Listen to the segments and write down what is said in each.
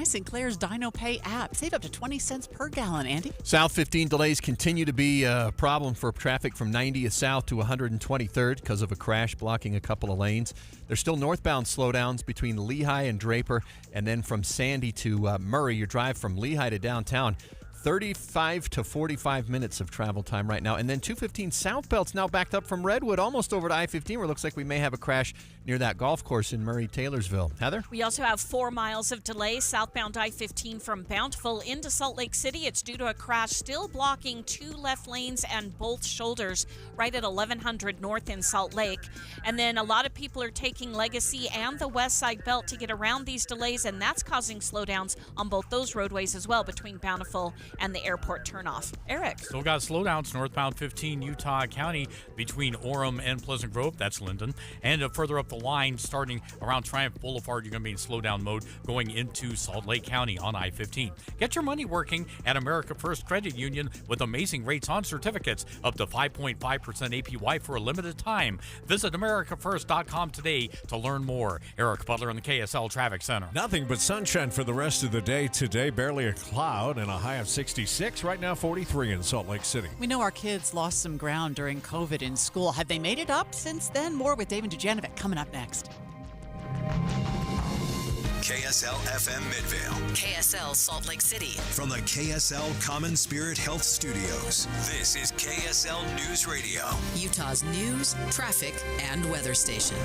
Sinclair's DinoPay app. Save up to 20 cents per gallon, Andy. South 15 delays continue to be a problem for traffic from 90th South to 123rd because of a crash blocking a couple of lanes. There's still northbound slowdowns between Lehigh and Draper, and then from Sandy to Murray. Your drive from Lehigh to downtown, 35 to 45 minutes of travel time right now. And then 215 Southbelt's now backed up from Redwood almost over to I-15, where it looks like we may have a crash near that golf course in Murray-Taylorsville. Heather? We also have 4 miles of delay southbound I-15 from Bountiful into Salt Lake City. It's due to a crash still blocking 2 left lanes and both shoulders right at 1100 north in Salt Lake. And then a lot of people are taking Legacy and the West Side Belt to get around these delays, and that's causing slowdowns on both those roadways as well between Bountiful and the airport turnoff. Eric? Still got slowdowns northbound 15 Utah County between Orem and Pleasant Grove. That's Linden. And further up the line, starting around Triumph Boulevard, you're going to be in slowdown mode going into Salt Lake County on I-15. Get your money working at America First Credit Union with amazing rates on certificates, up to 5.5% APY for a limited time. Visit AmericaFirst.com today to learn more. Eric Butler in the KSL Traffic Center. Nothing but sunshine for the rest of the day today. Barely a cloud and a high of 66. Right now, 43 in Salt Lake City. We know our kids lost some ground during COVID in school. Have they made it up since then? More with David Dujanovic coming up next. KSL FM Midvale. KSL Salt Lake City. From the KSL Common Spirit Health Studios, this is KSL News Radio. Utah's news, traffic, and weather station.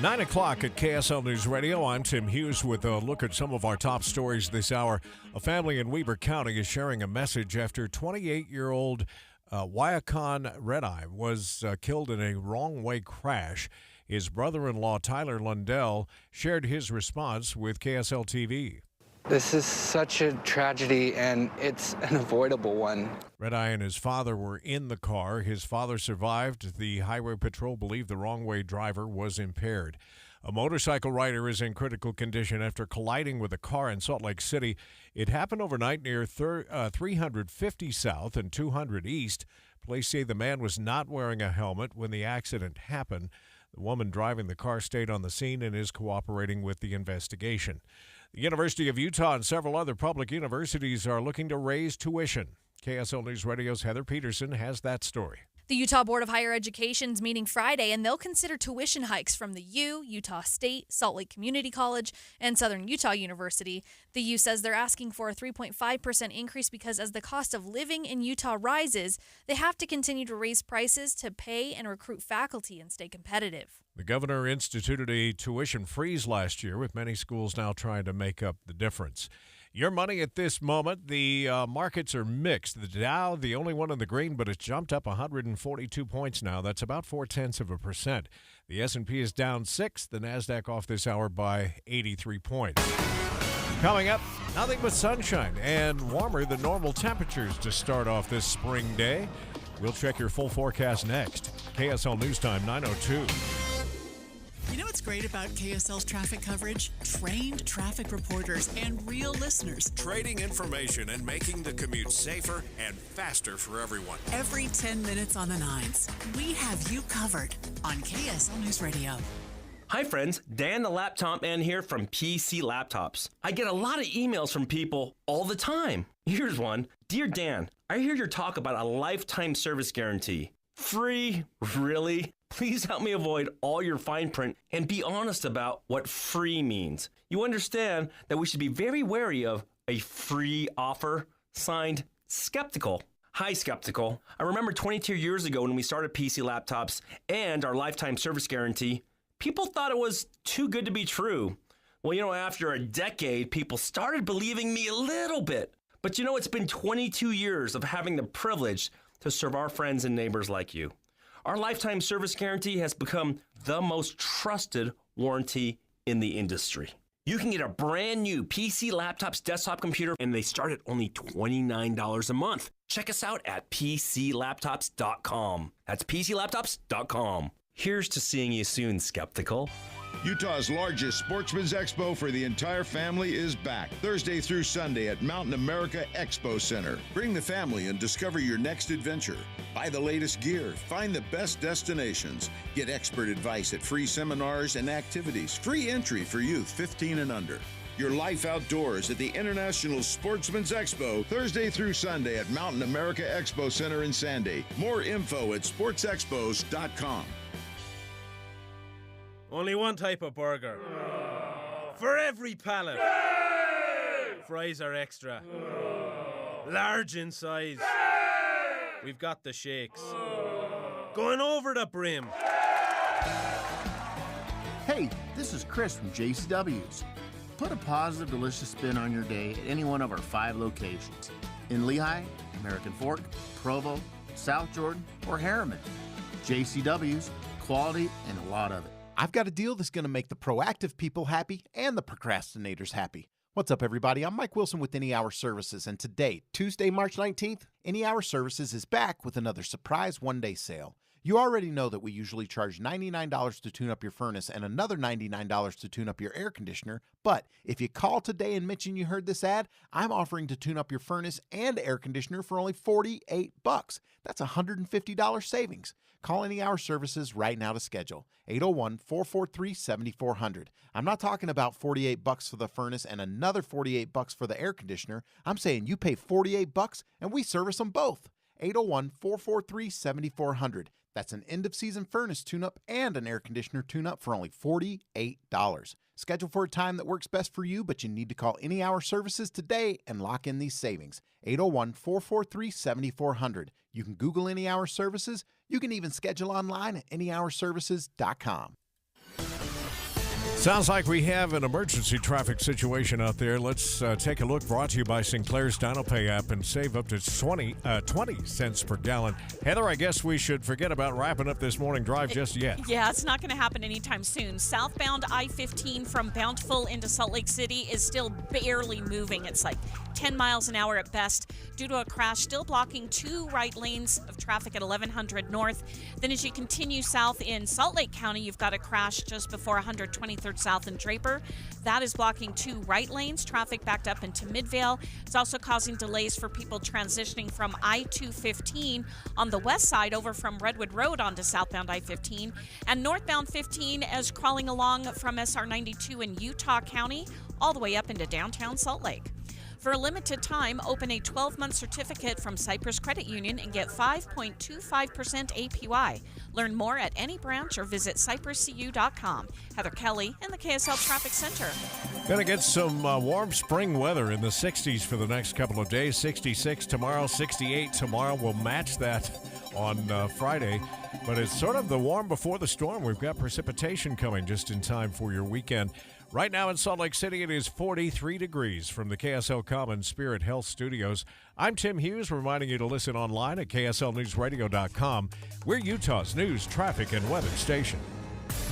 9 o'clock at KSL News Radio. I'm Tim Hughes with a look at some of our top stories this hour. A family in Weber County is sharing a message after 28-year-old Waiakon Redeye was killed in a wrong-way crash. His brother-in-law, Tyler Lundell, shared his response with KSL TV. This is such a tragedy, and it's an avoidable one. Redeye and his father were in the car. His father survived. The highway patrol believed the wrong-way driver was impaired. A motorcycle rider is in critical condition after colliding with a car in Salt Lake City. It happened overnight near 350 South and 200 East. Police say the man was not wearing a helmet when the accident happened. The woman driving the car stayed on the scene and is cooperating with the investigation. The University of Utah and several other public universities are looking to raise tuition. KSL News Radio's Heather Peterson has that story. The Utah Board of Higher Education is meeting Friday, and they'll consider tuition hikes from the U, Utah State, Salt Lake Community College, and Southern Utah University. The U says they're asking for a 3.5% increase because as the cost of living in Utah rises, they have to continue to raise prices to pay and recruit faculty and stay competitive. The governor instituted a tuition freeze last year, with many schools now trying to make up the difference. Your money at this moment, the markets are mixed. The Dow, the only one in the green, but it's jumped up 142 points now. That's about 0.4%. The S&P is down 6. The NASDAQ off this hour by 83 points. Coming up, nothing but sunshine and warmer than normal temperatures to start off this spring day. We'll check your full forecast next. KSL News Time 9:02. You know what's great about KSL's traffic coverage? Trained traffic reporters and real listeners. Trading information and making the commute safer and faster for everyone. Every 10 minutes on the nines, we have you covered on KSL News Radio. Hi friends, Dan the Laptop Man here from PC Laptops. I get a lot of emails from people all the time. Here's one. Dear Dan, I hear your talk about a lifetime service guarantee. Free? Really? Please help me avoid all your fine print and be honest about what free means. You understand that we should be very wary of a free offer. Signed, Skeptical. Hi, Skeptical. I remember 22 years ago when we started PC Laptops and our lifetime service guarantee, people thought it was too good to be true. Well, after a decade, people started believing me a little bit. But it's been 22 years of having the privilege to serve our friends and neighbors like you. Our lifetime service guarantee has become the most trusted warranty in the industry. You can get a brand new PC Laptops desktop computer, and they start at only $29 a month. Check us out at PCLaptops.com. That's PCLaptops.com. Here's to seeing you soon, Skeptical. Utah's largest sportsman's expo for the entire family is back Thursday through Sunday at Mountain America Expo Center. Bring the family and discover your next adventure. Buy the latest gear, find the best destinations, get expert advice at free seminars and activities, free entry for youth 15 and under. Your life outdoors at the International Sportsman's Expo Thursday through Sunday at Mountain America Expo Center in Sandy. More info at sportsexpos.com. Only one type of burger. For every pallet. Fries are extra. Large in size. We've got the shakes. Going over the brim. Hey, this is Chris from JCW's. Put a positive, delicious spin on your day at any one of our 5 locations. In Lehigh, American Fork, Provo, South Jordan, or Harriman. JCW's, quality and a lot of it. I've got a deal that's going to make the proactive people happy and the procrastinators happy. What's up, everybody? I'm Mike Wilson with Any Hour Services, and today, Tuesday, March 19th, Any Hour Services is back with another surprise one-day sale. You already know that we usually charge $99 to tune up your furnace and another $99 to tune up your air conditioner, but if you call today and mention you heard this ad, I'm offering to tune up your furnace and air conditioner for only $48. That's $150 savings. Call Any Hour Services right now to schedule. 801-443-7400. I'm not talking about $48 for the furnace and another $48 for the air conditioner. I'm saying you pay $48 and we service them both. 801-443-7400. That's an end-of-season furnace tune-up and an air conditioner tune-up for only $48. Schedule for a time that works best for you, but you need to call Any Hour Services today and lock in these savings. 801-443-7400. You can Google Any Hour Services. You can even schedule online at anyhourservices.com. Sounds like we have an emergency traffic situation out there. Let's take a look. Brought to you by Sinclair's DynoPay app and save up to 20 cents per gallon. Heather, I guess we should forget about wrapping up this morning drive just yet. Yeah, it's not going to happen anytime soon. Southbound I-15 from Bountiful into Salt Lake City is still barely moving. It's like 10 miles an hour at best due to a crash still blocking 2 right lanes of traffic at 1100 North. Then as you continue south in Salt Lake County, you've got a crash just before 123rd South and Draper. That is blocking 2 right lanes. Traffic backed up into Midvale. It's also causing delays for people transitioning from I-215 on the west side over from Redwood Road onto southbound I-15. And northbound 15 is crawling along from SR-92 in Utah County all the way up into downtown Salt Lake. For a limited time, open a 12-month certificate from Cypress Credit Union and get 5.25% APY. Learn more at any branch or visit cypresscu.com. Heather Kelly in the KSL Traffic Center. Gonna get some warm spring weather in the 60s for the next couple of days. 66 tomorrow, 68 tomorrow. We'll match that on Friday. But it's sort of the warm before the storm. We've got precipitation coming just in time for your weekend. Right now in Salt Lake City, it is 43 degrees from the KSL Common Spirit Health Studios. I'm Tim Hughes, reminding you to listen online at KSLNewsRadio.com. We're Utah's news, traffic, and weather station.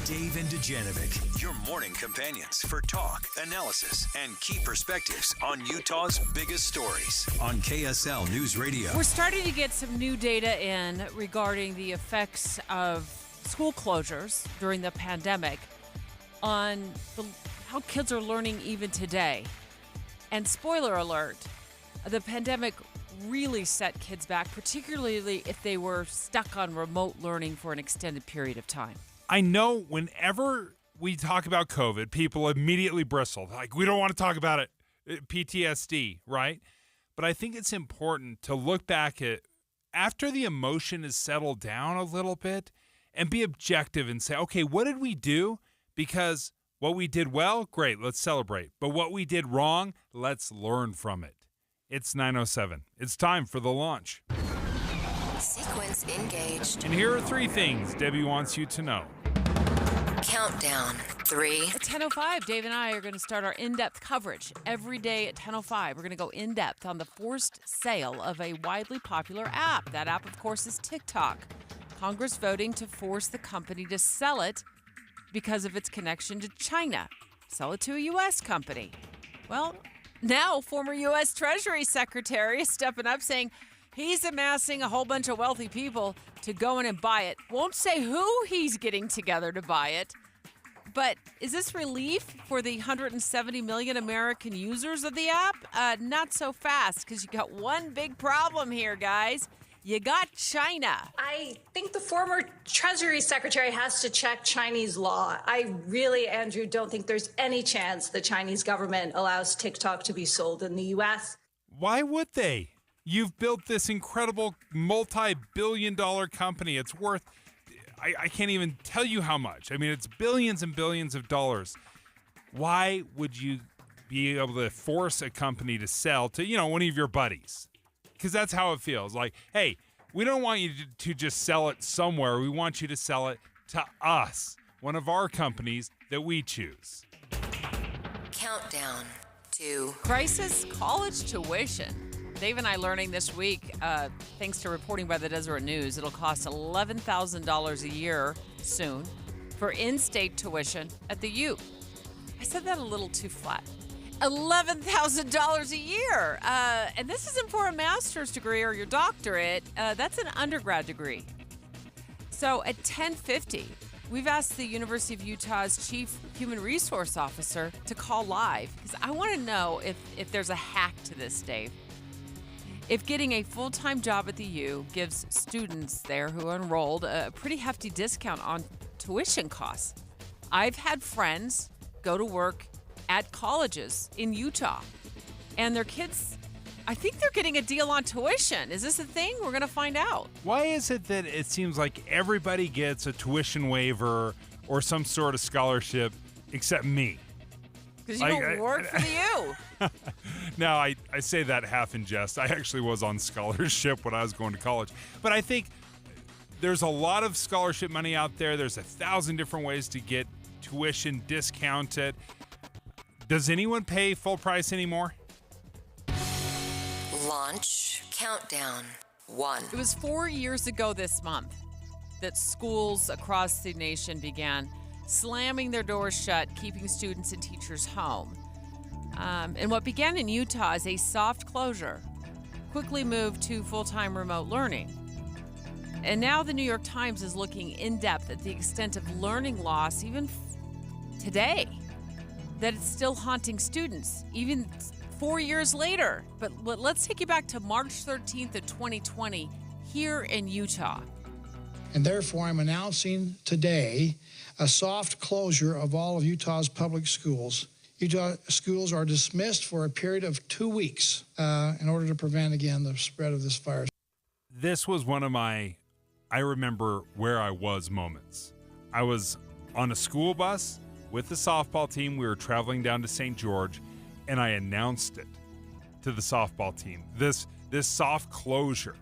Dave and Dujanovic, your morning companions for talk, analysis, and key perspectives on Utah's biggest stories on KSL News Radio. We're starting to get some new data in regarding the effects of school closures during the pandemic on how kids are learning even today. And spoiler alert, the pandemic really set kids back, particularly if they were stuck on remote learning for an extended period of time. I know whenever we talk about COVID, people immediately bristle. Like, we don't want to talk about it, PTSD, right? But I think it's important to look back at after the emotion is settled down a little bit and be objective and say, okay, what did we do? Because what we did well, great, let's celebrate. But what we did wrong, let's learn from it. It's 9:07. It's time for the launch. Sequence engaged. And here are 3 things Debbie wants you to know. Countdown. 3. At 10:05, Dave and I are going to start our in-depth coverage. Every day at 10:05, we're going to go in-depth on the forced sale of a widely popular app. That app, of course, is TikTok. Congress voting to force the company to sell it because of its connection to China. Sell it to a U.S. company. Well, now former U.S. Treasury Secretary is stepping up saying he's amassing a whole bunch of wealthy people to go in and buy it. Won't say who he's getting together to buy it, But is this relief for the 170 million American users of the app? Not so fast, because you got one big problem here, guys. You got China. I think the former Treasury Secretary has to check Chinese law. I really, Andrew, don't think there's any chance the Chinese government allows TikTok to be sold in the U.S. Why would they? You've built this incredible multi-billion-dollar company. It's worth, I can't even tell you how much. I mean, it's billions and billions of dollars. Why would you be able to force a company to sell to, one of your buddies? Because that's how it feels. Like, hey, we don't want you to just sell it somewhere. We want you to sell it to us, one of our companies that we choose. Countdown to crisis college tuition. Dave and I learning this week, thanks to reporting by the Deseret News, it'll cost $11,000 a year soon for in-state tuition at the U. I said that a little too flat. $11,000 a year. And this isn't for a master's degree or your doctorate. That's an undergrad degree. So at 10:50, we've asked the University of Utah's Chief Human Resource Officer to call live, because I want to know if there's a hack to this, Dave. If getting a full-time job at the U gives students there who are enrolled a pretty hefty discount on tuition costs. I've had friends go to work at colleges in Utah, and their kids, I think they're getting a deal on tuition. Is this a thing? We're going to find out. Why is it that it seems like everybody gets a tuition waiver or some sort of scholarship except me? Because you don't work for the U. No, I say that half in jest. I actually was on scholarship when I was going to college. But I think there's a lot of scholarship money out there. There's 1,000 different ways to get tuition discounted. Does anyone pay full price anymore? Launch countdown 1. It was 4 years ago this month that schools across the nation began slamming their doors shut, keeping students and teachers home. And what began in Utah as a soft closure quickly moved to full-time remote learning. And now the New York Times is looking in depth at the extent of learning loss even today, that it's still haunting students, even 4 years later. But let's take you back to March 13th of 2020 here in Utah. And therefore, I'm announcing today a soft closure of all of Utah's public schools. Utah schools are dismissed for a period of 2 weeks in order to prevent, again, the spread of this virus. This was one of my, I remember where I was moments. I was on a school bus with the softball team. We were traveling down to St. George, and I announced it to the softball team, this soft closure.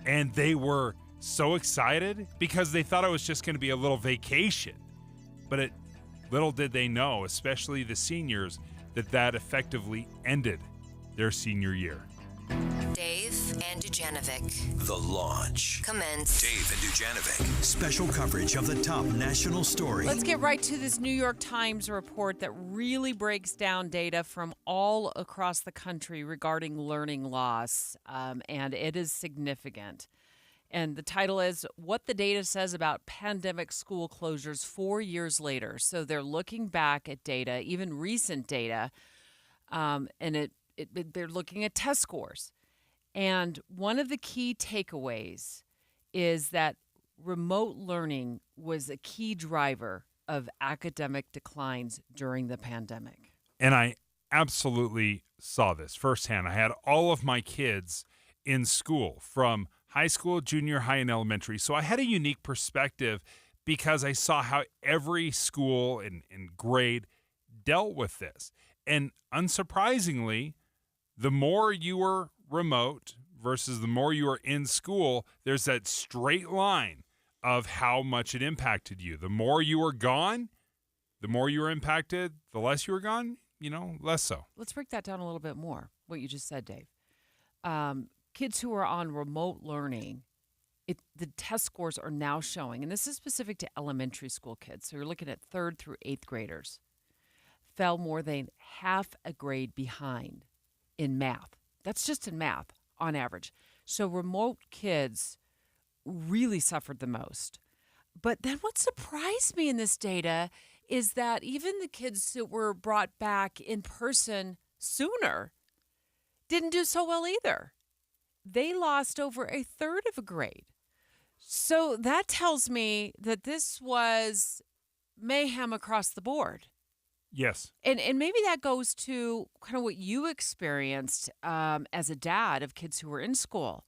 And they were so excited because they thought it was just going to be a little vacation. But little did they know, especially the seniors, that effectively ended their senior year. Dave and Dujanovic. The Launch. Commence. Dave and Dujanovic. Special coverage of the top national story. Let's get right to this New York Times report that really breaks down data from all across the country regarding learning loss, and it is significant. And the title is What the Data Says About Pandemic School Closures 4 years later. So they're looking back at data, even recent data, and they're looking at test scores. And one of the key takeaways is that remote learning was a key driver of academic declines during the pandemic. And I absolutely saw this firsthand. I had all of my kids in school from high school, junior high, and elementary. So I had a unique perspective because I saw how every school and grade dealt with this. And unsurprisingly, the more you were remote versus the more you were in school, there's that straight line of how much it impacted you. The more you were gone, the more you were impacted. The less you were gone, less so. Let's break that down a little bit more, what you just said, Dave. Kids who are on remote learning, the test scores are now showing, and this is specific to elementary school kids, so you're looking at 3rd through 8th graders, fell more than half a grade behind in math. That's just in math on average. So remote kids really suffered the most. But then what surprised me in this data is that even the kids that were brought back in person sooner didn't do so well either. They lost over a third of a grade. So that tells me that this was mayhem across the board. Yes. And maybe that goes to kind of what you experienced as a dad of kids who were in school.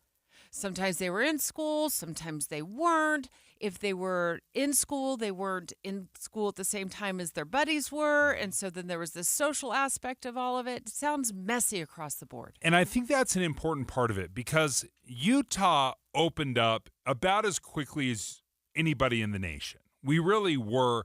Sometimes they were in school, sometimes they weren't. If they were in school, they weren't in school at the same time as their buddies were. And so then there was this social aspect of all of it. It sounds messy across the board. And I think that's an important part of it because Utah opened up about as quickly as anybody in the nation. We really were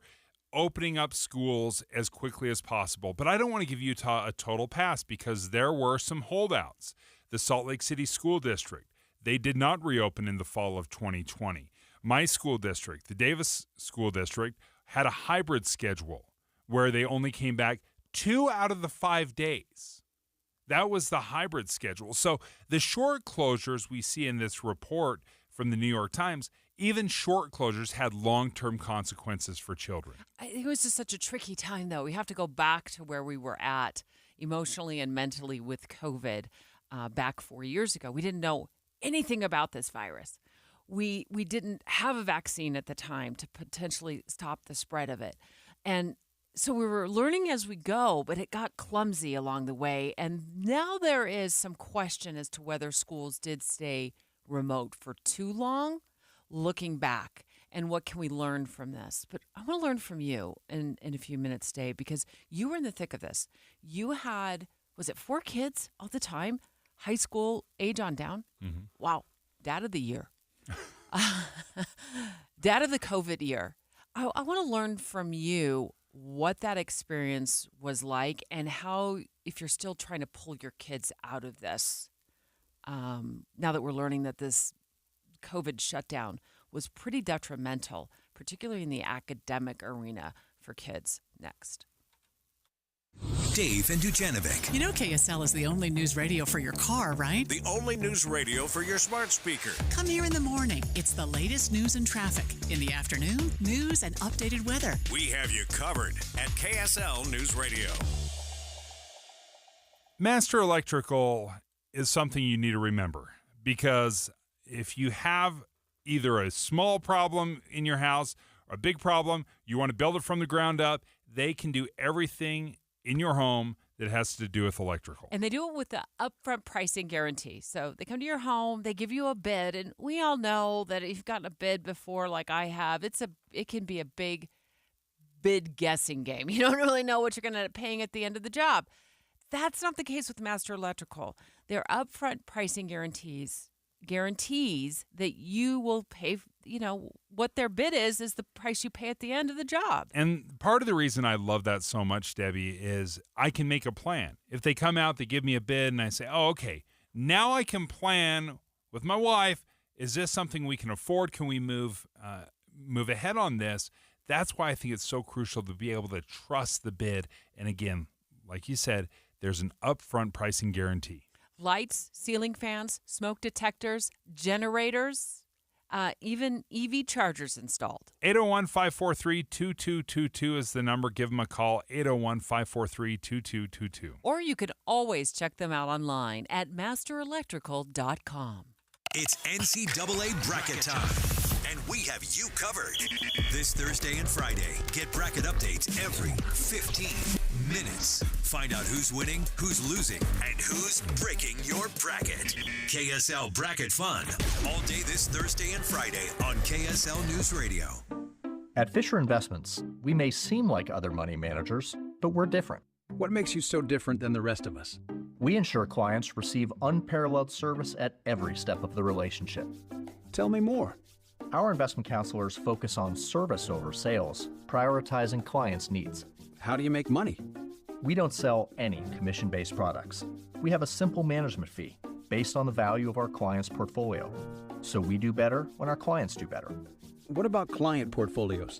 opening up schools as quickly as possible. But I don't want to give Utah a total pass because there were some holdouts. The Salt Lake City School District, they did not reopen in the fall of 2020. My school district, the Davis School District, had a hybrid schedule where they only came back 2 out of the 5 days. That was the hybrid schedule. So the short closures we see in this report from the New York Times, even short closures had long-term consequences for children. I think it was just such a tricky time, though. We have to go back to where we were at emotionally and mentally with COVID back 4 years ago. We didn't know anything about this virus. We didn't have a vaccine at the time to potentially stop the spread of it. And so we were learning as we go, but it got clumsy along the way. And now there is some question as to whether schools did stay remote for too long, looking back. And what can we learn from this? But I want to learn from you in a few minutes, Dave, because you were in the thick of this. You had, was it 4 kids all the time? High school age on down? Mm-hmm. Wow. Dad of the year. Dad of the COVID year. I want to learn from you what that experience was like and how, if you're still trying to pull your kids out of this, now that we're learning that this COVID shutdown was pretty detrimental, particularly in the academic arena for kids. Next. Dave and Dujanovic. You know KSL is the only news radio for your car, right? The only news radio for your smart speaker. Come here in the morning. It's the latest news and traffic. In the afternoon, news and updated weather. We have you covered at KSL News Radio. Master Electrical is something you need to remember because if you have either a small problem in your house or a big problem, you want to build it from the ground up, they can do everything in your home that has to do with electrical. And they do it with the upfront pricing guarantee. So they come to your home, they give you a bid, and we all know that if you've gotten a bid before like I have, it can be a big bid guessing game. You don't really know what you're going to end up paying at the end of the job. That's not the case with Master Electrical. Their upfront pricing guarantees that you will pay, what their bid is the price you pay at the end of the job. And part of the reason I love that so much, Debbie, is I can make a plan. If they come out, they give me a bid, and I say, oh, okay, now I can plan with my wife. Is this something we can afford? Can we move ahead on this? That's why I think it's so crucial to be able to trust the bid. And again, like you said, there's an upfront pricing guarantee. Lights, ceiling fans, smoke detectors, generators, even EV chargers installed. 801-543-2222 is the number. Give them a call, 801-543-2222. Or you can always check them out online at masterelectrical.com. It's NCAA bracket time, and we have you covered. This Thursday and Friday, get bracket updates every 15 minutes. Find out who's winning, who's losing, and who's breaking your bracket. KSL Bracket Fun, all day this Thursday and Friday on KSL News Radio. At Fisher Investments, we may seem like other money managers, but we're different. What makes you so different than the rest of us? We ensure clients receive unparalleled service at every step of the relationship. Tell me more. Our investment counselors focus on service over sales, prioritizing clients' needs. How do you make money? We don't sell any commission-based products. We have a simple management fee based on the value of our clients' portfolio. So we do better when our clients do better. What about client portfolios?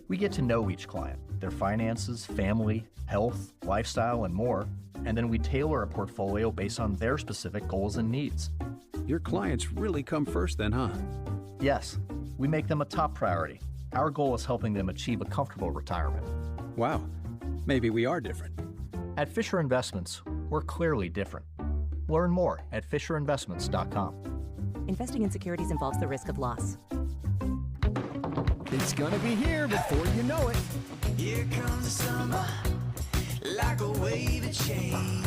We get to know each client, their finances, family, health, lifestyle, and more, and then we tailor a portfolio based on their specific goals and needs. Your clients really come first then, huh? Yes, we make them a top priority, Our goal is helping them achieve a comfortable retirement. Wow, maybe we are different. At Fisher Investments, we're clearly different. Learn more at FisherInvestments.com. Investing in securities involves the risk of loss. It's gonna be here before you know it. Here comes the summer, like a wave of change.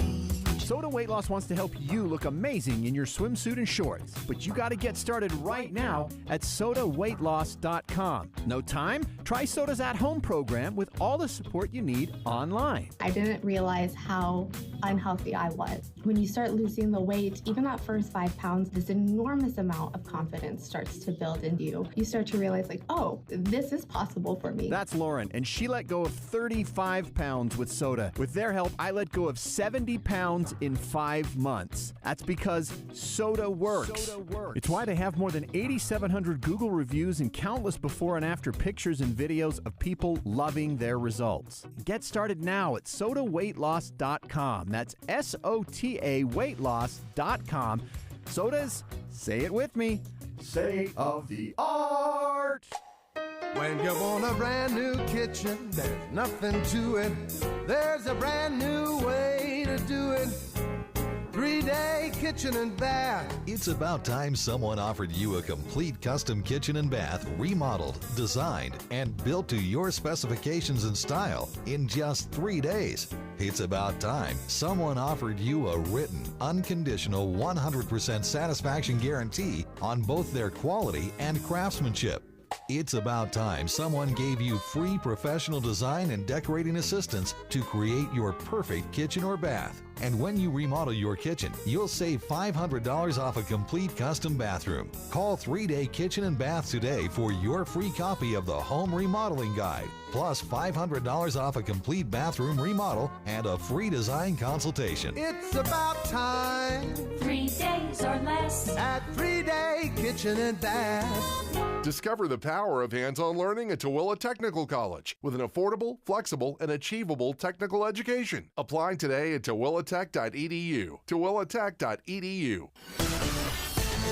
Soda Weight Loss wants to help you look amazing in your swimsuit and shorts, but you got to get started right now at sodaweightloss.com. No time? Try Soda's at-home program with all the support you need online. I didn't realize how unhealthy I was. When you start losing the weight, even that first 5 pounds, this enormous amount of confidence starts to build into you. You start to realize, like, oh, this is possible for me. That's Lauren, and she let go of 35 pounds with Soda. With their help, I let go of 70 pounds in 5 months. That's because Soda works. It's why they have more than 8,700 Google reviews and countless before and after pictures and videos of people loving their results. Get started now at sodaweightloss.com. That's SOTA weightloss.com. Sodas, say it with me, state of the art. When you want a brand new kitchen, there's nothing to it. There's a brand new way to do it. 3-day kitchen and bath. It's about time someone offered you a complete custom kitchen and bath, remodeled, designed, and built to your specifications and style in just 3 days. It's about time someone offered you a written, unconditional 100% satisfaction guarantee on both their quality and craftsmanship. It's about time someone gave you free professional design and decorating assistance to create your perfect kitchen or bath. And when you remodel your kitchen, you'll save $500 off a complete custom bathroom. Call 3-Day Kitchen and Bath today for your free copy of the Home Remodeling Guide, plus $500 off a complete bathroom remodel and a free design consultation. It's about time. 3 days or less at 3-Day Kitchen and Bath. Discover the power of hands-on learning at Tooele Technical College with an affordable, flexible, and achievable technical education. Apply today at tooeletech.edu. tooeletech.edu.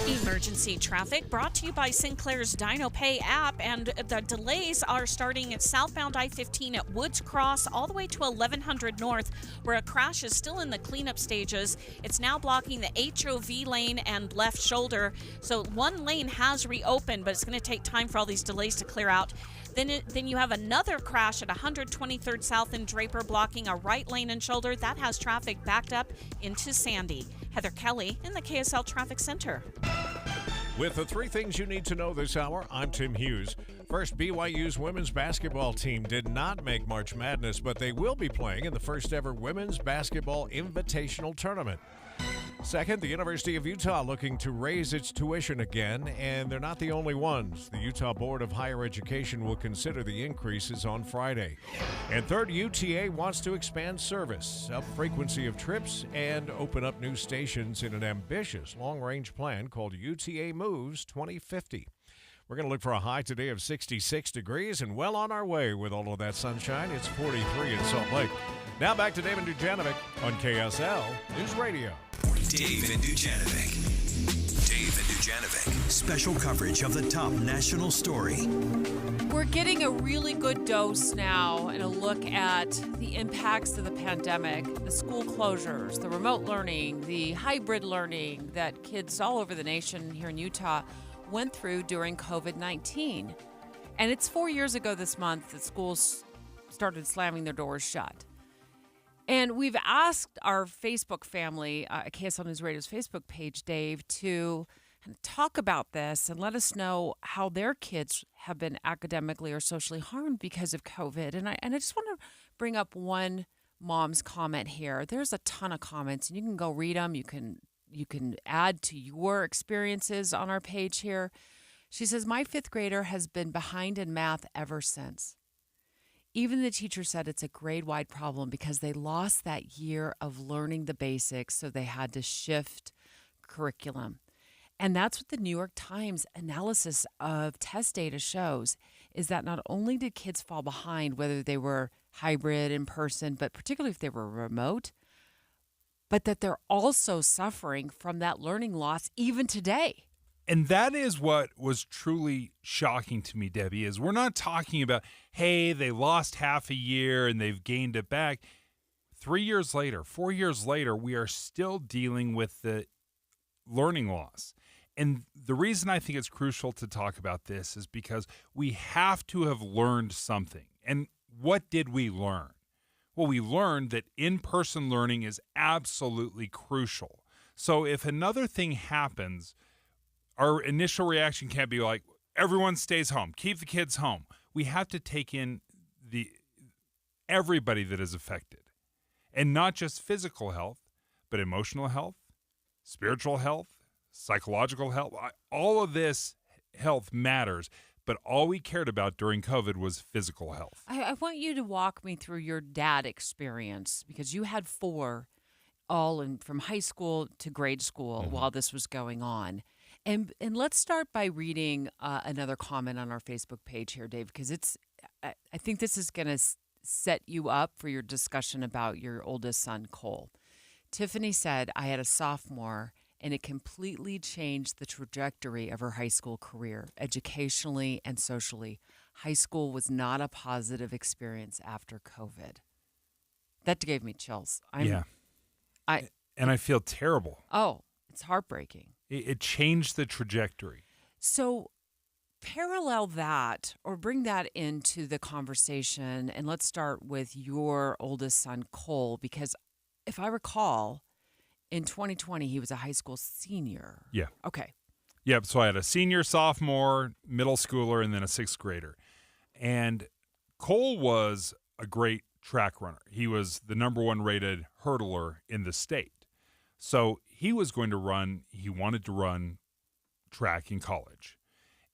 Emergency traffic brought to you by Sinclair's Dino Pay app, and the delays are starting at southbound I-15 at Woods Cross all the way to 1100 North, where a crash is still in the cleanup stages. It's now blocking the HOV lane and left shoulder, so one lane has reopened, but it's going to take time for all these delays to clear out. Then you have another crash at 123rd South in Draper, blocking a right lane and shoulder. That has traffic backed up into Sandy. Heather Kelly in the KSL Traffic Center. With the 3 things you need to know this hour, I'm Tim Hughes. First, BYU's women's basketball team did not make March Madness, but they will be playing in the first ever Women's Basketball Invitational Tournament. Second, the University of Utah looking to raise its tuition again, and they're not the only ones. The Utah Board of Higher Education will consider the increases on Friday. And third, UTA wants to expand service, up frequency of trips, and open up new stations in an ambitious long-range plan called UTA Moves 2050. We're going to look for a high today of 66 degrees and well on our way with all of that sunshine. It's 43 in Salt Lake. Now back to David Dujanovic on KSL News Radio. David Dujanovic. David Dujanovic. Special coverage of the top national story. We're getting a really good dose now and a look at the impacts of the pandemic, the school closures, the remote learning, the hybrid learning that kids all over the nation here in Utah went through during COVID-19. And it's 4 years ago this month that schools started slamming their doors shut. And we've asked our Facebook family, KSL News Radio's Facebook page, Dave, to talk about this and let us know how their kids have been academically or socially harmed because of COVID. And I just want to bring up one mom's comment here. There's a ton of comments, and you can go read them. You can add to your experiences on our page here. She says, my 5th grader has been behind in math ever since. Even the teacher said it's a grade-wide problem because they lost that year of learning the basics, so they had to shift curriculum. And that's what the New York Times analysis of test data shows, is that not only did kids fall behind, whether they were hybrid, in person, but particularly if they were remote, but that they're also suffering from that learning loss even today. And that is what was truly shocking to me, Debbie, is we're not talking about, hey, they lost half a year and they've gained it back. 3 years later, 4 years later, we are still dealing with the learning loss. And the reason I think it's crucial to talk about this is because we have to have learned something. And what did we learn? Well, we learned that in-person learning is absolutely crucial. So if another thing happens, our initial reaction can't be like, everyone stays home, keep the kids home. We have to take in everybody that is affected. And not just physical health, but emotional health, spiritual health, psychological health. All of this health matters, but all we cared about during COVID was physical health. I want you to walk me through your dad experience, because you had 4 from high school to grade school while this was going on. And let's start by reading another comment on our Facebook page here, Dave, because I think this is going to set you up for your discussion about your oldest son, Cole. Tiffany said, I had a sophomore, and it completely changed the trajectory of her high school career, educationally and socially. High school was not a positive experience after COVID. That gave me chills. I feel terrible. Oh, it's heartbreaking. It changed the trajectory. So parallel that, or bring that into the conversation, and let's start with your oldest son, Cole, because if I recall, in 2020, he was a high school senior. Yeah. Okay. Yep. So I had a senior, sophomore, middle schooler, and then a 6th grader. And Cole was a great track runner. He was the number 1 rated hurdler in the state. So he wanted to run track in college.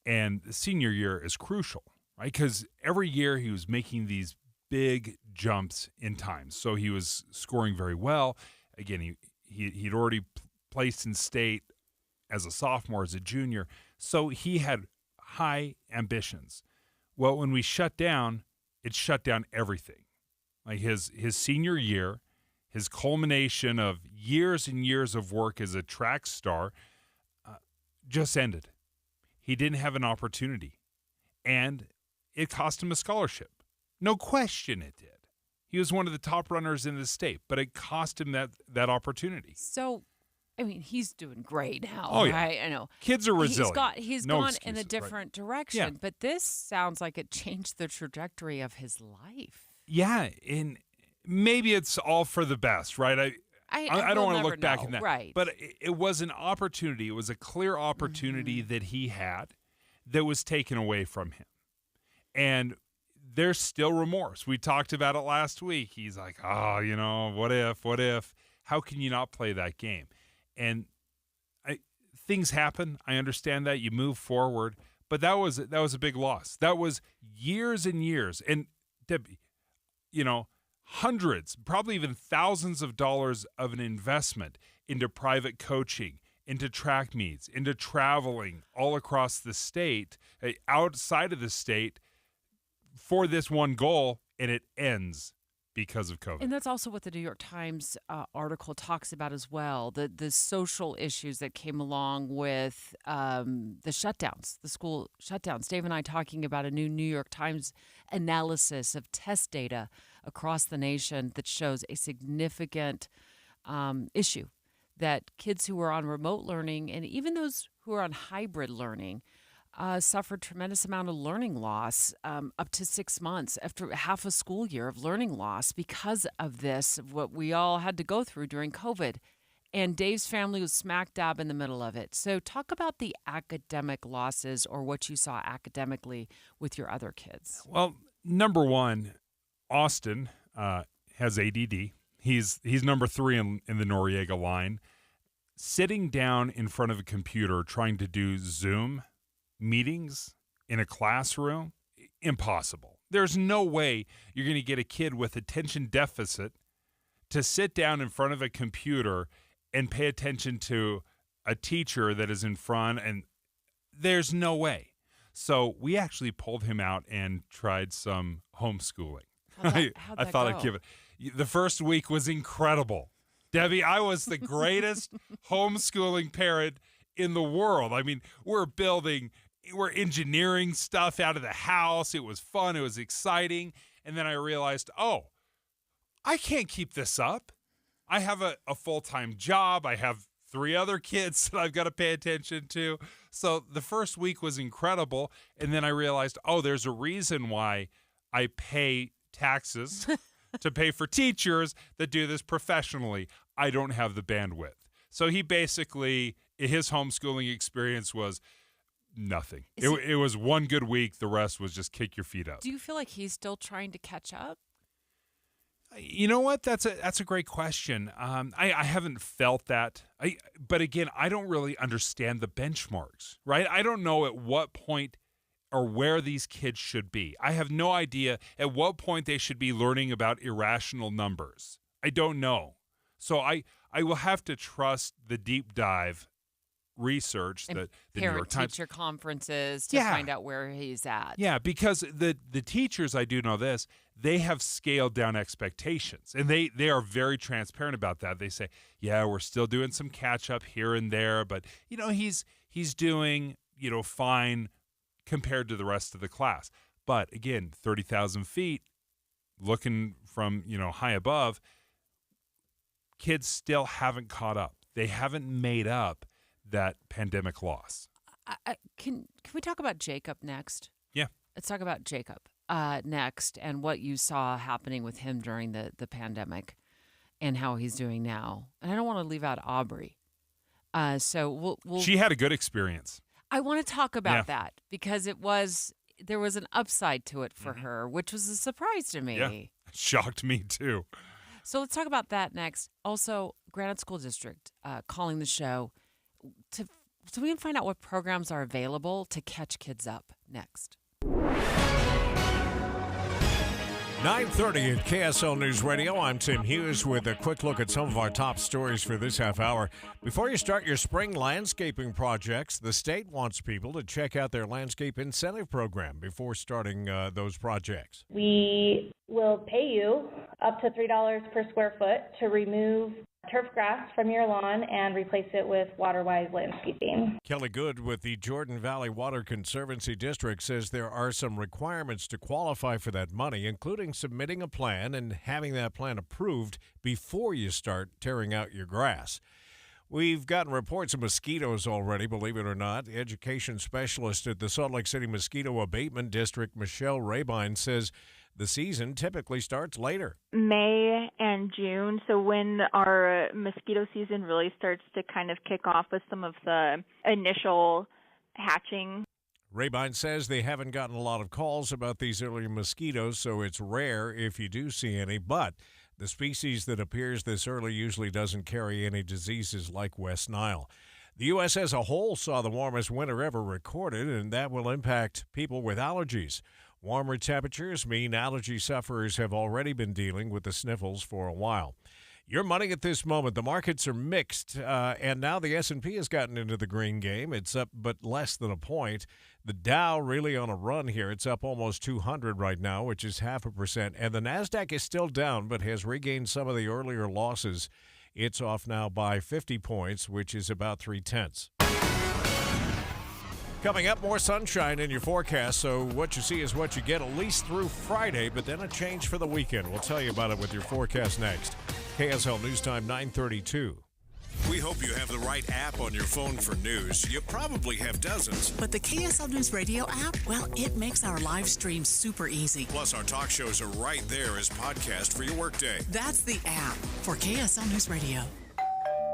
And the senior year is crucial, right? Because every year he was making these big jumps in time. So he was scoring very well. Again, he'd already placed in state as a sophomore, as a junior. So he had high ambitions. Well, when we shut down, it shut down everything. Like his senior year, his culmination of years and years of work as a track star just ended. He didn't have an opportunity, and it cost him a scholarship. No question it did. He was one of the top runners in the state, but it cost him that opportunity. So, I mean, he's doing great now, oh, yeah. right? I know. Kids are resilient. He's No gone excuses, in a different direction, Yeah. but this sounds like it changed the trajectory of his life. Yeah, and maybe it's all for the best, right? I don't want to look back in that. Right. But it was an opportunity. It was a clear opportunity that he had that was taken away from him. And there's still remorse. We talked about it last week. He's like, what if? How can you not play that game? And things happen. I understand that. You move forward. But that was a big loss. That was years and years. And, Debbie, hundreds, probably even thousands of dollars of an investment into private coaching, into track meets, into traveling all across the state, outside of the state for this one goal, and it ends because of COVID. And that's also what the New York Times article talks about as well, the social issues that came along with the shutdowns, the school shutdowns. Dave and I talking about a new New York Times analysis of test data across the nation that shows a significant issue that kids who are on remote learning and even those who are on hybrid learning suffered tremendous amount of learning loss, up to 6 months after half a school year of learning loss because of this, what we all had to go through during COVID. And Dave's family was smack dab in the middle of it. So talk about the academic losses or what you saw academically with your other kids. Well, number one, Austin has ADD. He's number 3 in the Noriega line. Sitting down in front of a computer trying to do Zoom meetings in a classroom, impossible. There's no way you're going to get a kid with attention deficit to sit down in front of a computer and pay attention to a teacher that is in front, and there's no way. So we actually pulled him out and tried some homeschooling. How'd I that thought go? I'd give it. The first week was incredible. Debbie, I was the greatest homeschooling parent in the world. I mean, we're engineering stuff out of the house. It was fun. It was exciting. And then I realized, I can't keep this up. I have a full-time job. I have 3 other kids that I've got to pay attention to. So the first week was incredible. And then I realized, there's a reason why I pay taxes to pay for teachers that do this professionally. I don't have the bandwidth. So he basically, his homeschooling experience was nothing. It was one good week. The rest was just kick your feet up. Do you feel like he's still trying to catch up? You know what? That's a great question. I haven't felt that. But again, I don't really understand the benchmarks, right? I don't know at what point or where these kids should be. I have no idea at what point they should be learning about irrational numbers. I don't know. So I will have to trust the deep dive research that the New York Times, parent-teacher conferences to find out where he's at. Yeah, because the teachers, I do know this, they have scaled down expectations, and they are very transparent about that. They say, we're still doing some catch-up here and there, but, he's doing, fine compared to the rest of the class. But, again, 30,000 feet, looking from, high above, kids still haven't caught up. They haven't made up that pandemic loss. Can we talk about Jacob next? Yeah. Let's talk about Jacob next and what you saw happening with him during the pandemic and how he's doing now. And I don't want to leave out Aubrey. So we'll She had a good experience. I want to talk about that because there was an upside to it for her, which was a surprise to me. Yeah. Shocked me too. So let's talk about that next. Also, Granite School District calling the show so we can find out what programs are available to catch kids up next. 9:30 at KSL News Radio. I'm Tim Hughes with a quick look at some of our top stories for this half hour. Before you start your spring landscaping projects, the state wants people to check out their landscape incentive program before starting those projects. We will pay you up to $3 per square foot to remove turf grass from your lawn and replace it with WaterWise landscaping. Kelly Good with the Jordan Valley Water Conservancy District says there are some requirements to qualify for that money, including submitting a plan and having that plan approved before you start tearing out your grass. We've gotten reports of mosquitoes already, believe it or not. Education specialist at the Salt Lake City Mosquito Abatement District, Michelle Rabine, says the season typically starts later. May and June, so when our mosquito season really starts to kind of kick off with some of the initial hatching. Rabine says they haven't gotten a lot of calls about these early mosquitoes, so it's rare if you do see any, but the species that appears this early usually doesn't carry any diseases like West Nile. The U.S. as a whole saw the warmest winter ever recorded, and that will impact people with allergies. Warmer temperatures mean allergy sufferers have already been dealing with the sniffles for a while. Your money at this moment, the markets are mixed, and now the S&P has gotten into the green game. It's up but less than a point. The Dow really on a run here. It's up almost 200 right now, which is 0.5%. And the NASDAQ is still down but has regained some of the earlier losses. It's off now by 50 points, which is about 0.3. Coming up, more sunshine in your forecast, so what you see is what you get at least through Friday, but then a change for the weekend. We'll tell you about it with your forecast next. KSL News Time 9:32. We hope you have the right app on your phone for news. You probably have dozens. But the KSL News Radio app, well, it makes our live stream super easy. Plus, our talk shows are right there as podcast for your workday. That's the app for KSL News Radio.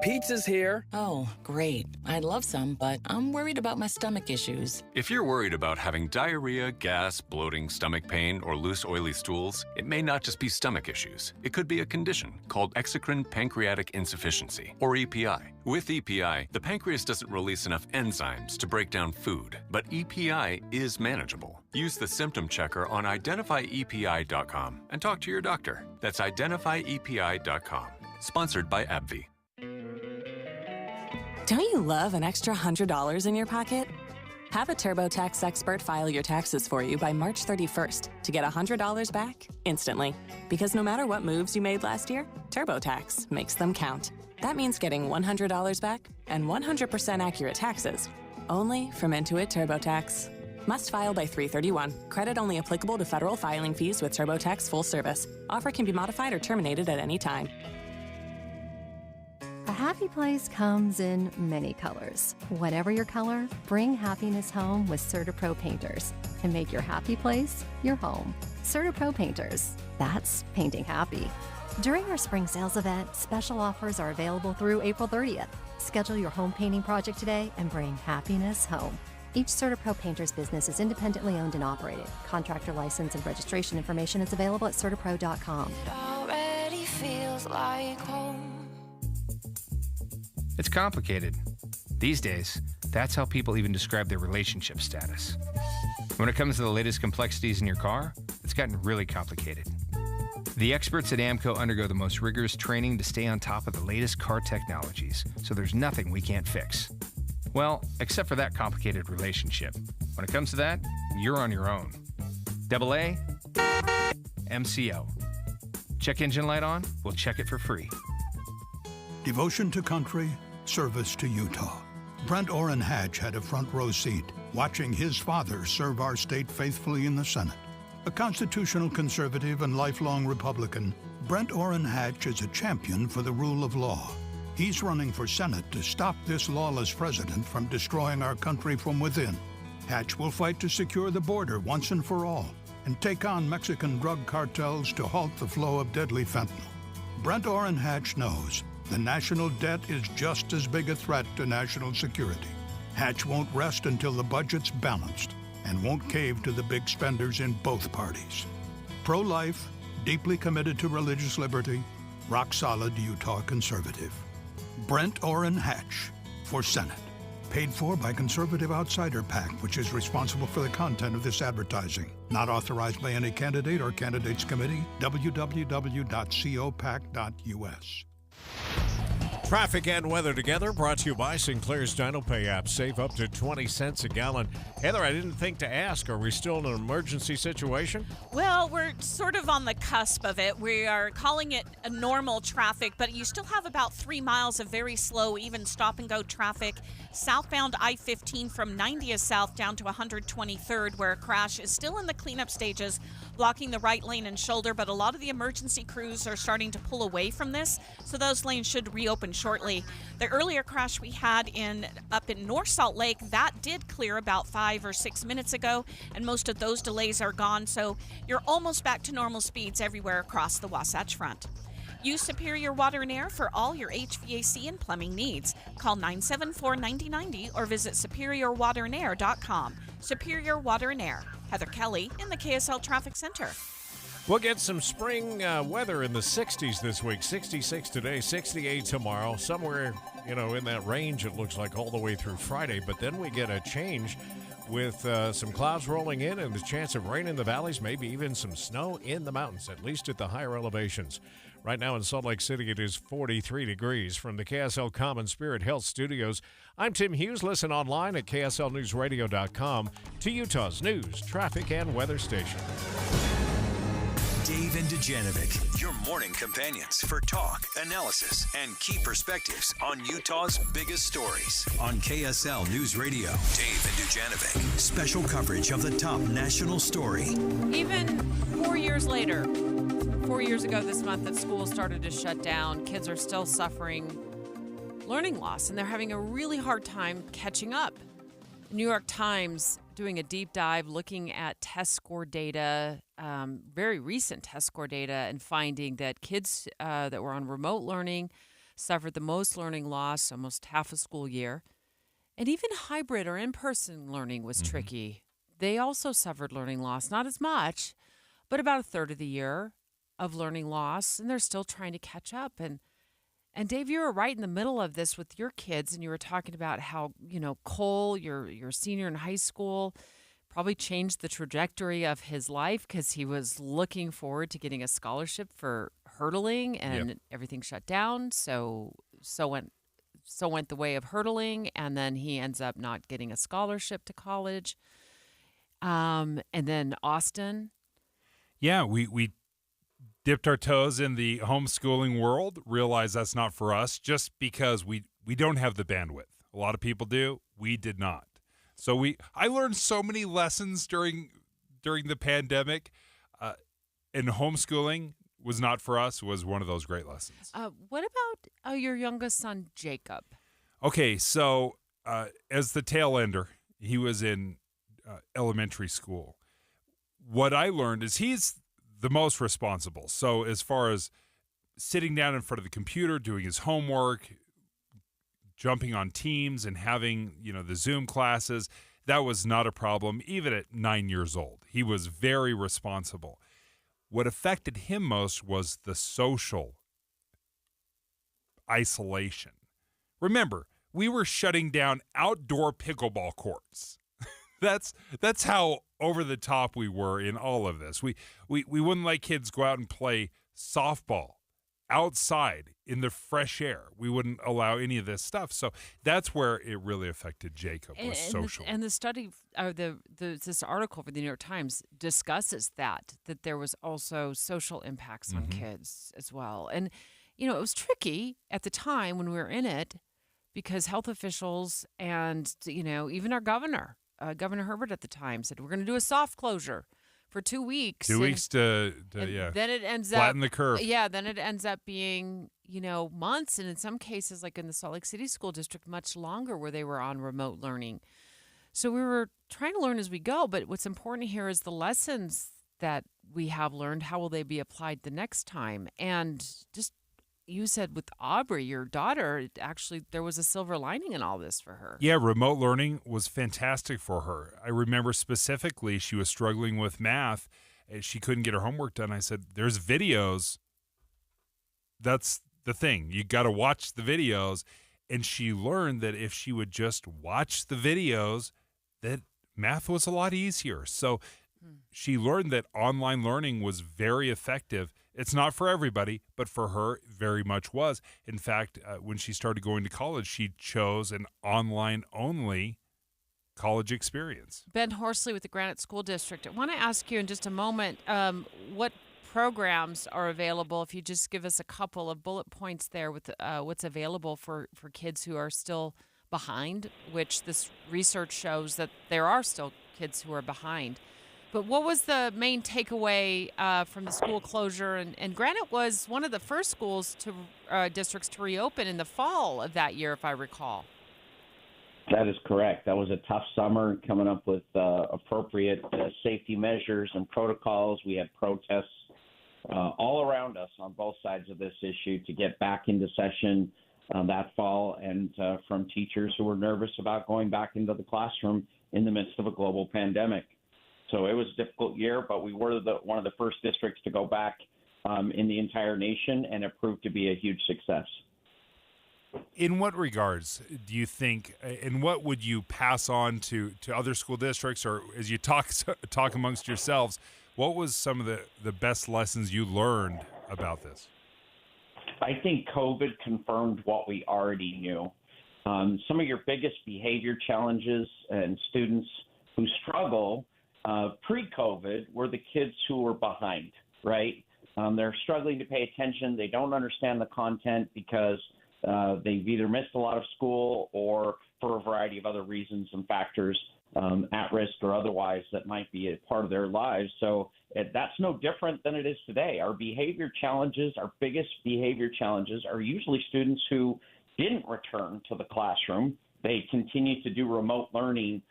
Pizza's here. Oh, great. I'd love some, but I'm worried about my stomach issues. If you're worried about having diarrhea, gas, bloating, stomach pain, or loose, oily stools, it may not just be stomach issues. It could be a condition called exocrine pancreatic insufficiency, or EPI. With EPI, the pancreas doesn't release enough enzymes to break down food, but EPI is manageable. Use the symptom checker on identifyepi.com and talk to your doctor. That's identifyepi.com. Sponsored by AbbVie. Don't you love an extra $100 in your pocket? Have a TurboTax expert file your taxes for you by March 31st to get $100 back instantly. Because no matter what moves you made last year, TurboTax makes them count. That means getting $100 back and 100% accurate taxes, only from Intuit TurboTax. Must file by 3/31. Credit only applicable to federal filing fees with TurboTax full service. Offer can be modified or terminated at any time. A happy place comes in many colors. Whatever your color, bring happiness home with CertaPro Painters and make your happy place your home. CertaPro Painters, that's painting happy. During our spring sales event, special offers are available through April 30th. Schedule your home painting project today and bring happiness home. Each CertaPro Painters business is independently owned and operated. Contractor license and registration information is available at CertaPro.com. It already feels like home. It's complicated. These days, that's how people even describe their relationship status. When it comes to the latest complexities in your car, it's gotten really complicated. The experts at AAMCO undergo the most rigorous training to stay on top of the latest car technologies, so there's nothing we can't fix. Well, except for that complicated relationship. When it comes to that, you're on your own. AA, MCO. Check engine light on? We'll check it for free. Devotion to country, service to Utah. Brent Orrin Hatch had a front row seat, watching his father serve our state faithfully in the Senate. A constitutional conservative and lifelong Republican, Brent Orrin Hatch is a champion for the rule of law. He's running for Senate to stop this lawless president from destroying our country from within. Hatch will fight to secure the border once and for all and take on Mexican drug cartels to halt the flow of deadly fentanyl. Brent Orrin Hatch knows the national debt is just as big a threat to national security. Hatch won't rest until the budget's balanced and won't cave to the big spenders in both parties. Pro-life, deeply committed to religious liberty, rock-solid Utah conservative. Brent Orrin Hatch for Senate. Paid for by Conservative Outsider PAC, which is responsible for the content of this advertising. Not authorized by any candidate or candidates committee. www.copac.us. Traffic and weather together, brought to you by Sinclair's Dino Pay app. Save up to 20 cents a gallon. Heather, I didn't think to ask, are we still in an emergency situation? Well, we're sort of on the cusp of it. We are calling it a normal traffic, but you still have about 3 miles of very slow, even stop-and-go traffic. Southbound I-15 from 90th South down to 123rd, where a crash is still in the cleanup stages, blocking the right lane and shoulder, but a lot of the emergency crews are starting to pull away from this, so those lanes should reopen shortly. The earlier crash we had up in North Salt Lake, that did clear about 5 or 6 minutes ago, and most of those delays are gone, so you're almost back to normal speeds everywhere across the Wasatch Front. Use Superior Water and Air for all your HVAC and plumbing needs. Call 974-9090 or visit superiorwaterandair.com. Superior Water and Air. Heather Kelly in the KSL Traffic Center. We'll get some spring weather in the 60s this week. 66 today, 68 tomorrow. Somewhere, in that range, it looks like all the way through Friday. But then we get a change with some clouds rolling in and the chance of rain in the valleys, maybe even some snow in the mountains, at least at the higher elevations. Right now in Salt Lake City, it is 43 degrees. From the KSL Common Spirit Health Studios, I'm Tim Hughes. Listen online at KSLNewsRadio.com to Utah's news, traffic, and weather station. Dave and Dujanovic, your morning companions for talk, analysis, and key perspectives on Utah's biggest stories. On KSL News Radio, Dave and Dujanovic, special coverage of the top national story. Even 4 years later, 4 years ago this month that schools started to shut down, kids are still suffering learning loss, and they're having a really hard time catching up. New York Times doing a deep dive looking at test score data, very recent test score data, and finding that kids that were on remote learning suffered the most learning loss, almost half a school year. And even hybrid or in-person learning was tricky. They also suffered learning loss, not as much, but about a third of the year of learning loss, and they're still trying to catch up. And Dave, you were right in the middle of this with your kids, and you were talking about how, Cole, your senior in high school, probably changed the trajectory of his life because he was looking forward to getting a scholarship for hurdling, and everything shut down. So went the way of hurdling, and then he ends up not getting a scholarship to college. And then Austin. Yeah, we dipped our toes in the homeschooling world, realized that's not for us just because we don't have the bandwidth. A lot of people do. We did not. So I learned so many lessons during the pandemic, and homeschooling was not for us, was one of those great lessons. What about your youngest son, Jacob? Okay, so as the tail ender, he was in elementary school. What I learned is he's the most responsible. So as far as sitting down in front of the computer, doing his homework, jumping on Teams and having, the Zoom classes, that was not a problem, even at 9 years old. He was very responsible. What affected him most was the social isolation. Remember, we were shutting down outdoor pickleball courts. That's how over the top we were in all of this. We wouldn't let kids go out and play softball outside in the fresh air. We wouldn't allow any of this stuff. So that's where it really affected Jacob, was social. And the study, or this article for the New York Times discusses that there was also social impacts on kids as well. And, it was tricky at the time when we were in it because health officials and, even our governor, Governor Herbert at the time, said, we're going to do a soft closure for 2 weeks. 2 weeks to then it ends flatten the curve. Yeah, then it ends up being, months, and in some cases, like in the Salt Lake City School District, much longer, where they were on remote learning. So we were trying to learn as we go, but what's important here is the lessons that we have learned. How will they be applied the next time? And just, you said with Aubrey, your daughter, actually there was a silver lining in all this for her. Yeah, remote learning was fantastic for her. I remember specifically she was struggling with math and she couldn't get her homework done. I said, there's videos. That's the thing. You got to watch the videos. And she learned that if she would just watch the videos, that math was a lot easier. So she learned that online learning was very effective. It's not for everybody, but for her, it very much was. In fact, when she started going to college, she chose an online-only college experience. Ben Horsley with the Granite School District. I want to ask you in just a moment what programs are available. If you just give us a couple of bullet points there with what's available for kids who are still behind, which this research shows that there are still kids who are behind. But what was the main takeaway from the school closure? And Granite was one of the first schools districts to reopen in the fall of that year, if I recall. That is correct. That was a tough summer, coming up with appropriate safety measures and protocols. We had protests all around us on both sides of this issue to get back into session that fall, and from teachers who were nervous about going back into the classroom in the midst of a global pandemic. So it was a difficult year, but we were one of the first districts to go back in the entire nation, and it proved to be a huge success. In what regards do you think, and what would you pass on to other school districts, or as you talk amongst yourselves, what was some of the best lessons you learned about this? I think COVID confirmed what we already knew. Some of your biggest behavior challenges and students who struggle pre-COVID were the kids who were behind, right? They're struggling to pay attention. They don't understand the content because they've either missed a lot of school or for a variety of other reasons and factors, at risk or otherwise, that might be a part of their lives. So that's no different than it is today. Our behavior challenges, our biggest behavior challenges, are usually students who didn't return to the classroom. They continue to do remote learning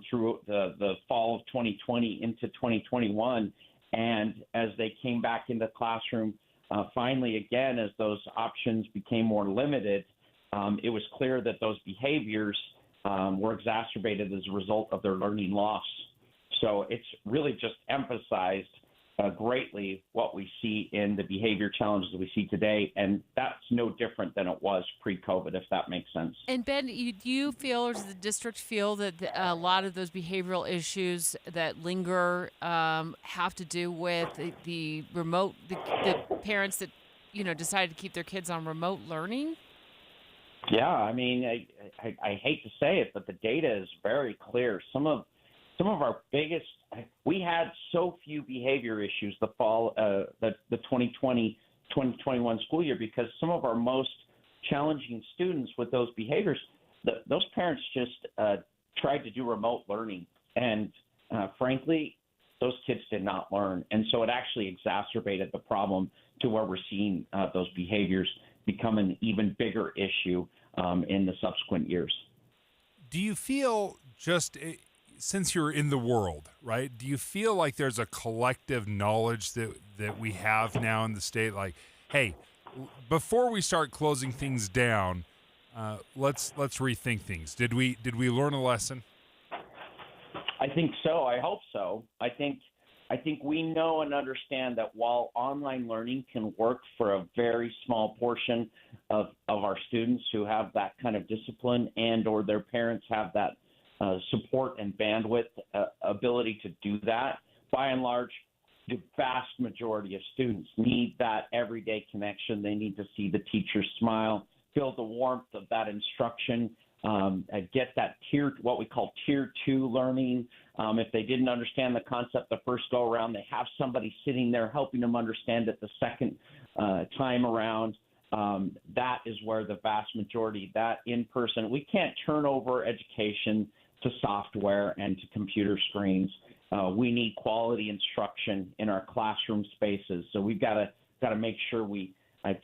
through the fall of 2020 into 2021. And as they came back into the classroom, finally, again, as those options became more limited, it was clear that those behaviors were exacerbated as a result of their learning loss. So it's really just emphasized greatly what we see in the behavior challenges that we see today, and that's no different than it was pre-COVID, if that makes sense. And Ben, do you feel, or does the district feel, that a lot of those behavioral issues that linger have to do with the remote, the parents that decided to keep their kids on remote learning? Yeah, I mean, I hate to say it, but the data is very clear. Some of some of our biggest, we had so few behavior issues the fall, the 2020-2021 school year, because some of our most challenging students with those behaviors, those parents just tried to do remote learning. And frankly, those kids did not learn. And so it actually exacerbated the problem to where we're seeing those behaviors become an even bigger issue in the subsequent years. Do you feel since you're in the world, right, do you feel like there's a collective knowledge that we have now in the state, like, hey, before we start closing things down, let's rethink things. Did we learn a lesson? I think so. I hope so. I think we know and understand that while online learning can work for a very small portion of our students who have that kind of discipline and or their parents have that support and bandwidth ability to do that, by and large, the vast majority of students need that everyday connection. They need to see the teacher smile, feel the warmth of that instruction, get that what we call tier 2 learning. If they didn't understand the concept the first go around, they have somebody sitting there helping them understand it the second time around. That is where the vast majority, that in person, we can't turn over education to software and to computer screens. We need quality instruction in our classroom spaces. So we've got to make sure we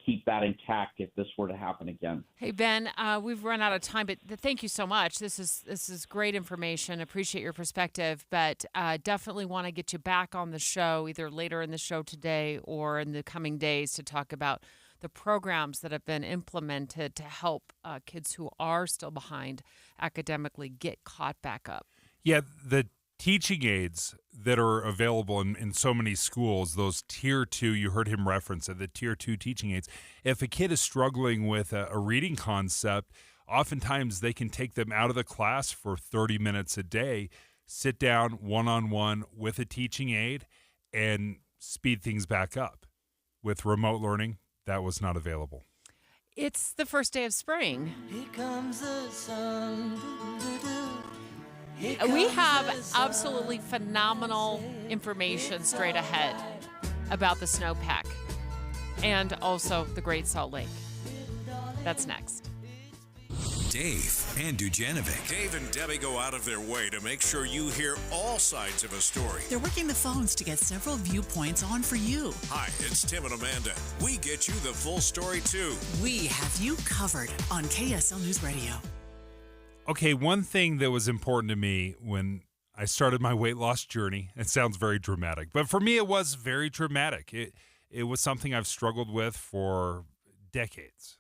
keep that intact if this were to happen again. Hey, Ben, we've run out of time, but thank you so much. This is great information. Appreciate your perspective, but definitely want to get you back on the show either later in the show today or in the coming days to talk about the programs that have been implemented to help kids who are still behind academically get caught back up. Yeah, the teaching aids that are available in so many schools, those tier 2, you heard him reference it, the tier 2 teaching aids. If a kid is struggling with a reading concept, oftentimes they can take them out of the class for 30 minutes a day, sit down one-on-one with a teaching aid, and speed things back up. With remote learning, that was not available. It's the first day of spring. Here comes the sun. We have absolutely phenomenal information straight ahead about the snowpack and also the Great Salt Lake. That's next. Dave and Dujanovic. Dave and Debbie go out of their way to make sure you hear all sides of a story. They're working the phones to get several viewpoints on for you. Hi, it's Tim and Amanda. We get you the full story, too. We have you covered on KSL News Radio. Okay, one thing that was important to me when I started my weight loss journey, it sounds very dramatic, but for me it was very dramatic. It was something I've struggled with for decades.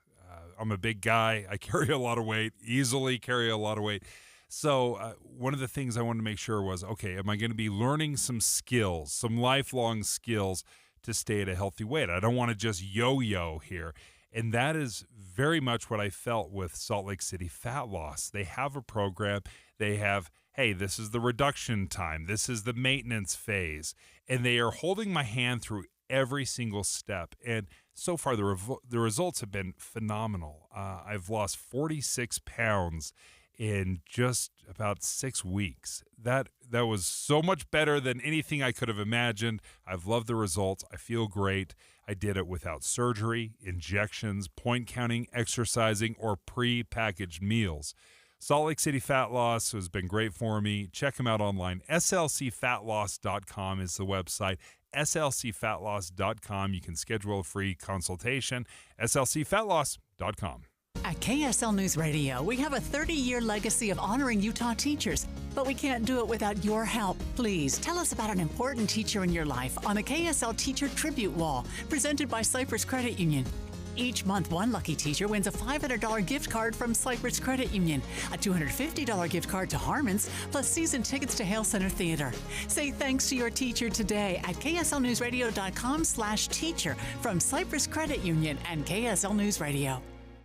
I'm a big guy. I carry a lot of weight, easily carry a lot of weight. So one of the things I wanted to make sure was, okay, am I going to be learning some skills, some lifelong skills to stay at a healthy weight? I don't want to just yo-yo here. And that is very much what I felt with Salt Lake City Fat Loss. They have a program. They have, hey, this is the reduction time. This is the maintenance phase. And they are holding my hand through every single step. And so far, the results have been phenomenal. I've lost 46 pounds in just about 6 weeks. That was so much better than anything I could have imagined. I've loved the results. I feel great. I did it without surgery, injections, point counting, exercising, or pre-packaged meals. Salt Lake City Fat Loss has been great for me. Check them out online. slcfatloss.com is the website. slcfatloss.com. You can schedule a free consultation. slcfatloss.com. At KSL News Radio, we have a 30-year legacy of honoring Utah teachers, but we can't do it without your help. Please tell us about an important teacher in your life on the KSL Teacher Tribute Wall, presented by Cypress Credit Union. Each month, one lucky teacher wins a $500 gift card from Cypress Credit Union, a $250 gift card to Harmon's, plus season tickets to Hale Center Theater. Say thanks to your teacher today at kslnewsradio.com/teacher from Cypress Credit Union and KSL News Radio.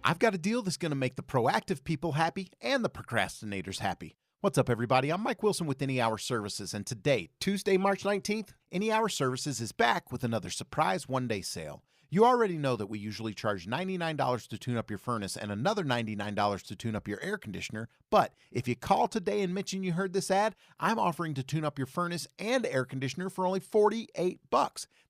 I've got a deal that's going to make the proactive people happy and the procrastinators happy. What's up, everybody? I'm Mike Wilson with Any Hour Services, and today, Tuesday, March 19th, Any Hour Services is back with another surprise one-day sale. You already know that we usually charge $99 to tune up your furnace and another $99 to tune up your air conditioner, but if you call today and mention you heard this ad, I'm offering to tune up your furnace and air conditioner for only $48.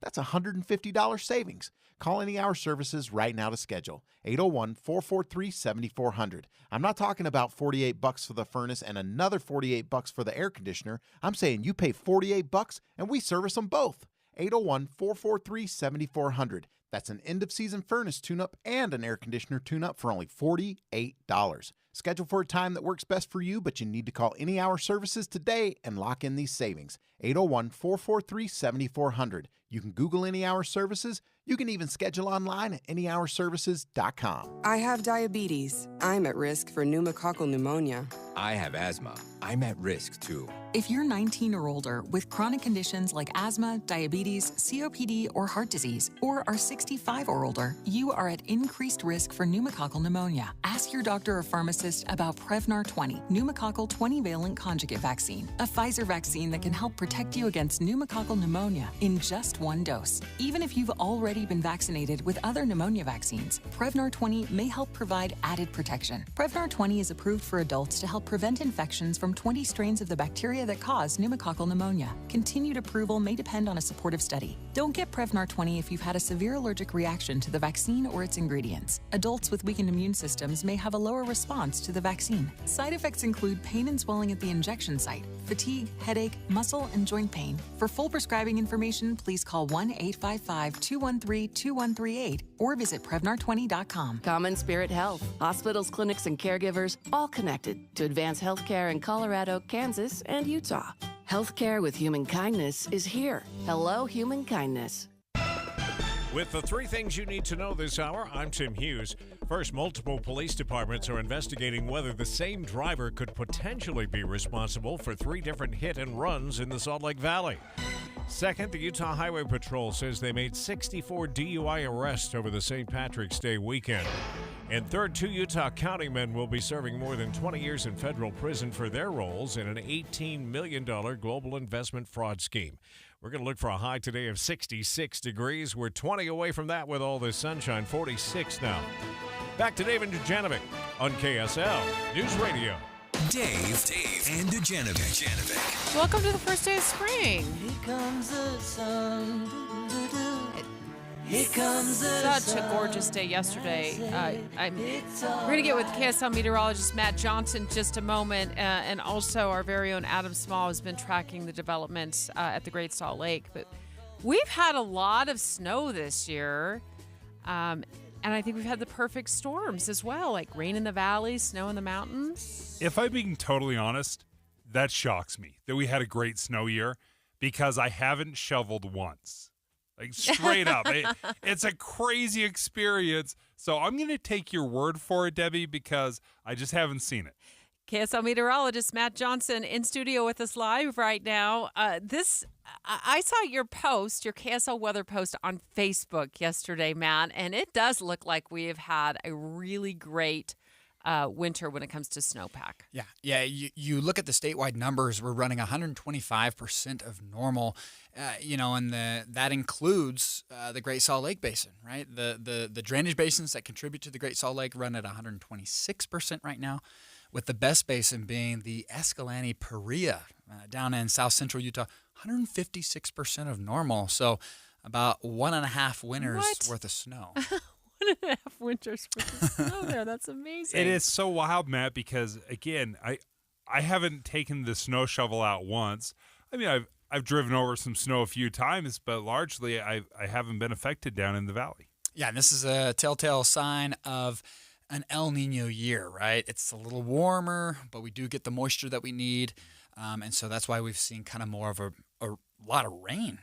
That's $150 savings. Call Any Hour Services right now to schedule. 801-443-7400. I'm not talking about $48 for the furnace and another $48 for the air conditioner. I'm saying you pay $48 and we service them both. 801-443-7400. That's an end-of-season furnace tune-up and an air conditioner tune-up for only $48. Schedule for a time that works best for you, but you need to call Any Hour Services today and lock in these savings. 801-443-7400. You can Google Any Hour Services. You can even schedule online at anyhourservices.com. I have diabetes. I'm at risk for pneumococcal pneumonia. I have asthma. I'm at risk too. If you're 19 or older with chronic conditions like asthma, diabetes, COPD, or heart disease, or are 65 or older, you are at increased risk for pneumococcal pneumonia. Ask your doctor or pharmacist about Prevnar 20, pneumococcal 20-valent conjugate vaccine, a Pfizer vaccine that can help protect you against pneumococcal pneumonia in just one dose. Even if you've already been vaccinated with other pneumonia vaccines, Prevnar 20 may help provide added protection. Prevnar 20 is approved for adults to help prevent infections from 20 strains of the bacteria that cause pneumococcal pneumonia. Continued approval may depend on a supportive study. Don't get Prevnar 20 if you've had a severe allergic reaction to the vaccine or its ingredients. Adults with weakened immune systems may have a lower response to the vaccine. Side effects include pain and swelling at the injection site, fatigue, headache, muscle, and joint pain. For full prescribing information, please call 1-855-213-2138 or visit Prevnar20.com. Common Spirit Health. Hospitals, clinics, and caregivers all connected to advance healthcare in Colorado, Kansas, and Utah. Healthcare with human kindness is here. Hello, human kindness. With the three things you need to know this hour, I'm Tim Hughes. First, multiple police departments are investigating whether the same driver could potentially be responsible for 3 different hit and runs in the Salt Lake Valley. Second, the Utah Highway Patrol says they made 64 DUI arrests over the St. Patrick's Day weekend. And third, 2 Utah County men will be serving more than 20 years in federal prison for their roles in an $18 million global investment fraud scheme. We're going to look for a high today of 66 degrees. We're 20 away from that with all this sunshine, 46 now. Back to Dave and Dujanovic on KSL News Radio. Dave, and Dujanovic. Welcome to the first day of spring. Here comes the sun. Here comes the Such a gorgeous day yesterday. We're going to get with KSL meteorologist Matt Johnson in just a moment, and also our very own Adam Small has been tracking the developments at the Great Salt Lake. But we've had a lot of snow this year, and I think we've had the perfect storms as well, like rain in the valleys, snow in the mountains. If I'm being totally honest, that shocks me that we had a great snow year because I haven't shoveled once. Like, straight up. It's a crazy experience. So I'm going to take your word for it, Debbie, because I just haven't seen it. KSL meteorologist Matt Johnson in studio with us live right now. I saw your post, your KSL weather post on Facebook yesterday, Matt, and it does look like we have had a really great winter when it comes to snowpack. Yeah. You look at the statewide numbers. We're running 125% of normal, and that includes the Great Salt Lake Basin, right? The drainage basins that contribute to the Great Salt Lake run at 126% right now, with the best basin being the Escalante-Paria down in south central Utah, 156% of normal. So about 1.5 winters worth of snow. 1.5 winters worth of snow there. That's amazing. It is so wild, Matt, because, again, I haven't taken the snow shovel out once. I mean, I've driven over some snow a few times, but largely I haven't been affected down in the valley. Yeah, and this is a telltale sign of an El Nino year, right? It's a little warmer, but we do get the moisture that we need, and so that's why we've seen kind of more of a lot of rain.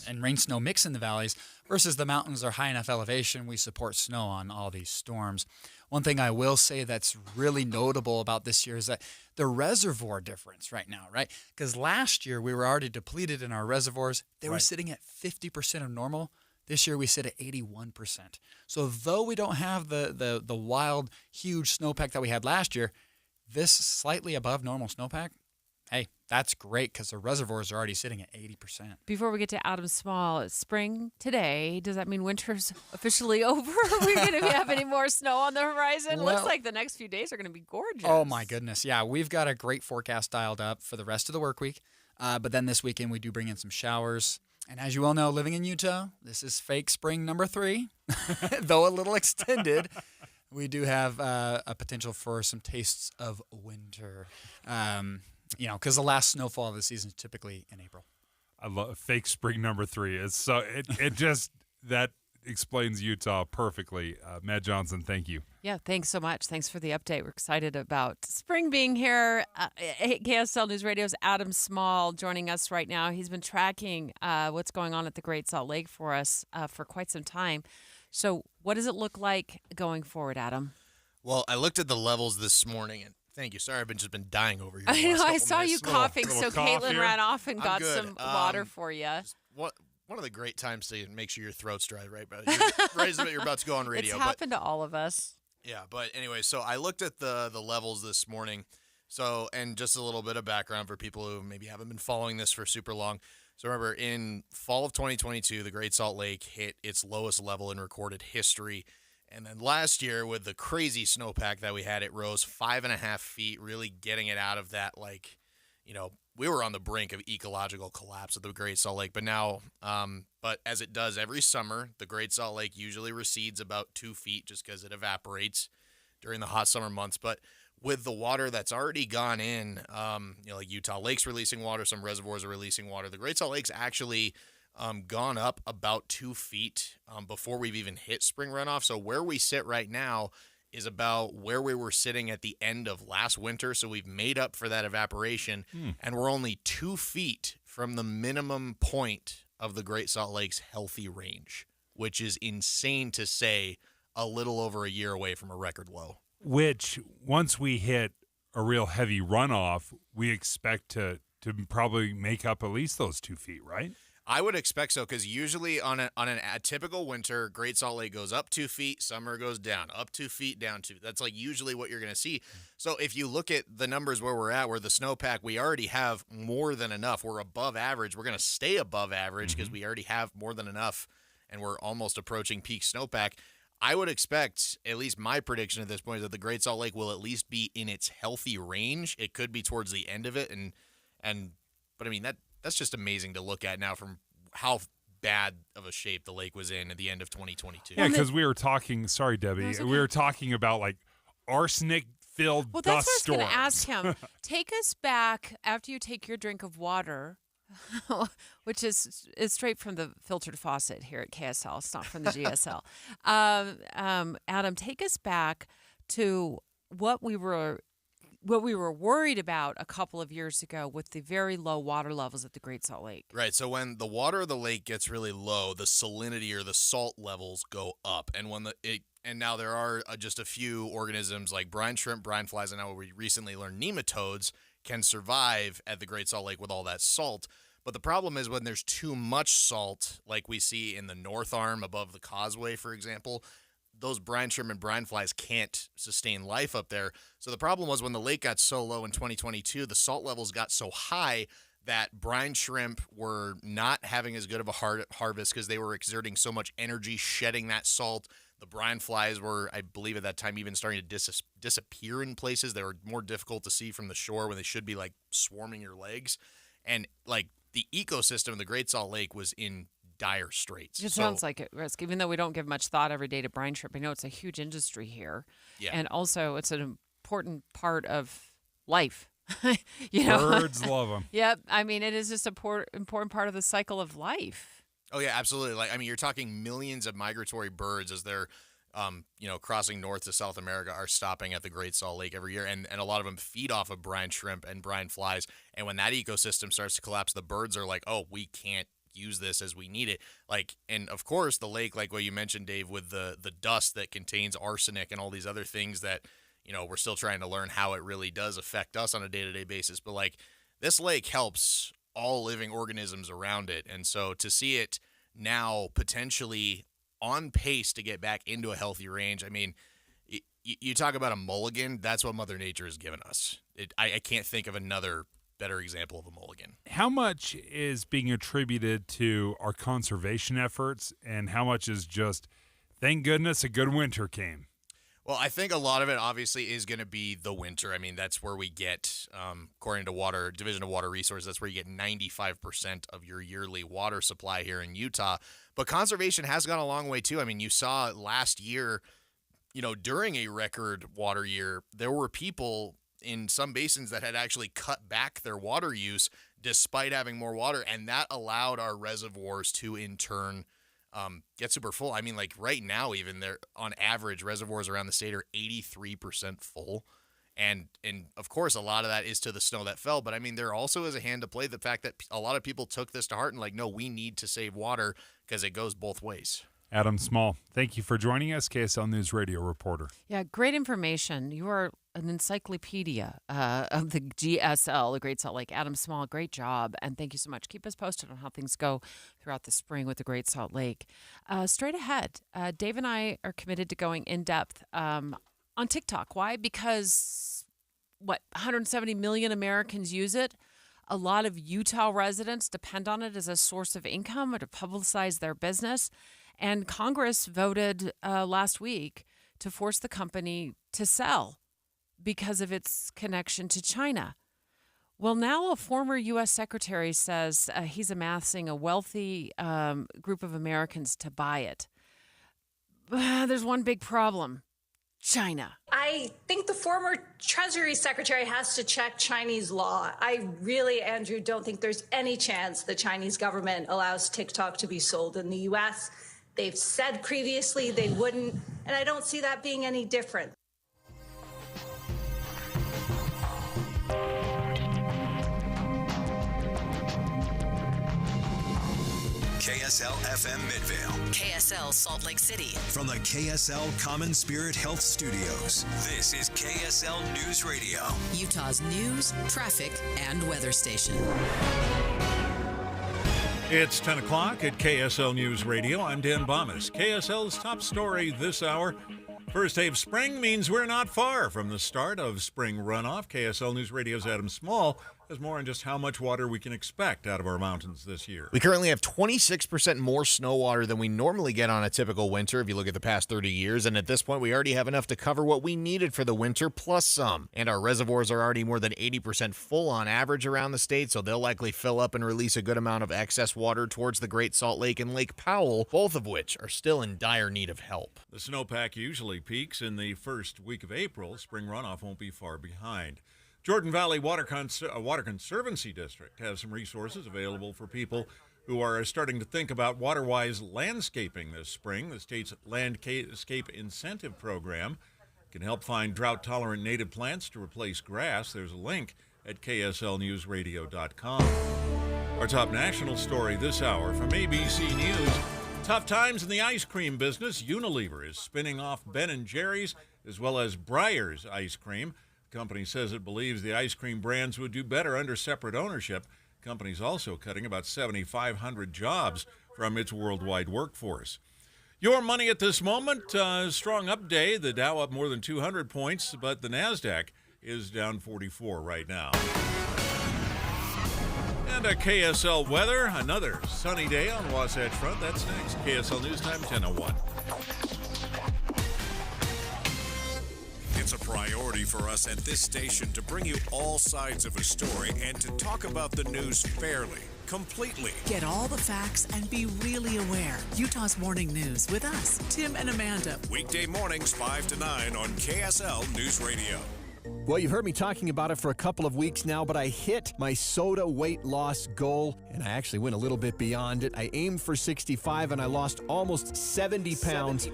And rain-snow mix in the valleys versus the mountains are high enough elevation. We support snow on all these storms. One thing I will say that's really notable about this year is that the reservoir difference right now, right? Because last year we were already depleted in our reservoirs. They were sitting at 50% of normal. This year we sit at 81%. So though we don't have the wild, huge snowpack that we had last year, this slightly above normal snowpack, hey, that's great because the reservoirs are already sitting at 80%. Before we get to Adam Small, it's spring today. Does that mean winter's officially over? Are we going to have any more snow on the horizon? Well, Looks like the next few days are going to be gorgeous. Oh, my goodness. Yeah, we've got a great forecast dialed up for the rest of the work week. But then this weekend, we do bring in some showers. And as you all know, living in Utah, this is fake spring number 3, though a little extended. We do have a potential for some tastes of winter. Because the last snowfall of the season is typically in April. I love fake spring number 3. It's so it just that explains Utah perfectly. Matt Johnson, thank you. Yeah, thanks so much. Thanks for the update. We're excited about spring being here. KSL News Radio's Adam Small joining us right now. He's been tracking what's going on at the Great Salt Lake for us for quite some time. So what does it look like going forward, Adam? Well, I looked at the levels this morning, and thank you. Sorry, I've just been dying over here. I know. I saw you coughing, so Caitlin ran off and got good. some water for you. One of the great times to make sure your throat's dry, right? Right as you're about to go on radio. It's happened to all of us. Yeah, but anyway, so I looked at the levels this morning. So, and just a little bit of background for people who maybe haven't been following this for super long. So remember, in fall of 2022, the Great Salt Lake hit its lowest level in recorded history. And then last year, with the crazy snowpack that we had, it rose 5.5 feet, really getting it out of that, we were on the brink of ecological collapse of the Great Salt Lake. But now, but as it does every summer, the Great Salt Lake usually recedes about 2 feet just because it evaporates during the hot summer months. But with the water that's already gone in, like Utah Lake's releasing water, some reservoirs are releasing water. The Great Salt Lake's actually gone up about 2 feet before we've even hit spring runoff. So where we sit right now is about where we were sitting at the end of last winter. So we've made up for that evaporation, and we're only 2 feet from the minimum point of the Great Salt Lake's healthy range, which is insane to say, a little over a year away from a record low. Which, once we hit a real heavy runoff, we expect to probably make up at least those 2 feet, right? I would expect so, because usually on a typical winter, Great Salt Lake goes up 2 feet, summer goes down, up 2 feet, down 2. That's like usually what you're going to see. So if you look at the numbers where we're at, where the snowpack, we already have more than enough. We're above average. We're going to stay above average because we already have more than enough, and we're almost approaching peak snowpack. I would expect, at least my prediction at this point, is that the Great Salt Lake will at least be in its healthy range. It could be towards the end of it, but I mean that's just amazing to look at now from how bad of a shape the lake was in at the end of 2022. Yeah, because we were talking. Sorry, Debbie. We were talking about like arsenic-filled Well, dust that's what I was storms. going to ask him. Take us back after you take your drink of water, which is straight from the filtered faucet here at KSL. It's not from the GSL. Adam, take us back to what we were worried about a couple of years ago with the very low water levels at the Great Salt Lake. Right. So when the water of the lake gets really low, the salinity or the salt levels go up. And and now there are just a few organisms like brine shrimp, brine flies, and now we recently learned nematodes can survive at the Great Salt Lake with all that salt. But the problem is when there's too much salt, like we see in the North Arm above the causeway, for example, those brine shrimp and brine flies can't sustain life up there. So the problem was when the lake got so low in 2022, the salt levels got so high that brine shrimp were not having as good of a harvest because they were exerting so much energy shedding that salt. The brine flies were, I believe at that time, even starting to disappear in places. They were more difficult to see from the shore when they should be like swarming your legs. And like the ecosystem of the Great Salt Lake was in dire straits. It sounds like at risk, even though we don't give much thought every day to brine shrimp. I know it's a huge industry here. Yeah. And also it's an important part of life. Birds love them. Yep. I mean, it is just an important part of the cycle of life. Oh, yeah, absolutely. Like, I mean, you're talking millions of migratory birds as they're, crossing north to South America are stopping at the Great Salt Lake every year. And a lot of them feed off of brine shrimp and brine flies. And when that ecosystem starts to collapse, the birds are like, oh, we can't use this as we need it. Like, and of course, the lake, like what you mentioned, Dave, with the dust that contains arsenic and all these other things that, we're still trying to learn how it really does affect us on a day-to-day basis. But like, this lake helps all living organisms around it. And so to see it now potentially on pace to get back into a healthy range, I mean, you talk about a mulligan, that's what Mother Nature has given us. I can't think of another better example of a mulligan. How much is being attributed to our conservation efforts, and how much is just, thank goodness a good winter came? Well, I think a lot of it obviously is going to be the winter. I mean, that's where we get, according to Division of Water Resources, that's where you get 95% of your yearly water supply here in Utah. But conservation has gone a long way too. I mean, you saw last year, during a record water year, there were people in some basins that had actually cut back their water use despite having more water, and that allowed our reservoirs to in turn get super full. I mean, like right now, even there on average, reservoirs around the state are 83% full. And of course, a lot of that is to the snow that fell. But I mean, there also is a hand to play the fact that a lot of people took this to heart and no, we need to save water because it goes both ways. Adam Small, thank you for joining us, KSL News Radio reporter. Yeah, great information. You are an encyclopedia of the GSL, the Great Salt Lake. Adam Small, great job. And thank you so much. Keep us posted on how things go throughout the spring with the Great Salt Lake. Straight ahead, Dave and I are committed to going in depth on TikTok. Why? Because 170 million Americans use it. A lot of Utah residents depend on it as a source of income or to publicize their business. And Congress voted last week to force the company to sell because of its connection to China. Well, now a former U.S. secretary says he's amassing a wealthy group of Americans to buy it. There's one big problem. China. I think the former Treasury Secretary has to check Chinese law. I really, Andrew, don't think there's any chance the Chinese government allows TikTok to be sold in the U.S. They've said previously they wouldn't, and I don't see that being any different. KSL FM Midvale. KSL Salt Lake City. From the KSL Common Spirit Health Studios, this is KSL News Radio. Utah's news, traffic, and weather station. It's 10 o'clock at KSL News Radio. I'm Dan Bomas. KSL's top story this hour. First day of spring means we're not far from the start of spring runoff. KSL News Radio's Adam Small has more on just how much water we can expect out of our mountains this year. We currently have 26% more snow water than we normally get on a typical winter if you look at the past 30 years. And at this point, we already have enough to cover what we needed for the winter plus some. And our reservoirs are already more than 80% full on average around the state, so they'll likely fill up and release a good amount of excess water towards the Great Salt Lake and Lake Powell, both of which are still in dire need of help. The snowpack usually peaks in the first week of April. Spring runoff won't be far behind. Jordan Valley Water Conservancy District has some resources available for people who are starting to think about water-wise landscaping this spring. The state's Landscape Incentive Program can help find drought-tolerant native plants to replace grass. There's a link at kslnewsradio.com. Our top national story this hour from ABC News. Tough times in the ice cream business. Unilever is spinning off Ben & Jerry's as well as Breyers ice cream. The company says it believes the ice cream brands would do better under separate ownership. The company's also cutting about 7,500 jobs from its worldwide workforce. Your money at this moment, strong up day. The Dow up more than 200 points, but the NASDAQ is down 44 right now. And a KSL weather, another sunny day on Wasatch Front. That's next. KSL News Time, 10:01. It's a priority for us at this station to bring you all sides of a story and to talk about the news fairly, completely. Get all the facts and be really aware. Utah's Morning News with us, Tim and Amanda. Weekday mornings 5 to 9 on KSL News Radio. Well, you've heard me talking about it for a couple of weeks now, but I hit my soda weight loss goal, and I actually went a little bit beyond it. I aimed for 65, and I lost almost 70 pounds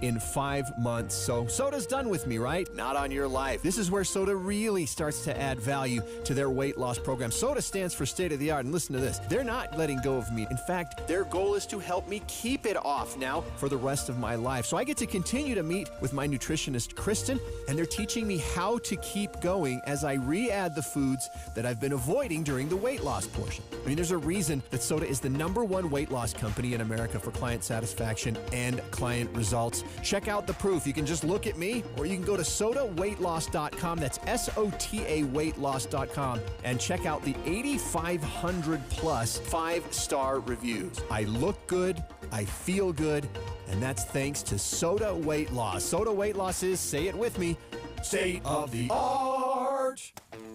in 5 months. So soda's done with me, right? Not on your life. This is where soda really starts to add value to their weight loss program. Soda stands for state-of-the-art, and listen to this. They're not letting go of me. In fact, their goal is to help me keep it off now for the rest of my life. So I get to continue to meet with my nutritionist, Kristen, and they're teaching me how to to keep going as I re-add the foods that I've been avoiding during the weight loss portion. I mean, there's a reason that Soda is the #1 weight loss company in America for client satisfaction and client results. Check out the proof. You can just look at me, or you can go to sodaweightloss.com. That's SOTA weightloss.com, and check out the 8,500 plus 5-star reviews. I look good, I feel good, and that's thanks to Soda Weight Loss. Soda Weight Loss is, say it with me, state of the art.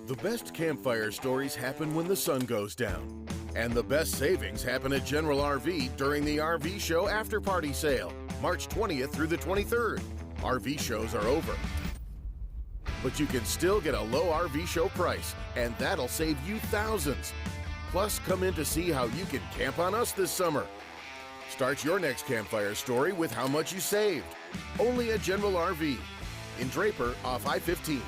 The best campfire stories happen when the sun goes down. And the best savings happen at General RV during the RV Show After Party Sale, March 20th through the 23rd. RV shows are over, but you can still get a low RV show price, and that'll save you thousands. Plus, come in to see how you can camp on us this summer. Start your next campfire story with how much you saved. Only at General RV in Draper off I-15.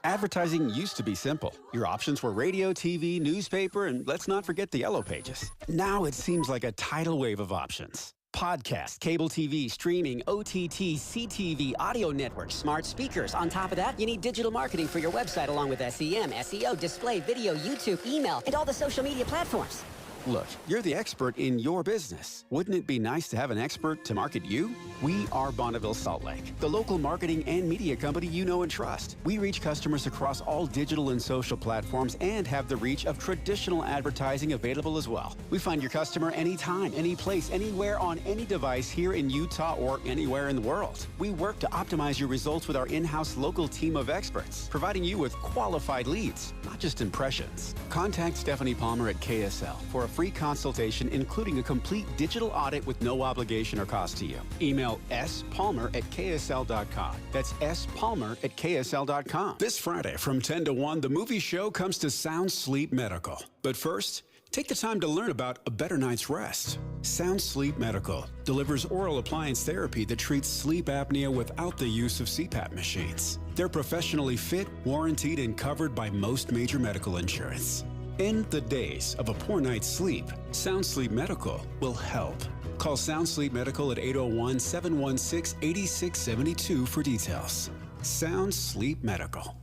Advertising used to be simple. Your options were radio, TV, newspaper, and let's not forget the yellow pages. Now it seems like a tidal wave of options. Podcast, cable TV, streaming, OTT, CTV, audio networks, smart speakers. On top of that, you need digital marketing for your website along with SEM, SEO, display, video, YouTube, email, and all the social media platforms. Look, you're the expert in your business. Wouldn't it be nice to have an expert to market you? We are Bonneville Salt Lake, the local marketing and media company you know and trust. We reach customers across all digital and social platforms and have the reach of traditional advertising available as well. We find your customer anytime, any place, anywhere on any device here in Utah or anywhere in the world. We work to optimize your results with our in-house local team of experts, providing you with qualified leads, not just impressions. Contact Stephanie Palmer at KSL for a free consultation, including a complete digital audit with no obligation or cost to you. Email spalmer@ksl.com. That's spalmer@ksl.com. This Friday from 10 to 1, the movie show comes to Sound Sleep Medical. But first, take the time to learn about a better night's rest. Sound Sleep Medical delivers oral appliance therapy that treats sleep apnea without the use of CPAP machines. They're professionally fit, warranted, and covered by most major medical insurance. In the days of a poor night's sleep, Sound Sleep Medical will help. Call Sound Sleep Medical at 801-716-8672 for details. Sound Sleep Medical.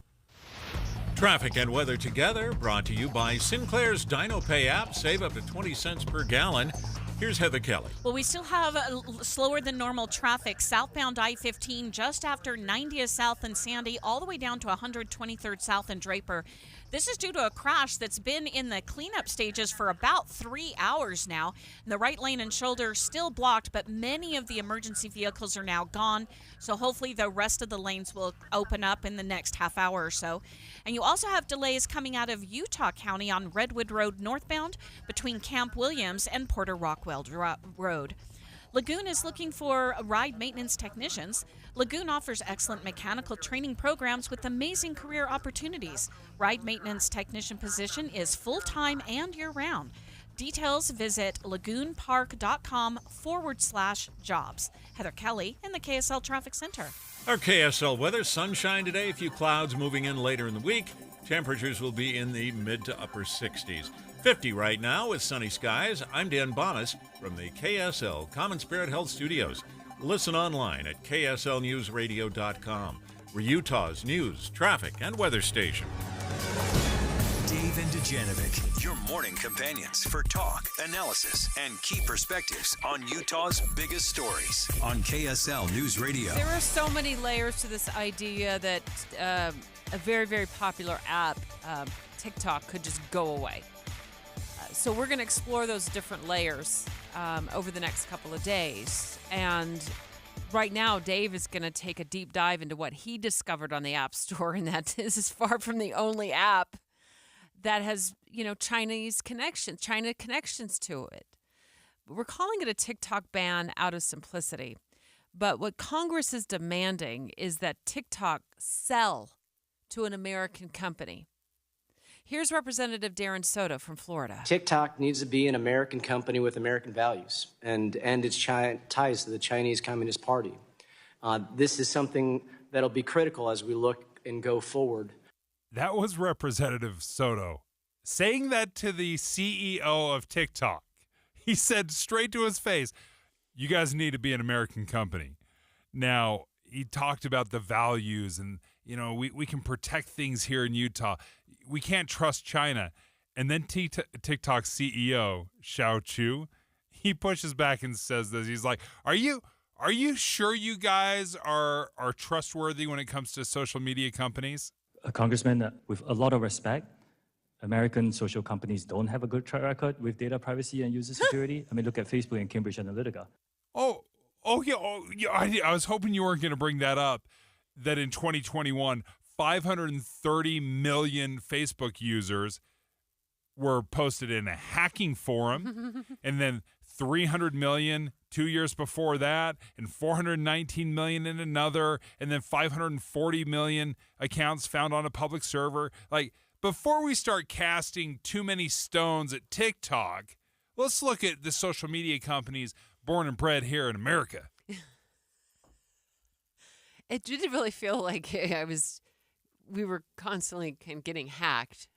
Traffic and weather together, brought to you by Sinclair's DinoPay app. Save up to 20 cents per gallon. Here's Heather Kelly. Well, we still have slower than normal traffic southbound I-15 just after 90th South and Sandy, all the way down to 123rd South and Draper. This is due to a crash that's been in the cleanup stages for about 3 hours now. And the right lane and shoulder still blocked, but many of the emergency vehicles are now gone. So hopefully the rest of the lanes will open up in the next half hour or so. And you also have delays coming out of Utah County on Redwood Road northbound between Camp Williams and Porter Rockwell Road. Lagoon is looking for ride maintenance technicians. Lagoon offers excellent mechanical training programs with amazing career opportunities. Ride maintenance technician position is full-time and year-round. Details, visit lagoonpark.com/jobs. Heather Kelly in the KSL Traffic Center. Our KSL weather, sunshine today, a few clouds moving in later in the week. Temperatures will be in the mid to upper 60s. 50 right now with sunny skies. I'm Dan Bonas from the KSL Common Spirit Health Studios. Listen online at kslnewsradio.com. We're Utah's news, traffic, and weather station. Dave and Dujanovic, your morning companions for talk, analysis, and key perspectives on Utah's biggest stories on KSL News Radio. There are so many layers to this idea that a very, very popular app, TikTok, could just go away. So we're going to explore those different layers over the next couple of days. And right now, Dave is going to take a deep dive into what he discovered on the App Store, and that this is far from the only app that has, China connections to it. We're calling it a TikTok ban out of simplicity. But what Congress is demanding is that TikTok sell to an American company. Here's Representative Darren Soto from Florida. TikTok needs to be an American company with American values and its ties to the Chinese Communist Party. This is something that'll be critical as we look and go forward. That was Representative Soto saying that to the CEO of TikTok. He said straight to his face, you guys need to be an American company. Now, he talked about the values and, we can protect things here in Utah. We can't trust China. And then TikTok CEO, Shao Chu, he pushes back and says this. He's like, are you sure you guys are trustworthy when it comes to social media companies? Congressman, with a lot of respect, American social companies don't have a good track record with data privacy and user security. I mean, look at Facebook and Cambridge Analytica. I was hoping you weren't going to bring that up, that in 2021, 530 million Facebook users were posted in a hacking forum, and then 300 million 2 years before that, and 419 million in another, and then 540 million accounts found on a public server. Like, before we start casting too many stones at TikTok, let's look at the social media companies born and bred here in America. It didn't really feel like we were constantly getting hacked.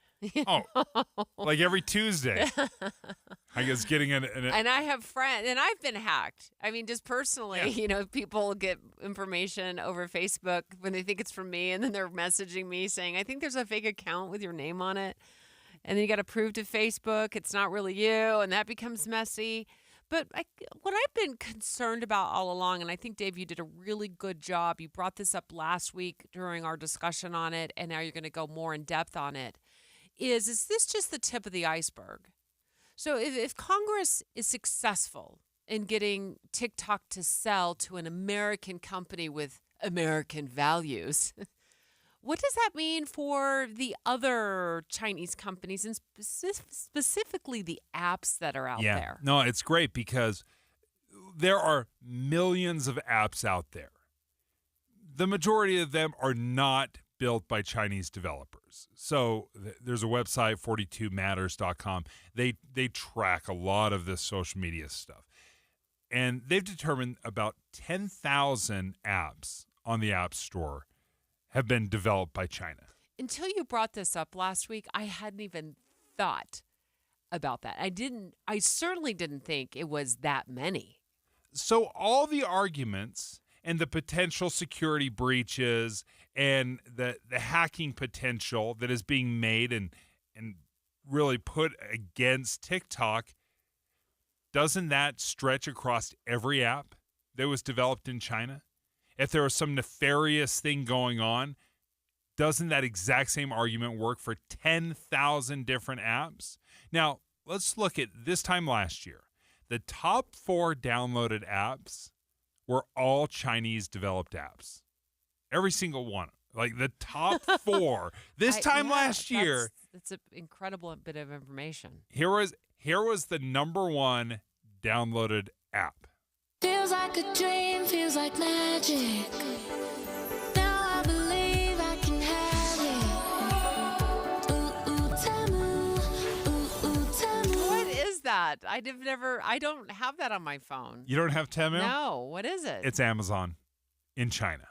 Like every Tuesday. I guess getting an and I have friends, and I've been hacked. I mean, just personally, people get information over Facebook when they think it's from me, and then they're messaging me saying, I think there's a fake account with your name on it. And then you got to prove to Facebook it's not really you, and that becomes messy. But what I've been concerned about all along, and I think, Dave, you did a really good job. You brought this up last week during our discussion on it, and now you're going to go more in depth on it, is this just the tip of the iceberg? So if Congress is successful in getting TikTok to sell to an American company with American values, what does that mean for the other Chinese companies and specifically the apps that are out there? No, it's great because there are millions of apps out there. The majority of them are not built by Chinese developers. So there's a website, 42matters.com. They track a lot of this social media stuff. And they've determined about 10,000 apps on the App Store have been developed by China. Until you brought this up last week, I hadn't even thought about that. I certainly didn't think it was that many. So all the arguments and the potential security breaches and the hacking potential that is being made and really put against TikTok, doesn't that stretch across every app that was developed in China? If there was some nefarious thing going on, doesn't that exact same argument work for 10,000 different apps? Now, let's look at this time last year. The top 4 downloaded apps were all Chinese-developed apps. Every single one. Like the top 4. Last year. That's an incredible bit of information. Here was the number 1 downloaded app. Feels like a dream, feels like magic. Now I believe I can have it. Ooh, ooh, Temu. Ooh, ooh, Temu. What is that? I don't have that on my phone. You don't have Temu? No. What is it? It's Amazon in China.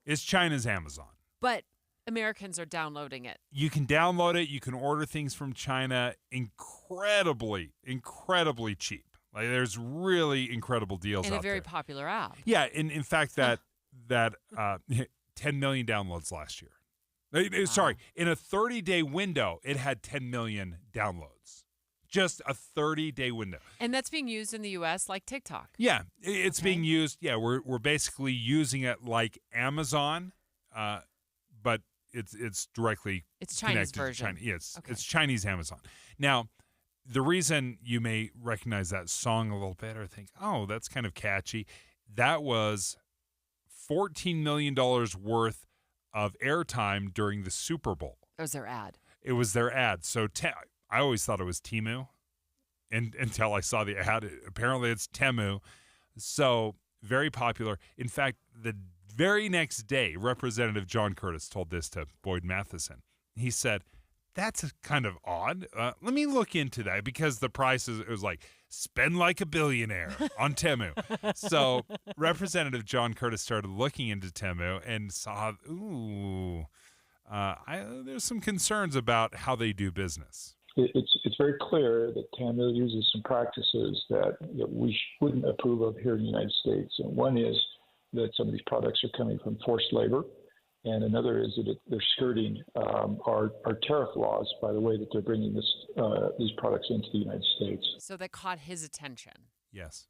It's China's Amazon. But Americans are downloading it. You can download it. You can order things from China incredibly, incredibly cheap. Like, there's really incredible deals out there. And a very popular app. Yeah, in fact, that 10 million downloads last year. Sorry, in a 30-day window, it had 10 million downloads. Just a 30-day window. And that's being used in the U.S. like TikTok. Yeah, it's being used. Yeah, we're basically using it like Amazon, but it's directly Chinese connected version. to China. Yes, it's Chinese Amazon. Now, the reason you may recognize that song a little bit or think, oh, that's kind of catchy, that was $14 million worth of airtime during the Super Bowl. That was their ad. It was their ad. So I always thought it was Temu until I saw the ad. Apparently it's Temu. So very popular. In fact, the very next day, Representative John Curtis told this to Boyd Matheson. He said, that's kind of odd. Let me look into that because the price it was like, spend like a billionaire on Temu. So Representative John Curtis started looking into Temu and saw, there's some concerns about how they do business. It's very clear that Temu uses some practices that we wouldn't approve of here in the United States. And one is that some of these products are coming from forced labor. And another is that they're skirting our tariff laws by the way that they're bringing these products into the United States. So that caught his attention. Yes.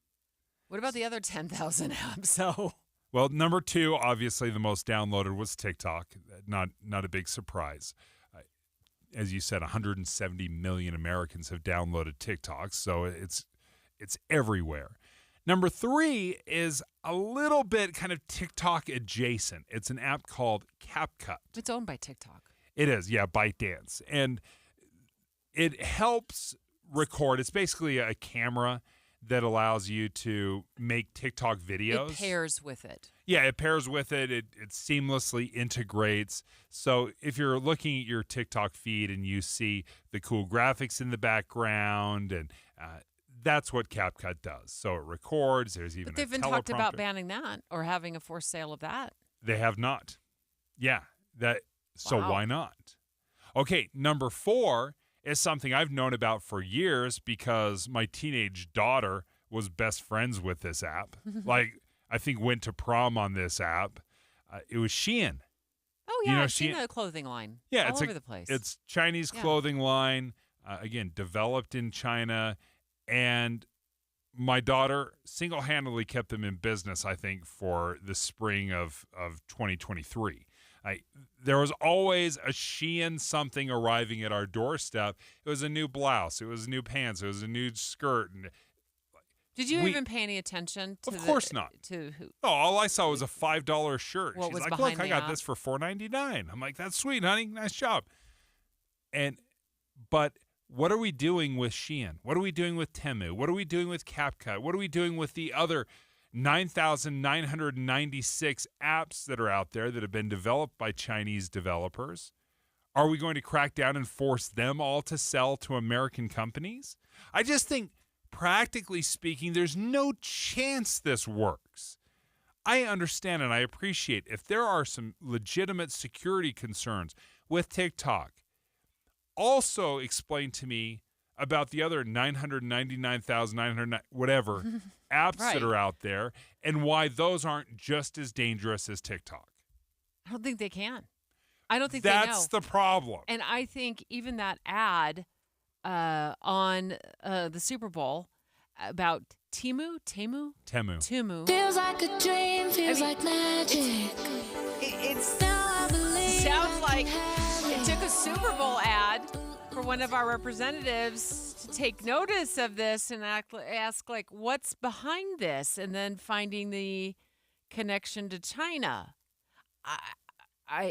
What about the other 10,000 apps? So, well, number 2, obviously the most downloaded was TikTok. Not a big surprise. As you said, 170 million Americans have downloaded TikTok, so it's everywhere. Number 3 is a little bit kind of TikTok adjacent. It's an app called CapCut. It's owned by TikTok. It is, yeah, ByteDance. And it helps record. It's basically a camera that allows you to make TikTok videos. It pairs with it. Yeah, it pairs with it. It seamlessly integrates. So if you're looking at your TikTok feed and you see the cool graphics in the background, and that's what CapCut does. So it records. There's even but they've been talked about banning that or having a forced sale of that. They have not. Yeah. So Wow. why not? Okay, number 4 is something I've known about for years because my teenage daughter was best friends with this app. Like, I think went to prom on this app. It was Shein. Oh, yeah. I've seen a clothing line. Yeah, all over the place. It's Chinese clothing line, again, developed in China. And my daughter single-handedly kept them in business, I think, for the spring of 2023. There was always a Shein something arriving at our doorstep. It was a new blouse. It was new pants. It was a new skirt. And Did you even pay any attention to Of course not. To who? No, all I saw was a $5 shirt. What She's was like, behind look, I the got app? this for $4.99. I'm like, that's sweet, honey. Nice job. But what are we doing with Shein? What are we doing with Temu? What are we doing with CapCut? What are we doing with the other 9,996 apps that are out there that have been developed by Chinese developers? Are we going to crack down and force them all to sell to American companies? I just think, practically speaking, there's no chance this works. I understand and I appreciate if there are some legitimate security concerns with TikTok. Also explain to me about the other 999,900 whatever apps that are out there and why those aren't just as dangerous as TikTok. I don't think they can. I don't think That's they know. the problem. And I think even that ad on the Super Bowl about Temu. Feels like a dream, feels like magic. It sounds like it took a Super Bowl ad for one of our representatives to take notice of this and ask, like, what's behind this? And then finding the connection to China.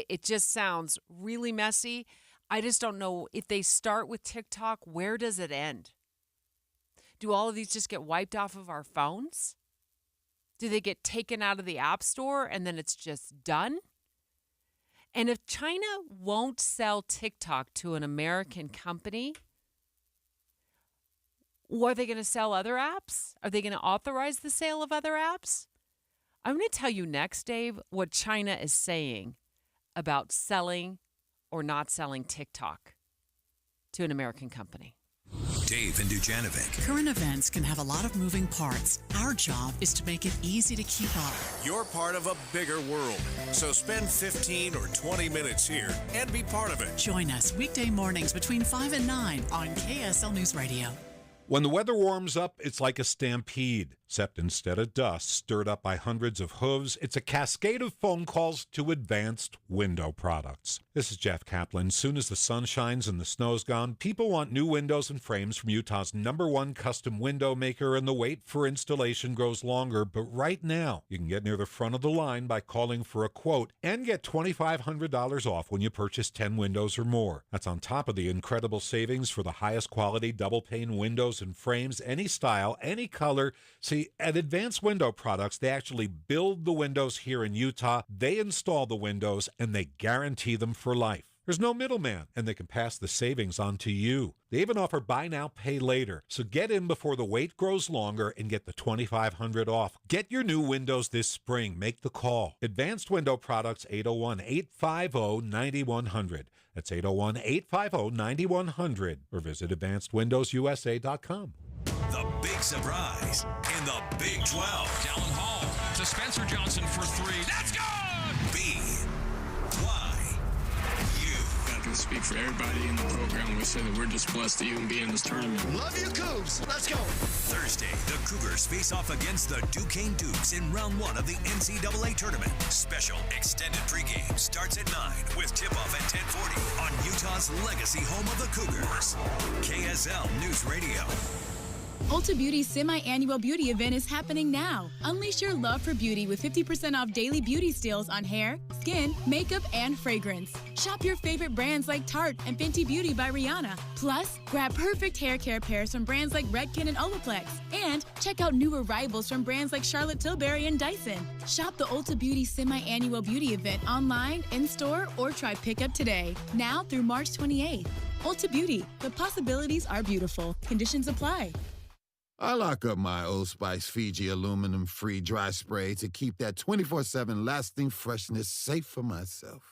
It just sounds really messy. I just don't know if they start with TikTok, where does it end? Do all of these just get wiped off of our phones? Do they get taken out of the App Store and then it's just done? And if China won't sell TikTok to an American company, are they going to sell other apps? Are they going to authorize the sale of other apps? I'm going to tell you next, Dave, what China is saying about selling or not selling TikTok to an American company. Dave and Dujanovic. Current events can have a lot of moving parts. Our job is to make it easy to keep up. You're part of a bigger world, so spend 15 or 20 minutes here and be part of it. Join us weekday mornings between 5 and 9 on KSL News Radio. When the weather warms up, it's like a stampede, except instead of dust stirred up by hundreds of hooves, it's a cascade of phone calls to Advanced Window Products. This is Jeff Kaplan. Soon as the sun shines and the snow's gone, people want new windows and frames from Utah's #1 custom window maker, and the wait for installation grows longer. But right now, you can get near the front of the line by calling for a quote and get $2,500 off when you purchase 10 windows or more. That's on top of the incredible savings for the highest quality double-pane windows and frames, any style, any color. See, at Advanced Window Products, they actually build the windows here in Utah, they install the windows, and they guarantee them for life. There's no middleman, and they can pass the savings on to you. They even offer buy now, pay later. So get in before the wait grows longer and get the $2,500 off. Get your new windows this spring. Make the call. Advanced Window Products, 801-850-9100. That's 801-850-9100. Or visit AdvancedWindowsUSA.com. The big surprise in the Big 12. Dallin Hall. To Spencer Johnson for three. That's good! B. I can speak for everybody in the program when we say that we're just blessed to even be in this tournament. Love you, Cougs. Let's go. Thursday, the Cougars face off against the Duquesne Dukes in round 1 of the NCAA tournament. Special extended pregame starts at 9 with tip-off at 10:40 on Utah's legacy home of the Cougars. KSL News Radio. Ulta Beauty's semi-annual beauty event is happening now. Unleash your love for beauty with 50% off daily beauty steals on hair, skin, makeup, and fragrance. Shop your favorite brands like Tarte and Fenty Beauty by Rihanna. Plus, grab perfect hair care pairs from brands like Redken and Olaplex. And check out new arrivals from brands like Charlotte Tilbury and Dyson. Shop the Ulta Beauty semi-annual beauty event online, in-store, or try pickup today. Now through March 28th. Ulta Beauty. The possibilities are beautiful. Conditions apply. I lock up my Old Spice Fiji aluminum-free dry spray to keep that 24/7 lasting freshness safe for myself.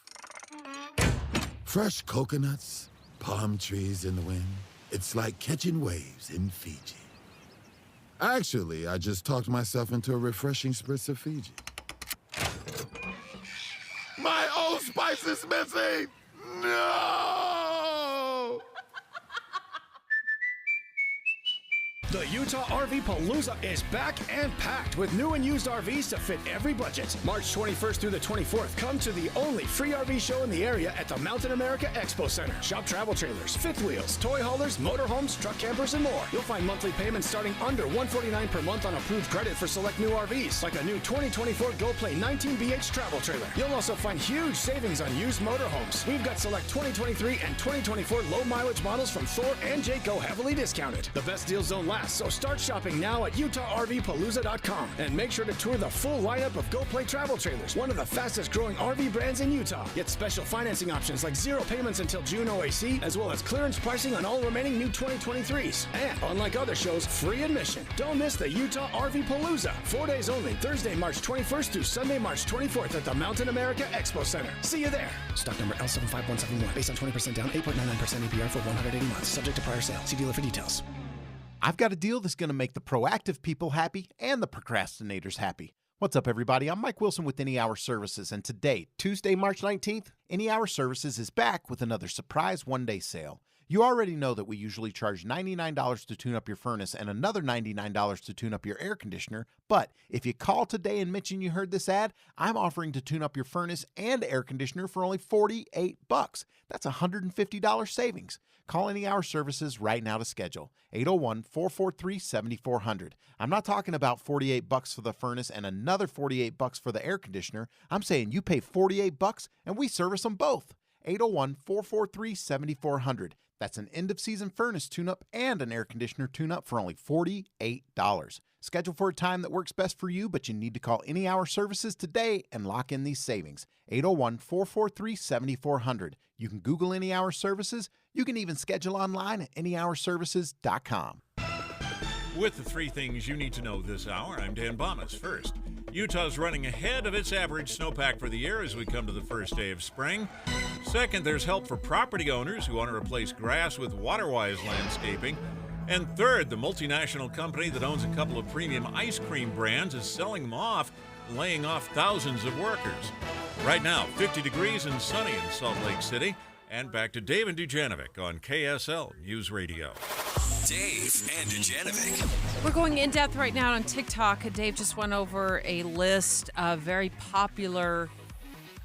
Fresh coconuts, palm trees in the wind. It's like catching waves in Fiji. Actually, I just talked myself into a refreshing spritz of Fiji. My Old Spice is missing! No! The Utah RV Palooza is back and packed with new and used RVs to fit every budget. March 21st through the 24th, come to the only free RV show in the area at the Mountain America Expo Center. Shop travel trailers, fifth wheels, toy haulers, motorhomes, truck campers, and more. You'll find monthly payments starting under $149 per month on approved credit for select new RVs, like a new 2024 GoPlay 19BH travel trailer. You'll also find huge savings on used motorhomes. We've got select 2023 and 2024 low mileage models from Thor and Jayco heavily discounted. The best deals don't last, so start shopping now at UtahRVPalooza.com and make sure to tour the full lineup of GoPlay travel trailers, one of the fastest growing RV brands in Utah. Get special financing options like 0 payments until June OAC, as well as clearance pricing on all remaining new 2023s. And unlike other shows, free admission. Don't miss the Utah RV Palooza. 4 days only, Thursday, March 21st through Sunday, March 24th at the Mountain America Expo Center. See you there. Stock number L75171, based on 20% down, 8.99% APR for 180 months, subject to prior sale. See dealer for details. I've got a deal that's going to make the proactive people happy and the procrastinators happy. What's up, everybody? I'm Mike Wilson with Any Hour Services, and today, Tuesday, March 19th, Any Hour Services is back with another surprise one-day sale. You already know that we usually charge $99 to tune up your furnace and another $99 to tune up your air conditioner, but if you call today and mention you heard this ad, I'm offering to tune up your furnace and air conditioner for only $48. That's $150 savings. Call Any Hour Services right now to schedule. 801-443-7400. I'm not talking about $48 for the furnace and another $48 for the air conditioner. I'm saying you pay $48 and we service them both. 801-443-7400. That's an end-of-season furnace tune-up and an air conditioner tune-up for only $48. Schedule for a time that works best for you, but you need to call Any Hour Services today and lock in these savings. 801-443-7400. You can Google Any Hour Services. You can even schedule online at anyhourservices.com. With the 3 things you need to know this hour, I'm Dan Bomas. First, Utah's running ahead of its average snowpack for the year as we come to the first day of spring. Second, there's help for property owners who want to replace grass with Waterwise landscaping. And third, the multinational company that owns a couple of premium ice cream brands is selling them off, laying off thousands of workers. Right now, 50 degrees and sunny in Salt Lake City. And back to Dave and Dujanovic on KSL News Radio. Dave and Dujanovic. We're going in depth right now on TikTok. Dave just went over a list of very popular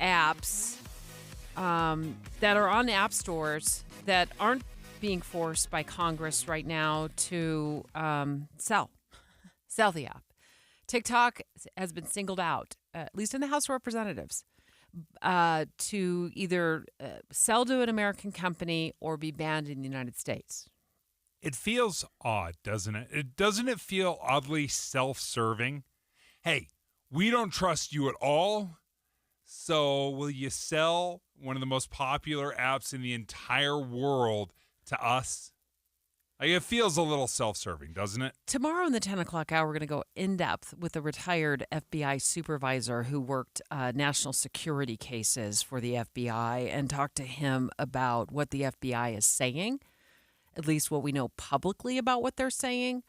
apps that are on app stores that aren't being forced by Congress right now to sell the app. TikTok has been singled out, at least in the House of Representatives, to either sell to an American company or be banned in the United States. It feels odd, doesn't it? Doesn't it feel oddly self-serving? Hey, we don't trust you at all, so will you sell one of the most popular apps in the entire world to us? Like, it feels a little self-serving, doesn't it? Tomorrow in the 10 o'clock hour, we're going to go in-depth with a retired FBI supervisor who worked national security cases for the FBI and talk to him about what the FBI is saying, at least what we know publicly about what they're saying,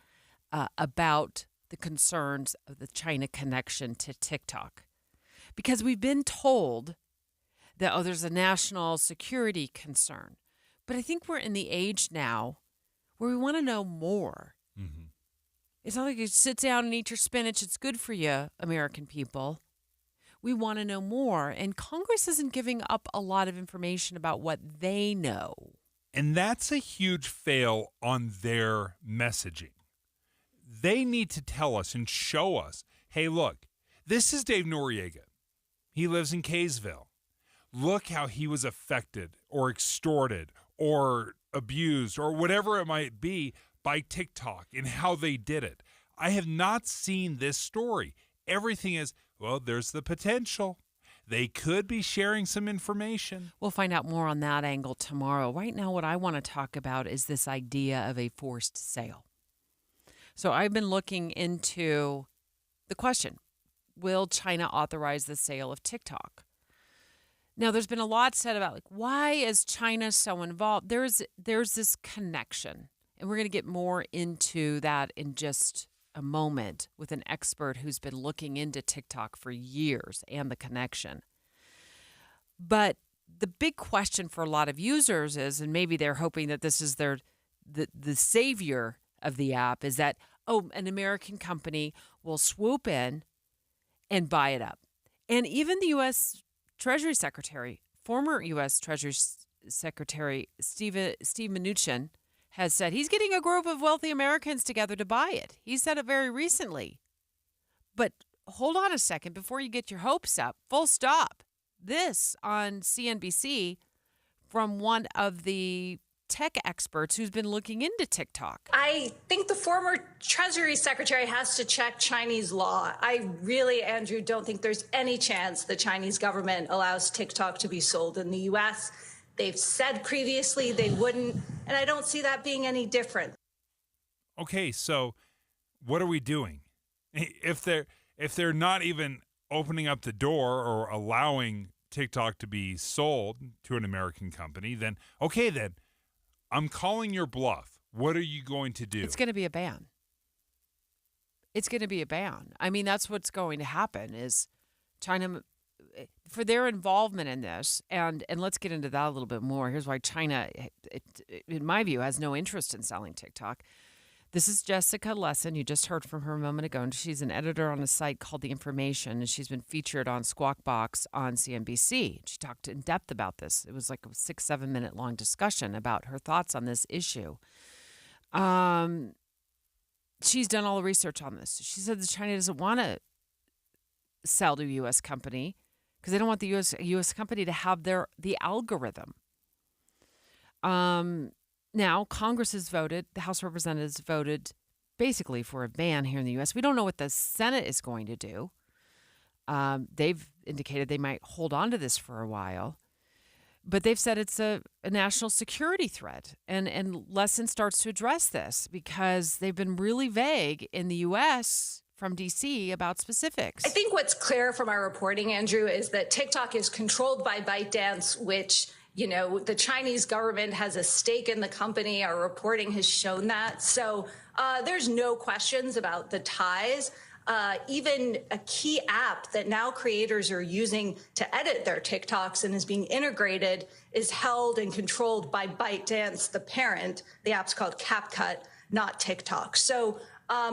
about the concerns of the China connection to TikTok. Because we've been told that, oh, there's a national security concern. But I think we're in the age now where we want to know more. Mm-hmm. It's not like you sit down and eat your spinach. It's good for you, American people. We want to know more. And Congress isn't giving up a lot of information about what they know. And that's a huge fail on their messaging. They need to tell us and show us, hey, look, this is Dave Noriega. He lives in Kaysville. Look how he was affected or extorted or abused or whatever it might be by TikTok and how they did it. I have not seen this story. Everything is, well, there's the potential. They could be sharing some information. We'll find out more on that angle tomorrow. Right now, what I want to talk about is this idea of a forced sale. So I've been looking into the question, will China authorize the sale of TikTok? Now, there's been a lot said about, like, why is China so involved? There's this connection, and we're going to get more into that in just a moment with an expert who's been looking into TikTok for years and the connection. But the big question for a lot of users is, and maybe they're hoping that this is the savior of the app, is that, oh, an American company will swoop in and buy it up. And even the U.S. Treasury Secretary, former U.S. Treasury Secretary Steve Mnuchin, has said he's getting a group of wealthy Americans together to buy it. He said it very recently. But hold on a second before you get your hopes up. Full stop. This on CNBC from one of the tech experts who's been looking into TikTok. I think the former Treasury Secretary has to check Chinese law. I really, Andrew, don't think there's any chance the Chinese government allows TikTok to be sold in the U.S. They've said previously they wouldn't, and I don't see that being any different. Okay, so what are we doing? If they're not even opening up the door or allowing TikTok to be sold to an American company, then okay, then I'm calling your bluff. What are you going to do? It's going to be a ban. It's going to be a ban. I mean, that's what's going to happen is China, for their involvement in this, and let's get into that a little bit more. Here's why China, in my view, has no interest in selling TikTok. This is Jessica Lessin. You just heard from her a moment ago, and she's an editor on a site called The Information, and she's been featured on Squawk Box on CNBC. She talked in depth about this. It was like a 6-7 minute long discussion about her thoughts on this issue. She's done all the research on this. She said that China doesn't want to sell to a U.S. company because they don't want the U.S. company to have the algorithm. Now, Congress has voted, the House of Representatives voted basically for a ban here in the U.S. We don't know what the Senate is going to do. They've indicated they might hold on to this for a while. But they've said it's a national security threat. And Lessin starts to address this because they've been really vague in the U.S. from D.C. about specifics. I think what's clear from our reporting, Andrew, is that TikTok is controlled by ByteDance, which the Chinese government has a stake in the company. Our reporting has shown that. So there's no questions about the ties. Even a key app that now creators are using to edit their TikToks and is being integrated is held and controlled by ByteDance, the parent. The app's called CapCut, not TikTok. So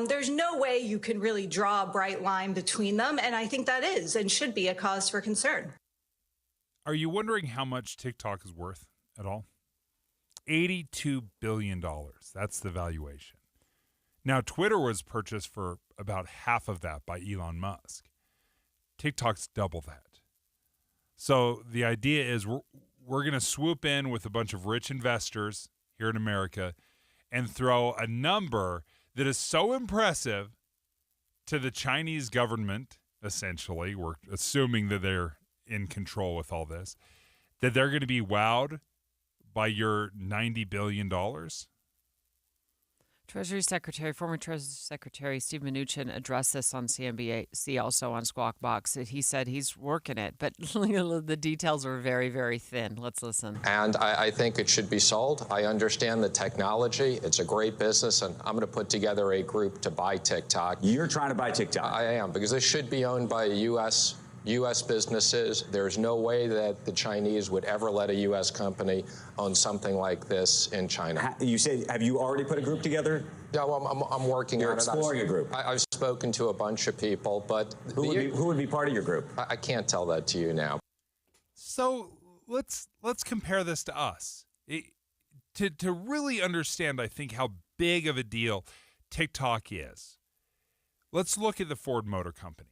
there's no way you can really draw a bright line between them. And I think that is and should be a cause for concern. Are you wondering how much TikTok is worth at all? $82 billion. That's the valuation. Now, Twitter was purchased for about half of that by Elon Musk. TikTok's double that. So the idea is we're going to swoop in with a bunch of rich investors here in America and throw a number that is so impressive to the Chinese government, essentially. We're assuming that they're in control with all this, that they're going to be wowed by your $90 billion? Former Treasury Secretary Steve Mnuchin addressed this on CNBC, also on Squawk Box. He said he's working it, but the details are very, very thin. Let's listen. And I think it should be sold. I understand the technology. It's a great business, and I'm going to put together a group to buy TikTok. You're trying to buy TikTok? I am, because this should be owned by U.S. businesses. There's no way that the Chinese would ever let a U.S. company own something like this in China. You said, have you already put a group together? No, I'm working on it. You're exploring a group. I've spoken to a bunch of people, but who would be part of your group? I can't tell that to you now. So let's compare this to us. To really understand, I think, how big of a deal TikTok is. Let's look at the Ford Motor Company.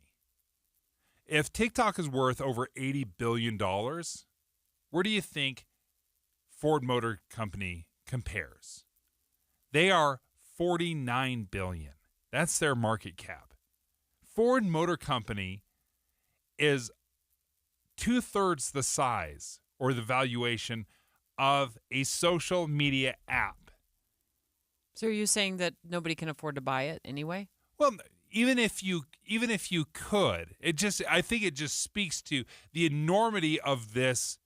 If TikTok is worth over $80 billion, where do you think Ford Motor Company compares? They are $49 billion. That's their market cap. Ford Motor Company is 2/3 the size or the valuation of a social media app. So are you saying that nobody can afford to buy it anyway? Well, even if you could, I think it just speaks to the enormity of this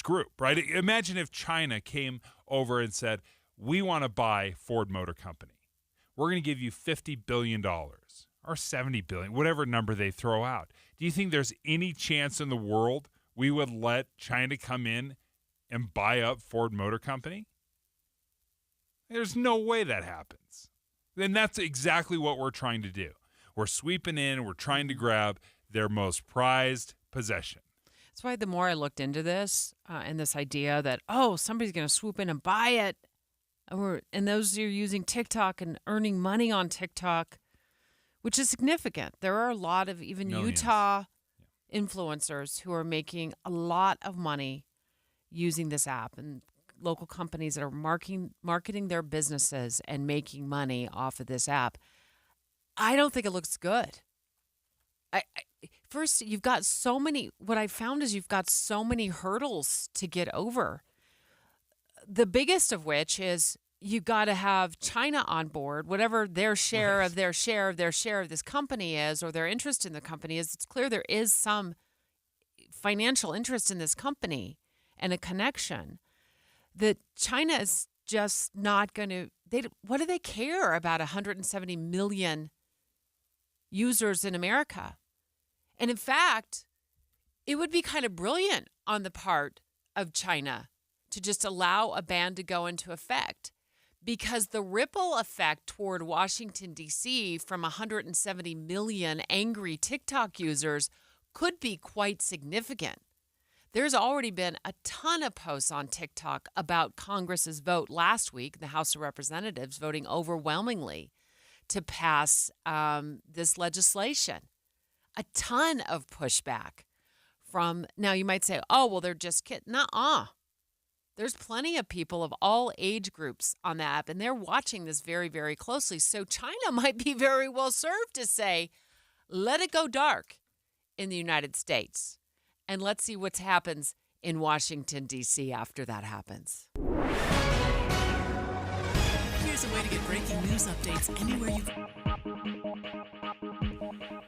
group, right? Imagine if China came over and said, "We want to buy Ford Motor Company. We're going to give you $50 billion or $70 billion, whatever number they throw out." Do you think there's any chance in the world we would let China come in and buy up Ford Motor Company? There's no way that happens. And that's exactly what we're trying to do. We're sweeping in, we're trying to grab their most prized possession. That's why the more I looked into this and this idea that, somebody's going to swoop in and buy it, and those who are using TikTok and earning money on TikTok, which is significant. There are a lot of even Millions. Utah influencers who are making a lot of money using this app, and local companies that are marketing their businesses and making money off of this app. I don't think it looks good. First, you've got so many. What I found is you've got so many hurdles to get over. The biggest of which is you got to have China on board, whatever their share of their share of their share of this company is, or their interest in the company is. It's clear there is some financial interest in this company and a connection. That China is just not going to. What do they care about 170 million users in America? And in fact, it would be kind of brilliant on the part of China to just allow a ban to go into effect, because the ripple effect toward Washington, D.C. from 170 million angry TikTok users could be quite significant. There's already been a ton of posts on TikTok about Congress's vote last week, the House of Representatives voting overwhelmingly to pass this legislation. A ton of pushback from, now you might say, they're just kidding. Nuh-uh. There's plenty of people of all age groups on the app, and they're watching this very, very closely. So China might be very well served to say, let it go dark in the United States. And let's see what happens in Washington, D.C. after that happens. Here's a way to get breaking news updates anywhere you go.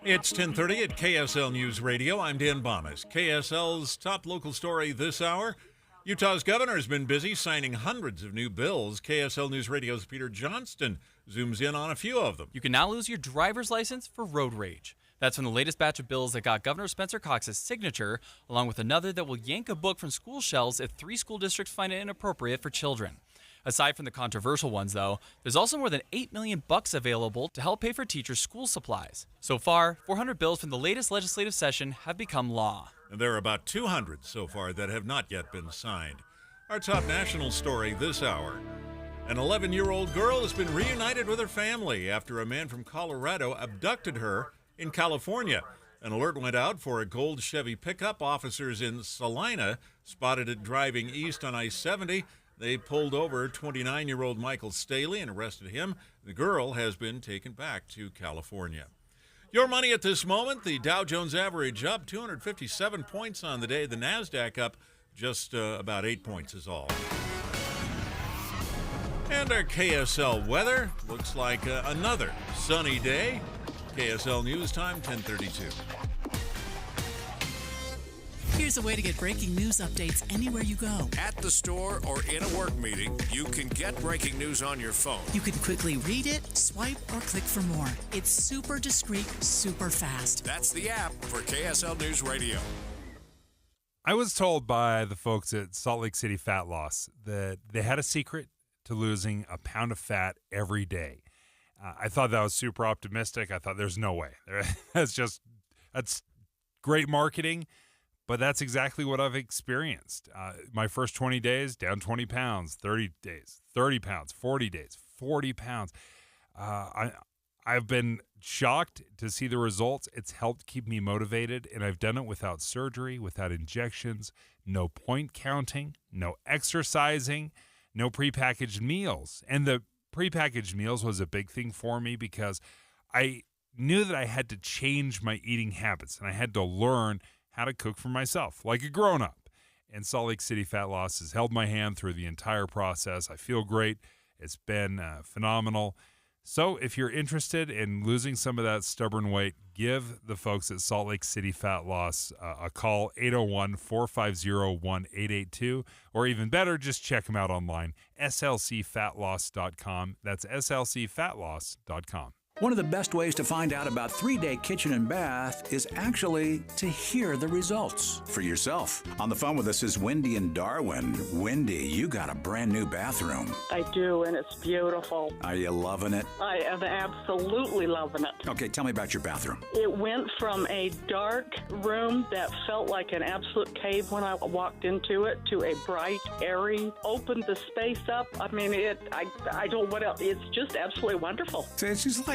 It's 10:30 at KSL News Radio. I'm Dan Bomas. KSL's top local story this hour. Utah's governor has been busy signing hundreds of new bills. KSL News Radio's Peter Johnston zooms in on a few of them. You can now lose your driver's license for road rage. That's from the latest batch of bills that got Governor Spencer Cox's signature, along with another that will yank a book from school shelves if 3 school districts find it inappropriate for children. Aside from the controversial ones, though, there's also more than $8 million available to help pay for teachers' school supplies. So far, 400 bills from the latest legislative session have become law. And there are about 200 so far that have not yet been signed. Our top national story this hour. An 11-year-old girl has been reunited with her family after a man from Colorado abducted her in California. An alert went out for a gold Chevy pickup. Officers in Salina spotted it driving east on I-70. They pulled over 29-year-old Michael Staley and arrested him. The girl has been taken back to California. Your money at this moment, the Dow Jones average up 257 points on the day. The NASDAQ up just about 8 points is all. And our KSL weather looks like another sunny day. KSL News Time, 10:32. Here's a way to get breaking news updates anywhere you go. At the store or in a work meeting, you can get breaking news on your phone. You can quickly read it, swipe, or click for more. It's super discreet, super fast. That's the app for KSL News Radio. I was told by the folks at Salt Lake City Fat Loss that they had a secret to losing a pound of fat every day. I thought that was super optimistic. I thought there's no way. That's great marketing, but that's exactly what I've experienced. My first 20 days, down 20 pounds, 30 days, 30 pounds, 40 days, 40 pounds. I've been shocked to see the results. It's helped keep me motivated, and I've done it without surgery, without injections, no point counting, no exercising, no prepackaged meals. And the prepackaged meals was a big thing for me because I knew that I had to change my eating habits, and I had to learn how to cook for myself like a grown-up. And Salt Lake City Fat Loss has held my hand through the entire process. I feel great. It's been phenomenal. So if you're interested in losing some of that stubborn weight, give the folks at Salt Lake City Fat Loss a call, 801-450-1882, or even better, just check them out online, slcfatloss.com. That's slcfatloss.com. One of the best ways to find out about 3-Day Kitchen and Bath is actually to hear the results for yourself. On the phone with us is Wendy in Darwin. Wendy, you got a brand new bathroom. I do, and it's beautiful. Are you loving it? I am absolutely loving it. Okay, tell me about your bathroom. It went from a dark room that felt like an absolute cave when I walked into it to a bright, airy, opened the space up. I mean, I don't know what else. It's just absolutely wonderful.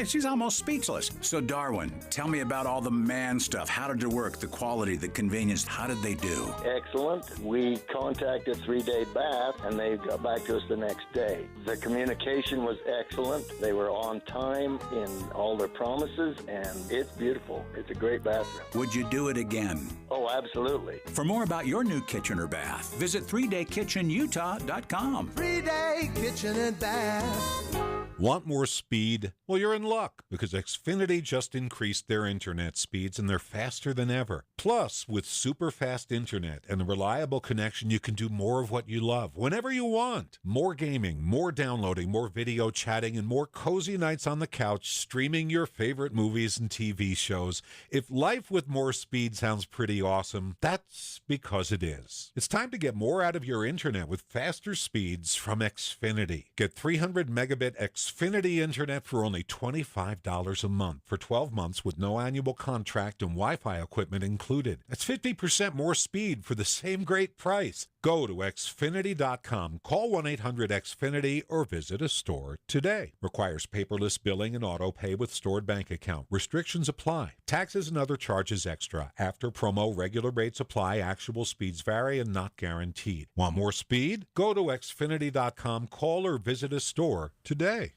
She's almost speechless. So, Darwin, tell me about all the man stuff. How did it work? The quality, the convenience. How did they do? Excellent. We contacted 3-Day Bath, and they got back to us the next day. The communication was excellent. They were on time in all their promises, and it's beautiful. It's a great bathroom. Would you do it again? Oh, absolutely. For more about your new kitchen or bath, visit 3daykitchenutah.com. 3-Day Kitchen and Bath. Want more speed? Well, you're in luck because Xfinity just increased their internet speeds and they're faster than ever. Plus, with super fast internet and a reliable connection, you can do more of what you love whenever you want. More gaming, more downloading, more video chatting, and more cozy nights on the couch streaming your favorite movies and TV shows. If life with more speed sounds pretty awesome, that's because it is. It's time to get more out of your internet with faster speeds from Xfinity. Get 300 megabit Xfinity internet for only $25 a month for 12 months with no annual contract and Wi-Fi equipment included. That's 50% more speed for the same great price. Go to Xfinity.com, call 1-800-XFINITY, or visit a store today. Requires paperless billing and auto pay with stored bank account. Restrictions apply. Taxes and other charges extra. After promo, regular rates apply. Actual speeds vary and not guaranteed. Want more speed? Go to Xfinity.com, call or visit a store today.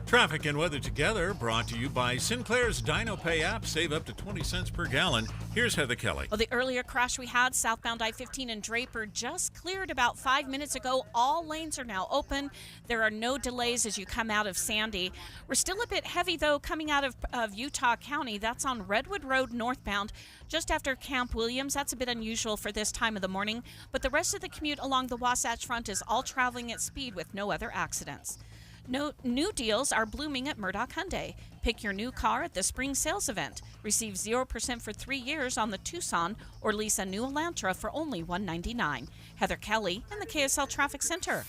Traffic and weather together brought to you by Sinclair's DinoPay app. Save up to 20 cents per gallon. Here's Heather Kelly. Well, the earlier crash we had southbound I-15 in Draper just cleared about 5 minutes ago. All lanes are now open. There are no delays as you come out of Sandy. We're still a bit heavy, though, coming out of Utah County. That's on Redwood Road northbound, just after Camp Williams. That's a bit unusual for this time of the morning. But the rest of the commute along the Wasatch Front is all traveling at speed with no other accidents. No new deals are blooming at Murdoch Hyundai. Pick your new car at the spring sales event. Receive 0% for 3 years on the Tucson or lease a new Elantra for only $199. Heather Kelly in the KSL Traffic Center.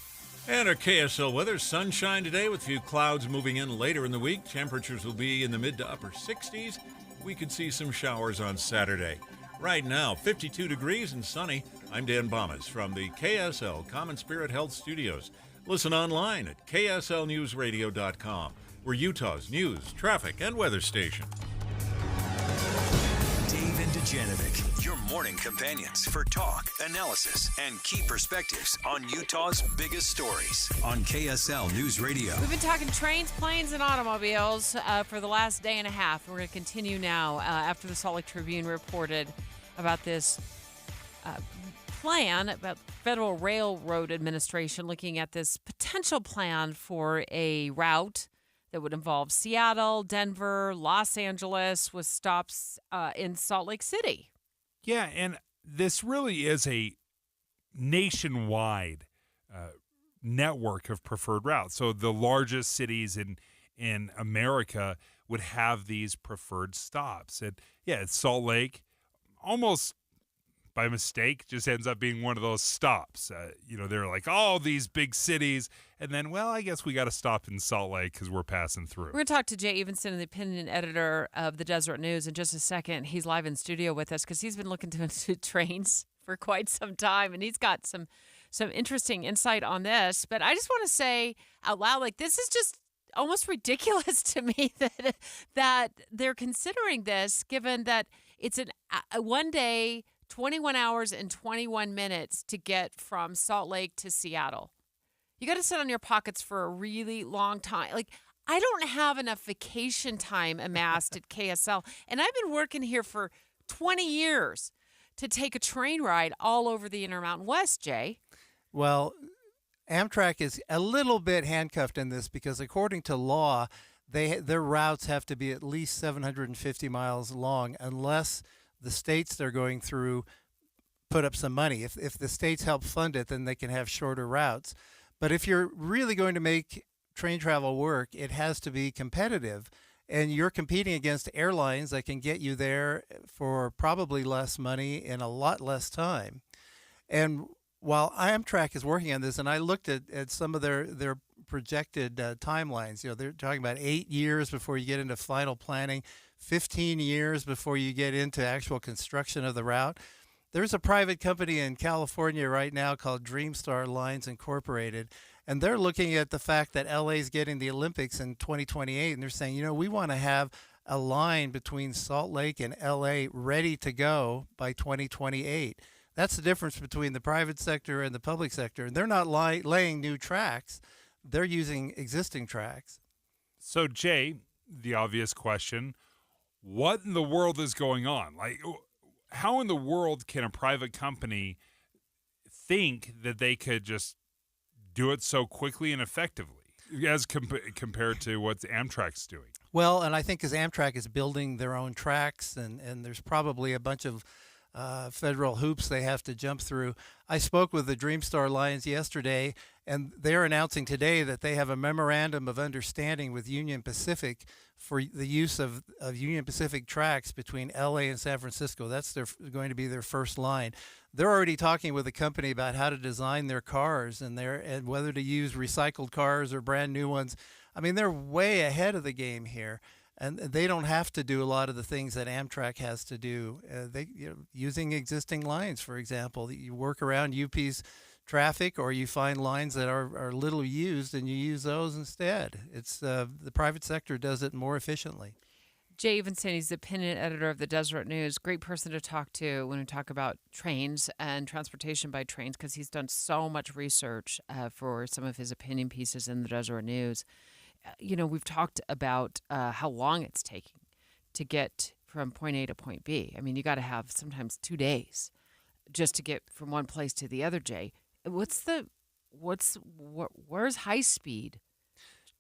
And our KSL weather, sunshine today with a few clouds moving in later in the week. Temperatures will be in the mid to upper 60s. We could see some showers on Saturday. Right now, 52 degrees and sunny. I'm Dan Bomas from the KSL Common Spirit Health Studios. Listen online at kslnewsradio.com. We're Utah's news, traffic, and weather station. Dave and Dejanovic, your morning companions for talk, analysis, and key perspectives on Utah's biggest stories on KSL News Radio. We've been talking trains, planes, and automobiles for the last day and a half. We're going to continue now after the Salt Lake Tribune reported about this plan about Federal Railroad Administration looking at this potential plan for a route that would involve Seattle, Denver, Los Angeles, with stops in Salt Lake City. Yeah, and this really is a nationwide network of preferred routes. So the largest cities in America would have these preferred stops. And yeah, it's Salt Lake, almost by mistake, just ends up being one of those stops. They're like, oh, these big cities. And then, well, I guess we got to stop in Salt Lake because we're passing through. We're going to talk to Jay Evenson, the opinion editor of the Deseret News, in just a second. He's live in studio with us because he's been looking into trains for quite some time, and he's got some interesting insight on this. But I just want to say out loud, like, this is just almost ridiculous to me that they're considering this, given that it's a one day, 21 hours and 21 minutes to get from Salt Lake to Seattle. You got to sit on your pockets for a really long time. Like, I don't have enough vacation time amassed at KSL, and I've been working here for 20 years to take a train ride all over the Intermountain West, Jay. Well, Amtrak is a little bit handcuffed in this because according to law, their routes have to be at least 750 miles long unless the states they're going through put up some money. If the states help fund it, then they can have shorter routes. But if you're really going to make train travel work, it has to be competitive. And you're competing against airlines that can get you there for probably less money in a lot less time. And while Amtrak is working on this, and I looked at some of their projected timelines, they're talking about 8 years before you get into final planning, 15 years before you get into actual construction of the route. There's a private company in California right now called Dreamstar Lines Incorporated, and they're looking at the fact that LA is getting the Olympics in 2028, and they're saying, we want to have a line between Salt Lake and LA ready to go by 2028. That's the difference between the private sector and the public sector. And they're not laying new tracks. They're using existing tracks. So, Jay, the obvious question, what in the world is going on? Like, how in the world can a private company think that they could just do it so quickly and effectively as compared to what Amtrak's doing? Well, and I think as Amtrak is building their own tracks, and there's probably a bunch of federal hoops they have to jump through. I spoke with the Dreamstar Lines yesterday, and they're announcing today that they have a memorandum of understanding with Union Pacific for the use of Union Pacific tracks between LA and San Francisco. That's going to be their first line. They're already talking with the company about how to design their cars and whether to use recycled cars or brand new ones. I mean, they're way ahead of the game here. And they don't have to do a lot of the things that Amtrak has to do. Using existing lines, for example, you work around UP's traffic, or you find lines that are little used and you use those instead. It's the private sector does it more efficiently. Jay Evenson, he's the opinion editor of the Deseret News. Great person to talk to when we talk about trains and transportation by trains, because he's done so much research for some of his opinion pieces in the Deseret News. We've talked about how long it's taking to get from point A to point B. I mean, you got to have sometimes 2 days just to get from one place to the other, Jay. Where's high speed?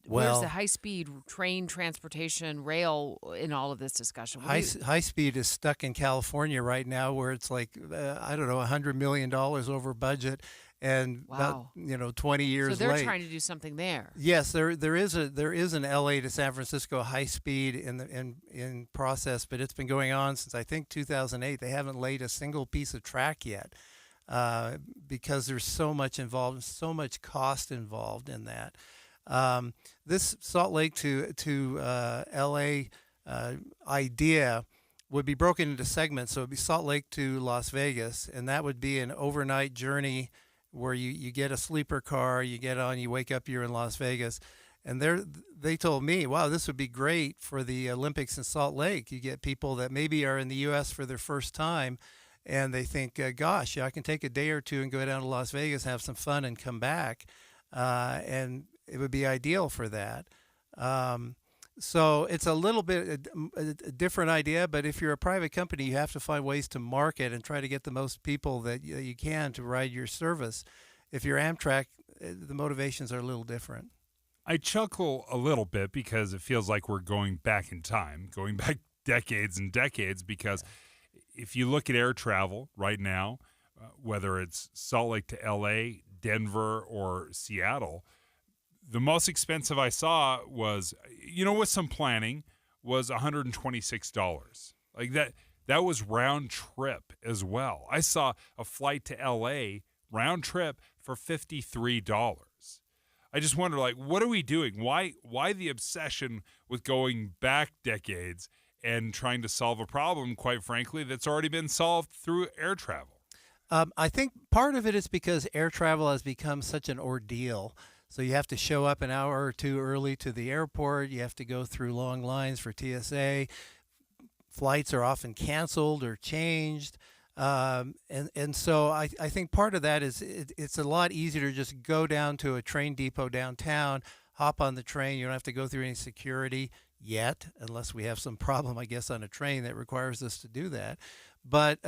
Where's the high speed train transportation, rail in all of this discussion? High speed is stuck in California right now, where it's like, $100 million over budget. And wow. about 20 years late. So they're trying to do something there. Yes, there is an LA to San Francisco high speed in process, but it's been going on since I think 2008. They haven't laid a single piece of track yet because there's so much involved, so much cost involved in that. This Salt Lake to LA idea would be broken into segments. So it would be Salt Lake to Las Vegas, and that would be an overnight journey where you get a sleeper car, you get on, you wake up, you're in Las Vegas. And they told me, wow, this would be great for the Olympics in Salt Lake. You get people that maybe are in the U.S. for their first time, and they think, gosh, I can take a day or two and go down to Las Vegas, have some fun, and come back. And it would be ideal for that. So it's a little bit a different idea, but if you're a private company, you have to find ways to market and try to get the most people that you can to ride your service. If you're Amtrak, the motivations are a little different. I chuckle a little bit because it feels like we're going back in time, going back decades and decades, because if you look at air travel right now, whether it's Salt Lake to L.A., Denver, or Seattle, the most expensive I saw was, with some planning, was $126. Like that was round trip as well. I saw a flight to L.A. round trip for $53. I just wonder, what are we doing? Why the obsession with going back decades and trying to solve a problem, quite frankly, that's already been solved through air travel? I think part of it is because air travel has become such an ordeal. So you have to show up an hour or two early to the airport. You have to go through long lines for TSA. Flights are often canceled or changed. And so I think part of that is it's a lot easier to just go down to a train depot downtown, hop on the train. You don't have to go through any security yet, unless we have some problem, I guess, on a train that requires us to do that. But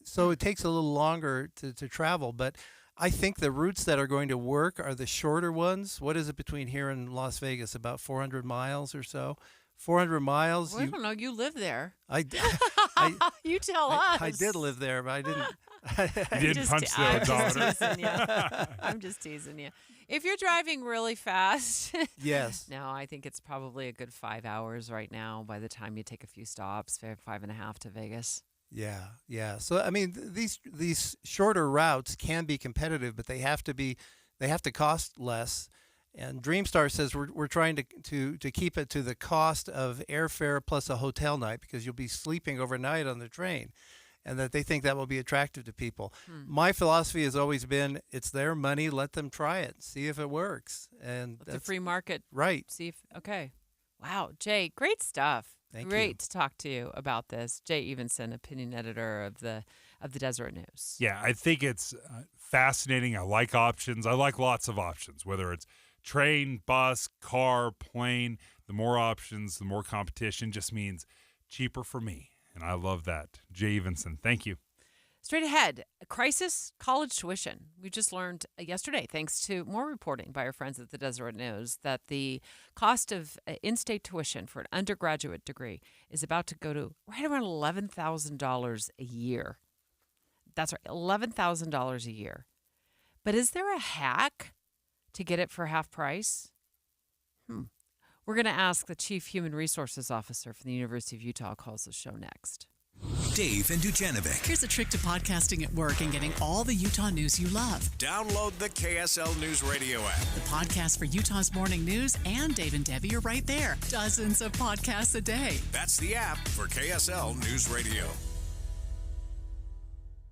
so it takes a little longer to travel. But I think the routes that are going to work are the shorter ones. What is it between here and Las Vegas? About 400 miles or so. 400 miles. Well, I don't know. You live there. You tell us. I did live there, but I didn't. You didn't punch the odometer. I'm just teasing you. If you're driving really fast, yes. No, I think it's probably a good 5 hours right now by the time you take a few stops, 5.5 to Vegas. Yeah. So I mean, these shorter routes can be competitive, but they have to cost less. And Dreamstar says we're trying to keep it to the cost of airfare plus a hotel night, because you'll be sleeping overnight on the train, and that they think that will be attractive to people. My philosophy has always been, it's their money, let them try it, see if it works. And it's a free market. Right. See if okay. Wow, Jay, great stuff. Great to talk to you about this. Jay Evenson, opinion editor of the Deseret News. Yeah, I think it's fascinating. I like options. I like lots of options, whether it's train, bus, car, plane. The more options, the more competition just means cheaper for me. And I love that. Jay Evenson, thank you. Straight ahead, a crisis college tuition. We just learned yesterday, thanks to more reporting by our friends at the Deseret News, that the cost of in-state tuition for an undergraduate degree is about to go to right around $11,000 a year. That's right, $11,000 a year. But is there a hack to get it for half price? We're going to ask the Chief Human Resources Officer from the University of Utah, calls the show next. Dave and Dujanovic. Here's a trick to podcasting at work and getting all the Utah news you love. Download the KSL News Radio app. The podcast for Utah's morning news and Dave and Debbie are right there. Dozens of podcasts a day. That's the app for KSL News Radio.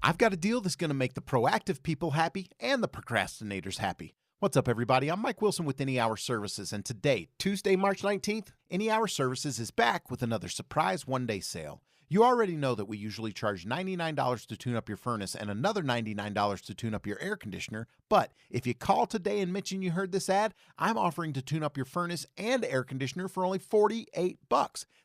I've got a deal that's going to make the proactive people happy and the procrastinators happy. What's up, everybody? I'm Mike Wilson with Any Hour Services, and today, Tuesday, March 19th, Any Hour Services is back with another surprise one-day sale. You already know that we usually charge $99 to tune up your furnace and another $99 to tune up your air conditioner, but if you call today and mention you heard this ad, I'm offering to tune up your furnace and air conditioner for only $48.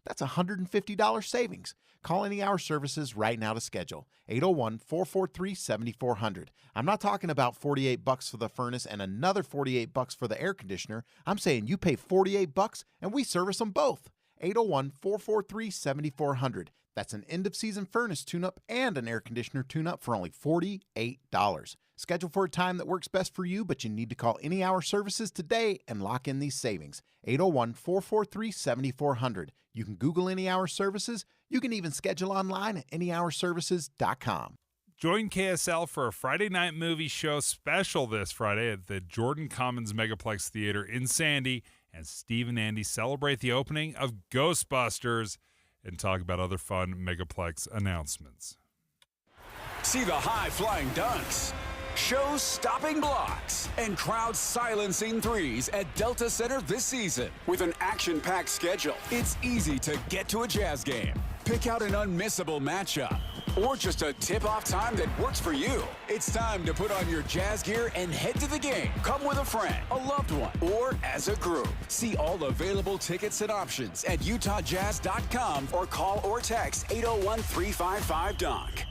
That's $150 savings. Call Any Hour Services right now to schedule. 801-443-7400. I'm not talking about $48 for the furnace and another $48 for the air conditioner. I'm saying you pay $48 and we service them both. 801-443-7400. That's an end-of-season furnace tune-up and an air conditioner tune-up for only $48. Schedule for a time that works best for you, but you need to call Any Hour Services today and lock in these savings. 801-443-7400. You can Google Any Hour Services. You can even schedule online at anyhourservices.com. Join KSL for a Friday night movie show special this Friday at the Jordan Commons Megaplex Theater in Sandy, as Steve and Andy celebrate the opening of Ghostbusters and talk about other fun Megaplex announcements. See the high-flying dunks, show-stopping blocks, and crowd-silencing threes at Delta Center this season. With an action-packed schedule, it's easy to get to a Jazz game, pick out an unmissable matchup, or just a tip-off time that works for you. It's time to put on your Jazz gear and head to the game. Come with a friend, a loved one, or as a group. See all available tickets and options at utahjazz.com or call or text 801-355-DUNK.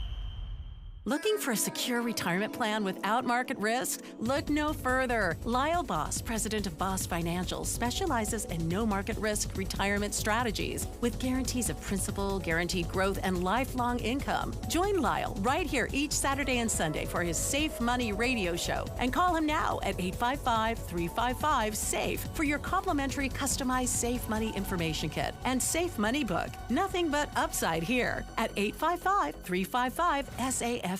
Looking for a secure retirement plan without market risk? Look no further. Lyle Boss, president of Boss Financial, specializes in no market risk retirement strategies with guarantees of principal, guaranteed growth, and lifelong income. Join Lyle right here each Saturday and Sunday for his Safe Money radio show and call him now at 855-355-SAFE for your complimentary customized Safe Money information kit and Safe Money book. Nothing but upside here at 855-355-SAFE.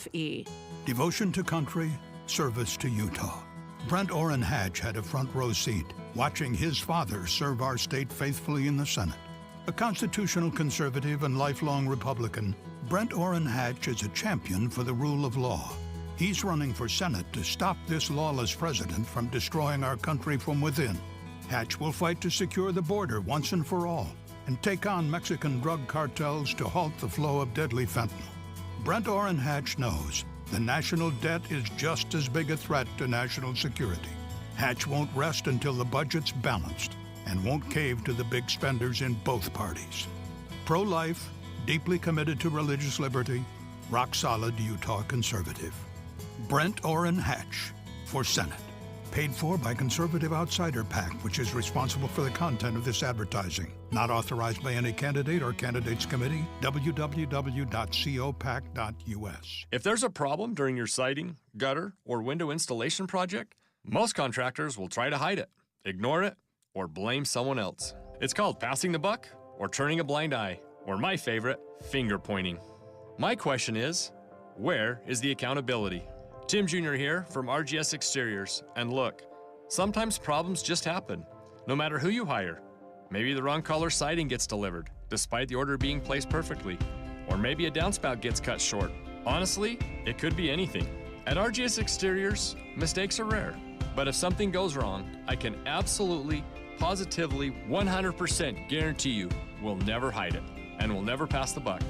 Devotion to country, service to Utah. Brent Orrin Hatch had a front row seat watching his father serve our state faithfully in the Senate. A constitutional conservative and lifelong Republican, Brent Orrin Hatch is a champion for the rule of law. He's running for Senate to stop this lawless president from destroying our country from within. Hatch will fight to secure the border once and for all and take on Mexican drug cartels to halt the flow of deadly fentanyl. Brent Orrin Hatch knows the national debt is just as big a threat to national security. Hatch won't rest until the budget's balanced and won't cave to the big spenders in both parties. Pro-life, deeply committed to religious liberty, rock-solid Utah conservative. Brent Orrin Hatch for Senate. Paid for by Conservative Outsider PAC, which is responsible for the content of this advertising. Not authorized by any candidate or candidates committee. www.copac.us. If there's a problem during your siding, gutter, or window installation project, most contractors will try to hide it, ignore it, or blame someone else. It's called passing the buck or turning a blind eye, or my favorite, finger pointing. My question is, where is the accountability? Tim Jr. here from RGS Exteriors, and look, sometimes problems just happen, no matter who you hire. Maybe the wrong color siding gets delivered, despite the order being placed perfectly, or maybe a downspout gets cut short. Honestly, it could be anything. At RGS Exteriors, mistakes are rare, but if something goes wrong, I can absolutely, positively, 100% guarantee you we'll never hide it, and we'll never pass the buck.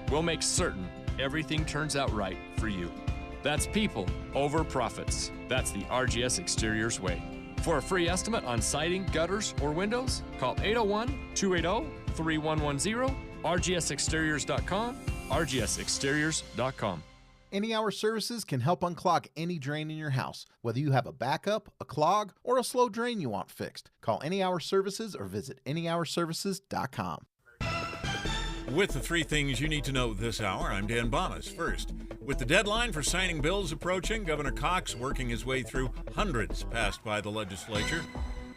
We'll make certain everything turns out right for you. That's people over profits. That's the RGS Exteriors way. For a free estimate on siding, gutters, or windows, call 801-280-3110, rgsexteriors.com, rgsexteriors.com. Any Hour Services can help unclog any drain in your house, whether you have a backup, a clog, or a slow drain you want fixed. Call Any Hour Services or visit anyhourservices.com. With the three things you need to know this hour, I'm Dan Bonas. First, with the deadline for signing bills approaching, Governor Cox working his way through hundreds passed by the legislature.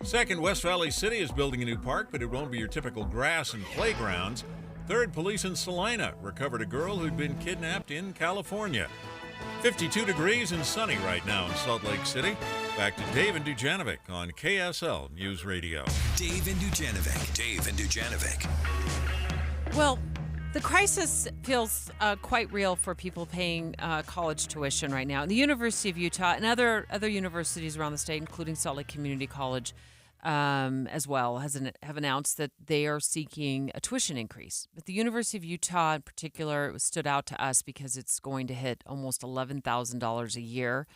Second, West Valley City is building a new park, but it won't be your typical grass and playgrounds. Third, police in Salina recovered a girl who'd been kidnapped in California. 52 degrees and sunny right now in Salt Lake City. Back to Dave and Dujanovic on KSL News Radio. Dave and Dujanovic. Well, the crisis feels quite real for people paying college tuition right now. The University of Utah and other universities around the state, including Salt Lake Community College as well, have announced that they are seeking a tuition increase. But the University of Utah in particular stood out to us because it's going to hit almost $11,000 a year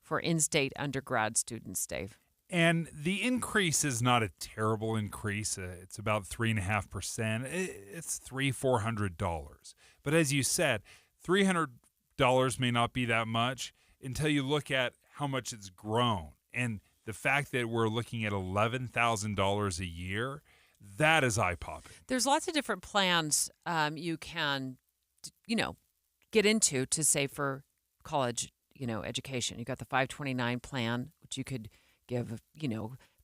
for in-state undergrad students, Dave. And the increase is not a terrible increase. It's about 3.5%. It's $400. But as you said, $300 may not be that much until you look at how much it's grown. And the fact that we're looking at $11,000 a year, that is eye-popping. There's lots of different plans you can, get into to save for college, education. You got the 529 plan, which you could give, a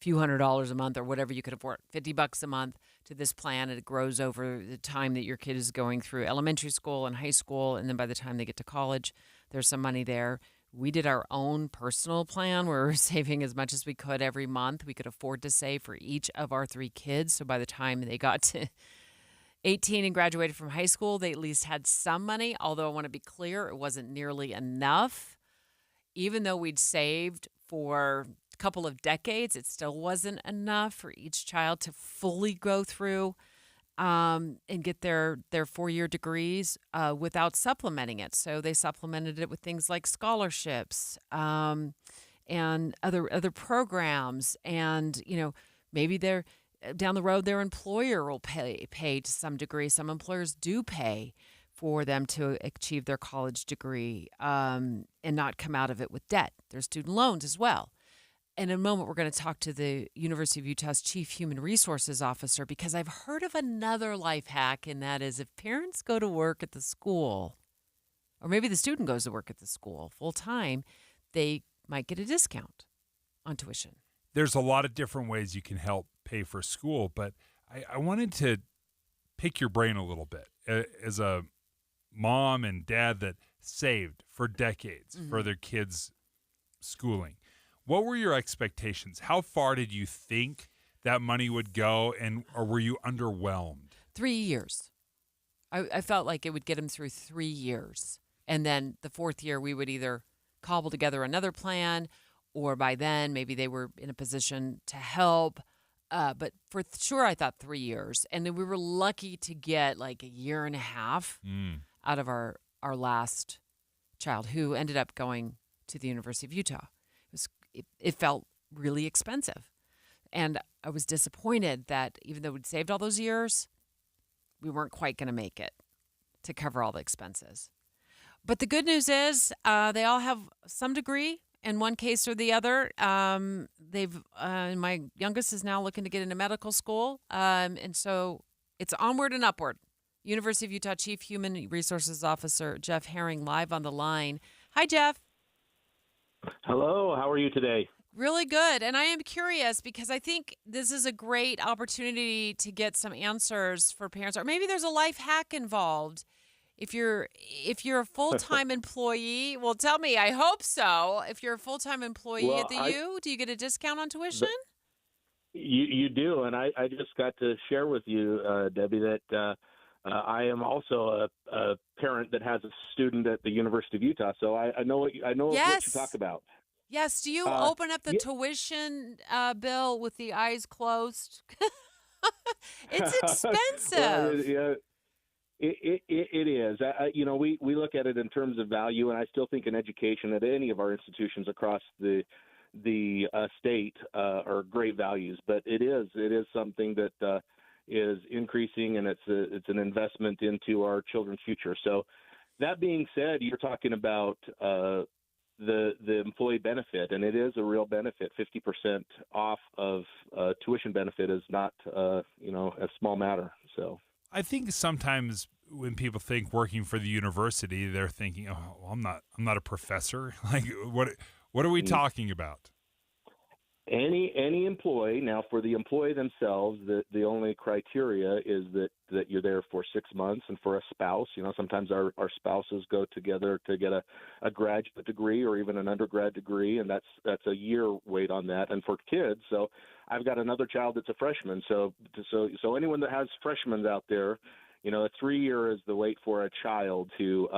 few $100s a month or whatever you could afford, $50 a month to this plan. It grows over the time that your kid is going through elementary school and high school. And then by the time they get to college, there's some money there. We did our own personal plan where we're saving as much as we could every month. We could afford to save for each of our three kids. So by the time they got to 18 and graduated from high school, they at least had some money. Although I want to be clear, it wasn't nearly enough. Even though we'd saved for couple of decades, it still wasn't enough for each child to fully go through and get their 4-year degrees without supplementing it. So they supplemented it with things like scholarships and other programs, and maybe they're down the road their employer will pay to some degree. Some employers do pay for them to achieve their college degree and not come out of it with debt. There's student loans as well. In a moment, we're going to talk to the University of Utah's Chief Human Resources Officer, because I've heard of another life hack, and that is if parents go to work at the school, or maybe the student goes to work at the school full time, they might get a discount on tuition. There's a lot of different ways you can help pay for school, but I wanted to pick your brain a little bit. As a mom and dad that saved for decades for their kids' schooling, what were your expectations? How far did you think that money would go, or were you underwhelmed? 3 years. I felt like it would get them through 3 years. And then the 4th year, we would either cobble together another plan, or by then, maybe they were in a position to help. But for sure, I thought 3 years. And then we were lucky to get like a year and a half out of our last child, who ended up going to the University of Utah. It felt really expensive. And I was disappointed that even though we'd saved all those years, we weren't quite going to make it to cover all the expenses. But the good news is they all have some degree in one case or the other. My youngest is now looking to get into medical school. And so it's onward and upward. University of Utah Chief Human Resources Officer Jeff Herring live on the line. Hi, Jeff. Hello, how are you today? Really good. And I am curious because I think this is a great opportunity to get some answers for parents, or maybe there's a life hack involved. If you're a full-time employee, well, tell me, I hope so. If you're a full-time employee at the U, do you get a discount on tuition? You do, and I just got to share with you, Debbie, that I am also a parent that has a student at the University of Utah, so I know what you talk about. Yes. Do you open up the tuition bill with the eyes closed? It's expensive. Well, it is. We look at it in terms of value, and I still think in education at any of our institutions across the state are great values. But it is something that is increasing, and it's an investment into our children's future. So that being said, you're talking about the employee benefit, and it is a real benefit. 50% off of tuition benefit is not a small matter. So I think sometimes when people think working for the university, they're thinking, "Oh, well, I'm not a professor." Like, what are we talking about? Any employee. Now, for the employee themselves, the only criteria is that you're there for 6 months, and for a spouse, sometimes our spouses go together to get a graduate degree or even an undergrad degree, and that's a year wait on that. And for kids, so I've got another child that's a freshman. So anyone that has freshmen out there, a 3-year is the wait for a child to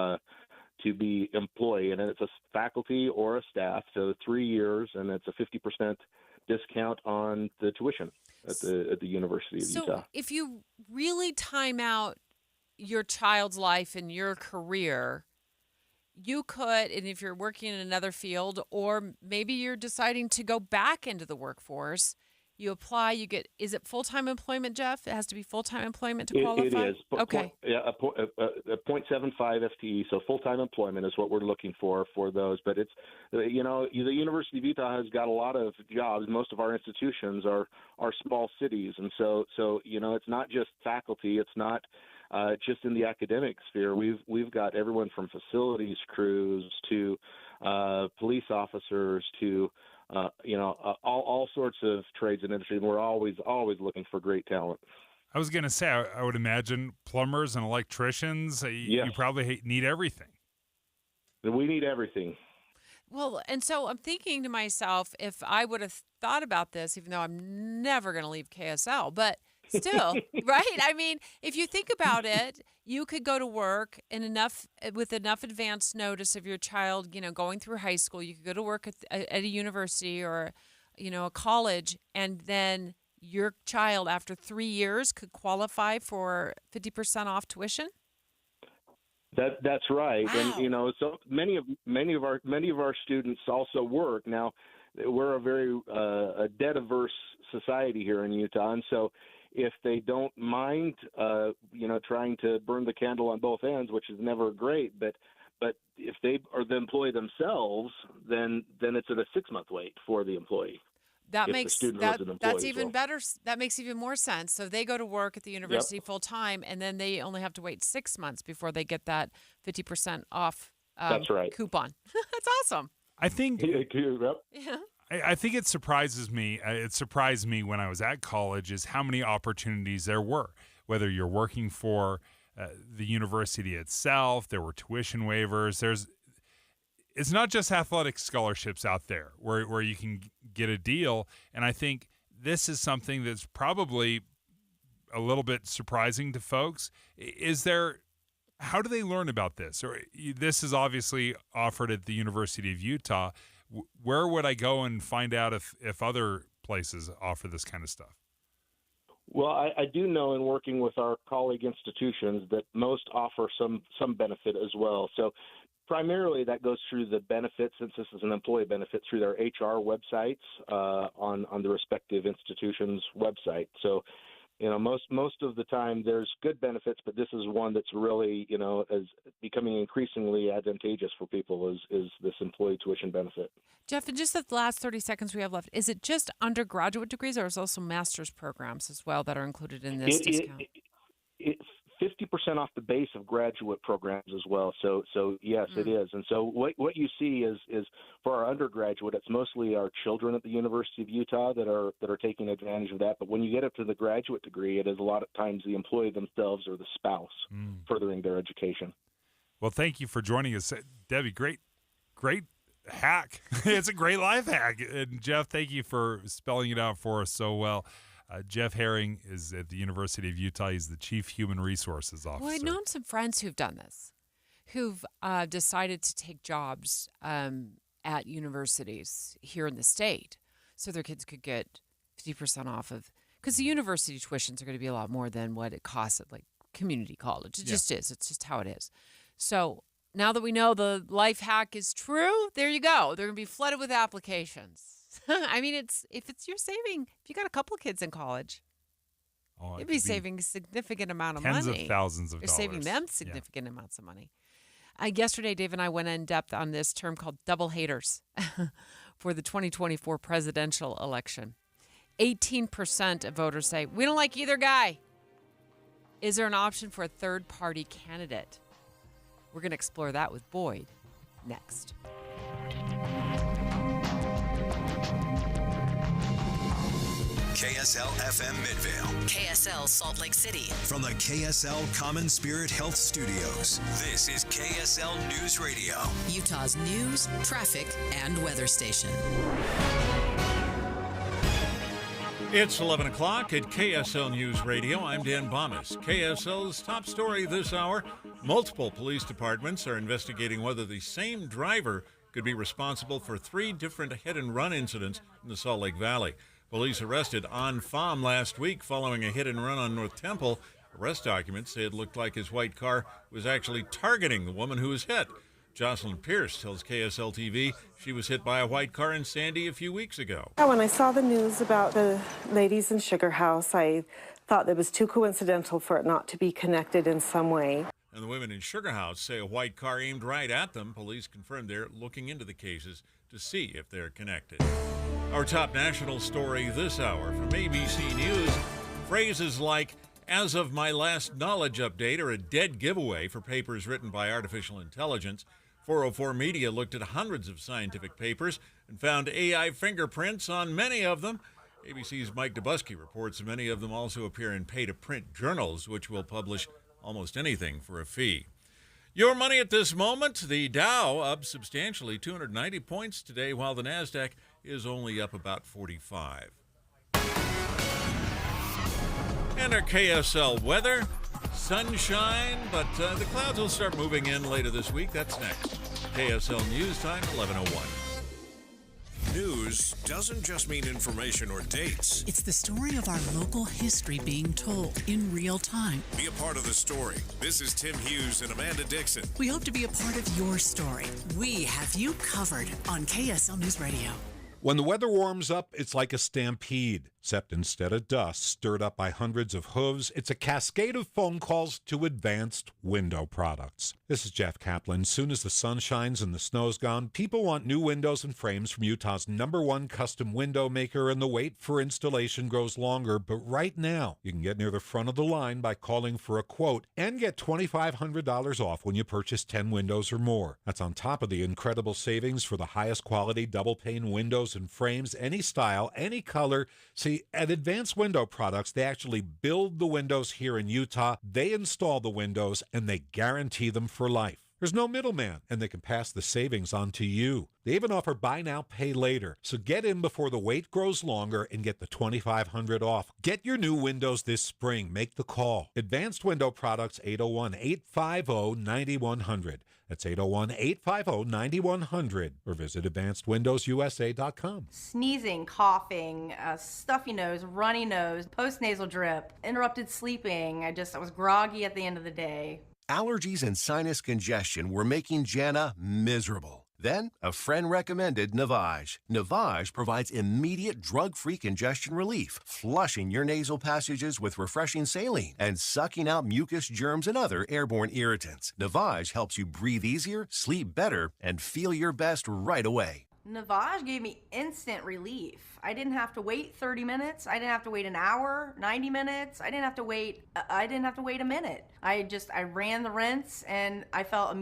be employed, and it's a faculty or a staff. So 3 years, and it's a 50% discount on the tuition at the University of Utah. So if you really time out your child's life and your career, you could, and if you're working in another field, or maybe you're deciding to go back into the workforce, you apply, you get, is it full-time employment, Jeff? It has to be full-time employment to qualify? It is. Okay. A 0.75 FTE, so full-time employment is what we're looking for those. But it's, the University of Utah has got a lot of jobs. Most of our institutions are small cities. And so it's not just faculty. It's not just in the academic sphere. We've got everyone from facilities crews to police officers to all sorts of trades and industry, and we're always looking for great talent. I was going to say, I would imagine plumbers and electricians, you probably need everything. We need everything. Well, and so I'm thinking to myself, if I would have thought about this, even though I'm never going to leave KSL, but still, right? I mean, if you think about it, you could go to work with enough advance notice of your child, going through high school. You could go to work at a university or, a college, and then your child after 3 years could qualify for 50% off tuition? That's right. Wow. And so many of our students also work. Now, we're a very debt averse society here in Utah, and so if they don't mind trying to burn the candle on both ends, which is never great, but if they are the employee themselves, then it's at a 6-month wait for the employee. That if makes the student that was an employee that's as even well. better. That makes even more sense. So they go to work at the university full time, and then they only have to wait 6 months before they get that 50% off That's right. coupon. That's awesome. I think Yeah. I think it surprises me. It surprised me when I was at college is how many opportunities there were. Whether you're working for the university itself, there were tuition waivers. It's not just athletic scholarships out there where you can get a deal. And I think this is something that's probably a little bit surprising to folks. How do they learn about this? Or this is obviously offered at the University of Utah. Where would I go and find out if other places offer this kind of stuff? Well, I do know in working with our colleague institutions that most offer some benefit as well. So primarily that goes through the benefits, since this is an employee benefit, through their HR websites on the respective institution's website. So, most of the time there's good benefits, but this is one that's really, is becoming increasingly advantageous for people is this employee tuition benefit. Jeff, in just the last 30 seconds we have left, is it just undergraduate degrees or is also master's programs as well that are included in this discount? It's 50% off the base of graduate programs as well. So yes, it is. And so what you see is for our undergraduate, it's mostly our children at the University of Utah that are taking advantage of that. But when you get up to the graduate degree, it is a lot of times the employee themselves or the spouse furthering their education. Well, thank you for joining us, Debbie. Great hack. It's a great life hack. And Jeff, thank you for spelling it out for us so well. Jeff Herring is at the University of Utah. He's the Chief Human Resources Officer. Well, I've known some friends who've done this, who've decided to take jobs at universities here in the state so their kids could get 50% off of, because the university tuitions are going to be a lot more than what it costs at like community college. It just is. It's just how it is. So now that we know the life hack is true, there you go. They're going to be flooded with applications. I mean, if you're saving, if you got a couple of kids in college, you'd be saving a significant amount of tens money. of thousands of You're dollars. saving them significant amounts of money. Yesterday, Dave and I went in depth on this term called double haters for the 2024 presidential election. 18% of voters say, we don't like either guy. Is there an option for a third-party candidate? We're going to explore that with Boyd next. KSL FM Midvale. KSL Salt Lake City. From the KSL Common Spirit Health Studios, this is KSL News Radio. Utah's news, traffic, and weather station. It's 11 o'clock at KSL News Radio. I'm Dan Bomas. KSL's top story this hour. Multiple police departments are investigating whether the same driver could be responsible for 3 different hit-and-run incidents in the Salt Lake Valley. Police arrested An Pham last week following a hit-and-run on North Temple. Arrest documents say it looked like his white car was actually targeting the woman who was hit. Jocelyn Pierce tells KSL TV she was hit by a white car in Sandy a few weeks ago. When I saw the news about the ladies in Sugar House, I thought it was too coincidental for it not to be connected in some way. And the women in Sugar House say a white car aimed right at them. Police confirmed they're looking into the cases to see if they're connected. Our top national story this hour from ABC News. Phrases like, as of my last knowledge update, are a dead giveaway for papers written by artificial intelligence. 404 Media looked at hundreds of scientific papers and found AI fingerprints on many of them. ABC's Mike Dubusky reports many of them also appear in pay-to-print journals, which will publish almost anything for a fee. Your money at this moment, the Dow up substantially 290 points today, while the NASDAQ is only up about 45. And our KSL weather, sunshine, but the clouds will start moving in later this week. That's next. KSL News Time, 11:01. News doesn't just mean information or dates. It's the story of our local history being told in real time. Be a part of the story. This is Tim Hughes and Amanda Dixon. We hope to be a part of your story. We have you covered on KSL News Radio. When the weather warms up, it's like a stampede, except instead of dust stirred up by hundreds of hooves, it's a cascade of phone calls to Advanced Window Products. This is Jeff Kaplan. Soon as the sun shines and the snow's gone, people want new windows and frames from Utah's #1 custom window maker, and the wait for installation grows longer. But right now, you can get near the front of the line by calling for a quote and get $2,500 off when you purchase 10 windows or more. That's on top of the incredible savings for the highest quality double-pane windows and frames, any style, any color. See, at Advanced Window Products, they actually build the windows here in Utah, they install the windows, and they guarantee them for life. There's no middleman, and they can pass the savings on to you. They even offer buy now, pay later. So get in before the wait grows longer and get the $2,500 off. Get your new windows this spring. Make the call. Advanced Window Products, 801-850-9100. That's 801-850-9100. Or visit AdvancedWindowsUSA.com. Sneezing, coughing, stuffy nose, runny nose, postnasal drip, interrupted sleeping. I was groggy at the end of the day. Allergies and sinus congestion were making Jana miserable. Then, a friend recommended Navage. Navage provides immediate drug-free congestion relief, flushing your nasal passages with refreshing saline and sucking out mucus, germs, and other airborne irritants. Navage helps you breathe easier, sleep better, and feel your best right away. Navage gave me instant relief. I didn't have to wait 30 minutes. I didn't have to wait an hour, 90 minutes. I didn't have to wait a minute. I ran the rinse and I felt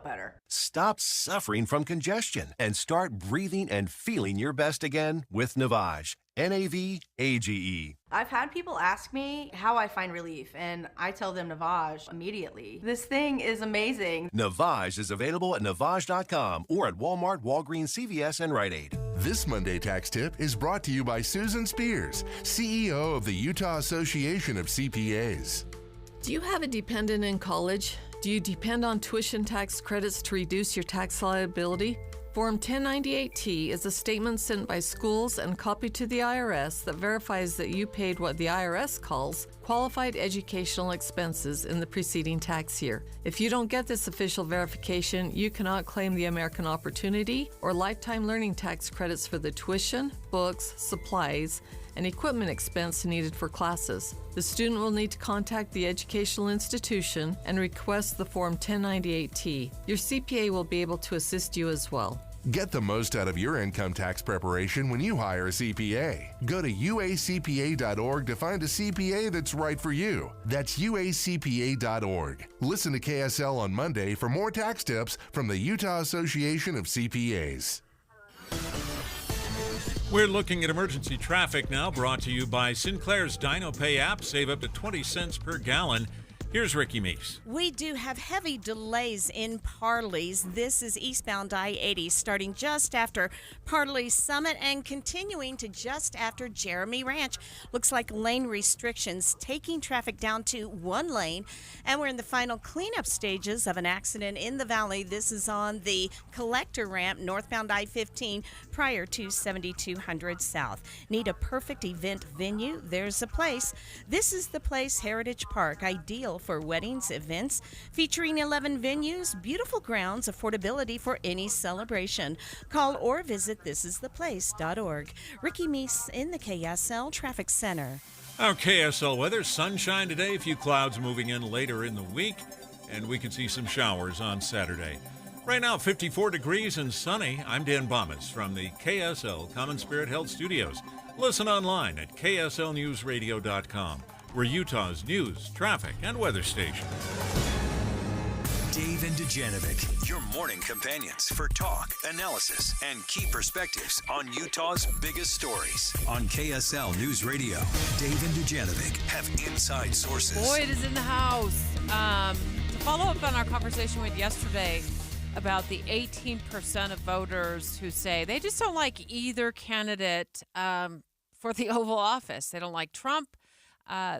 better. Stop suffering from congestion and start breathing and feeling your best again with Navage. Navage. I've had people ask me how I find relief, and I tell them Navage immediately. This thing is amazing. Navage is available at Navage.com or at Walmart, Walgreens, CVS, and Rite Aid. This Monday Tax Tip is brought to you by Susan Spears, CEO of the Utah Association of CPAs. Do you have a dependent in college? Do you depend on tuition tax credits to reduce your tax liability? Form 1098-T is a statement sent by schools and copied to the IRS that verifies that you paid what the IRS calls qualified educational expenses in the preceding tax year. If you don't get this official verification, you cannot claim the American Opportunity or Lifetime Learning Tax credits for the tuition, books, supplies, and equipment expense needed for classes. The student will need to contact the educational institution and request the Form 1098-T. Your CPA will be able to assist you as well. Get the most out of your income tax preparation when you hire a CPA. Go to uacpa.org to find a CPA that's right for you. That's uacpa.org. Listen to KSL on Monday for more tax tips from the Utah Association of CPAs. We're looking at emergency traffic now, brought to you by Sinclair's DinoPay app. Save up to 20 cents per gallon. Here's Ricky Meese. We do have heavy delays in Parley's. This is eastbound I-80, starting just after Parley's Summit and continuing to just after Jeremy Ranch. Looks like lane restrictions taking traffic down to one lane, and we're in the final cleanup stages of an accident in the valley. This is on the collector ramp northbound I-15 prior to 7200 South. Need a perfect event venue? There's a place. This is the place, Heritage Park, ideal for weddings, events, featuring 11 venues, beautiful grounds, affordability for any celebration. Call or visit thisistheplace.org. Ricky Meese in the KSL Traffic Center. Our KSL weather, sunshine today, a few clouds moving in later in the week, and we can see some showers on Saturday. Right now, 54 degrees and sunny. I'm Dan Bomas from the KSL Common Spirit Health Studios. Listen online at kslnewsradio.com. We're Utah's news, traffic, and weather station. Dave and Dujanovic, your morning companions for talk, analysis, and key perspectives on Utah's biggest stories. On KSL News Radio, Dave and Dujanovic have inside sources. Boyd is in the house. To follow up on our conversation with yesterday about the 18% of voters who say they just don't like either candidate for the Oval Office. They don't like Trump.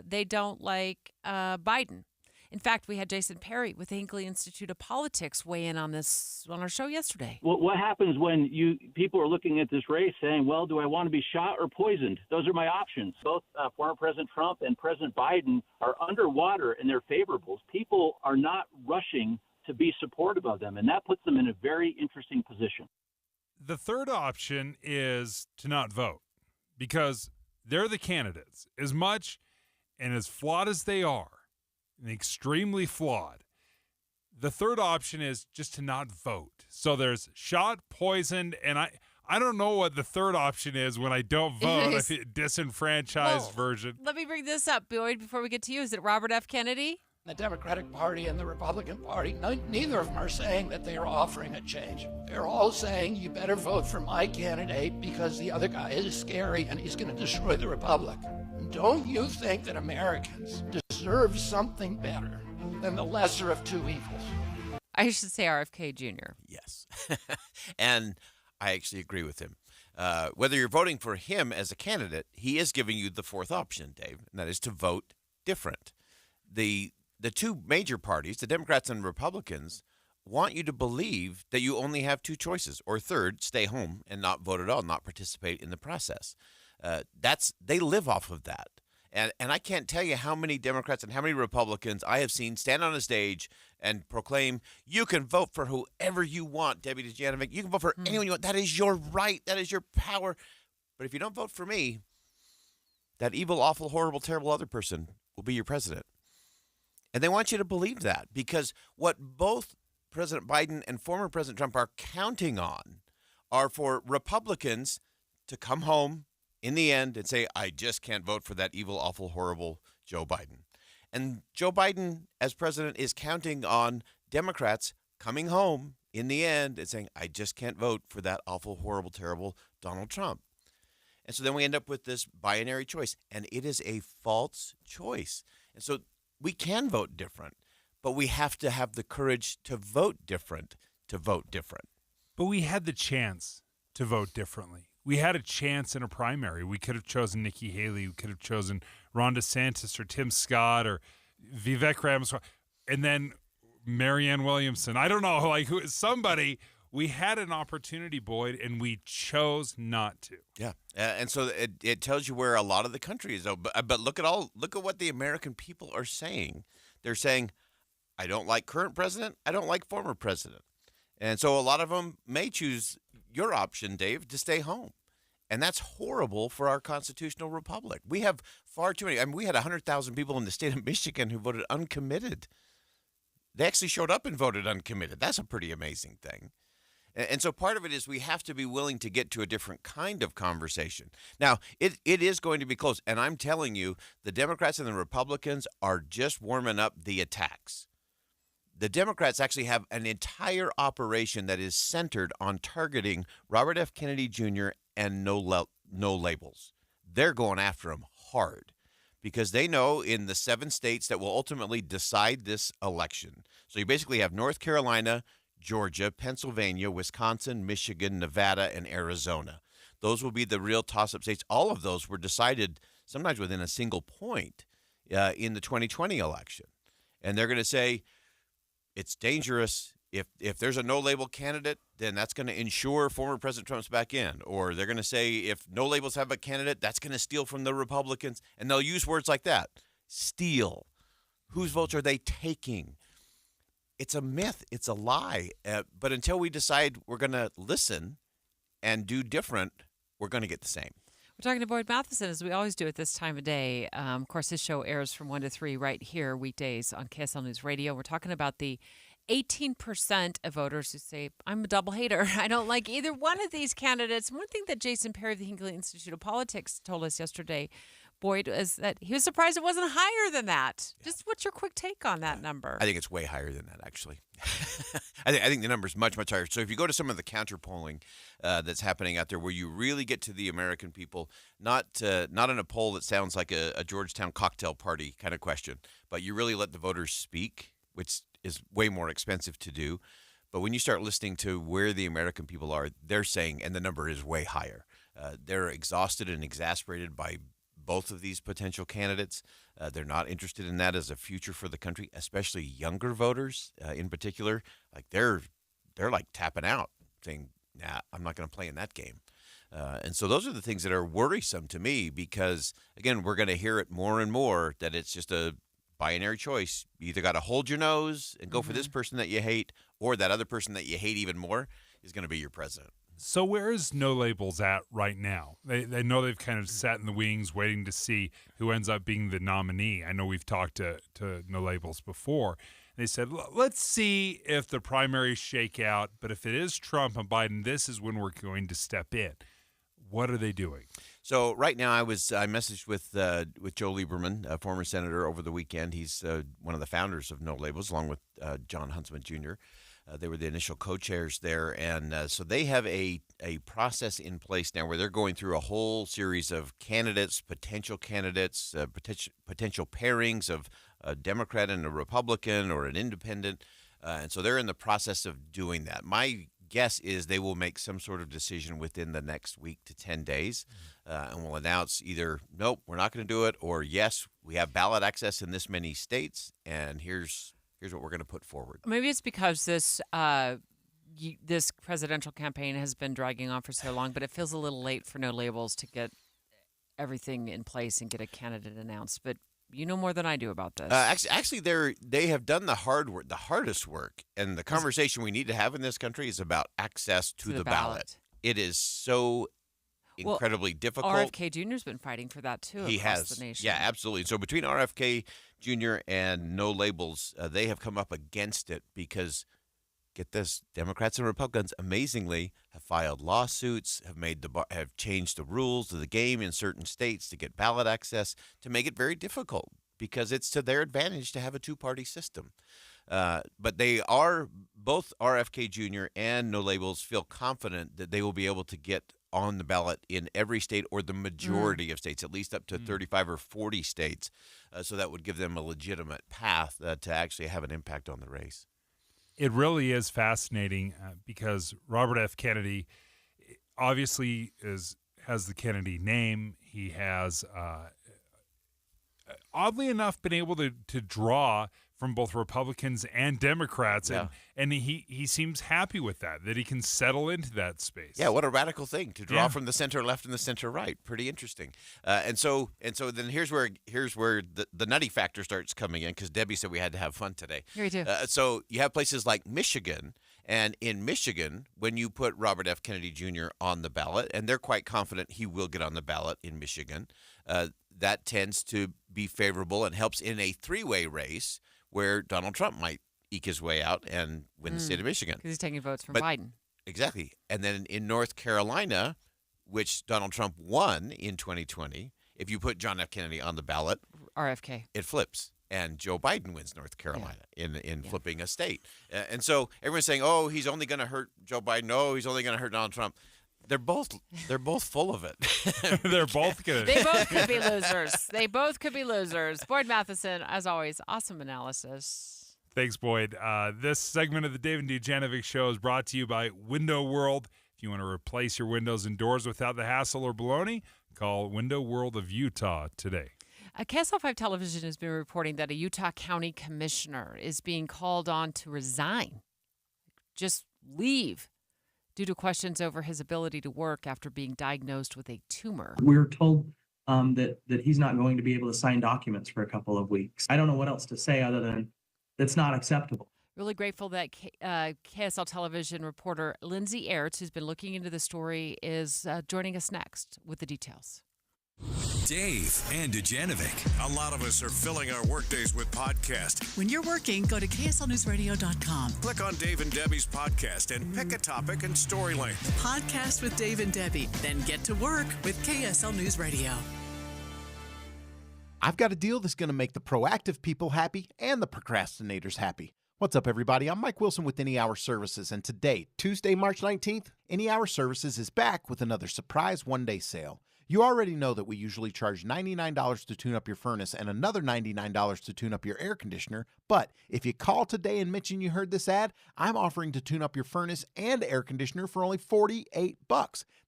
They don't like Biden. In fact, we had Jason Perry with the Hinckley Institute of Politics weigh in on this on our show yesterday. Well, what happens when people are looking at this race saying, well, do I want to be shot or poisoned? Those are my options. Both former President Trump and President Biden are underwater in their favorables. People are not rushing to be supportive of them, and that puts them in a very interesting position. The third option is to not vote because they're the candidates. As much and as flawed as they are, and extremely flawed, the third option is just to not vote. So there's shot, poisoned, and I don't know what the third option is when I don't vote. I feel disenfranchised version. Let me bring this up, Boyd, before we get to you. Is it Robert F. Kennedy? The Democratic Party and the Republican Party, neither of them are saying that they are offering a change. They're all saying you better vote for my candidate because the other guy is scary and he's going to destroy the republic. Don't you think that Americans deserve something better than the lesser of two evils? I should say RFK Jr. Yes. And I actually agree with him. Whether you're voting for him as a candidate, he is giving you the fourth option, Dave, and that is to vote different. The two major parties, the Democrats and Republicans, want you to believe that you only have two choices, or third, stay home and not vote at all, not participate in the process. They live off of that. And I can't tell you how many Democrats and how many Republicans I have seen stand on a stage and proclaim, you can vote for whoever you want, Debbie Dejanovic. You can vote for anyone you want. That is your right. That is your power. But if you don't vote for me, that evil, awful, horrible, terrible other person will be your president. And they want you to believe that because what both President Biden and former President Trump are counting on are for Republicans to come home in the end and say, I just can't vote for that evil, awful, horrible Joe Biden. And Joe Biden, as president, is counting on Democrats coming home in the end and saying, I just can't vote for that awful, horrible, terrible Donald Trump. And so then we end up with this binary choice, and it is a false choice. And so we can vote different, but we have to have the courage to vote different to vote different. But we had the chance to vote differently. We had a chance in a primary. We could have chosen Nikki Haley. We could have chosen Ron DeSantis or Tim Scott or Vivek Ramaswamy, and then Marianne Williamson. I don't know, somebody. We had an opportunity, Boyd, and we chose not to. Yeah, and so it tells you where a lot of the country is. Though. But look at what the American people are saying. They're saying, I don't like current president. I don't like former president. And so a lot of them may choose your option, Dave, to stay home. And that's horrible for our constitutional republic. We have far too many. I mean, we had 100,000 people in the state of Michigan who voted uncommitted. They actually showed up and voted uncommitted. That's a pretty amazing thing. And so part of it is we have to be willing to get to a different kind of conversation. Now, it is going to be close. And I'm telling you, the Democrats and the Republicans are just warming up the attacks. The Democrats actually have an entire operation that is centered on targeting Robert F. Kennedy Jr. and no labels. They're going after him hard because they know in the 7 states that will ultimately decide this election. So you basically have North Carolina, Georgia, Pennsylvania, Wisconsin, Michigan, Nevada, and Arizona. Those will be the real toss-up states. All of those were decided sometimes within a single point in the 2020 election. And they're going to say it's dangerous. If there's a no-label candidate, then that's going to ensure former President Trump's back in. Or they're going to say if no labels have a candidate, that's going to steal from the Republicans. And they'll use words like that. Steal. Whose votes are they taking? It's a myth. It's a lie. But until we decide we're going to listen and do different, we're going to get the same. We're talking to Boyd Matheson, as we always do at this time of day. Of course, his show airs from 1 to 3 right here, weekdays on KSL News Radio. We're talking about the 18% of voters who say, I'm a double hater. I don't like either one of these candidates. One thing that Jason Perry of the Hinckley Institute of Politics told us yesterday, Boyd, is that he was surprised it wasn't higher than that. Yeah. Just what's your quick take on that number? I think it's way higher than that, actually. I think the number is much, much higher. So if you go to some of the counter polling that's happening out there where you really get to the American people, not in a poll that sounds like a Georgetown cocktail party kind of question, but you really let the voters speak, which is way more expensive to do. But when you start listening to where the American people are, they're saying, and the number is way higher, they're exhausted and exasperated by both of these potential candidates. They're not interested in that as a future for the country, especially younger voters in particular. Like they're like tapping out, saying, "Nah, I'm not going to play in that game." And so those are the things that are worrisome to me because, again, we're going to hear it more and more that it's just a binary choice. You either got to hold your nose and go for this person that you hate, or that other person that you hate even more is going to be your president. So where is No Labels at right now? They know they've kind of sat in the wings waiting to see who ends up being the nominee. I know we've talked to No Labels before. They said, let's see if the primaries shake out, but if it is Trump and Biden, this is when we're going to step in. What are they doing? So right now, I messaged with Joe Lieberman, a former senator, over the weekend. He's one of the founders of No Labels, along with John Huntsman Jr. They were the initial co-chairs there, and so they have a process in place now where they're going through a whole series of candidates, potential pairings of a Democrat and a Republican or an independent, and so they're in the process of doing that. My guess is they will make some sort of decision within the next week to 10 days and will announce either, nope, we're not going to do it, or yes, we have ballot access in this many states, and here's what we're going to put forward. Maybe it's because this presidential campaign has been dragging on for so long, but it feels a little late for No Labels to get everything in place and get a candidate announced. But you know more than I do about this. Actually, they have done the hard work, the hardest work, and the conversation we need to have in this country is about access to the ballot. It is so incredibly difficult. RFK Jr.'s been fighting for that too. He across has, the nation. yeah, absolutely. So between RFK Jr. and No Labels, they have come up against it because, get this, Democrats and Republicans amazingly have filed lawsuits, have changed the rules of the game in certain states to get ballot access, to make it very difficult because it's to their advantage to have a two-party system. But they are, both RFK Jr. and No Labels feel confident that they will be able to get on the ballot in every state or the majority of states, at least up to 35 or 40 states. So that would give them a legitimate path to actually have an impact on the race. It really is fascinating because Robert F. Kennedy obviously has the Kennedy name. He has, oddly enough, been able to draw from both Republicans and Democrats, and he seems happy with that he can settle into that space. Yeah, what a radical thing to draw from the center left and the center right. Pretty interesting. And so then here's where the nutty factor starts coming in, because Debbie said we had to have fun today. Here we do. So you have places like Michigan, and in Michigan, when you put Robert F. Kennedy Jr. on the ballot, and they're quite confident he will get on the ballot in Michigan, that tends to be favorable and helps in a three-way race where Donald Trump might eke his way out and win the state of Michigan. Because he's taking votes from Biden. Exactly. And then in North Carolina, which Donald Trump won in 2020, if you put John F. Kennedy on the ballot, RFK, it flips. And Joe Biden wins North Carolina in flipping a state. And so everyone's saying, oh, he's only going to hurt Joe Biden. No, he's only going to hurt Donald Trump. They're both full of it. They're both good. They both could be losers. They both could be losers. Boyd Matheson, as always, awesome analysis. Thanks, Boyd. This segment of the David Dujanovic Show is brought to you by Window World. If you want to replace your windows and doors without the hassle or baloney, call Window World of Utah today. KSL 5 Television has been reporting that a Utah County commissioner is being called on to resign, just leave, due to questions over his ability to work after being diagnosed with a tumor. We're told that he's not going to be able to sign documents for a couple of weeks. I don't know what else to say other than that's not acceptable. Really grateful that KSL Television reporter Lindsay Aerts, who's been looking into the story, is joining us next with the details. Dave and Dujanovic. A lot of us are filling our workdays with podcasts. When you're working, go to KSLNewsRadio.com. Click on Dave and Debbie's podcast and pick a topic and story length. Podcast with Dave and Debbie. Then get to work with KSL News Radio. I've got a deal that's going to make the proactive people happy and the procrastinators happy. What's up, everybody? I'm Mike Wilson with Any Hour Services, and today, Tuesday, March 19th, Any Hour Services is back with another surprise one-day sale. You already know that we usually charge $99 to tune up your furnace and another $99 to tune up your air conditioner, but if you call today and mention you heard this ad, I'm offering to tune up your furnace and air conditioner for only $48.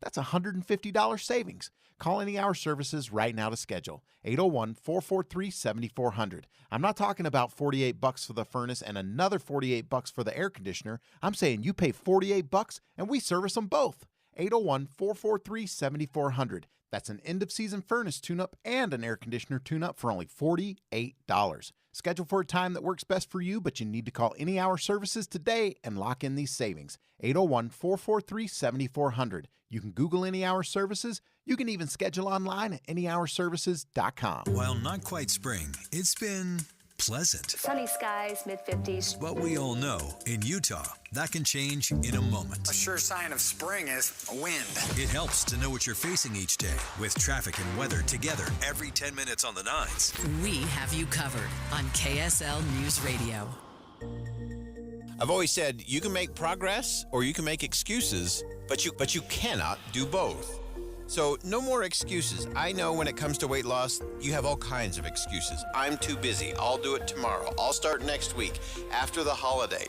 That's $150 savings. Call Any Hour Services right now to schedule. 801-443-7400. I'm not talking about $48 for the furnace and another $48 for the air conditioner. I'm saying you pay $48 and we service them both. 801-443-7400. That's an end-of-season furnace tune-up and an air conditioner tune-up for only $48. Schedule for a time that works best for you, but you need to call Any Hour Services today and lock in these savings. 801-443-7400. You can Google Any Hour Services. You can even schedule online at anyhourservices.com. While not quite spring, it's been pleasant. Sunny skies, mid-50s. But we all know, in Utah, that can change in a moment. A sure sign of spring is wind. It helps to know what you're facing each day with traffic and weather together every 10 minutes on the 9s. We have you covered on KSL News Radio. I've always said you can make progress or you can make excuses, but you cannot do both. So no more excuses. I know when it comes to weight loss, you have all kinds of excuses. I'm too busy. I'll do it tomorrow. I'll start next week, after the holiday.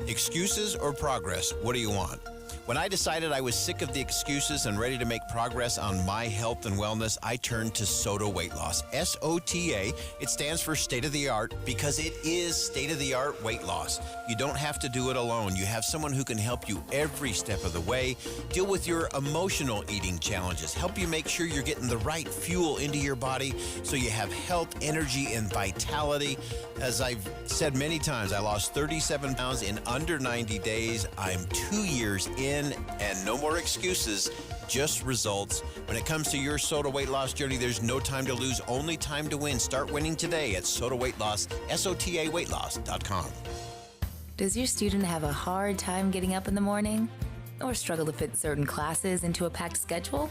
Excuses or progress, what do you want? When I decided I was sick of the excuses and ready to make progress on my health and wellness, I turned to SOTA Weight Loss. SOTA, it stands for state of the art because it is state of the art weight loss. You don't have to do it alone. You have someone who can help you every step of the way, deal with your emotional eating challenges, help you make sure you're getting the right fuel into your body so you have health, energy, and vitality. As I've said many times, I lost 37 pounds in under 90 days. I'm 2 years in. And no more excuses, just results. When it comes to your SOTA weight loss journey, there's no time to lose, only time to win. Start winning today at SOTA Weight Loss, SOTAweightloss.com. Does your student have a hard time getting up in the morning? Or struggle to fit certain classes into a packed schedule?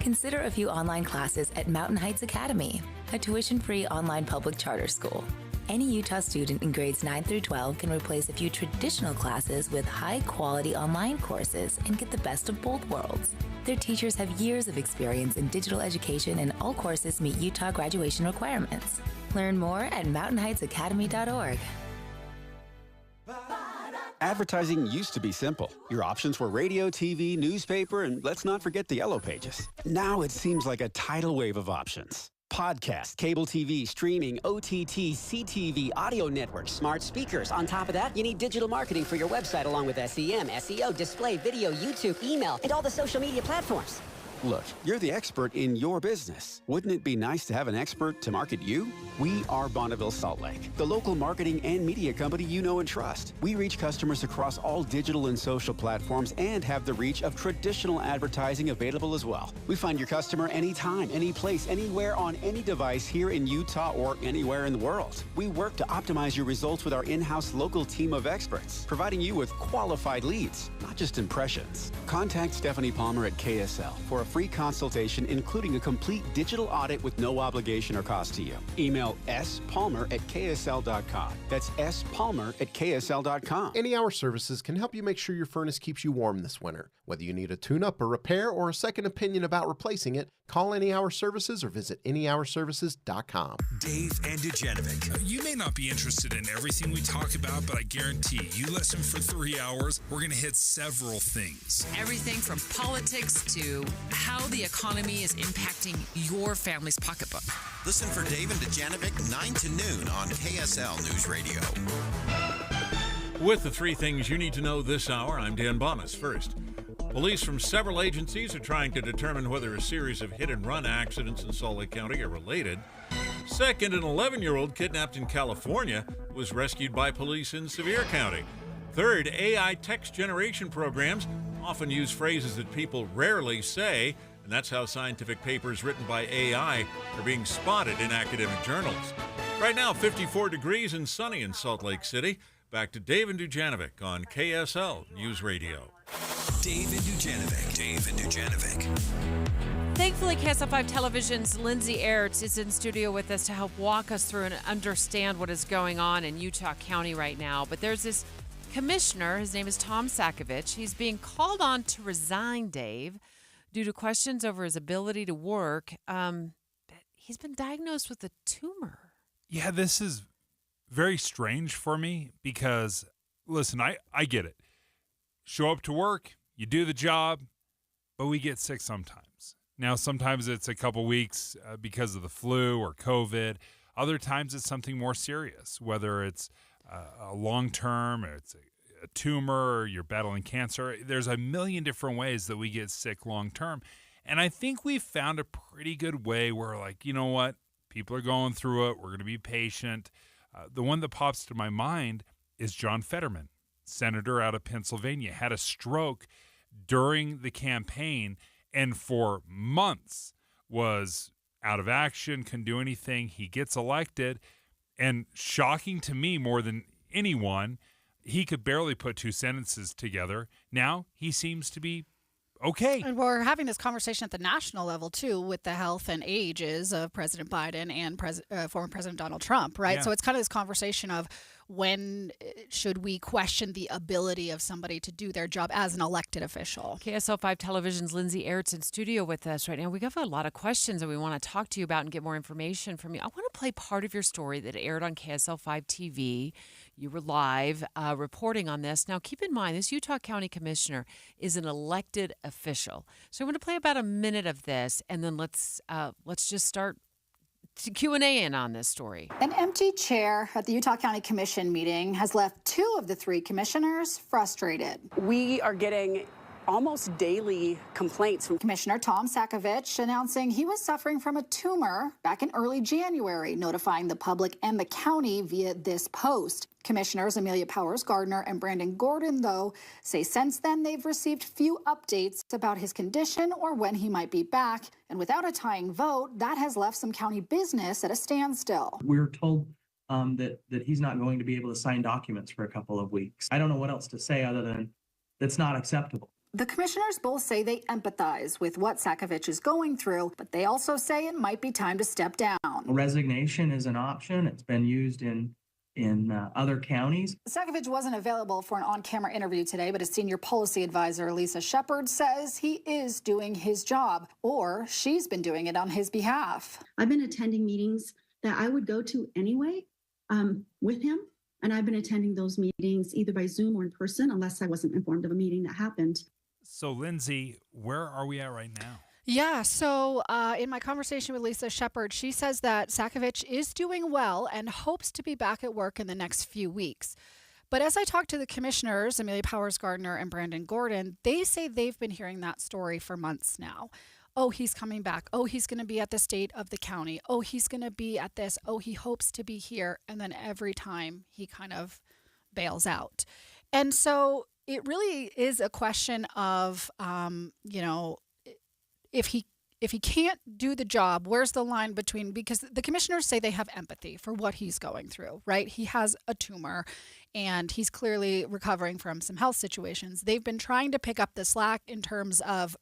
Consider a few online classes at Mountain Heights Academy, a tuition-free online public charter school. Any Utah student in grades 9 through 12 can replace a few traditional classes with high-quality online courses and get the best of both worlds. Their teachers have years of experience in digital education, and all courses meet Utah graduation requirements. Learn more at mountainheightsacademy.org. Advertising used to be simple. Your options were radio, TV, newspaper, and let's not forget the yellow pages. Now it seems like a tidal wave of options. Podcast, cable TV, streaming, OTT, CTV, audio networks, smart speakers. On top of that, you need digital marketing for your website along with SEM, SEO, display, video, YouTube, email, and all the social media platforms. Look, you're the expert in your business. Wouldn't it be nice to have an expert to market you? We are Bonneville Salt Lake, the local marketing and media company you know and trust. We reach customers across all digital and social platforms and have the reach of traditional advertising available as well. We find your customer anytime, any place, anywhere on any device here in Utah or anywhere in the world. We work to optimize your results with our in-house local team of experts, providing you with qualified leads, not just impressions. Contact Stephanie Palmer at KSL for a free consultation, including a complete digital audit with no obligation or cost to you. Email spalmer@ksl.com. That's spalmer@ksl.com. Any Hour Services can help you make sure your furnace keeps you warm this winter. Whether you need a tune-up, a repair, or a second opinion about replacing it, call Any Hour Services or visit anyhourservices.com. Dave and Dujanovic. You may not be interested in everything we talk about, but I guarantee you listen for 3 hours, we're going to hit several things. Everything from politics to how the economy is impacting your family's pocketbook. Listen for Dave and Dujanovic 9 to noon on KSL News Radio. With the 3 things you need to know this hour, I'm Dan Bomas. First, police from several agencies are trying to determine whether a series of hit-and-run accidents in Salt Lake County are related. Second, an 11-year-old kidnapped in California was rescued by police in Sevier County. Third, AI text generation programs often use phrases that people rarely say, and that's how scientific papers written by AI are being spotted in academic journals. Right now, 54 degrees and sunny in Salt Lake City. Back to Dave and Dujanovic on KSL News Radio. Dave and Dujanovic. Dave and Dujanovic. Thankfully, KSL5 Television's Lindsay Aerts is in studio with us to help walk us through and understand what is going on in Utah County right now. But there's this commissioner, his name is Tom Sakovich. He's being called on to resign, Dave, due to questions over his ability to work. He's been diagnosed with a tumor. Yeah, this is very strange for me because, listen, I get it. Show up to work, you do the job, but we get sick sometimes. Now, sometimes it's a couple weeks because of the flu or COVID. Other times it's something more serious, whether it's a long-term, or it's a tumor, or you're battling cancer. There's a million different ways that we get sick long-term. And I think we've found a pretty good way where, like, you know what? People are going through it. We're going to be patient. The one that pops to my mind is John Fetterman, senator out of Pennsylvania, had a stroke during the campaign and for months was out of action, couldn't do anything. He gets elected, and shocking to me more than anyone, he could barely put two sentences together. Now he seems to be okay. And we're having this conversation at the national level, too, with the health and ages of President Biden and former President Donald Trump, right? Yeah. So it's kind of this conversation of when should we question the ability of somebody to do their job as an elected official. KSL 5 Television's Lindsay Aerts in studio with us right now. We have a lot of questions that we want to talk to you about and get more information from you. I want to play part of your story that aired on KSL 5 TV. You were live reporting on this. Now, keep in mind, this Utah County Commissioner is an elected official. So I'm going to play about a minute of this, and then let's just start Q&A in on this story. An empty chair at the Utah County Commission meeting has left two of the three commissioners frustrated. We are getting almost daily complaints from Commissioner Tom Sakovich announcing he was suffering from a tumor back in early January, notifying the public and the county via this post. Commissioners Amelia Powers Gardner and Brandon Gordon, though, say since then they've received few updates about his condition or when he might be back. And without a tying vote, that has left some county business at a standstill. We were told that he's not going to be able to sign documents for a couple of weeks. I don't know what else to say other than that's not acceptable. The commissioners both say they empathize with what Sakovich is going through, but they also say it might be time to step down. Resignation is an option. It's been used in other counties. Sakovich wasn't available for an on-camera interview today, but his senior policy advisor, Lisa Shepard, says he is doing his job, or she's been doing it on his behalf. I've been attending meetings that I would go to anyway with him, and I've been attending those meetings either by Zoom or in person, unless I wasn't informed of a meeting that happened. So, Lindsay, where are we at right now? Yeah, so in my conversation with Lisa Shepard, she says that Sakovich is doing well and hopes to be back at work in the next few weeks. But as I talked to the commissioners, Amelia Powers Gardner and Brandon Gordon, they say they've been hearing that story for months now. Oh, he's coming back. Oh, he's going to be at the state of the county. Oh, he's going to be at this. Oh, he hopes to be here. And then every time he kind of bails out. And so it really is a question of, if he can't do the job, where's the line between, because the commissioners say they have empathy for what he's going through, right? He has a tumor and he's clearly recovering from some health situations. They've been trying to pick up the slack in terms of,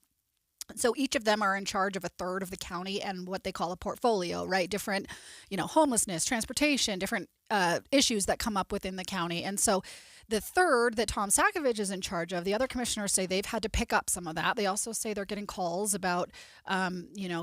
so each of them are in charge of a third of the county and what they call a portfolio, right? Different, homelessness, transportation, different issues that come up within the county. And so the third that Tom Sakovich is in charge of, the other commissioners say they've had to pick up some of that. They also say they're getting calls about,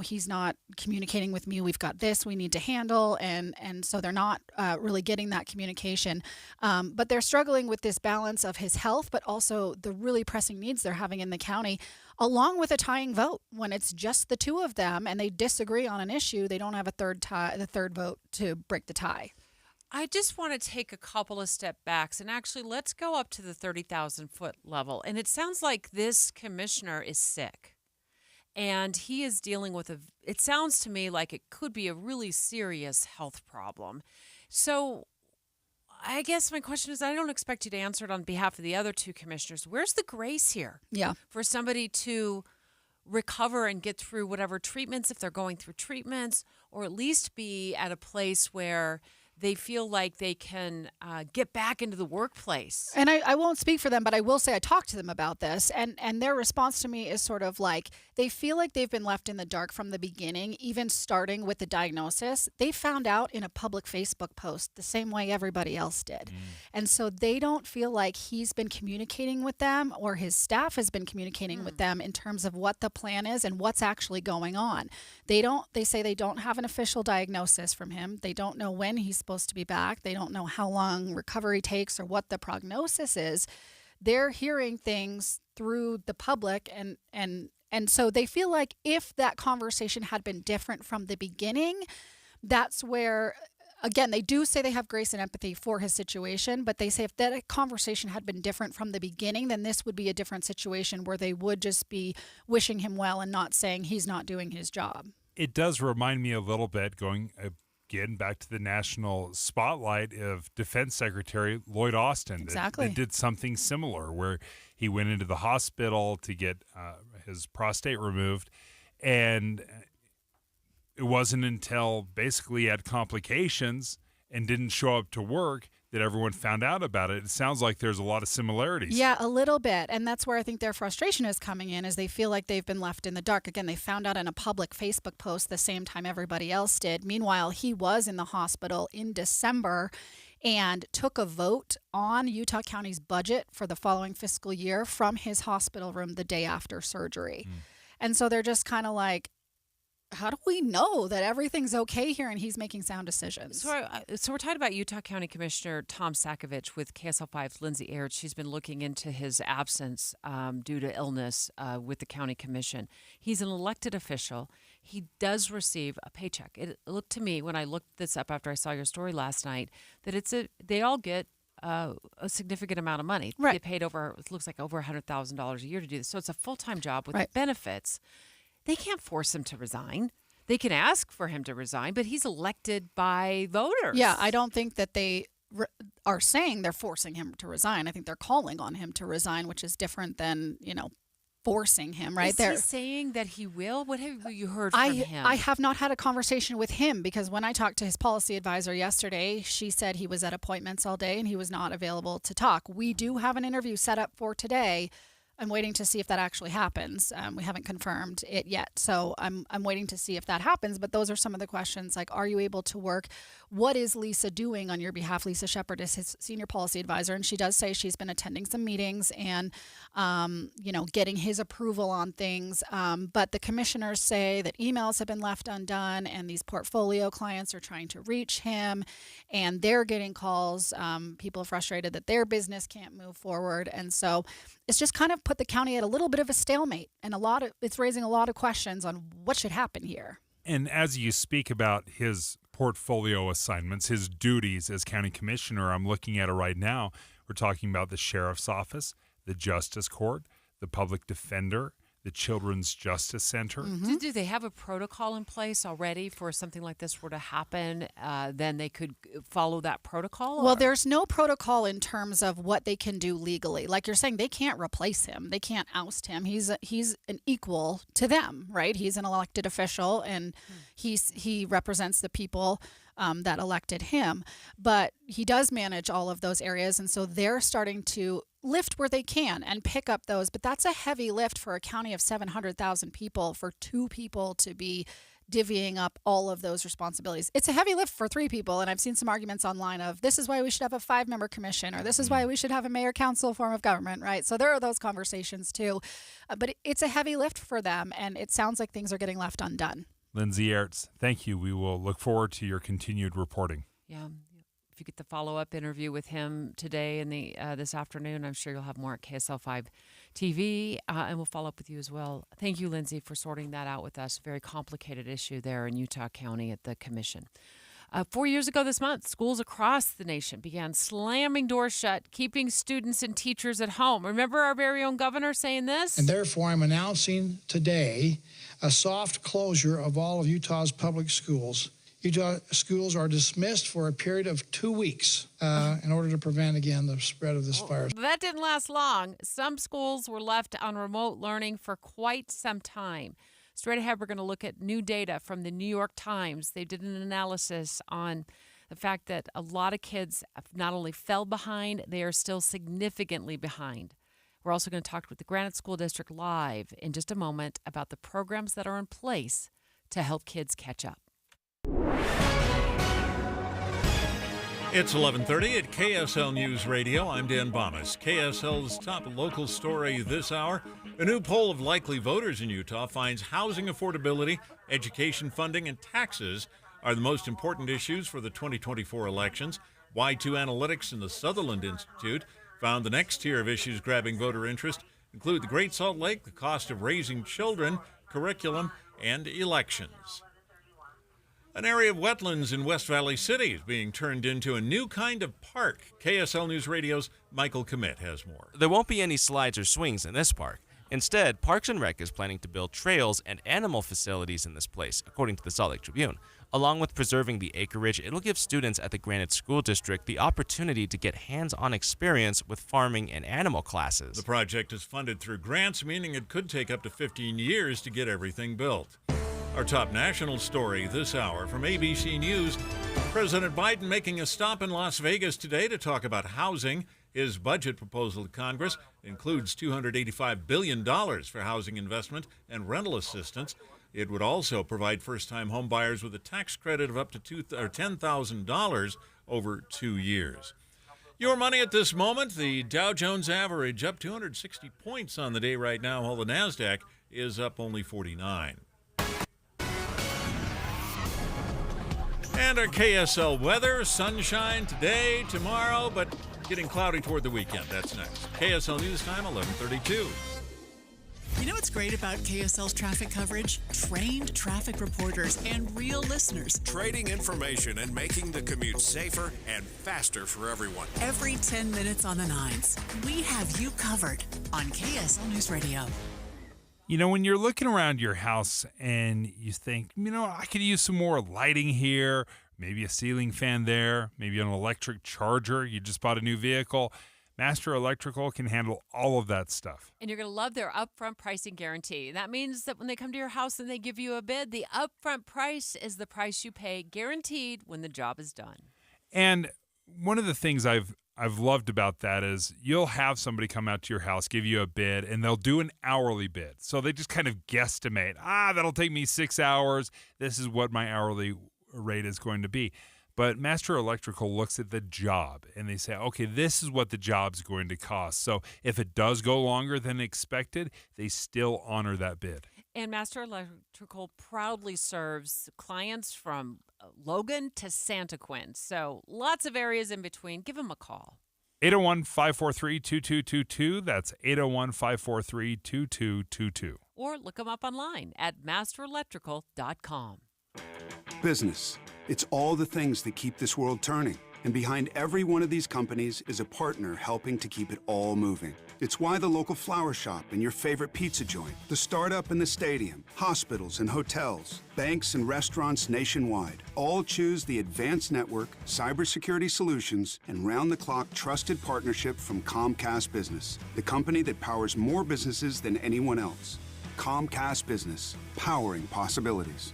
he's not communicating with me. We've got this we need to handle. And so they're not really getting that communication. But they're struggling with this balance of his health, but also the really pressing needs they're having in the county, along with a tying vote. When it's just the two of them and they disagree on an issue, they don't have the third vote to break the tie. I just want to take a couple of step backs and actually let's go up to the 30,000 foot level. And it sounds like this commissioner is sick and he is dealing with it sounds to me like it could be a really serious health problem. So I guess my question is, I don't expect you to answer it on behalf of the other two commissioners. Where's the grace here? Yeah. For somebody to recover and get through whatever treatments, if they're going through treatments, or at least be at a place where they feel like they can get back into the workplace. And I won't speak for them, but I will say I talked to them about this, and their response to me is sort of like they feel like they've been left in the dark from the beginning, even starting with the diagnosis. They found out in a public Facebook post the same way everybody else did. And so they don't feel like he's been communicating with them or his staff has been communicating with them in terms of what the plan is and what's actually going on. They say they don't have an official diagnosis from him. They don't know when he's supposed to be back. They don't know how long recovery takes or what the prognosis is. They're hearing things through the public and so they feel like if that conversation had been different from the beginning, that's where, again, they do say they have grace and empathy for his situation, but they say if that conversation had been different from the beginning, then this would be a different situation where they would just be wishing him well and not saying he's not doing his job. It does remind me a little bit, going again back to the national spotlight, of Defense Secretary Lloyd Austin. Exactly. That did something similar where he went into the hospital to get his prostate removed, and it wasn't until basically he had complications and didn't show up to work that everyone found out about it. It sounds like there's a lot of similarities. Yeah, a little bit. And that's where I think their frustration is coming in, is they feel like they've been left in the dark. Again, they found out in a public Facebook post the same time everybody else did. Meanwhile, he was in the hospital in December and took a vote on Utah County's budget for the following fiscal year from his hospital room the day after surgery. And so they're just kind of like, how do we know that everything's okay here and he's making sound decisions? So we're talking about Utah County Commissioner Tom Sakovich with KSL5's Lindsay Aird. She's been looking into his absence due to illness with the county commission. He's an elected official. He does receive a paycheck. It looked to me, when I looked this up after I saw your story last night, that they all get a significant amount of money. Right. They get paid it looks like over $100,000 a year to do this. So it's a full-time job with Right. benefits. They can't force him to resign. They can ask for him to resign, but he's elected by voters. Yeah, I don't think that they are saying they're forcing him to resign. I think they're calling on him to resign, which is different than, forcing him, right? Is he saying that he will? What have you heard from him? I have not had a conversation with him because when I talked to his policy advisor yesterday, she said he was at appointments all day and he was not available to talk. We do have an interview set up for today. I'm waiting to see if that actually happens. We haven't confirmed it yet. So I'm waiting to see if that happens. But those are some of the questions, like, are you able to work? What is Lisa doing on your behalf? Lisa Shepard is his senior policy advisor, and she does say she's been attending some meetings and, getting his approval on things. But the commissioners say that emails have been left undone and these portfolio clients are trying to reach him and they're getting calls. People are frustrated that their business can't move forward. And so it's just kind of put the county at a little bit of a stalemate, and it's raising a lot of questions on what should happen here. And as you speak about his portfolio assignments, his duties as county commissioner, I'm looking at it right now. We're talking about the sheriff's office, the justice court, the public defender, the Children's Justice Center. Mm-hmm. Do they have a protocol in place already for something like this were to happen? Then they could follow that protocol? Well, there's no protocol in terms of what they can do legally. Like you're saying, they can't replace him. They can't oust him. He's an equal to them, right? He's an elected official, and he represents the people that elected him. But he does manage all of those areas, and so they're starting to lift where they can and pick up those. But that's a heavy lift for a county of 700,000 people, for two people to be divvying up all of those responsibilities. It's a heavy lift for three people, and I've seen some arguments online of this is why we should have a 5-member commission, or this is why we should have a mayor-council form of government, right? So there are those conversations too. But it's a heavy lift for them, and it sounds like things are getting left undone. Lindsay Aird, thank you. We will look forward to your continued reporting. Yeah. If you get the follow-up interview with him today and this afternoon, I'm sure you'll have more at KSL5 TV, and we'll follow up with you as well. Thank you, Lindsay, for sorting that out with us. Very complicated issue there in Utah County at the commission. 4 years ago this month, schools across the nation began slamming doors shut, keeping students and teachers at home. Remember our very own governor saying this? And therefore, I'm announcing today a soft closure of all of Utah's public schools. Utah schools are dismissed for a period of 2 weeks in order to prevent, again, the spread of this virus. That didn't last long. Some schools were left on remote learning for quite some time. Straight ahead, we're going to look at new data from the New York Times. They did an analysis on The fact that a lot of kids not only fell behind, they are still significantly behind. We're also going to talk with the Granite School District live in just a moment about the programs that are in place to help kids catch up. It's 11:30 at KSL News Radio. I'm Dan Bomas. KSL's top local story this hour. A new poll of likely voters in Utah finds housing affordability, education funding, and taxes are the most important issues for the 2024 elections. Y2 Analytics and the Sutherland Institute found the next tier of issues grabbing voter interest include the Great Salt Lake, the cost of raising children, curriculum, and elections. An area of wetlands in West Valley City is being turned into a new kind of park. KSL News Radio's Michael Commit has more. There won't be any slides or swings in this park. Instead, Parks and Rec is planning to build trails and animal facilities in this place, according to the Salt Lake Tribune. Along with preserving the acreage, it'll give students at the Granite School District the opportunity to get hands-on experience with farming and animal classes. The project is funded through grants, meaning it could take up to 15 years to get everything built. Our top national story this hour from ABC News. President Biden making a stop in Las Vegas today to talk about housing. His budget proposal to Congress includes $285 billion for housing investment and rental assistance. It would also provide first-time homebuyers with a tax credit of up to $10,000 over 2 years. Your money at this moment, the Dow Jones average up 260 points on the day right now, while the NASDAQ is up only 49. And our KSL weather, sunshine today, tomorrow, but getting cloudy toward the weekend. That's next. KSL News Time, 11:32. You know what's great about KSL's traffic coverage? Trained traffic reporters and real listeners. Trading information and making the commute safer and faster for everyone. Every 10 minutes on the 9s, we have you covered on KSL News Radio. You know, when you're looking around your house and you think, you know, I could use some more lighting here, maybe a ceiling fan there, maybe an electric charger, you just bought a new vehicle, Master Electrical can handle all of that stuff. And you're going to love their upfront pricing guarantee. That means that when they come to your house and they give you a bid, the upfront price is the price you pay, guaranteed when the job is done. And one of the things I've loved about that is you'll have somebody come out to your house, give you a bid, and they'll do an hourly bid. So they just kind of guesstimate, that'll take me 6 hours. This is what my hourly rate is going to be. But Master Electrical looks at the job and they say, okay, this is what the job's going to cost. So if it does go longer than expected, they still honor that bid. And Master Electrical proudly serves clients from Logan to Santa Quin. So lots of areas in between. Give them a call. 801-543-2222. That's 801-543-2222. Or look them up online at masterelectrical.com. Business. It's all the things that keep this world turning. And behind every one of these companies is a partner helping to keep it all moving. It's why the local flower shop and your favorite pizza joint, the startup and the stadium, hospitals and hotels, banks and restaurants nationwide all choose the advanced network, cybersecurity solutions, and round-the-clock trusted partnership from Comcast Business, the company that powers more businesses than anyone else. Comcast Business, powering possibilities.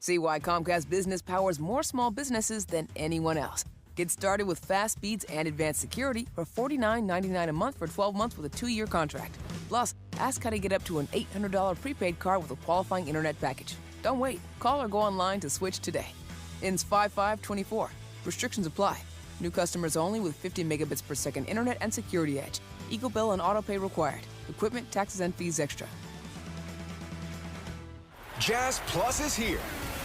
See why Comcast Business powers more small businesses than anyone else. Get started with fast speeds and advanced security for $49.99 a month for 12 months with a 2-year contract. Plus, ask how to get up to an $800 prepaid card with a qualifying internet package. Don't wait. Call or go online to switch today. Ends 5/5/24. Restrictions apply. New customers only with 50 megabits per second internet and security edge. EcoBill and autopay required. Equipment, taxes, and fees extra. Jazz Plus is here.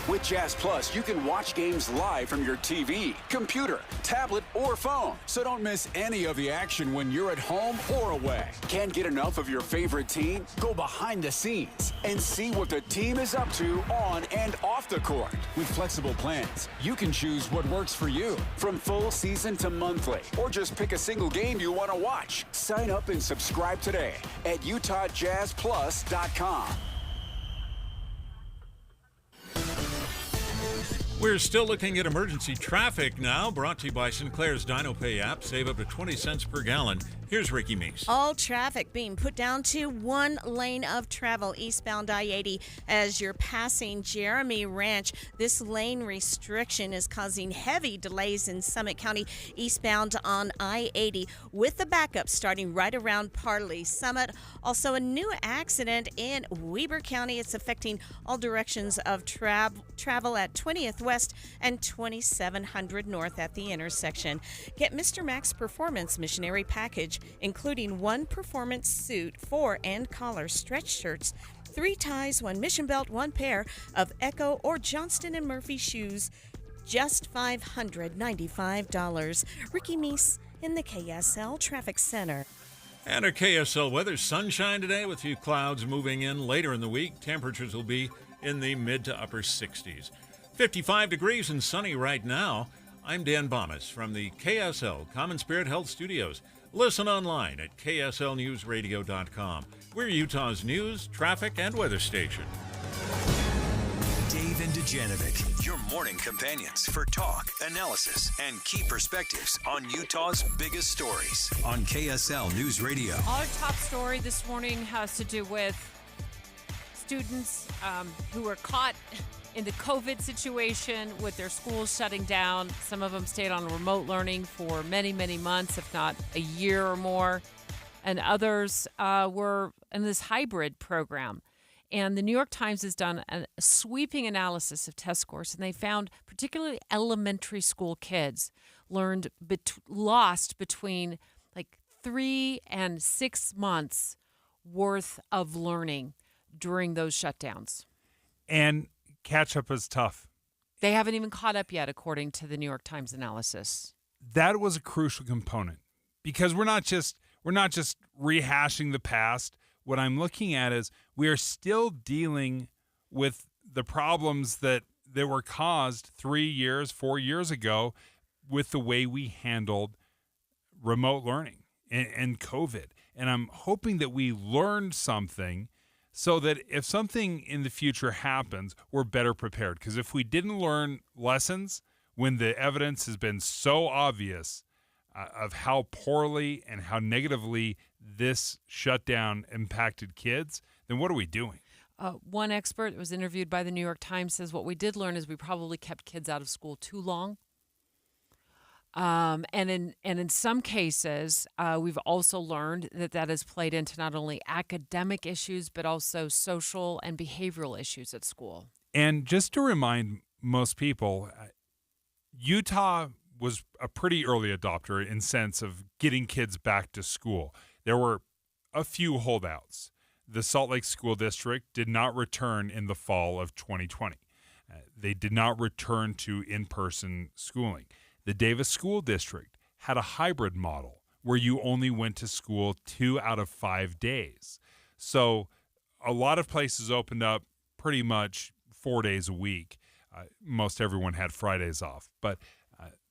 With Jazz Plus, you can watch games live from your TV, computer, tablet, or phone. So don't miss any of the action when you're at home or away. Can't get enough of your favorite team? Go behind the scenes and see what the team is up to on and off the court. With flexible plans, you can choose what works for you. From full season to monthly, or just pick a single game you want to watch. Sign up and subscribe today at UtahJazzPlus.com. We're still looking at emergency traffic now, brought to you by Sinclair's DinoPay app. Save up to 20 cents per gallon Here's Ricky Meese. All traffic being put down to one lane of travel eastbound I-80 as you're passing Jeremy Ranch. This lane restriction is causing heavy delays in Summit County eastbound on I-80 with the backup starting right around Parley Summit. Also a new accident in Weber County. It's affecting all directions of travel at 20th West and 2700 North at the intersection. Get Mr. Max Performance Missionary Package, including one performance suit, 4 and collar stretch shirts, 3 ties, 1 mission belt, 1 pair of Echo or Johnston & Murphy shoes, just $595. Ricky Meese in the KSL Traffic Center. And our KSL weather, sunshine today with a few clouds moving in later in the week. Temperatures will be in the mid to upper 60s. 55 degrees and sunny right now. I'm Dan Bomas from the KSL Common Spirit Health Studios. Listen online at kslnewsradio.com. We're Utah's news, traffic, and weather station. Dave and Dujanovic, your morning companions for talk, analysis, and key perspectives on Utah's biggest stories on KSL News Radio. Our top story this morning has to do with students who were caught in the COVID situation with their schools shutting down. Some of them stayed on remote learning for many, many months, if not a year or more. And others were in this hybrid program. And the New York Times has done a sweeping analysis of test scores, and they found particularly elementary school kids lost between like 3 and 6 months worth of learning during those shutdowns. And catch up is tough. They haven't even caught up yet, according to the New York Times analysis. That was a crucial component because we're not just rehashing the past. What I'm looking at is we are still dealing with the problems that were caused 3 years, 4 years ago with the way we handled remote learning and COVID. And I'm hoping that we learned something so that if something in the future happens, we're better prepared. Because if we didn't learn lessons when the evidence has been so obvious of how poorly and how negatively this shutdown impacted kids, then what are we doing? One expert that was interviewed by the New York Times says what we did learn is we probably kept kids out of school too long. And in some cases, we've also learned that has played into not only academic issues, but also social and behavioral issues at school. And just to remind most people, Utah was a pretty early adopter in sense of getting kids back to school. There were a few holdouts. The Salt Lake School District did not return in the fall of 2020. They did not return to in-person schooling. The Davis School District had a hybrid model where you only went to school 2 out of 5 days. So a lot of places opened up pretty much 4 days a week. Most everyone had Fridays off. But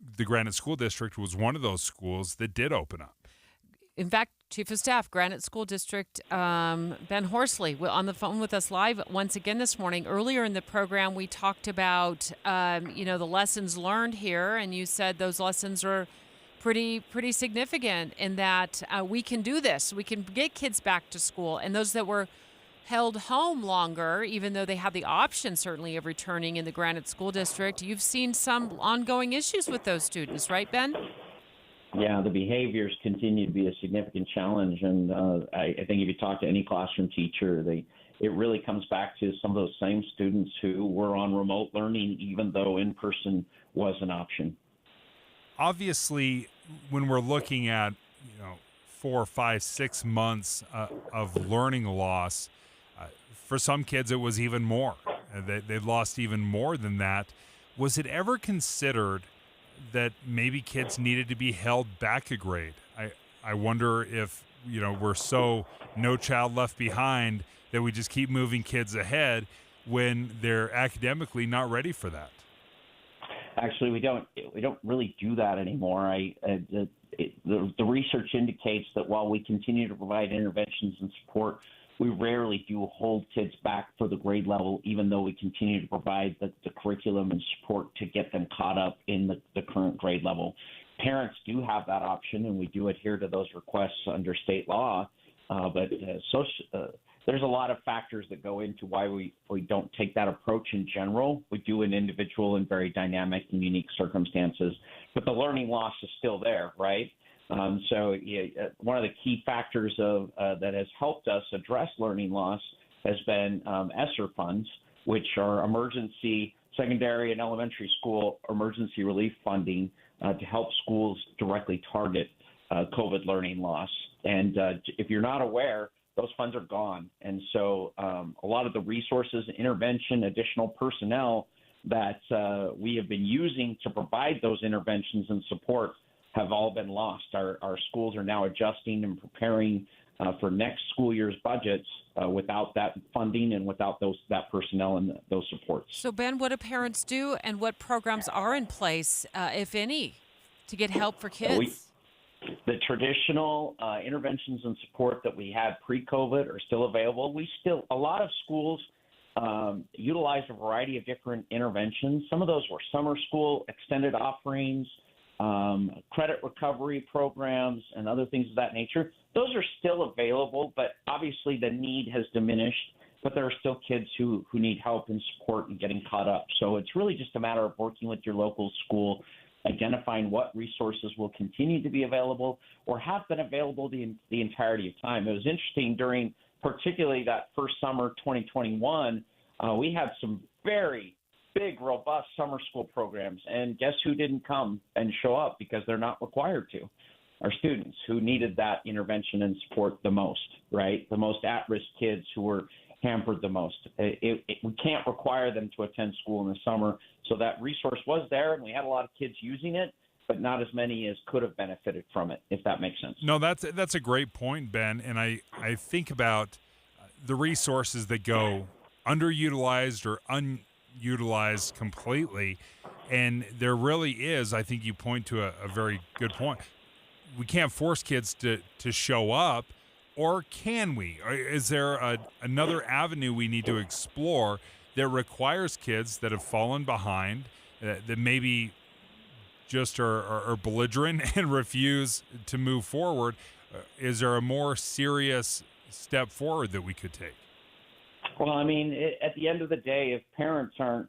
the Granite School District was one of those schools that did open up. In fact, Chief of Staff, Granite School District, Ben Horsley, on the phone with us live once again this morning. Earlier in the program, we talked about, the lessons learned here, and you said those lessons are pretty significant in that we can do this. We can get kids back to school, and those that were held home longer, even though they had the option certainly of returning in the Granite School District, you've seen some ongoing issues with those students, right, Ben? Yeah, the behaviors continue to be a significant challenge, and I think if you talk to any classroom teacher, it really comes back to some of those same students who were on remote learning, even though in-person was an option. Obviously, when we're looking at 4, 5, 6 months of learning loss, for some kids it was even more. They lost even more than that. Was it ever considered that maybe kids needed to be held back a grade? I wonder if, we're so no child left behind that we just keep moving kids ahead when they're academically not ready for that. Actually, we don't really do that anymore. The research indicates that while we continue to provide interventions and support, we rarely do hold kids back for the grade level, even though we continue to provide the curriculum and support to get them caught up in the current grade level. parents do have that option, and we do adhere to those requests under state law. But there's a lot of factors that go into why we don't take that approach in general. We do in individual and very dynamic and unique circumstances, but the learning loss is still there, right? So one of the key factors that has helped us address learning loss has been ESSER funds, which are emergency secondary and elementary school emergency relief funding to help schools directly target COVID learning loss. And if you're not aware, those funds are gone. And so a lot of the resources, intervention, additional personnel that we have been using to provide those interventions and support have all been lost. Our schools are now adjusting and preparing for next school year's budgets without that funding and without that personnel and those supports. So, Ben, what do parents do, and what programs are in place, if any, to get help for kids? The traditional interventions and support that we had pre-COVID are still available. A lot of schools utilize a variety of different interventions. Some of those were summer school extended offerings, credit recovery programs, and other things of that nature. Those are still available, but obviously the need has diminished. But there are still kids who need help and support and getting caught up. So it's really just a matter of working with your local school, identifying what resources will continue to be available or have been available the entirety of time. It was interesting during particularly that first summer 2021, we had some very big, robust summer school programs. And guess who didn't come and show up because they're not required to? Our students who needed that intervention and support the most, right? The most at-risk kids who were hampered the most. We can't require them to attend school in the summer. So that resource was there, and we had a lot of kids using it, but not as many as could have benefited from it, if that makes sense. No, that's a great point, Ben. And I think about the resources that go underutilized or unutilized completely. And there really is, I think you point to a very good point. We can't force kids to show up, or can we? Is there another avenue we need to explore that requires kids that have fallen behind, that maybe just are belligerent and refuse to move forward? Is there a more serious step forward that we could take? Well, I mean, at the end of the day, if parents aren't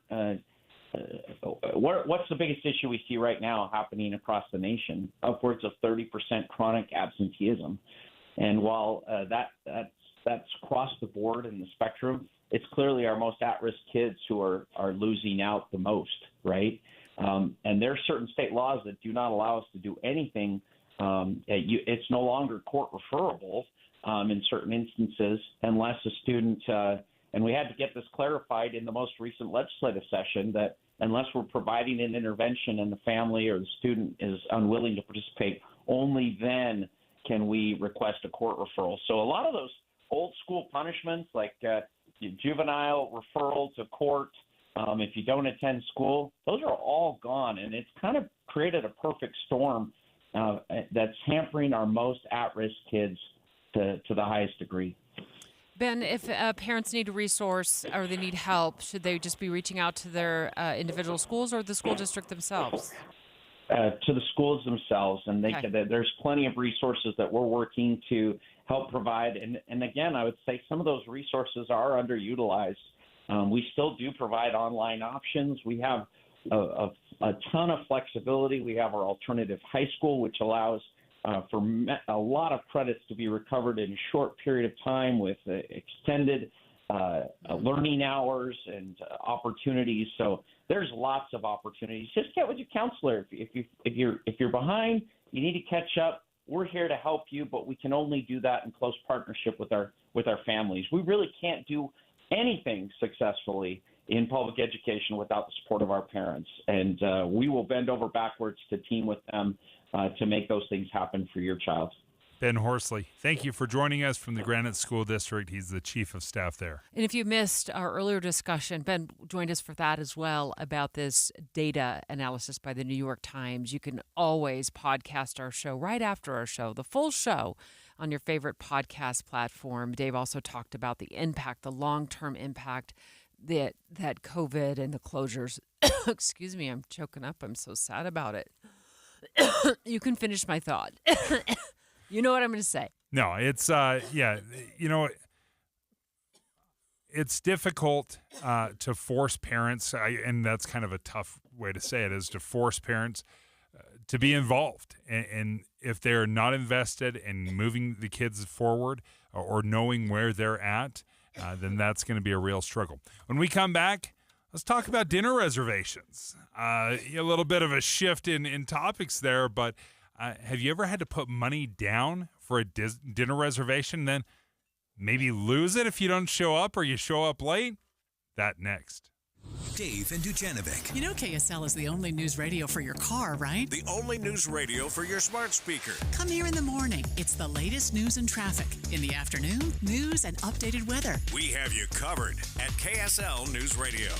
what's the biggest issue we see right now happening across the nation? Upwards of 30% chronic absenteeism. And while that's across the board in the spectrum, it's clearly our most at-risk kids who are losing out the most, right? And there are certain state laws that do not allow us to do anything. It's no longer court referable in certain instances unless a student and we had to get this clarified in the most recent legislative session that unless we're providing an intervention and the family or the student is unwilling to participate, only then can we request a court referral. So a lot of those old school punishments like juvenile referral to court if you don't attend school, those are all gone. And it's kind of created a perfect storm that's hampering our most at-risk kids to the highest degree. Ben, if parents need a resource or they need help, should they just be reaching out to their individual schools or the school district themselves? To the schools themselves, and there's plenty of resources that we're working to help provide. And again, I would say some of those resources are underutilized. We still do provide online options. We have a ton of flexibility. We have our alternative high school, which allows for a lot of credits to be recovered in a short period of time with extended learning hours and opportunities. So there's lots of opportunities. Just get with your counselor. If you're behind, you need to catch up. We're here to help you, but we can only do that in close partnership with our families. We really can't do anything successfully in public education without the support of our parents, and we will bend over backwards to team with them to make those things happen for your child. Ben Horsley, thank you for joining us from the Granite School District. He's the chief of staff there. And if you missed our earlier discussion, Ben joined us for that as well about this data analysis by the New York Times. You can always podcast our show right after our show, the full show on your favorite podcast platform. Dave also talked about the impact, the long-term impact that COVID and the closures, excuse me, I'm choking up. I'm so sad about it. You can finish my thought. You know what I'm going to say. No, it's it's difficult to force parents, and that's kind of a tough way to say it, is to force parents to be involved. And if they're not invested in moving the kids forward or knowing where they're at, then that's going to be a real struggle. When we come back, let's talk about dinner reservations. A little bit of a shift in topics there, but have you ever had to put money down for a dinner reservation, then maybe lose it if you don't show up or you show up late? That next. Dave and Dujanovic. You know KSL is the only news radio for your car, right? The only news radio for your smart speaker. Come here in the morning. It's the latest news and traffic. In the afternoon, news and updated weather. We have you covered at KSL News Radio.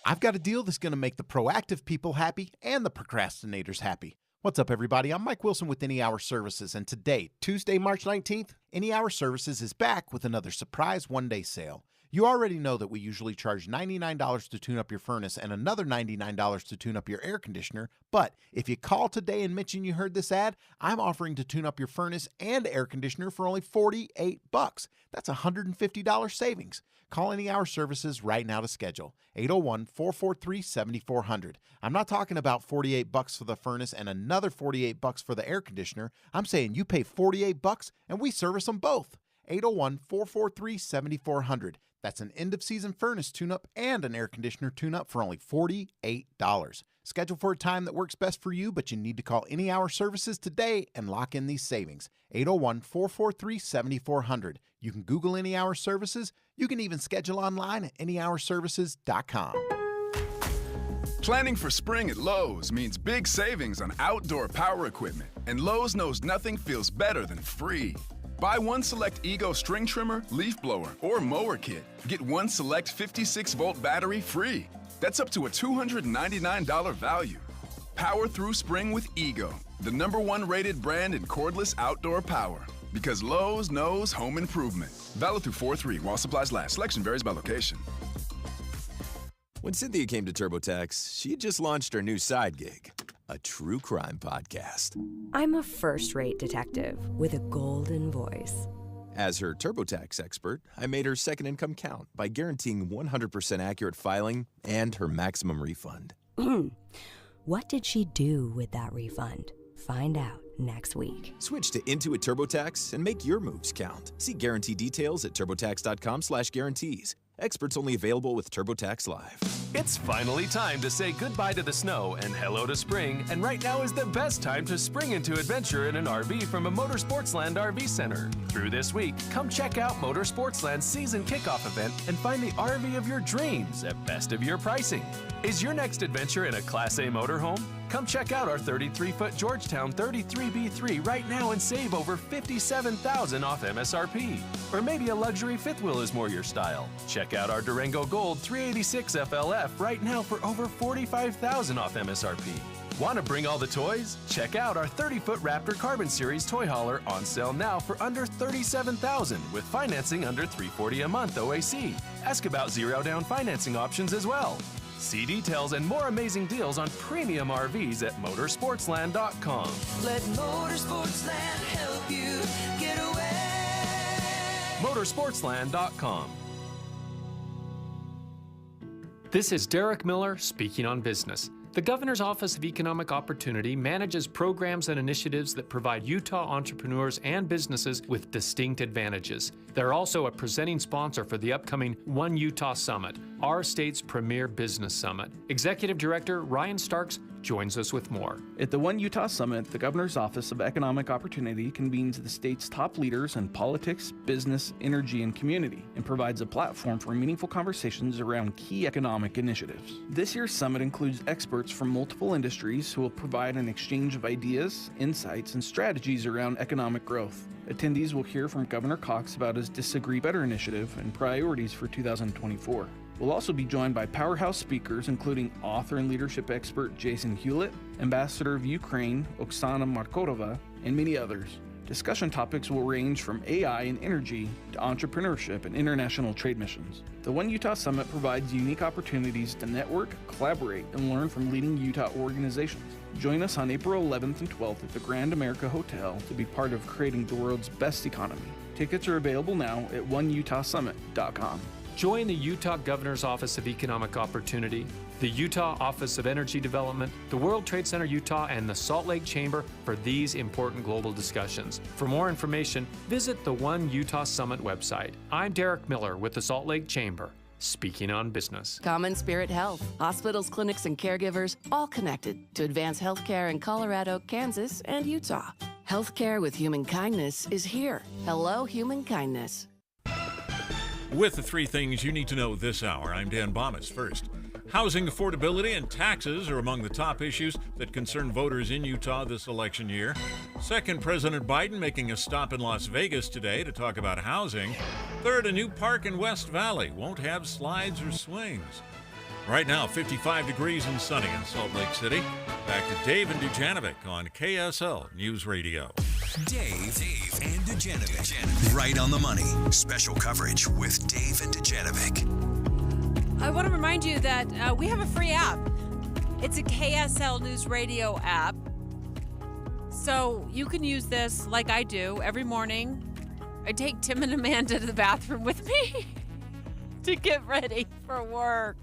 I've got a deal that's going to make the proactive people happy and the procrastinators happy. What's up, everybody? I'm Mike Wilson with Any Hour Services, and today, Tuesday, March 19th, Any Hour Services is back with another surprise one-day sale. You already know that we usually charge $99 to tune up your furnace and another $99 to tune up your air conditioner, but if you call today and mention you heard this ad, I'm offering to tune up your furnace and air conditioner for only $48. That's $150 savings. Call Any Hour Services right now to schedule. 801-443-7400. I'm not talking about $48 for the furnace and another $48 for the air conditioner. I'm saying you pay $48 and we service them both. 801-443-7400. That's an end-of-season furnace tune-up and an air conditioner tune-up for only $48. Schedule for a time that works best for you, but you need to call Any Hour Services today and lock in these savings. 801-443-7400. You can Google Any Hour Services. You can even schedule online at anyhourservices.com. Planning for spring at Lowe's means big savings on outdoor power equipment, and Lowe's knows nothing feels better than free. Buy one select Ego string trimmer, leaf blower, or mower kit. Get one select 56-volt battery free. That's up to a $299 value. Power through spring with Ego, the #1 rated brand in cordless outdoor power. Because Lowe's knows home improvement. Valid through 4/3 while supplies last. Selection varies by location. When Cynthia came to TurboTax, she had just launched her new side gig, a true crime podcast. I'm a first-rate detective with a golden voice. As her TurboTax expert, I made her second income count by guaranteeing 100% accurate filing and her maximum refund. What did she do with that refund? Find out next week. Switch to Intuit TurboTax and make your moves count. See guarantee details at turbotax.com/guarantees. Experts only available with TurboTax Live. It's finally time to say goodbye to the snow and hello to spring, and right now is the best time to spring into adventure in an RV from a Motorsportsland RV Center. Through this week, come check out Motorsportsland's season kickoff event and find the RV of your dreams at best of your pricing. Is your next adventure in a Class A motorhome? Come check out our 33-foot Georgetown 33B3 right now and save over $57,000 off MSRP. Or maybe a luxury fifth wheel is more your style. Check out our Durango Gold 386 FLF right now for over $45,000 off MSRP. Want to bring all the toys? Check out our 30-foot Raptor Carbon Series toy hauler on sale now for under $37,000 with financing under $340 a month OAC. Ask about zero-down financing options as well. See details and more amazing deals on premium RVs at motorsportsland.com. Let Motorsportsland help you get away. Motorsportsland.com. This is Derek Miller speaking on business. The Governor's Office of Economic Opportunity manages programs and initiatives that provide Utah entrepreneurs and businesses with distinct advantages. They're also a presenting sponsor for the upcoming One Utah Summit, our state's premier business summit. Executive Director Ryan Starks joins us with more. At the One Utah Summit, the Governor's Office of Economic Opportunity convenes the state's top leaders in politics, business, energy, and community, and provides a platform for meaningful conversations around key economic initiatives. This year's summit includes experts from multiple industries who will provide an exchange of ideas, insights, and strategies around economic growth. Attendees will hear from Governor Cox about his Disagree Better initiative and priorities for 2024. We'll also be joined by powerhouse speakers including author and leadership expert Jason Hewlett, Ambassador of Ukraine Oksana Markova, and many others. Discussion topics will range from AI and energy to entrepreneurship and international trade missions. The One Utah Summit provides unique opportunities to network, collaborate, and learn from leading Utah organizations. Join us on April 11th and 12th at the Grand America Hotel to be part of creating the world's best economy. Tickets are available now at oneutahsummit.com. Join the Utah Governor's Office of Economic Opportunity, the Utah Office of Energy Development, the World Trade Center Utah, and the Salt Lake Chamber for these important global discussions. For more information, visit the One Utah Summit website. I'm Derek Miller with the Salt Lake Chamber, speaking on business. Common Spirit Health. Hospitals, clinics, and caregivers all connected to advance healthcare in Colorado, Kansas, and Utah. Healthcare with human kindness is here. Hello, human kindness. With the three things you need to know this hour, I'm Dan Bomas. First, housing affordability and taxes are among the top issues that concern voters in Utah this election year. Second, President Biden making a stop in Las Vegas today to talk about housing. Third, a new park in West Valley won't have slides or swings. Right now, 55 degrees and sunny in Salt Lake City. Back to Dave and Dujanovic on KSL News Radio. Dave and Dujanovic. Right on the money. Special coverage with Dave and Dujanovic. I want to remind you that we have a free app. It's a KSL News Radio app. So you can use this like I do every morning. I take Tim and Amanda to the bathroom with me to get ready for work.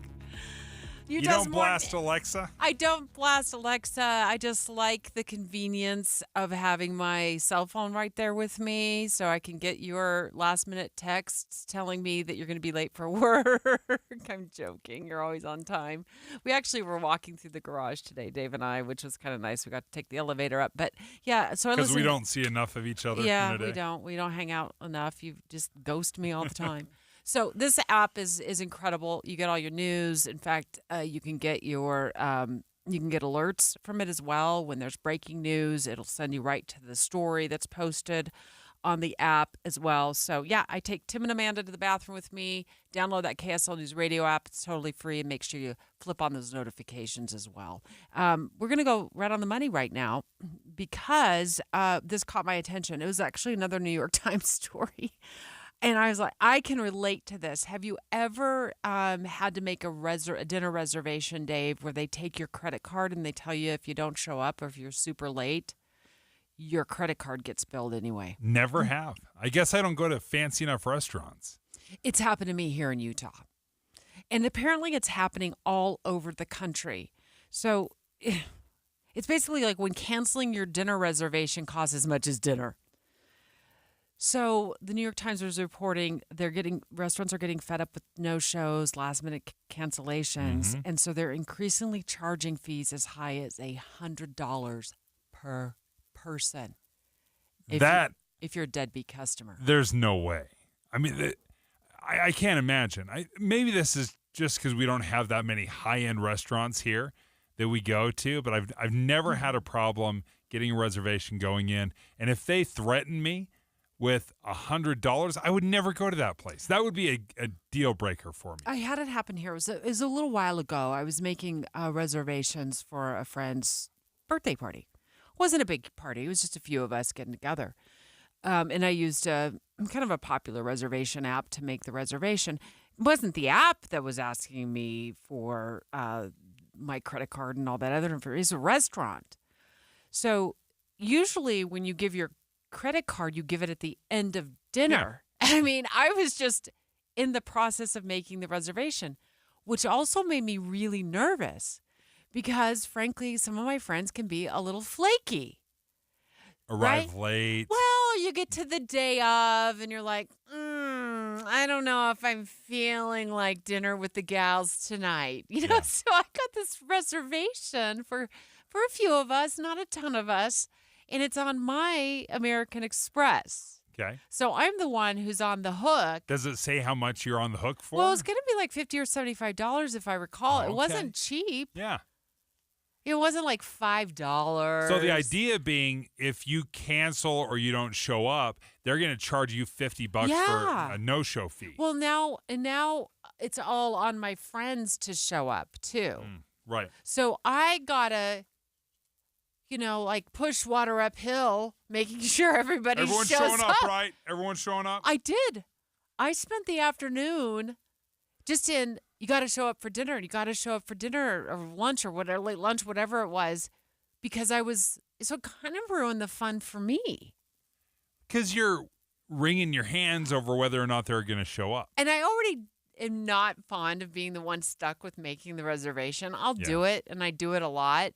You don't blast Alexa? I don't blast Alexa. I just like the convenience of having my cell phone right there with me so I can get your last-minute texts telling me that you're going to be late for work. I'm joking. You're always on time. We actually were walking through the garage today, Dave and I, which was kind of nice. We got to take the elevator up. But, yeah, so I listen. Because we don't see enough of each other in a day. Yeah, we don't. We don't hang out enough. You just ghost me all the time. So this app is incredible. You get all your news. In fact, you can get your you can get alerts from it as well. When there's breaking news, it'll send you right to the story that's posted on the app as well. So yeah, I take Tim and Amanda to the bathroom with me. Download that KSL News Radio app. It's totally free, and make sure you flip on those notifications as well. We're gonna go right on the money right now because this caught my attention. It was actually another New York Times story. And I was like, I can relate to this. Have you ever had to make a dinner reservation, Dave, where they take your credit card and they tell you if you don't show up or if you're super late, your credit card gets billed anyway? Never have. I guess I don't go to fancy enough restaurants. It's happened to me here in Utah. And apparently it's happening all over the country. So it's basically like when canceling your dinner reservation costs as much as dinner. So the New York Times was reporting restaurants are getting fed up with no-shows, last-minute cancellations, and so they're increasingly charging fees as high as $100 per person. If you're a deadbeat customer, there's no way. I mean, I can't imagine. Maybe this is just because we don't have that many high-end restaurants here that we go to, but I've never had a problem getting a reservation going in, and if they threaten me with $100, I would never go to that place. That would be a deal breaker for me. I had it happen here. It was a little while ago. I was making reservations for a friend's birthday party. It wasn't a big party. It was just a few of us getting together. And I used kind of a popular reservation app to make the reservation. It wasn't the app that was asking me for my credit card and all that other information. It's a restaurant. So usually when you give your credit card, you give it at the end of dinner. Yeah. I mean, I was just in the process of making the reservation, which also made me really nervous because, frankly, some of my friends can be a little flaky. Arrive late. Well, you get to the day of and you're like, I don't know if I'm feeling like dinner with the gals tonight. You know, so I got this reservation for a few of us, not a ton of us. And it's on my American Express. Okay. So I'm the one who's on the hook. Does it say how much you're on the hook for? Well, it's going to be like $50 or $75 if I recall. Okay. It wasn't cheap. Yeah. It wasn't like $5. So the idea being if you cancel or you don't show up, they're going to charge you $50 for a no-show fee. Well, now it's all on my friends to show up too. Right. So I got to like push water uphill, making sure everybody shows up. Everyone's showing up, right? Everyone's showing up? I did. I spent the afternoon just you got to show up for dinner, and you got to show up for dinner or lunch or whatever, late lunch, whatever it was, because so it kind of ruined the fun for me. Because you're wringing your hands over whether or not they're going to show up. And I already am not fond of being the one stuck with making the reservation. I'll do it, and I do it a lot.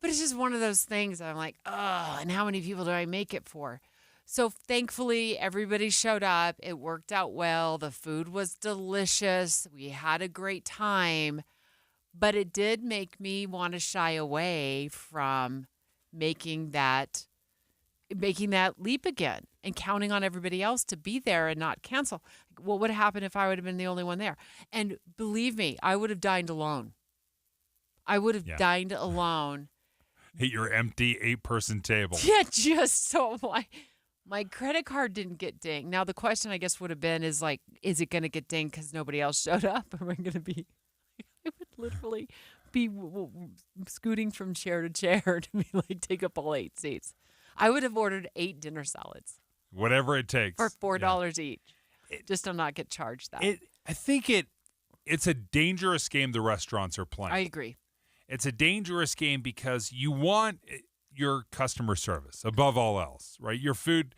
But it's just one of those things I'm like, oh, and how many people do I make it for? So thankfully, everybody showed up. It worked out well. The food was delicious. We had a great time. But it did make me want to shy away from making that leap again and counting on everybody else to be there and not cancel. What would happen if I would have been the only one there? And believe me, I would have dined alone. I would have dined alone. At your empty 8-person table. Yeah, just so my credit card didn't get dinged. Now, the question, I guess, would have been is it going to get dinged because nobody else showed up? Or am I going to be, I would literally be scooting from chair to chair to be like, take up all 8 seats. I would have ordered 8 dinner salads. Whatever it takes. For $4 each. Just to not get charged that. I think it's a dangerous game the restaurants are playing. I agree. It's a dangerous game because you want your customer service above all else, right? Your food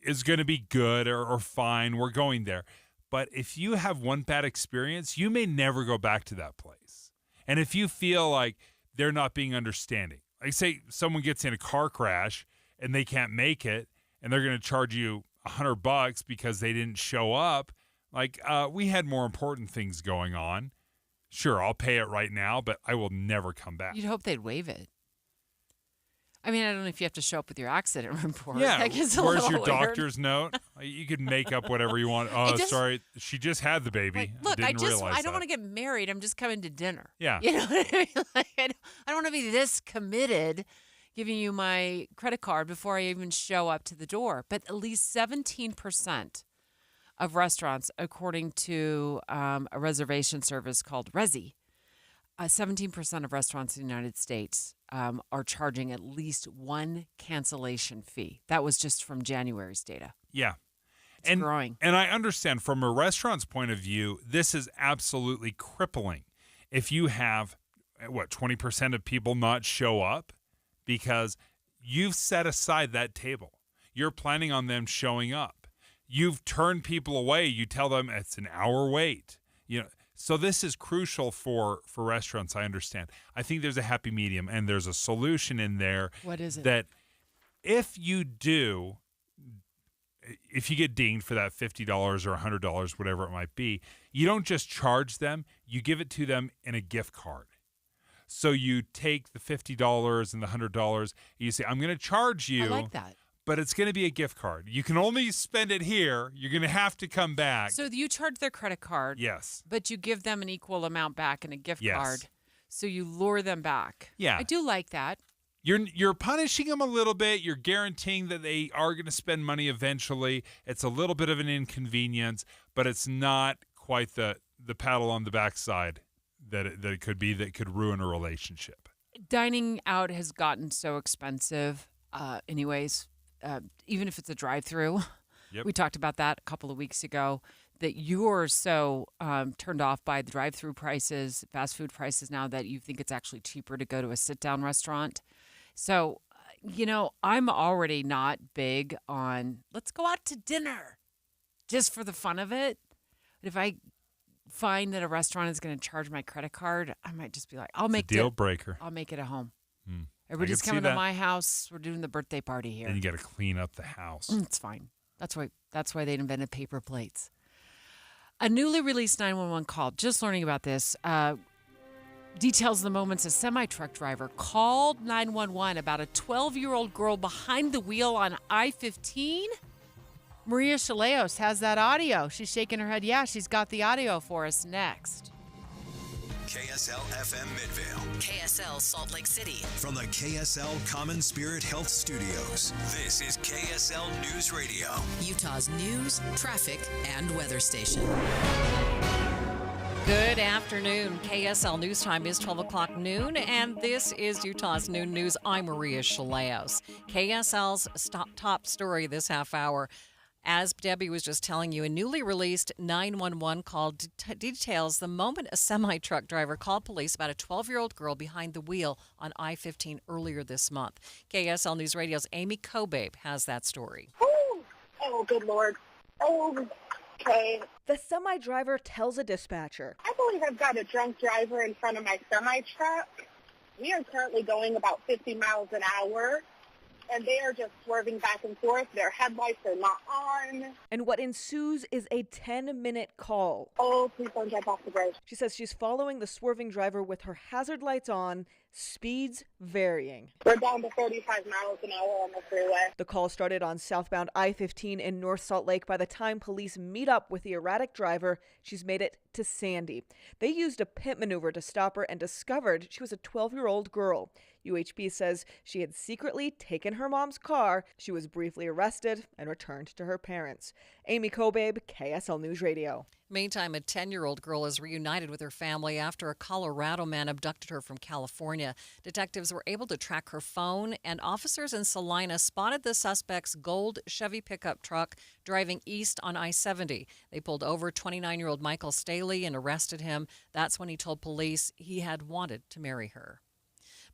is going to be good or fine. We're going there. But if you have one bad experience, you may never go back to that place. And if you feel like they're not being understanding, like say someone gets in a car crash and they can't make it and they're going to charge you $100 because they didn't show up. Like we had more important things going on. Sure, I'll pay it right now, but I will never come back. You'd hope they'd waive it. I mean, I don't know if you have to show up with your accident report. Yeah, where's your doctor's note? You can make up whatever you want. Oh, sorry, she just had the baby. Look, I don't that. want to get married. I'm just coming to dinner. Yeah. You know what I mean? I don't want to be this committed giving you my credit card before I even show up to the door. But at least 17% of restaurants, according to a reservation service called Resy, 17% of restaurants in the United States are charging at least one cancellation fee. That was just from January's data. Yeah. It's growing. And I understand from a restaurant's point of view, this is absolutely crippling. If you have, 20% of people not show up because you've set aside that table. You're planning on them showing up. You've turned people away. You tell them it's an hour wait. So this is crucial for restaurants, I understand. I think there's a happy medium and there's a solution in there. What is it? That if you get dinged for that $50 or $100, whatever it might be, you don't just charge them, you give it to them in a gift card. So you take the $50 and the $100, you say, I'm going to charge you. I like that. But it's going to be a gift card. You can only spend it here. You're going to have to come back. So you charge their credit card. Yes. But you give them an equal amount back in a gift Yes. card. So you lure them back. Yeah. I do like that. You're punishing them a little bit. You're guaranteeing that they are going to spend money eventually. It's a little bit of an inconvenience, but it's not quite the paddle on the backside that it could be that could ruin a relationship. Dining out has gotten so expensive anyways. Even if it's a drive-through, Yep. We talked about that a couple of weeks ago, that you're so turned off by the drive-through prices, fast food prices now, that you think it's actually cheaper to go to a sit-down restaurant. So, I'm already not big on, let's go out to dinner just for the fun of it. But if I find that a restaurant is going to charge my credit card, I might just be like, I'll make a deal breaker. I'll make it at home. Hmm. Everybody's coming to my house. We're doing the birthday party here. And you got to clean up the house. It's fine. That's why they invented paper plates. A newly released 911 call, just learning about this, details the moments a semi-truck driver called 911 about a 12-year-old girl behind the wheel on I-15. Maria Chaleos has that audio. She's shaking her head. Yeah, she's got the audio for us next. KSL FM Midvale. KSL Salt Lake City. From the KSL Common Spirit Health Studios, this is KSL News Radio. Utah's news, traffic, and weather station. Good afternoon. KSL News Time is 12 o'clock noon, and this is Utah's Noon News. I'm Maria Chaleos. KSL's top story this half hour. As Debbie was just telling you, a newly released 911 call details the moment a semi-truck driver called police about a 12-year-old girl behind the wheel on I-15 earlier this month. KSL News Radio's Amy Kobabe has that story. Oh, good Lord. Oh, okay. The semi-driver tells a dispatcher, I believe I've got a drunk driver in front of my semi-truck. We are currently going about 50 miles an hour. And they are just swerving back and forth. Their headlights are not on. And what ensues is a 10-minute call. Oh, please don't jump off the road. She says she's following the swerving driver with her hazard lights on, speeds varying. We're down to 35 miles an hour on the freeway. The call started on southbound I-15 in North Salt Lake. By the time police meet up with the erratic driver, she's made it to Sandy. They used a pit maneuver to stop her and discovered she was a 12-year-old girl. UHP says she had secretly taken her mom's car. She was briefly arrested and returned to her parents. Amy Kobabe, KSL News Radio. Meantime, a 10-year-old girl is reunited with her family after a Colorado man abducted her from California. Detectives were able to track her phone, and officers in Salina spotted the suspect's gold Chevy pickup truck driving east on I-70. They pulled over 29-year-old Michael Staley and arrested him. That's when he told police he had wanted to marry her.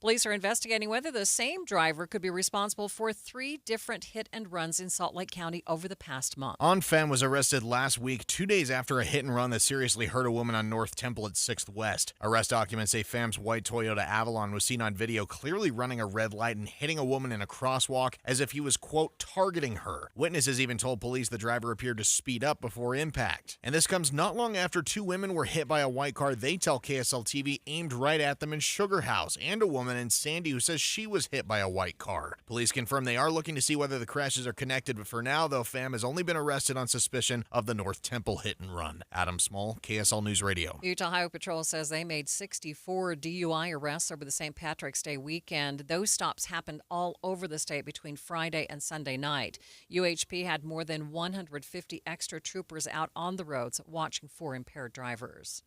Police are investigating whether the same driver could be responsible for 3 different hit and runs in Salt Lake County over the past month. On Pham was arrested last week, 2 days after a hit and run that seriously hurt a woman on North Temple at 6th West. Arrest documents say Pham's white Toyota Avalon was seen on video clearly running a red light and hitting a woman in a crosswalk as if he was, quote, targeting her. Witnesses even told police the driver appeared to speed up before impact. And this comes not long after 2 women were hit by a white car they tell KSL TV aimed right at them in Sugar House, and a woman in Sandy who says she was hit by a white car. Police confirm they are looking to see whether the crashes are connected, but for now, though, Pham has only been arrested on suspicion of the North Temple hit and run. Adam Small, KSL News Radio. Utah Highway Patrol says they made 64 DUI arrests over the St. Patrick's Day weekend. Those stops happened all over the state between Friday and Sunday night. UHP had more than 150 extra troopers out on the roads watching for impaired drivers.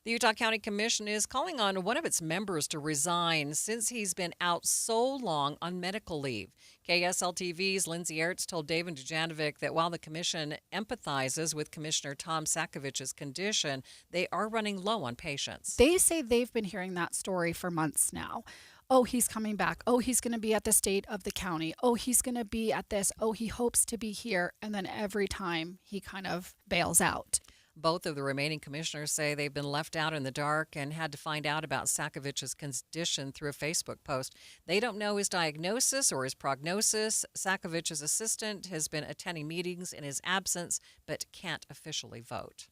The Utah County Commission is calling on one of its members to resign since he's been out so long on medical leave. KSL TV's Lindsay Ertz told David Dujanovic that while the commission empathizes with Commissioner Tom Sakovich's condition, they are running low on patients. They say they've been hearing that story for months now. Oh, he's coming back. Oh, he's going to be at the state of the county. Oh, he's going to be at this. Oh, he hopes to be here. And then every time he kind of bails out. Both of the remaining commissioners say they've been left out in the dark and had to find out about Sakovich's condition through a Facebook post. They don't know his diagnosis or his prognosis. Sakovich's assistant has been attending meetings in his absence but can't officially vote.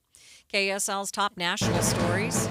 KSL's top national stories.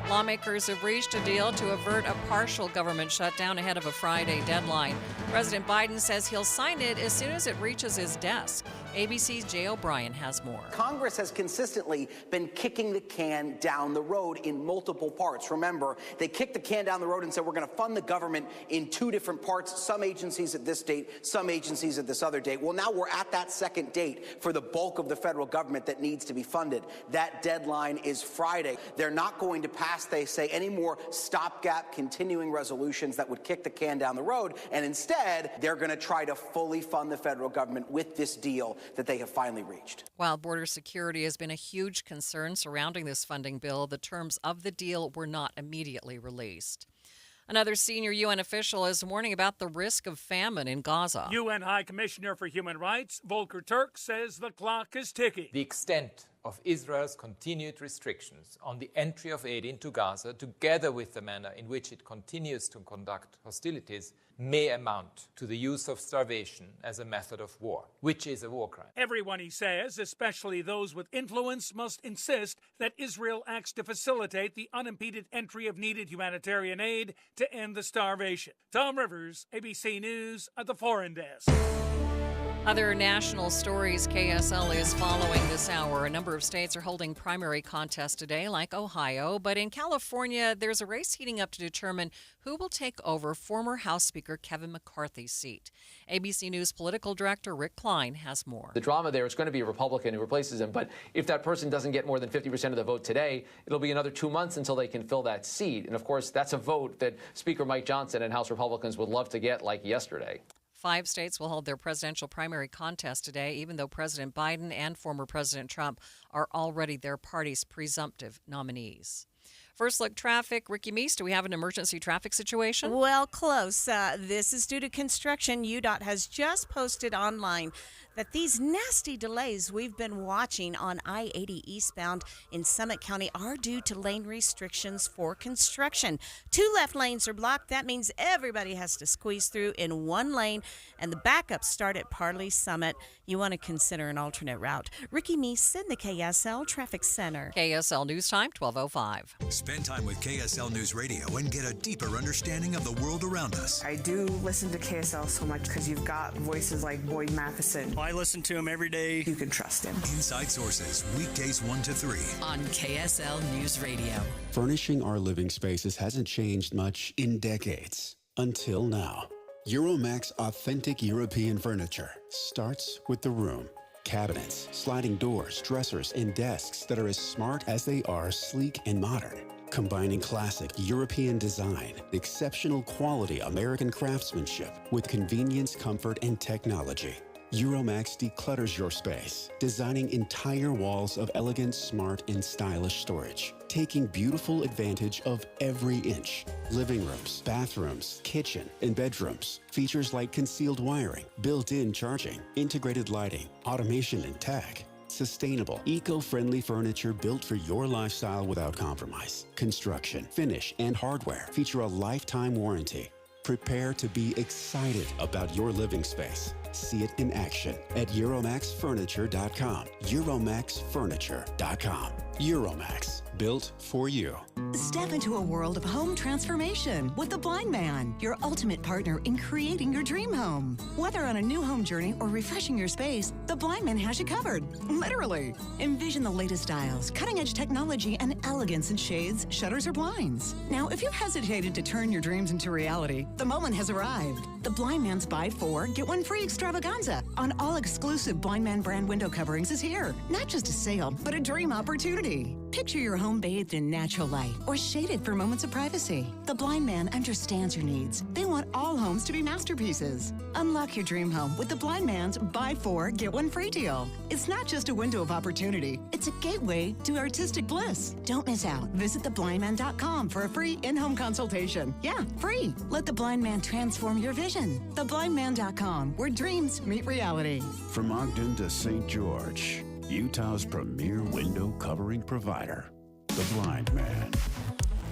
Lawmakers have reached a deal to avert a partial government shutdown ahead of a Friday deadline. President Biden says he'll sign it as soon as it reaches his desk. ABC's Jay O'Brien has more. Congress has consistently been kicking the can down the road in multiple parts. Remember, they kicked the can down the road and said we're going to fund the government in 2 different parts, some agencies at this date, some agencies at this other date. Well, now we're at that second date for the bulk of the federal government that needs to be funded. That deadline is Friday. They're not going to pass, they say, any more stopgap continuing resolutions that would kick the can down the road, and instead they're going to try to fully fund the federal government with this deal that they have finally reached. While border security has been a huge concern surrounding this funding bill, the terms of the deal were not immediately released. Another senior UN official is warning about the risk of famine in Gaza. UN High Commissioner for Human Rights, Volker Turk, says the clock is ticking. The extent of Israel's continued restrictions on the entry of aid into Gaza, together with the manner in which it continues to conduct hostilities, may amount to the use of starvation as a method of war, which is a war crime. Everyone, he says, especially those with influence, must insist that Israel acts to facilitate the unimpeded entry of needed humanitarian aid to end the starvation. Tom Rivers, ABC News at the Foreign Desk. Other national stories KSL is following this hour. A number of states are holding primary contests today, like Ohio. But in California, there's a race heating up to determine who will take over former House Speaker Kevin McCarthy's seat. ABC News political director Rick Klein has more. The drama there is going to be a Republican who replaces him. But if that person doesn't get more than 50% of the vote today, it'll be another 2 months until they can fill that seat. And, of course, that's a vote that Speaker Mike Johnson and House Republicans would love to get like yesterday. 5 states will hold their presidential primary contest today, even though President Biden and former President Trump are already their party's presumptive nominees. First look traffic. Ricky Meese, do we have an emergency traffic situation? Well, close. This is due to construction. UDOT has just posted online that these nasty delays we've been watching on I-80 eastbound in Summit County are due to lane restrictions for construction. 2 left lanes are blocked. That means everybody has to squeeze through in 1 lane, and the backups start at Parley Summit. You want to consider an alternate route. Ricky Meese in the KSL Traffic Center. KSL News Time, 12:05. Spend time with KSL News Radio and get a deeper understanding of the world around us. I do listen to KSL so much because you've got voices like Boyd Matheson. I listen to him every day. You can trust him. Inside Sources, weekdays 1 to 3. On KSL News Radio. Furnishing our living spaces hasn't changed much in decades. Until now. Euromax authentic European furniture starts with the room. Cabinets, sliding doors, dressers, and desks that are as smart as they are sleek and modern. Combining classic European design, exceptional quality American craftsmanship with convenience, comfort, and technology. Euromax declutters your space, designing entire walls of elegant, smart, and stylish storage, taking beautiful advantage of every inch. Living rooms, bathrooms, kitchen, and bedrooms. Features like concealed wiring, built-in charging, integrated lighting, automation and tech. Sustainable, eco-friendly furniture built for your lifestyle without compromise. Construction, finish, and hardware feature a lifetime warranty. Prepare to be excited about your living space. See it in action at EuromaxFurniture.com. EuromaxFurniture.com. Euromax, built for you. Step into a world of home transformation with The Blind Man, your ultimate partner in creating your dream home. Whether on a new home journey or refreshing your space, The Blind Man has you covered. Literally. Envision the latest styles, cutting-edge technology, and elegance in shades, shutters, or blinds. Now, if you hesitated to turn your dreams into reality, the moment has arrived. The Blind Man's Buy 4, Get 1 Free extravaganza on all exclusive Blind Man brand window coverings is here. Not just a sale, but a dream opportunity. Picture your home bathed in natural light or shaded for moments of privacy. The Blind Man understands your needs. They want all homes to be masterpieces. Unlock your dream home with the Blind Man's Buy 4, Get 1 Free deal. It's not just a window of opportunity. It's a gateway to artistic bliss. Don't miss out. Visit theblindman.com for a free in-home consultation. Yeah, free. Let the Blind Man transform your vision. Theblindman.com, where dreams meet reality. From Ogden to St. George, Utah's premier window covering provider, The Blind Man.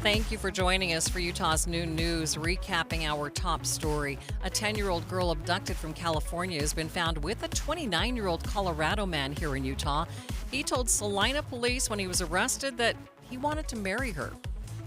Thank you for joining us for Utah's Noon News, recapping our top story. A 10-year-old girl abducted from California has been found with a 29-year-old Colorado man here in Utah. He told Salina police when he was arrested that he wanted to marry her.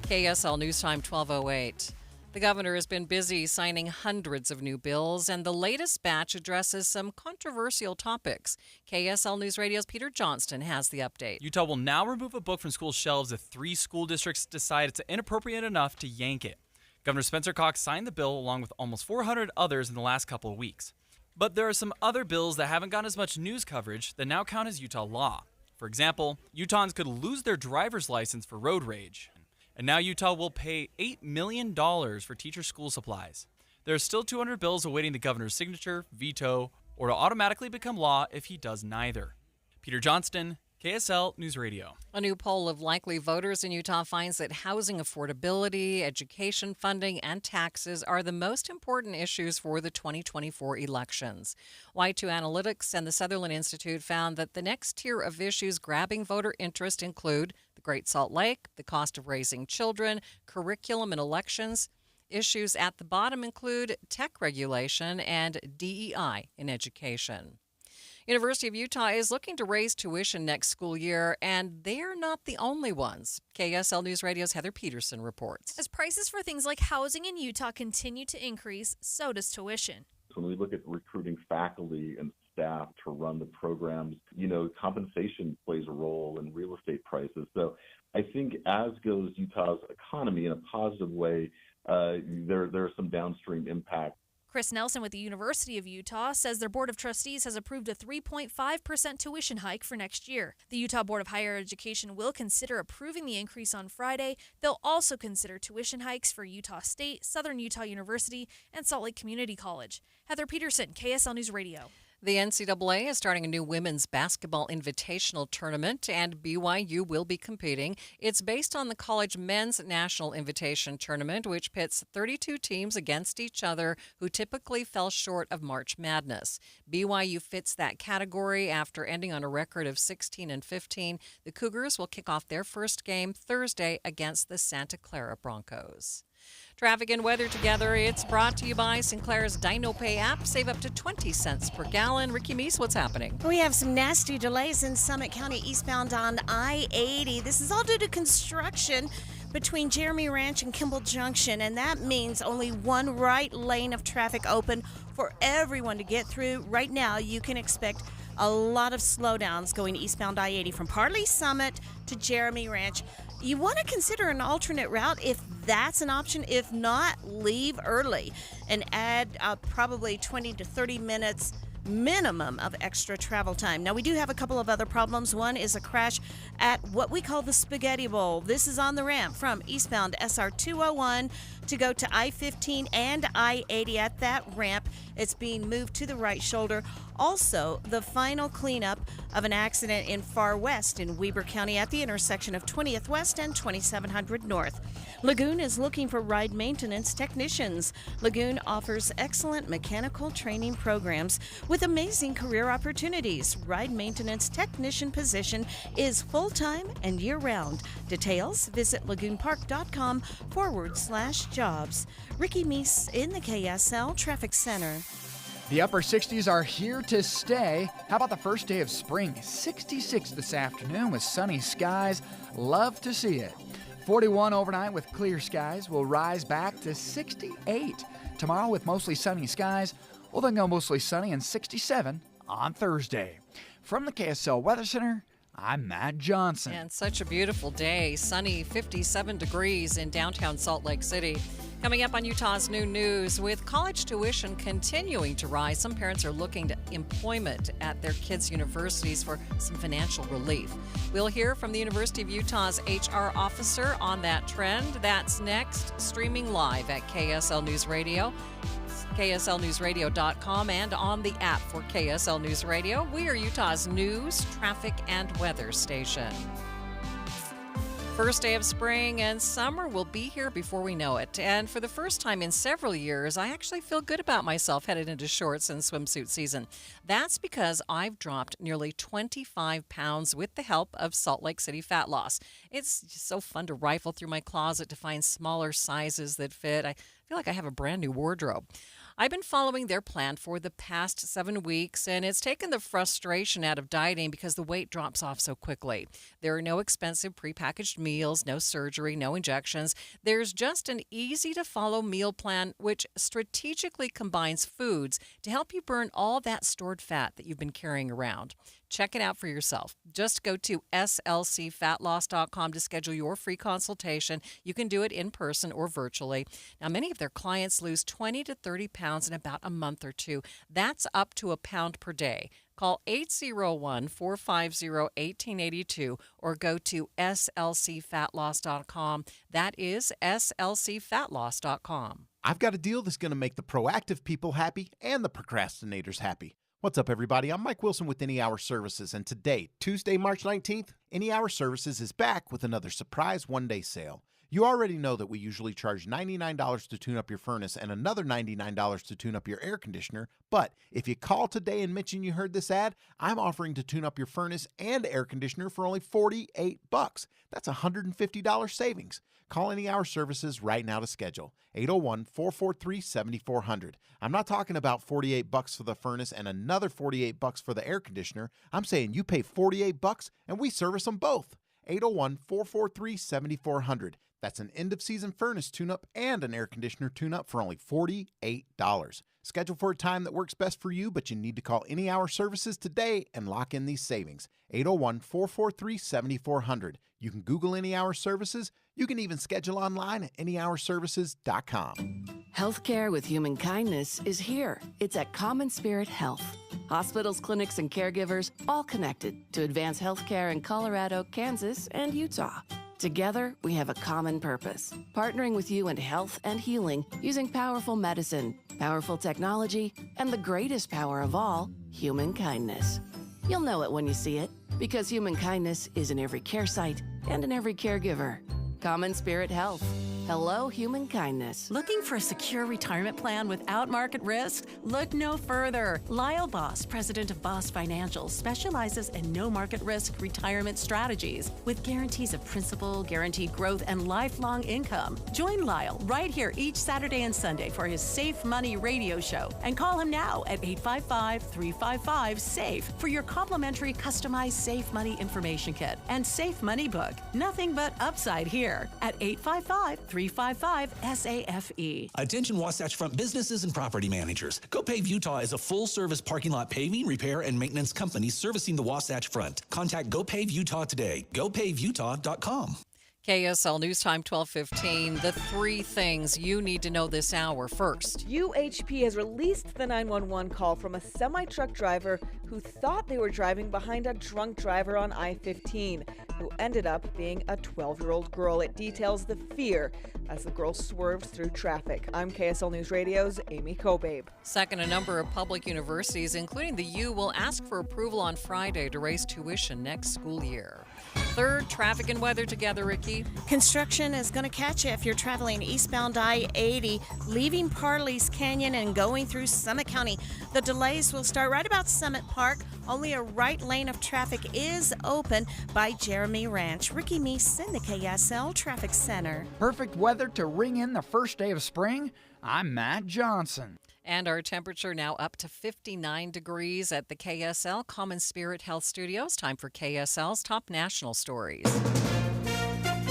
KSL News Time, 12:08. The governor has been busy signing hundreds of new bills, and the latest batch addresses some controversial topics. KSL News Radio's Peter Johnston has the update. Utah will now remove a book from school shelves if 3 school districts decide it's inappropriate enough to yank it. Governor Spencer Cox signed the bill along with almost 400 others in the last couple of weeks. But there are some other bills that haven't gotten as much news coverage that now count as Utah law. For example, Utahns could lose their driver's license for road rage. And now Utah will pay $8 million for teacher school supplies. There are still 200 bills awaiting the governor's signature, veto, or to automatically become law if he does neither. Peter Johnston, KSL News Radio. A new poll of likely voters in Utah finds that housing affordability, education funding, and taxes are the most important issues for the 2024 elections. Y2 Analytics and the Sutherland Institute found that the next tier of issues grabbing voter interest include the Great Salt Lake, the cost of raising children, curriculum and elections. Issues at the bottom include tech regulation and DEI in education. University of Utah is looking to raise tuition next school year, and they're not the only ones. KSL News Radio's Heather Peterson reports. As prices for things like housing in Utah continue to increase, so does tuition. When we look at recruiting faculty and staff to run the programs, compensation plays a role in real estate prices. So I think as goes Utah's economy in a positive way, there are some downstream impacts. Chris Nelson with the University of Utah says their Board of Trustees has approved a 3.5% tuition hike for next year. The Utah Board of Higher Education will consider approving the increase on Friday. They'll also consider tuition hikes for Utah State, Southern Utah University, and Salt Lake Community College. Heather Peterson, KSL News Radio. The NCAA is starting a new women's basketball invitational tournament, and BYU will be competing. It's based on the college men's national invitation tournament, which pits 32 teams against each other who typically fell short of March Madness. BYU fits that category after ending on a record of 16-15. The Cougars will kick off their first game Thursday against the Santa Clara Broncos. Traffic and weather together. It's brought to you by Sinclair's DinoPay app. Save up to 20 cents per gallon. Ricky Meese, what's happening? We have some nasty delays in Summit County eastbound on I-80. This is all due to construction between Jeremy Ranch and Kimball Junction, and that means only one right lane of traffic open for everyone to get through. Right now, you can expect a lot of slowdowns going eastbound I-80 from Parley Summit to Jeremy Ranch. You want to consider an alternate route if that's an option. If not, leave early and add probably 20 to 30 minutes minimum of extra travel time. Now, we do have a couple of other problems. One is a crash at what we call the Spaghetti Bowl. This is on the ramp from eastbound SR 201 to go to I-15 and I-80. At that ramp, it's being moved to the right shoulder. Also, the final cleanup of an accident in Far West in Weber County at the intersection of 20th West and 2700 North. Lagoon is looking for ride maintenance technicians. Lagoon offers excellent mechanical training programs with amazing career opportunities. Ride maintenance technician position is full-time and year-round. Details, visit lagoonpark.com/jobs. Ricky Meese in the KSL Traffic Center. The upper 60s are here to stay. How about the first day of spring? 66 this afternoon with sunny skies. Love to see it. 41 overnight with clear skies. Will rise back to 68. Tomorrow with mostly sunny skies. We'll then go mostly sunny and 67 on Thursday. From the KSL Weather Center, I'm Matt Johnson. And such a beautiful day. Sunny, 57 degrees in downtown Salt Lake City. Coming up on Utah's New News, with college tuition continuing to rise, some parents are looking to employment at their kids' universities for some financial relief. We'll hear from the University of Utah's HR officer on that trend. That's next, streaming live at KSL News Radio, KSLNewsRadio.com, and on the app for KSL News Radio. We are Utah's news, traffic, and weather station. First day of spring and summer will be here before we know it. And for the first time in several years, I actually feel good about myself headed into shorts and swimsuit season. That's because I've dropped nearly 25 pounds with the help of Salt Lake City Fat Loss. It's just so fun to rifle through my closet to find smaller sizes that fit. I feel like I have a brand new wardrobe. I've been following their plan for the past 7 weeks, and it's taken the frustration out of dieting because the weight drops off so quickly. There are no expensive prepackaged meals, no surgery, no injections. There's just an easy-to-follow meal plan which strategically combines foods to help you burn all that stored fat that you've been carrying around. Check it out for yourself. Just go to slcfatloss.com to schedule your free consultation. You can do it in person or virtually. Now, many of their clients lose 20 to 30 pounds in about a month or two. That's up to a pound per day. Call 801-450-1882 or go to slcfatloss.com. That is slcfatloss.com. I've got a deal that's going to make the proactive people happy and the procrastinators happy. What's up, everybody? I'm Mike Wilson with Any Hour Services, and today, Tuesday, March 19th, Any Hour Services is back with another surprise one-day sale. You already know that we usually charge $99 to tune up your furnace and another $99 to tune up your air conditioner, but if you call today and mention you heard this ad, I'm offering to tune up your furnace and air conditioner for only $48. That's $150 savings. Call Any Hour Services right now to schedule. 801-443-7400. I'm not talking about $48 for the furnace and another $48 for the air conditioner. I'm saying you pay $48 and we service them both. 801-443-7400. That's an end-of-season furnace tune-up and an air conditioner tune-up for only $48. Schedule for a time that works best for you, but you need to call Any Hour Services today and lock in these savings. 801-443-7400. You can Google Any Hour Services. You can even schedule online at anyhourservices.com. Healthcare with human kindness is here. It's at Common Spirit Health. Hospitals, clinics, and caregivers all connected to advance healthcare in Colorado, Kansas, and Utah. Together, we have a common purpose, partnering with you in health and healing using powerful medicine, powerful technology, and the greatest power of all, human kindness. You'll know it when you see it, because human kindness is in every care site and in every caregiver. Common Spirit Health. Hello, human kindness. Looking for a secure retirement plan without market risk? Look no further. Lyle Boss, president of Boss Financial, specializes in no market risk retirement strategies with guarantees of principal, guaranteed growth, and lifelong income. Join Lyle right here each Saturday and Sunday for his Safe Money radio show and call him now at 855-355-SAFE for your complimentary customized Safe Money information kit and Safe Money book. Nothing but upside here at 855-355-SAFE. Attention Wasatch Front businesses and property managers. GoPave Utah is a full-service parking lot paving, repair, and maintenance company servicing the Wasatch Front. Contact GoPave Utah today. GoPaveUtah.com. KSL News Time 12:15. The three things you need to know this hour. First, UHP has released the 911 call from a semi-truck driver who thought they were driving behind a drunk driver on I-15, who ended up being a 12-year-old girl. It details the fear as the girl swerved through traffic. I'm KSL News Radio's Amy Kobabe. Second, a number of public universities, including the U, will ask for approval on Friday to raise tuition next school year. Third, traffic and weather together, Ricky. Construction is going to catch you if you're traveling eastbound I-80, leaving Parley's Canyon and going through Summit County. The delays will start right about Summit Park. Only a right lane of traffic is open by Jeremy Ranch. Ricky Meese in the KSL Traffic Center. Perfect weather to ring in the first day of spring. I'm Matt Johnson. And our temperature now up to 59 degrees at the KSL Common Spirit Health Studios. Time for KSL's top national stories.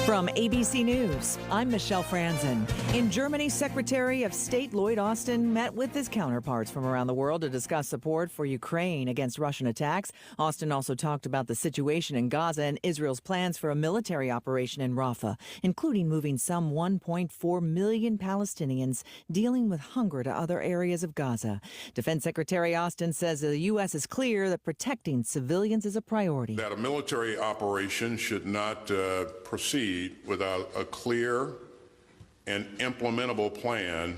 From ABC News, I'm Michelle Franzen. In Germany, Secretary of State Lloyd Austin met with his counterparts from around the world to discuss support for Ukraine against Russian attacks. Austin also talked about the situation in Gaza and Israel's plans for a military operation in Rafah, including moving some 1.4 million Palestinians dealing with hunger to other areas of Gaza. Defense Secretary Austin says the U.S. is clear that protecting civilians is a priority. That a military operation should not proceed without a clear and implementable plan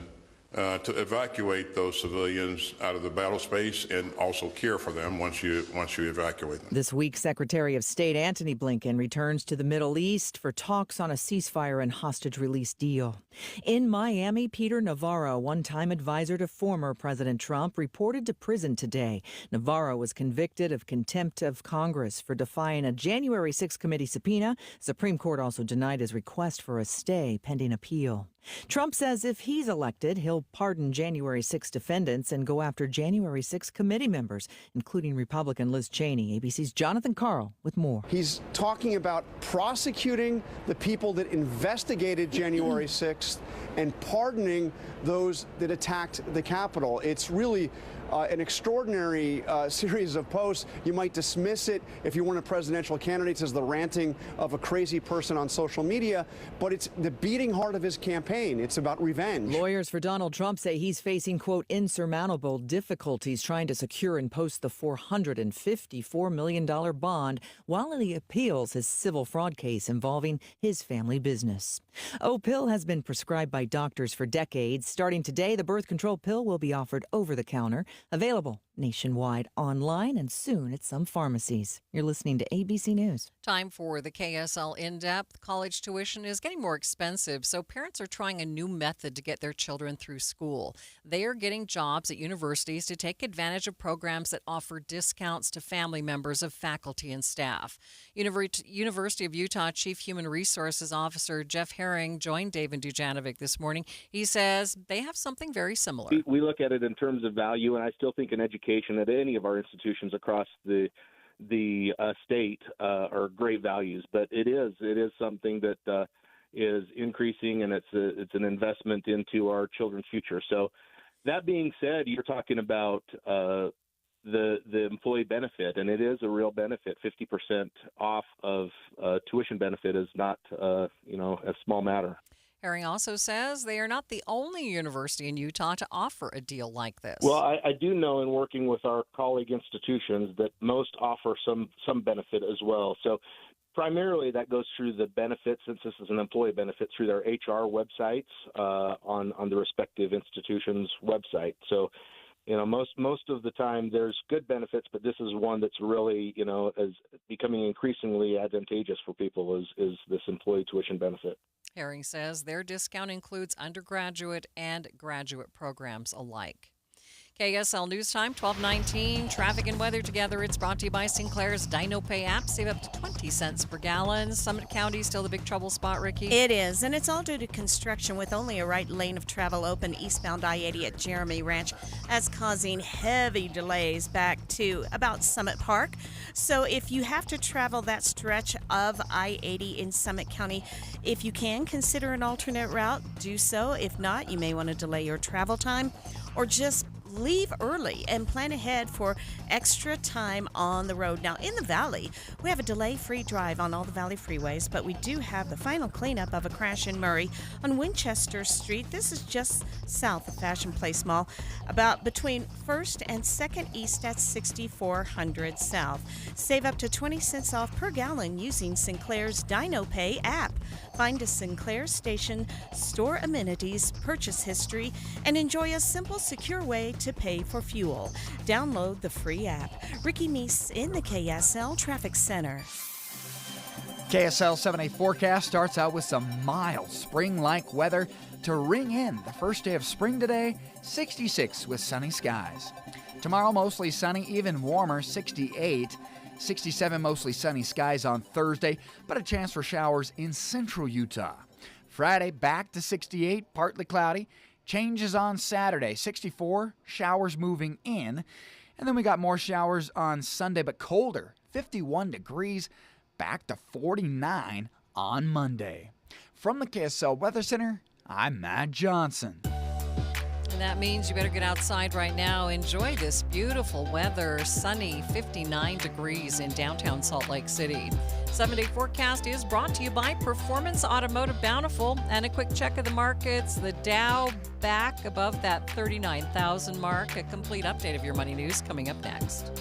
to evacuate those civilians out of the battle space and also care for them once you evacuate them. This week, Secretary of State Antony Blinken returns to the Middle East for talks on a ceasefire and hostage release deal. In Miami, Peter Navarro, one-time advisor to former President Trump, reported to prison today. Navarro was convicted of contempt of Congress for defying a January 6 committee subpoena. Supreme Court also denied his request for a stay pending appeal. Trump says if he's elected, he'll pardon January 6 defendants and go after January 6 committee members, including Republican Liz Cheney. ABC's Jonathan Karl with more. He's talking about prosecuting the people that investigated January 6th and pardoning those that attacked the Capitol. It's really an extraordinary series of posts. You might dismiss it if you weren't a presidential candidate as the ranting of a crazy person on social media, but it's the beating heart of his campaign. It's about revenge. Lawyers for Donald Trump say he's facing, quote, insurmountable difficulties trying to secure and post the $454 million bond while he appeals his civil fraud case involving his family business. Opill has been prescribed by doctors for decades. Starting today, the birth control pill will be offered over the counter. Available nationwide, online, and soon at some pharmacies. You're listening to ABC News. Time for the KSL In-Depth. College tuition is getting more expensive, so parents are trying a new method to get their children through school. They are getting jobs at universities to take advantage of programs that offer discounts to family members of faculty and staff. University of Utah Chief Human Resources Officer Jeff Herring joined David Dujanovic this morning. He says they have something very similar. We look at it in terms of value, and I still think in education at any of our institutions across the state are great values. But it is something that is increasing, and it's an investment into our children's future. So that being said, you're talking about the employee benefit, and it is a real benefit. 50% off of tuition benefit is not a small matter. Herring also says they are not the only university in Utah to offer a deal like this. Well, I do know in working with our colleague institutions that most offer some benefit as well. So primarily that goes through the benefits, since this is an employee benefit, through their HR websites on the respective institution's website. So, most of the time there's good benefits, but this is one that's really, is becoming increasingly advantageous for people is this employee tuition benefit. Herring says their discount includes undergraduate and graduate programs alike. KSL News Time, 12:19. Traffic and weather together. It's brought to you by Sinclair's DinoPay app. Save up to 20 cents per gallon. Summit County still the big trouble spot, Ricky? It is, and it's all due to construction with only a right lane of travel open eastbound I-80 at Jeremy Ranch. That's causing heavy delays back to about Summit Park. So if you have to travel that stretch of I-80 in Summit County, if you can consider an alternate route, do so. If not, you may want to delay your travel time or just leave early and plan ahead for extra time on the road. Now, in the Valley, we have a delay-free drive on all the Valley freeways, but we do have the final cleanup of a crash in Murray on Winchester Street. This is just south of Fashion Place Mall, about between 1st and 2nd East at 6400 South. Save up to 20 cents off per gallon using Sinclair's DinoPay app. Find a Sinclair station, store amenities, purchase history, and enjoy a simple, secure way to pay for fuel. Download the free app. Ricky Meese in the KSL Traffic Center. KSL 7-day forecast starts out with some mild spring-like weather to ring in the first day of spring today, 66 with sunny skies. Tomorrow, mostly sunny, even warmer, 68. 67 mostly sunny skies on Thursday, but a chance for showers in central Utah. Friday, back to 68, partly cloudy. Changes on Saturday, 64, showers moving in. And then we got more showers on Sunday, but colder, 51 degrees, back to 49 on Monday. From the KSL Weather Center, I'm Matt Johnson. And that means you better get outside right now. Enjoy this beautiful weather. Sunny, 59 degrees in downtown Salt Lake City. 7-day forecast is brought to you by Performance Automotive Bountiful. And a quick check of the markets. The Dow back above that 39,000 mark. A complete update of your money news coming up next.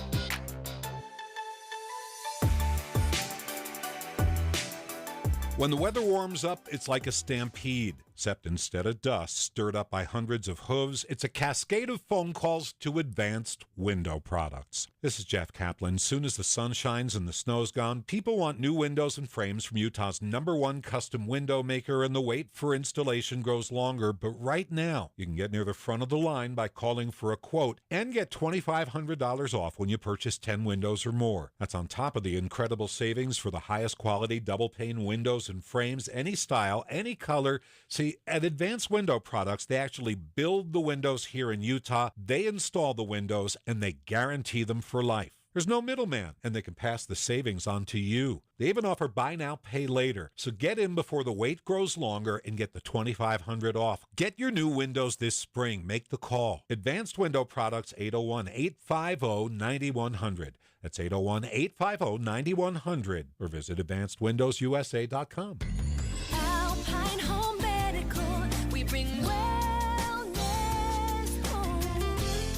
When the weather warms up, it's like a stampede, except instead of dust stirred up by hundreds of hooves, it's a cascade of phone calls to Advanced Window Products. This is Jeff Kaplan. Soon as the sun shines and the snow's gone, people want new windows and frames from Utah's #1 custom window maker, and the wait for installation grows longer. But right now, you can get near the front of the line by calling for a quote and get $2,500 off when you purchase 10 windows or more. That's on top of the incredible savings for the highest quality double-pane windows and frames, any style, any color. See, at Advanced Window Products, they actually build the windows here in Utah, they install the windows, and they guarantee them for life. There's no middleman, and they can pass the savings on to you. They even offer buy now, pay later. So get in before the wait grows longer and get the $2,500 off. Get your new windows this spring. Make the call. Advanced Window Products, 801-850-9100. That's 801-850-9100. Or visit AdvancedWindowsUSA.com. Alpine Home Medical, we bring wellness home.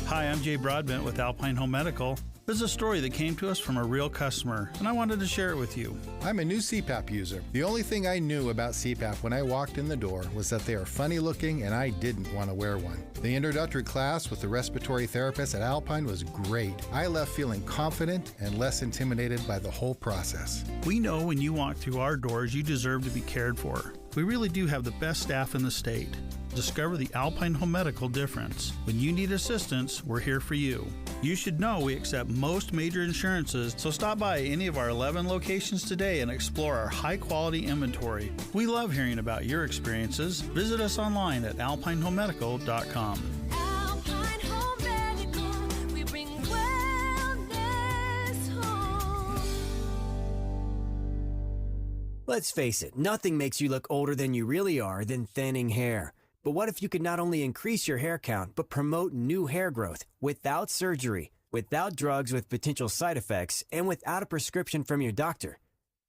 Hi, I'm Jay Broadbent with Alpine Home Medical. This is a story that came to us from a real customer, and I wanted to share it with you. I'm a new CPAP user. The only thing I knew about CPAP when I walked in the door was that they are funny looking and I didn't want to wear one. The introductory class with the respiratory therapist at Alpine was great. I left feeling confident and less intimidated by the whole process. We know when you walk through our doors, you deserve to be cared for. We really do have the best staff in the state. Discover the Alpine Home Medical difference. When you need assistance, we're here for you. You should know we accept most major insurances, so stop by any of our 11 locations today and explore our high-quality inventory. We love hearing about your experiences. Visit us online at alpinehomemedical.com. Alpine Home Medical, we bring wellness home. Let's face it, nothing makes you look older than you really are than thinning hair. But what if you could not only increase your hair count, but promote new hair growth without surgery, without drugs with potential side effects, and without a prescription from your doctor?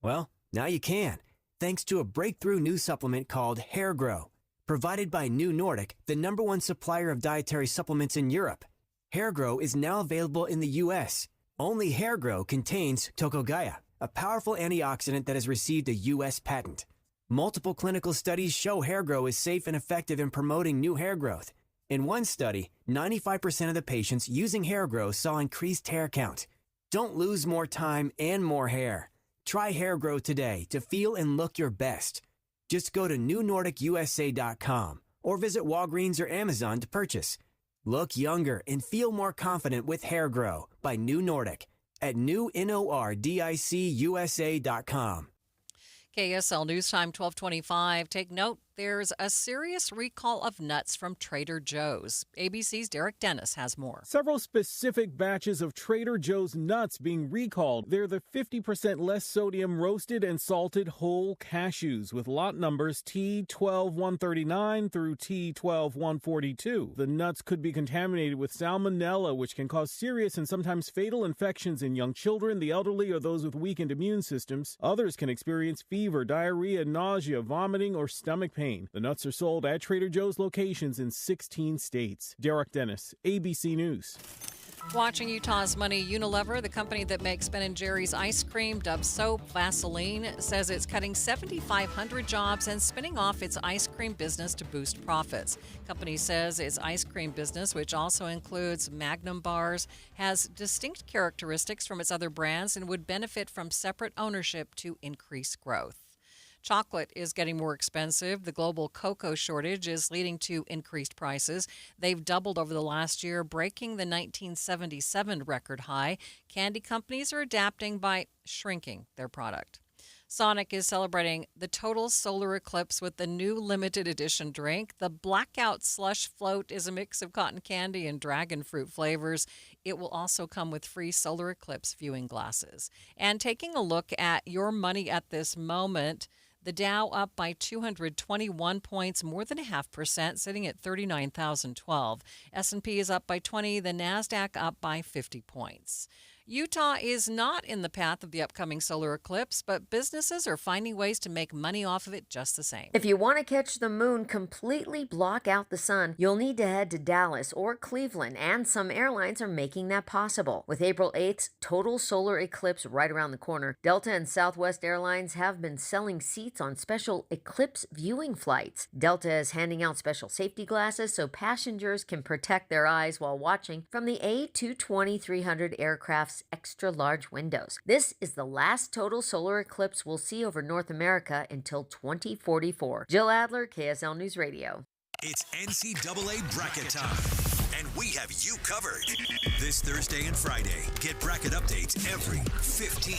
Well, now you can. thanks to a breakthrough new supplement called Hair Grow, provided by New Nordic, the #1 supplier of dietary supplements in Europe. Hair Grow is now available in the U.S. Only Hair Grow contains Tocogaya, a powerful antioxidant that has received a U.S. patent. Multiple clinical studies show Hair Grow is safe and effective in promoting new hair growth. In one study, 95% of the patients using Hair Grow saw increased hair count. Don't lose more time and more hair. Try Hair Grow today to feel and look your best. Just go to newnordicusa.com or visit Walgreens or Amazon to purchase. Look younger and feel more confident with Hair Grow by New Nordic at newnordicusa.com. KSL News Time 1225. Take note, there's a serious recall of nuts from Trader Joe's. ABC's Derek Dennis has more. Several specific batches of Trader Joe's nuts being recalled. They're the 50% less sodium roasted and salted whole cashews with lot numbers T12139 through T12142. The nuts could be contaminated with salmonella, which can cause serious and sometimes fatal infections in young children, the elderly, or those with weakened immune systems. Others can experience fever, diarrhea, nausea, vomiting, or stomach pain. The nuts are sold at Trader Joe's locations in 16 states. Derek Dennis, ABC News. Watching Utah's money, Unilever, the company that makes Ben & Jerry's ice cream, Dove soap, Vaseline, says it's cutting 7,500 jobs and spinning off its ice cream business to boost profits. Company says its ice cream business, which also includes Magnum bars, has distinct characteristics from its other brands and would benefit from separate ownership to increase growth. Chocolate is getting more expensive. The global cocoa shortage is leading to increased prices. They've doubled over the last year, breaking the 1977 record high. Candy companies are adapting by shrinking their product. Sonic is celebrating the total solar eclipse with the new limited edition drink. The Blackout Slush Float is a mix of cotton candy and dragon fruit flavors. It will also come with free solar eclipse viewing glasses. And taking a look at your money at this moment, the Dow up by 221 points, more than 0.5%, sitting at 39,012. S&P is up by 20, the NASDAQ up by 50 points. Utah is not in the path of the upcoming solar eclipse, but businesses are finding ways to make money off of it just the same. If you want to catch the moon, completely block out the sun, you'll need to head to Dallas or Cleveland, and some airlines are making that possible. With April 8th's total solar eclipse right around the corner, Delta and Southwest Airlines have been selling seats on special eclipse viewing flights. Delta is handing out special safety glasses so passengers can protect their eyes while watching from the A220-300 aircraft's extra-large windows. This is the last total solar eclipse we'll see over North America until 2044. Jill Adler, KSL News Radio. It's NCAA bracket time, and we have you covered. This Thursday and Friday, get bracket updates every 15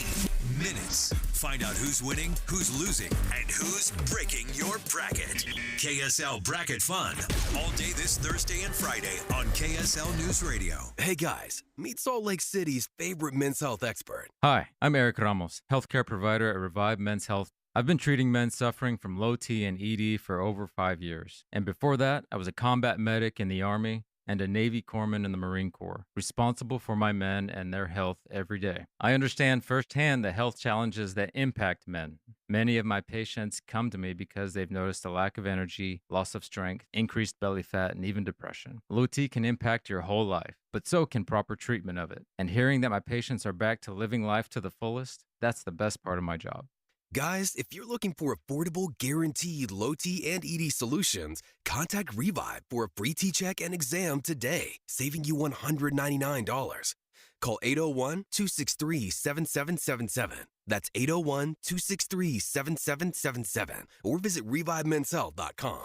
minutes. Find out who's winning, who's losing, and who's breaking your bracket. KSL Bracket Fun, all day this Thursday and Friday on KSL News Radio. Hey guys, meet Salt Lake City's favorite men's health expert. Hi, I'm Eric Ramos, healthcare provider at Revive Men's Health. I've been treating men suffering from low T and ED for over 5 years. And before that, I was a combat medic in the Army and a Navy corpsman in the Marine Corps, responsible for my men and their health every day. I understand firsthand the health challenges that impact men. Many of my patients come to me because they've noticed a lack of energy, loss of strength, increased belly fat, and even depression. Low T can impact your whole life, but so can proper treatment of it. And hearing that my patients are back to living life to the fullest, that's the best part of my job. Guys, if you're looking for affordable, guaranteed low T and ED solutions, contact Revive for a free T-check and exam today, saving you $199. Call 801-263-7777. That's 801-263-7777. Or visit ReviveMen'sHealth.com.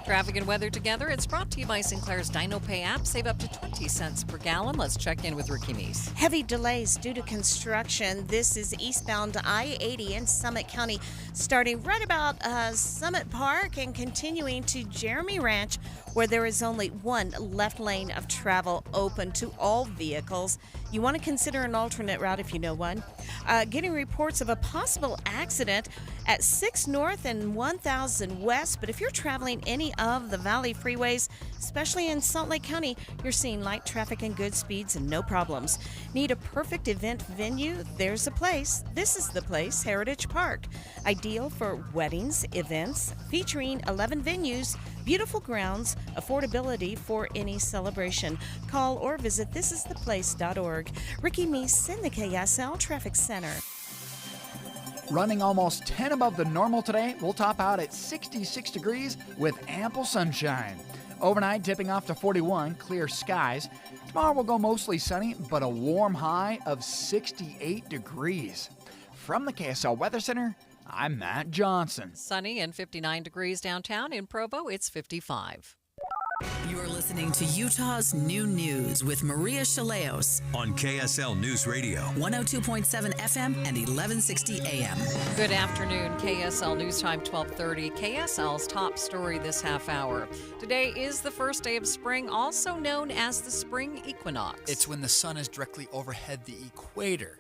Traffic and weather together. It's brought to you by Sinclair's DinoPay app. Save up to 20 cents per gallon. Let's check in with Ricky Meese. Heavy delays due to construction. This is eastbound I-80 in Summit County, starting right about Summit Park and continuing to Jeremy Ranch, where there is only one left lane of travel open to all vehicles. You want to consider an alternate route if you know one. Getting reports of a possible accident at 6 North and 1000 West, but if you're traveling any of the Valley freeways, especially in Salt Lake County, you're seeing light traffic and good speeds and no problems. Need a perfect event venue? There's a place. This is the place, Heritage Park. Ideal for weddings, events, featuring 11 venues, beautiful grounds, affordability for any celebration. Call or visit thisistheplace.org. Ricky Meese in the KSL Traffic Center. Running almost 10 above the normal today, we'll top out at 66 degrees with ample sunshine. Overnight, dipping off to 41, clear skies. Tomorrow will go mostly sunny, but a warm high of 68 degrees. From the KSL Weather Center, I'm Matt Johnson. Sunny and 59 degrees downtown. In Provo, it's 55. You're listening to Utah's New News with Maria Chaleos on KSL News Radio, 102.7 FM and 1160 AM. Good afternoon, KSL News Time 1230. KSL's top story this half hour. Today is the first day of spring, also known as the spring equinox. It's when the sun is directly overhead the equator.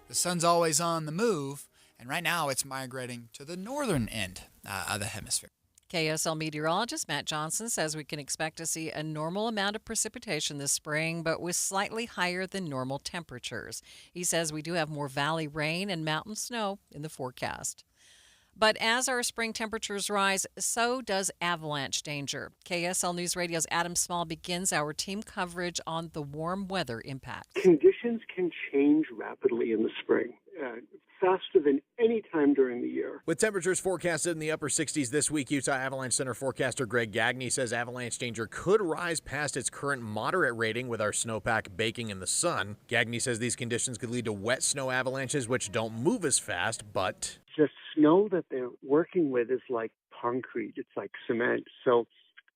The sun's always on the move, and right now it's migrating to the northern end of the hemisphere. KSL meteorologist Matt Johnson says we can expect to see a normal amount of precipitation this spring, but with slightly higher than normal temperatures. He says we do have more valley rain and mountain snow in the forecast. But as our spring temperatures rise, so does avalanche danger. KSL News Radio's Adam Small begins our team coverage on the warm weather impact. Conditions can change rapidly in the spring, faster than any time during the year. With temperatures forecasted in the upper 60s this week, Utah Avalanche Center forecaster Greg Gagne says avalanche danger could rise past its current moderate rating with our snowpack baking in the sun. Gagne says these conditions could lead to wet snow avalanches, which don't move as fast, but The snow that they're working with is like concrete. It's like cement. So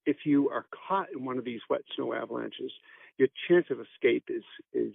if you are caught in one of these wet snow avalanches, your chance of escape is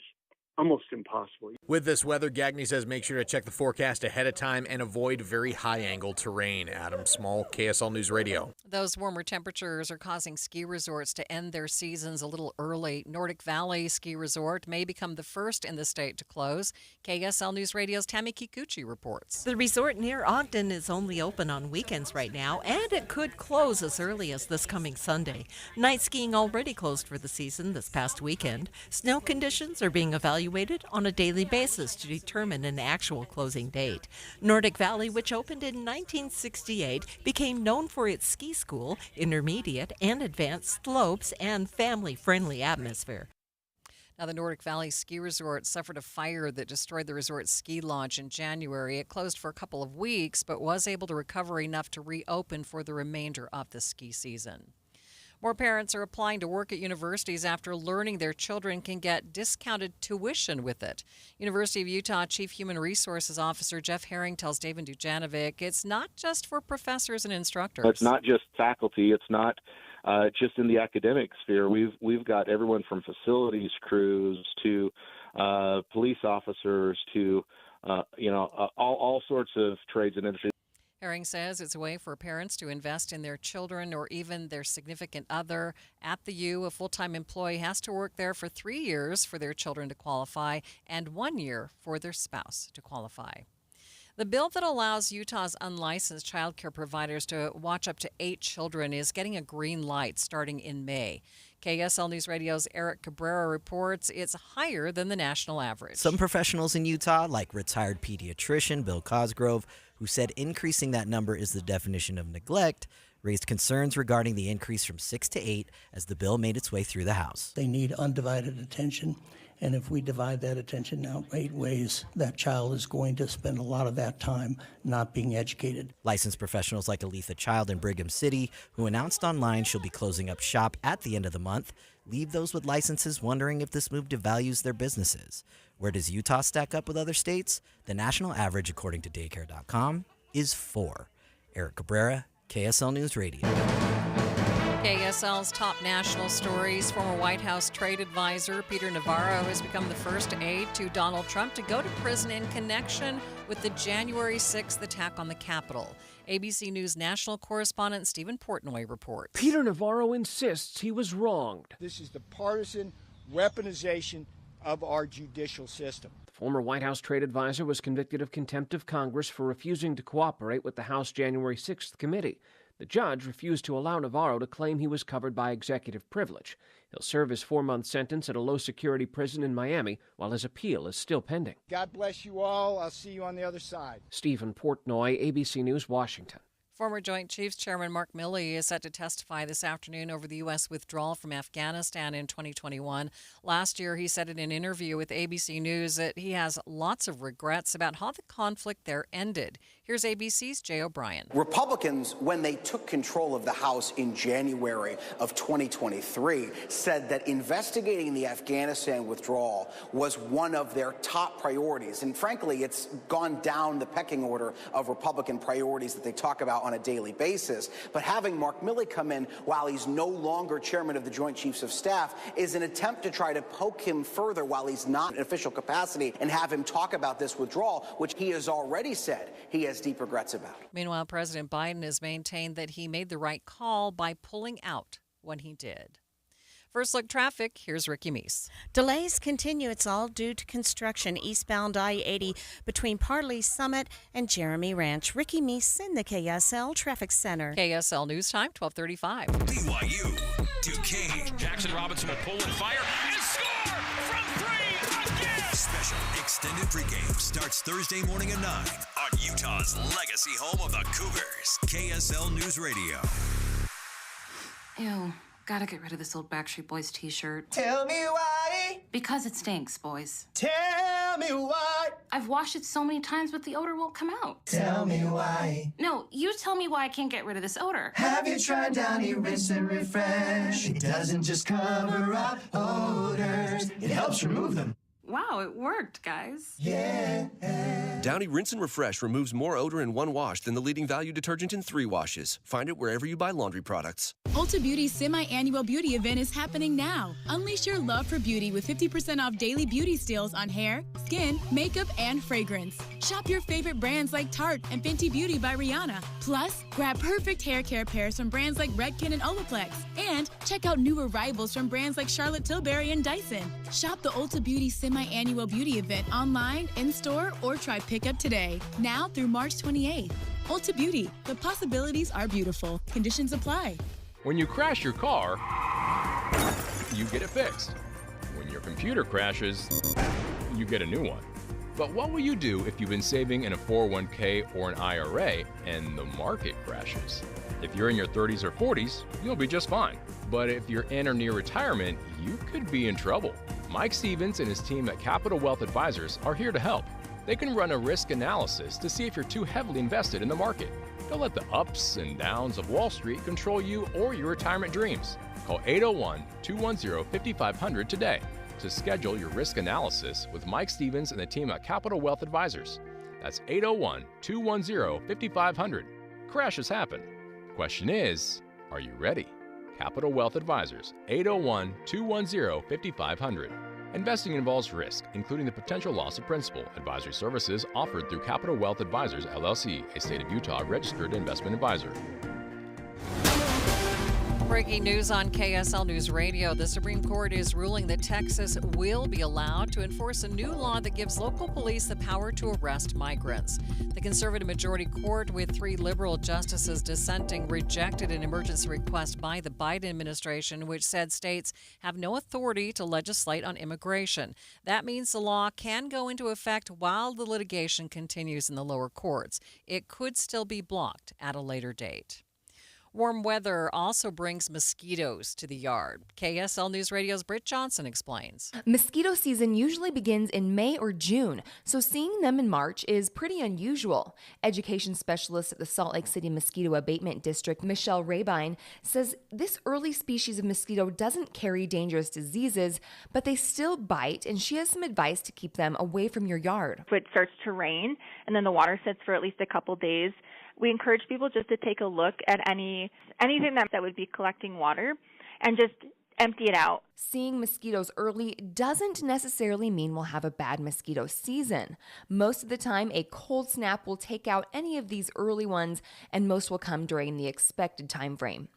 almost impossible. with this weather, Gagne says make sure to check the forecast ahead of time and avoid very high-angle terrain. Adam Small, KSL News Radio. Those warmer temperatures are causing ski resorts to end their seasons a little early. Nordic Valley Ski Resort may become the first in the state to close. KSL News Radio's Tammy Kikuchi reports. The resort near Ogden is only open on weekends right now, and it could close as early as this coming Sunday. Night skiing already closed for the season this past weekend. Snow conditions are being evaluated on a daily basis to determine an actual closing date. Nordic Valley, which opened in 1968, became known for its ski school, intermediate and advanced slopes, and family-friendly atmosphere. Now, the Nordic Valley Ski Resort suffered a fire that destroyed the resort's ski launch in January. It closed for a couple of weeks, but was able to recover enough to reopen for the remainder of the ski season. More parents are applying to work at universities after learning their children can get discounted tuition with it. University of Utah Chief Human Resources Officer Jeff Herring tells David Dujanovic it's not just for professors and instructors. It's not just faculty. It's not just in the academic sphere. We've got everyone from facilities crews to police officers to all sorts of trades and industries. Herring says it's a way for parents to invest in their children or even their significant other. At the U, a full-time employee has to work there for 3 years for their children to qualify and 1 year for their spouse to qualify. The bill that allows Utah's unlicensed child care providers to watch up to 8 children is getting a green light starting in May. KSL News Radio's Eric Cabrera reports it's higher than the national average. Some professionals in Utah, like retired pediatrician Bill Cosgrove, who said increasing that number is the definition of neglect, raised concerns regarding the increase from 6 to 8 as the bill made its way through the House. They need undivided attention, and if we divide that attention out 8 ways, that child is going to spend a lot of that time not being educated. Licensed professionals like Aletha Child in Brigham City, who announced online she'll be closing up shop at the end of the month, leave those with licenses wondering if this move devalues their businesses. Where does Utah stack up with other states? The national average, according to daycare.com, is 4. Eric Cabrera, KSL News Radio. KSL's top national stories. Former White House trade advisor Peter Navarro has become the first aide to Donald Trump to go to prison in connection with the January 6th attack on the Capitol. ABC News national correspondent Stephen Portnoy reports. Peter Navarro insists he was wronged. This is the partisan weaponization of our judicial system. The former White House trade advisor was convicted of contempt of Congress for refusing to cooperate with the House January 6th committee. The judge refused to allow Navarro to claim he was covered by executive privilege. He'll serve his 4-month sentence at a low-security prison in Miami while his appeal is still pending. God bless you all. I'll see you on the other side. Stephen Portnoy, ABC News, Washington. Former Joint Chiefs Chairman Mark Milley is set to testify this afternoon over the U.S. withdrawal from Afghanistan in 2021. Last year, he said in an interview with ABC News that he has lots of regrets about how the conflict there ended. Here's ABC's Jay O'Brien. Republicans, when they took control of the House in January of 2023, said that investigating the Afghanistan withdrawal was one of their top priorities. And frankly, it's gone down the pecking order of Republican priorities that they talk about on a daily basis. But having Mark Milley come in while he's no longer chairman of the Joint Chiefs of Staff is an attempt to try to poke him further while he's not in official capacity and have him talk about this withdrawal, which he has already said he has deep regrets about. Meanwhile, President Biden has maintained that he made the right call by pulling out when he did. First look traffic, here's Ricky Meese. Delays continue. It's all due to construction eastbound I-80 between Parley Summit and Jeremy Ranch. Ricky Meese in the KSL Traffic Center. KSL News Time, 12:35. BYU, Duquesne. Jackson Robinson will pull and fire and score from 3 again. Special extended pregame starts Thursday morning at 9 on Utah's legacy home of the Cougars. KSL News Radio. Ew. Gotta get rid of this old Backstreet Boys t-shirt. Tell me why. Because it stinks, boys. Tell me why. I've washed it so many times, but the odor won't come out. Tell me why. No, you tell me why I can't get rid of this odor. Have you tried Downy Rinse and Refresh? It doesn't just cover up odors. It helps remove them. Wow, it worked, guys. Yeah. Downy Rinse and Refresh removes more odor in 1 wash than the leading value detergent in 3 washes. Find it wherever you buy laundry products. Ulta Beauty's semi-annual beauty event is happening now. Unleash your love for beauty with 50% off daily beauty steals on hair, skin, makeup, and fragrance. Shop your favorite brands like Tarte and Fenty Beauty by Rihanna. Plus, grab perfect hair care pairs from brands like Redken and Olaplex. And check out new arrivals from brands like Charlotte Tilbury and Dyson. Shop the Ulta Beauty semi-annual beauty event online, in-store, or try pickup today. Now through March 28th. Ulta Beauty. The possibilities are beautiful. Conditions apply. When you crash your car, you get it fixed. When your computer crashes, you get a new one. But what will you do if you've been saving in a 401k or an IRA and the market crashes? If you're in your 30s or 40s, you'll be just fine. But if you're in or near retirement, you could be in trouble. Mike Stevens and his team at Capital Wealth Advisors are here to help. They can run a risk analysis to see if you're too heavily invested in the market. Don't let the ups and downs of Wall Street control you or your retirement dreams. Call 801-210-5500 today to schedule your risk analysis with Mike Stevens and the team at Capital Wealth Advisors. That's 801-210-5500. Crashes happen. Question is, are you ready? Capital Wealth Advisors, 801-210-5500. Investing involves risk, including the potential loss of principal. Advisory services offered through Capital Wealth Advisors, LLC, a state of Utah registered investment advisor. Breaking news on KSL News Radio. The Supreme Court is ruling that Texas will be allowed to enforce a new law that gives local police the power to arrest migrants. The conservative majority court, with 3 liberal justices dissenting, rejected an emergency request by the Biden administration, which said states have no authority to legislate on immigration. That means the law can go into effect while the litigation continues in the lower courts. It could still be blocked at a later date. Warm weather also brings mosquitoes to the yard. KSL News Radio's Britt Johnson explains. Mosquito season usually begins in May or June, so seeing them in March is pretty unusual. Education specialist at the Salt Lake City Mosquito Abatement District, Michelle Rabine, says this early species of mosquito doesn't carry dangerous diseases, but they still bite, and she has some advice to keep them away from your yard. If it starts to rain and then the water sits for at least a couple days, we encourage people just to take a look at anything that would be collecting water and just empty it out. Seeing mosquitoes early doesn't necessarily mean we'll have a bad mosquito season. Most of the time, a cold snap will take out any of these early ones, and most will come during the expected time frame.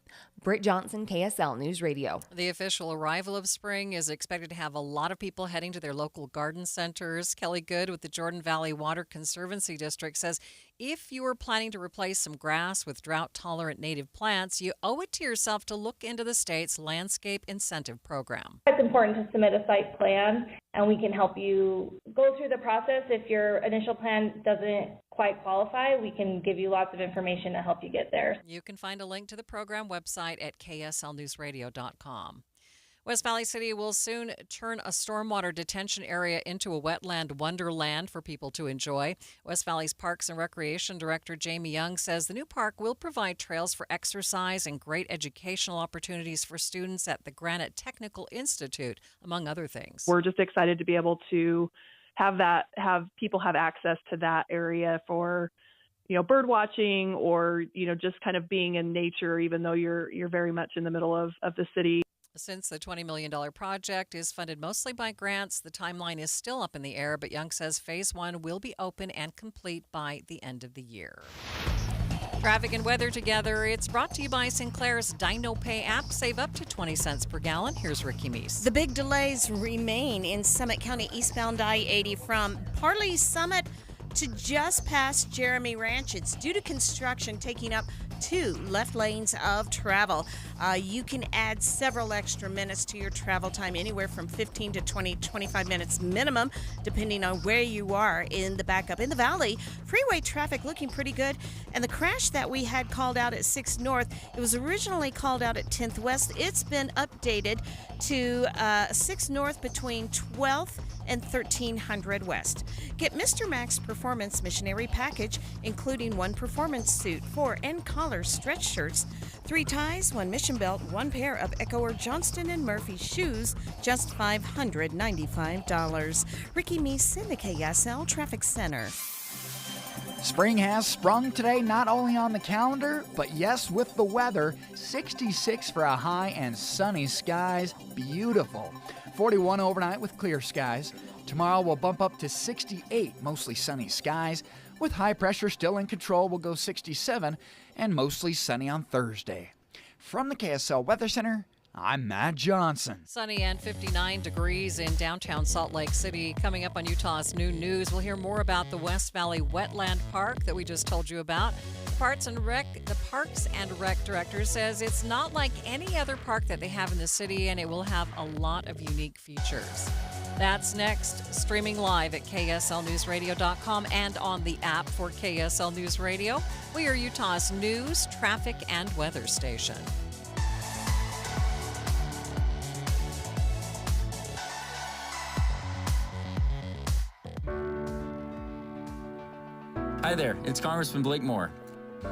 Britt Johnson, KSL News Radio. The official arrival of spring is expected to have a lot of people heading to their local garden centers. Kelly Good with the Jordan Valley Water Conservancy District says if you are planning to replace some grass with drought-tolerant native plants, you owe it to yourself to look into the state's landscape incentive program. It's important to submit a site plan, and we can help you go through the process. If your initial plan doesn't quite qualify, we can give you lots of information to help you get there. You can find a link to the program website at kslnewsradio.com. West Valley City will soon turn a stormwater detention area into a wetland wonderland for people to enjoy. West Valley's Parks and Recreation Director Jamie Young says the new park will provide trails for exercise and great educational opportunities for students at the Granite Technical Institute, among other things. We're just excited to be able to have people have access to that area for, bird watching or, just kind of being in nature, even though you're very much in the middle of the city. Since the $20 million project is funded mostly by grants, the timeline is still up in the air, but Young says Phase 1 will be open and complete by the end of the year. Traffic and weather together. It's brought to you by Sinclair's Dino Pay app. Save up to 20 cents per gallon. Here's Ricky Meese. The big delays remain in Summit County eastbound I-80 from Parley Summit to just past Jeremy Ranch. It's due to construction taking up 2 left lanes of travel. You can add several extra minutes to your travel time, anywhere from 15 to 25 minutes minimum, depending on where you are in the backup. In the valley, freeway traffic looking pretty good. And the crash that we had called out at 6 North, it was originally called out at 10th West. It's been updated to 6 North between 12th and 1300 West. Get Mr. Max Performance Missionary Package, including 1 performance suit, 4 and collar stretch shirts, 3 ties, 1 mission belt, 1 pair of Echo or Johnston & Murphy shoes, just $595. Ricky Meese in the KSL Traffic Center. Spring has sprung today, not only on the calendar, but yes, with the weather. 66 for a high and sunny skies. Beautiful. 41 overnight with clear skies. Tomorrow will bump up to 68, mostly sunny skies. With high pressure still in control, we'll go 67 and mostly sunny on Thursday. From the KSL Weather Center, I'm Matt Johnson. Sunny and 59 degrees in downtown Salt Lake City. Coming up on Utah's Noon News, we'll hear more about the West Valley Wetland Park that we just told you about. The Parks and Rec director says it's not like any other park that they have in the city, and it will have a lot of unique features. That's next, streaming live at KSLNewsRadio.com and on the app for KSL News Radio. We are Utah's news, traffic, and weather station. Hi there, it's Congressman Blake Moore.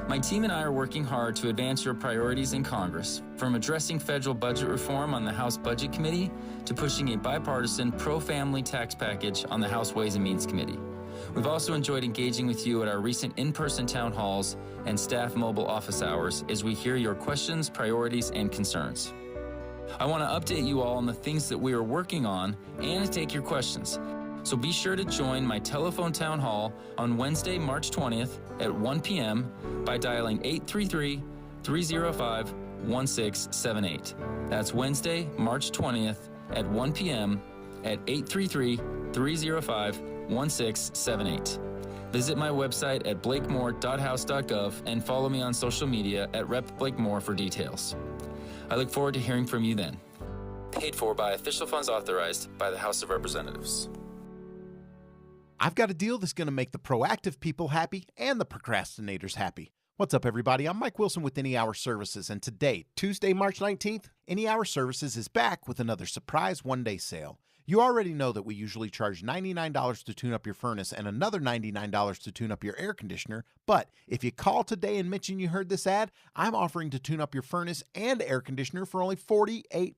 My team and I are working hard to advance your priorities in Congress, from addressing federal budget reform on the House Budget Committee to pushing a bipartisan pro-family tax package on the House Ways and Means Committee. We've also enjoyed engaging with you at our recent in-person town halls and staff mobile office hours as we hear your questions, priorities, and concerns. I want to update you all on the things that we are working on and to take your questions. So be sure to join my telephone town hall on Wednesday, March 20th at 1 p.m. by dialing 833-305-1678. That's Wednesday, March 20th at 1 p.m. at 833-305-1678. Visit my website at blakemore.house.gov and follow me on social media at Rep. Blake Moore for details. I look forward to hearing from you then. Paid for by official funds authorized by the House of Representatives. I've got a deal that's going to make the proactive people happy and the procrastinators happy. What's up, everybody? I'm Mike Wilson with Any Hour Services, and today, Tuesday, March 19th, Any Hour Services is back with another surprise one-day sale. You already know that we usually charge $99 to tune up your furnace and another $99 to tune up your air conditioner, but if you call today and mention you heard this ad, I'm offering to tune up your furnace and air conditioner for only $48.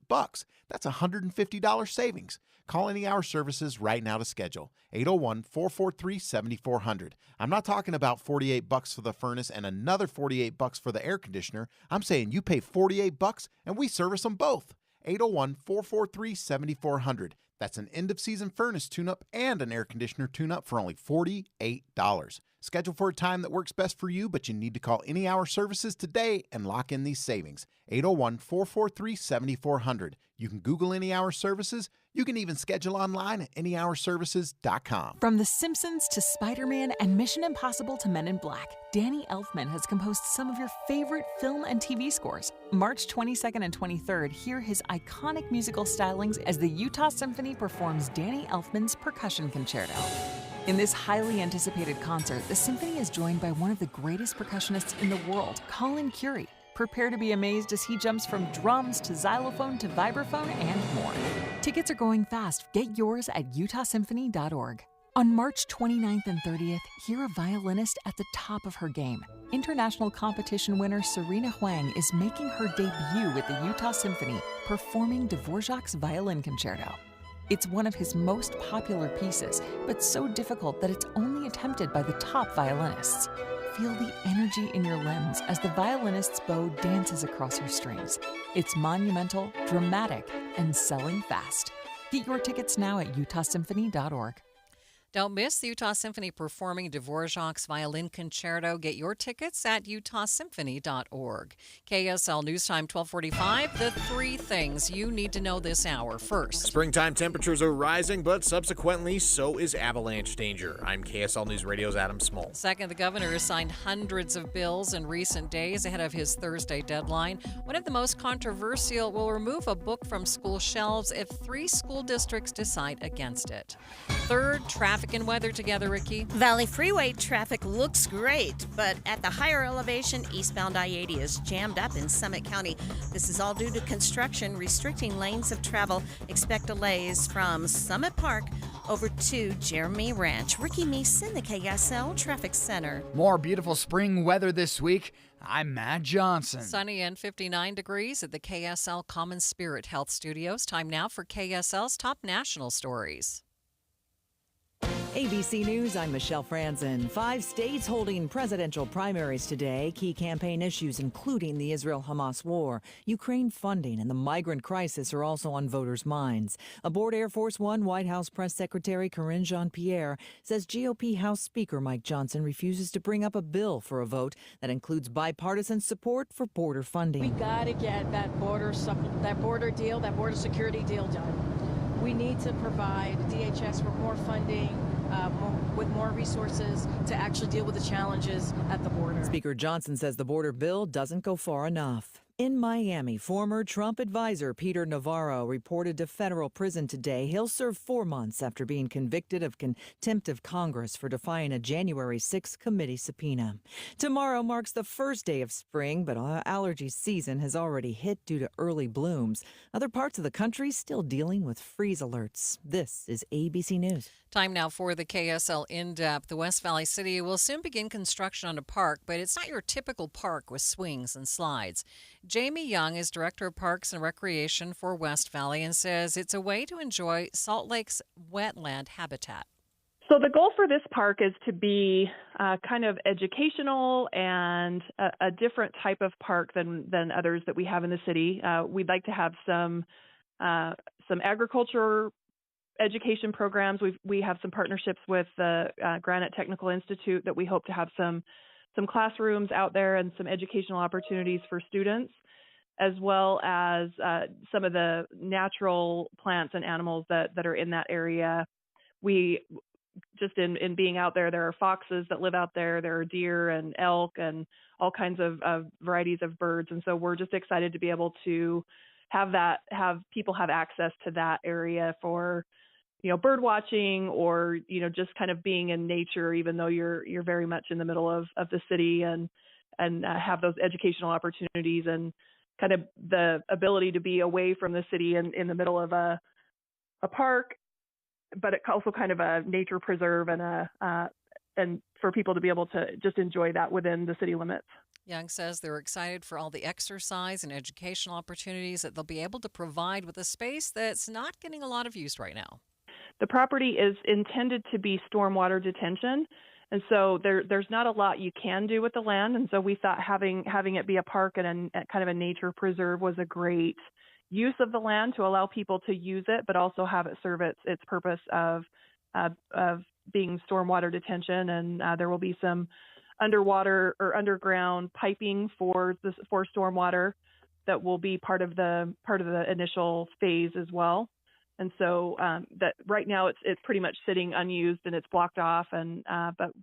That's $150 savings. Call Any Hour Services right now to schedule. 801-443-7400. I'm not talking about $48 for the furnace and another $48 for the air conditioner. I'm saying you pay $48 and we service them both. 801-443-7400. That's an end-of-season furnace tune-up and an air conditioner tune-up for only $48. Schedule for a time that works best for you, but you need to call Any Hour Services today and lock in these savings. 801-443-7400. You can Google Any Hour Services. You can even schedule online at anyhourservices.com. From The Simpsons to Spider-Man and Mission Impossible to Men in Black, Danny Elfman has composed some of your favorite film and TV scores. March 22nd and 23rd, hear his iconic musical stylings as the Utah Symphony performs Danny Elfman's Percussion Concerto. In this highly anticipated concert, the symphony is joined by one of the greatest percussionists in the world, Colin Curie. Prepare to be amazed as he jumps from drums to xylophone to vibraphone and more. Tickets are going fast. Get yours at utahsymphony.org. On March 29th and 30th, hear a violinist at the top of her game. International competition winner Serena Huang is making her debut with the Utah Symphony, performing Dvorak's Violin Concerto. It's one of his most popular pieces, but so difficult that it's only attempted by the top violinists. Feel the energy in your limbs as the violinist's bow dances across her strings. It's monumental, dramatic, and selling fast. Get your tickets now at utahsymphony.org. Don't miss the Utah Symphony performing Dvorak's Violin Concerto. Get your tickets at utahsymphony.org. KSL News Time 1245. The three things you need to know this hour. First, springtime temperatures are rising, but subsequently so is avalanche danger. I'm KSL News Radio's Adam Small. Second, the governor has signed hundreds of bills in recent days ahead of his Thursday deadline. One of the most controversial will remove a book from school shelves if 3 school districts decide against it. Third, traffic and weather together, Ricky. Valley Freeway traffic looks great, but at the higher elevation, eastbound I-80 is jammed up in Summit County. This is all due to construction restricting lanes of travel. Expect delays from Summit Park over to Jeremy Ranch. Ricky Meeson, the KSL Traffic Center. More beautiful spring weather this week. I'm Matt Johnson. Sunny and 59 degrees at the KSL Common Spirit Health Studios. Time now for KSL's top national stories. ABC News, I'm Michelle Franzen. 5 states holding presidential primaries today. Key campaign issues including the Israel-Hamas war, Ukraine funding, and the migrant crisis are also on voters' minds. Aboard Air Force One, White House Press Secretary Karine Jean-Pierre says GOP House Speaker Mike Johnson refuses to bring up a bill for a vote that includes bipartisan support for border funding. We got to get that border deal, that border security deal done. We need to provide DHS with more funding, with more resources to actually deal with the challenges at the border. Speaker Johnson says the border bill doesn't go far enough. In Miami, former Trump advisor Peter Navarro reported to federal prison today. He'll serve 4 months after being convicted of contempt of Congress for defying a January 6th committee subpoena. Tomorrow marks the first day of spring, but allergy season has already hit due to early blooms. Other parts of the country still dealing with freeze alerts. This is ABC News. Time now for the KSL In-Depth. The West Valley City will soon begin construction on a park, but it's not your typical park with swings and slides. Jamie Young is Director of Parks and Recreation for West Valley and says it's a way to enjoy Salt Lake's wetland habitat. So the goal for this park is to be kind of educational and a different type of park than others that we have in the city. We'd like to have some agriculture education programs. We have some partnerships with the Granite Technical Institute that we hope to have some classrooms out there and some educational opportunities for students, as well as some of the natural plants and animals that are in that area. We just in being out there are foxes that live out there, there are deer and elk and all kinds of varieties of birds. And so we're just excited to be able to have people have access to that area for, bird watching or, just kind of being in nature, even though you're very much in the middle of the city and have those educational opportunities and kind of the ability to be away from the city and in the middle of a park, but it's also kind of a nature preserve and for people to be able to just enjoy that within the city limits. Young says they're excited for all the exercise and educational opportunities that they'll be able to provide with a space that's not getting a lot of use right now. The property is intended to be stormwater detention, and so there's not a lot you can do with the land. And so we thought having it be a park and kind of a nature preserve was a great use of the land to allow people to use it, but also have it serve its purpose of being stormwater detention, and there will be some underwater or underground piping for stormwater that will be part of the initial phase as well. And so that right now it's pretty much sitting unused and it's blocked off. And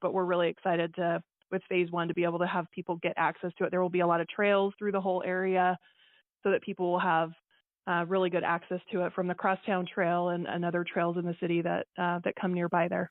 but we're really excited with phase 1 to be able to have people get access to it. There will be a lot of trails through the whole area so that people will have really good access to it from the Crosstown Trail and other trails in the city that come nearby there.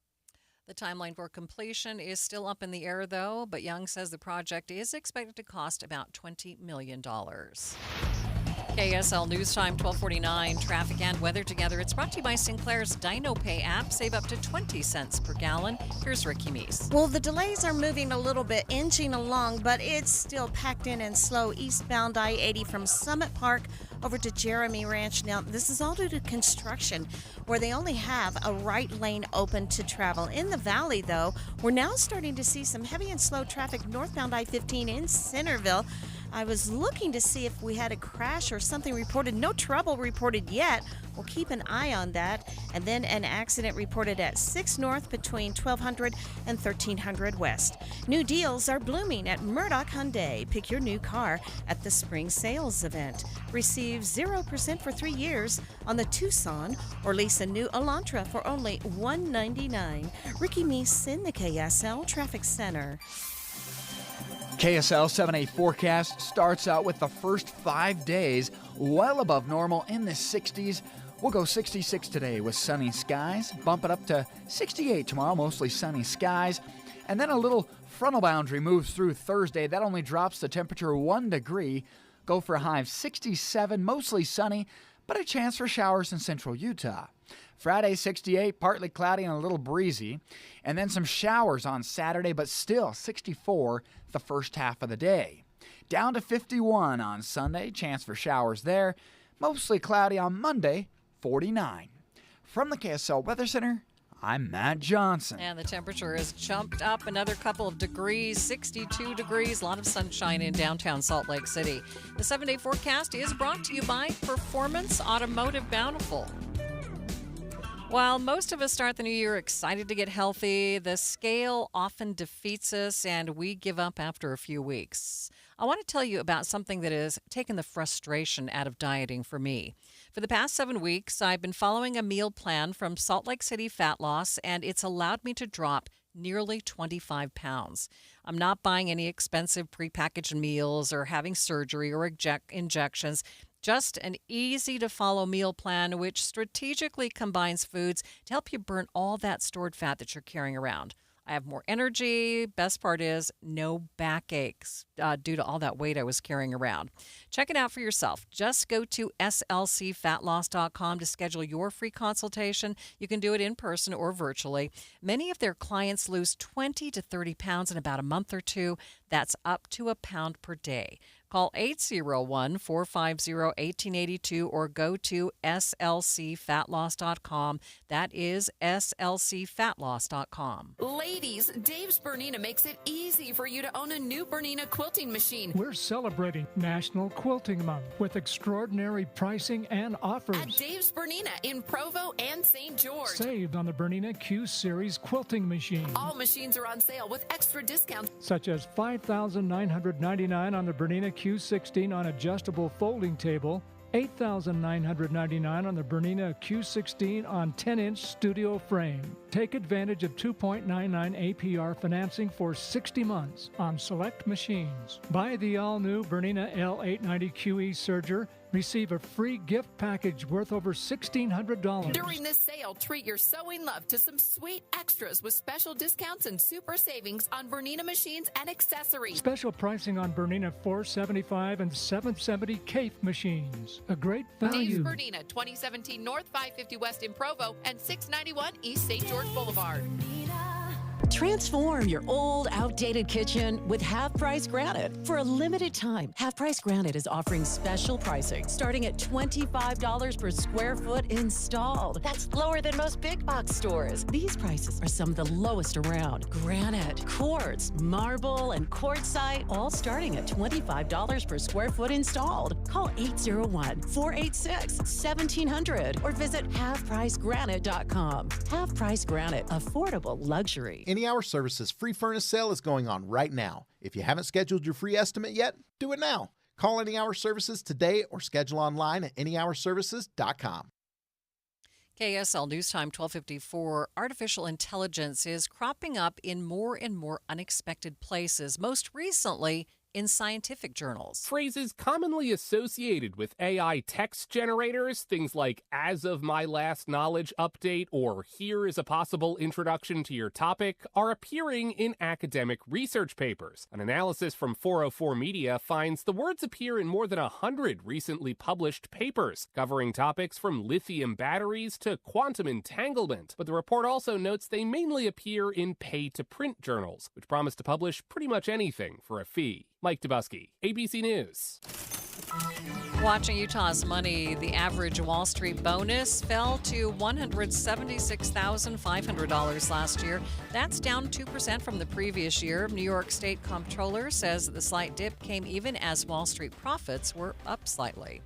The timeline for completion is still up in the air, though, but Young says the project is expected to cost about $20 million. KSL News Time, 12:49. Traffic and weather together. It's brought to you by Sinclair's DinoPay app. Save up to 20 cents per gallon. Here's Ricky Meese. Well, the delays are moving a little bit, inching along, but it's still packed in and slow eastbound I-80 from Summit Park over to Jeremy Ranch. Now, this is all due to construction, where they only have a right lane open to travel. In the valley, though, we're now starting to see some heavy and slow traffic northbound I-15 in Centerville. I was looking to see if we had a crash or something reported. No trouble reported yet. We'll keep an eye on that. And then an accident reported at 6 North between 1200 and 1300 West. New deals are blooming at Murdoch Hyundai. Pick your new car at the spring sales event. Receive 0% for 3 years on the Tucson, or lease a new Elantra for only $199. Ricky Meese in the KSL Traffic Center. KSL 7-8 forecast starts out with the first 5 days well above normal in the 60s. We'll go 66 today with sunny skies, bump it up to 68 tomorrow, mostly sunny skies. And then a little frontal boundary moves through Thursday. That only drops the temperature 1 degree. Go for a high of 67, mostly sunny, but a chance for showers in central Utah. Friday, 68, partly cloudy and a little breezy. And then some showers on Saturday, but still 64 the first half of the day. Down to 51 on Sunday, chance for showers there. Mostly cloudy on Monday, 49. From the KSL Weather Center, I'm Matt Johnson. And the temperature has jumped up another couple of degrees, 62 degrees, a lot of sunshine in downtown Salt Lake City. The 7-day forecast is brought to you by Performance Automotive Bountiful. While most of us start the new year excited to get healthy, the scale often defeats us and we give up after a few weeks. I want to tell you about something that has taken the frustration out of dieting for me. For the past 7 weeks, I've been following a meal plan from Salt Lake City Fat Loss, and it's allowed me to drop nearly 25 pounds. I'm not buying any expensive prepackaged meals or having surgery or injections. Just an easy-to-follow meal plan which strategically combines foods to help you burn all that stored fat that you're carrying around. I have more energy. Best part is no backaches due to all that weight I was carrying around. Check it out for yourself. Just go to slcfatloss.com to schedule your free consultation. You can do it in person or virtually. Many of their clients lose 20 to 30 pounds in about a month or two. That's up to a pound per day. Call 801-450-1882 or go to slcfatloss.com. That is slcfatloss.com. Ladies, Dave's Bernina makes it easy for you to own a new Bernina quilting machine. We're celebrating National Quilting Month with extraordinary pricing and offers. At Dave's Bernina in Provo and St. George. Saved on the Bernina Q Series quilting machine. All machines are on sale with extra discounts. Such as $5,999 on the Bernina Q16 on adjustable folding table, $8,999 on the Bernina Q16 on 10-inch studio frame. Take advantage of 2.99 APR financing for 60 months on select machines. Buy the all-new Bernina L890QE Serger. Receive a free gift package worth over $1,600. During this sale, treat your sewing love to some sweet extras with special discounts and super savings on Bernina machines and accessories. Special pricing on Bernina 475 and 770 Cape machines. A great value. Dave's Bernina, 2017 North 550 West in Provo and 691 East St. George Boulevard. Transform your old, outdated kitchen with Half Price Granite. For a limited time, Half Price Granite is offering special pricing starting at $25 per square foot installed. That's lower than most big box stores. These prices are some of the lowest around. Granite, quartz, marble, and quartzite, all starting at $25 per square foot installed. Call 801-486-1700 or visit halfpricegranite.com. Half Price Granite, affordable luxury. Any Hour Services free furnace sale is going on right now. If you haven't scheduled your free estimate yet, do it now. Call Any Hour Services today or schedule online at anyhourservices.com. KSL News Time 12:54. Artificial intelligence is cropping up in more and more unexpected places, most recently in scientific journals. Phrases commonly associated with AI text generators, things like "as of my last knowledge update" or "here is a possible introduction to your topic," are appearing in academic research papers. An analysis from 404 Media finds the words appear in more than 100 recently published papers, covering topics from lithium batteries to quantum entanglement. But the report also notes they mainly appear in pay-to-print journals, which promise to publish pretty much anything for a fee. Mike Dubusky, ABC News. Watching Utah's money, the average Wall Street bonus fell to $176,500 last year. That's down 2% from the previous year. New York State Comptroller says the slight dip came even as Wall Street profits were up slightly.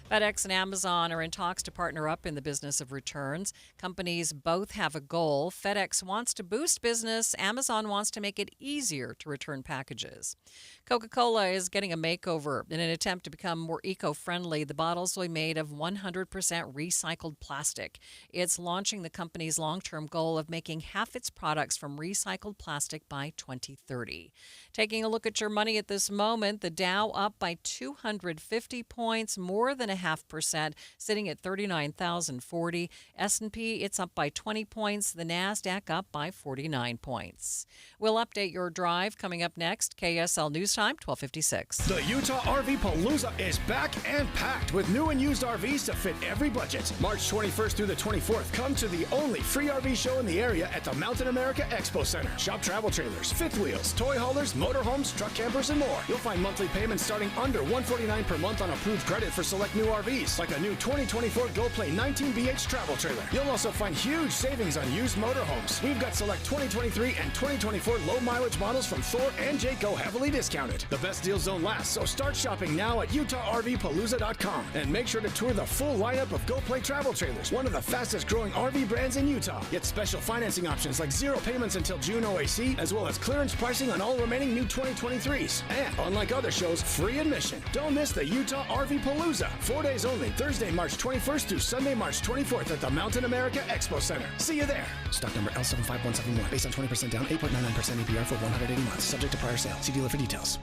FedEx and Amazon are in talks to partner up in the business of returns. Companies both have a goal. FedEx wants to boost business. Amazon wants to make it easier to return packages. Coca-Cola is getting a makeover in an attempt to become more eco-friendly. The bottles will be made of 100% recycled plastic. It's launching the company's long-term goal of making half its products from recycled plastic by 2030. Taking a look at your money at this moment, the Dow up by 250 points, more than 0.5%, sitting at 39,040. S&P, it's up by 20 points. The NASDAQ up by 49 points. We'll update your drive coming up next. KSL News Time, 12:56. The Utah RV Palooza is back and packed with new and used RVs to fit every budget. March 21st through the 24th, come to the only free RV show in the area at the Mountain America Expo Center. Shop travel trailers, fifth wheels, toy haulers, motorhomes, truck campers, and more. You'll find monthly payments starting under $149 per month on approved credit for select new RVs, like a new 2024 GoPlay 19BH travel trailer. You'll also find huge savings on used motorhomes. We've got select 2023 and 2024 low mileage models from Thor and Jayco heavily discounted. The best deals don't last, so start shopping now at UtahRVPalooza.com and make sure to tour the full lineup of GoPlay travel trailers, one of the fastest growing RV brands in Utah. Get special financing options like 0 payments until June OAC, as well as clearance pricing on all remaining new 2023s. And unlike other shows, free admission. Don't miss the Utah RV Palooza. 4 days only, Thursday, March 21st through Sunday, March 24th at the Mountain America Expo Center. See you there. Stock number L75171, based on 20% down, 8.99% APR for 180 months, subject to prior sale. See dealer for details.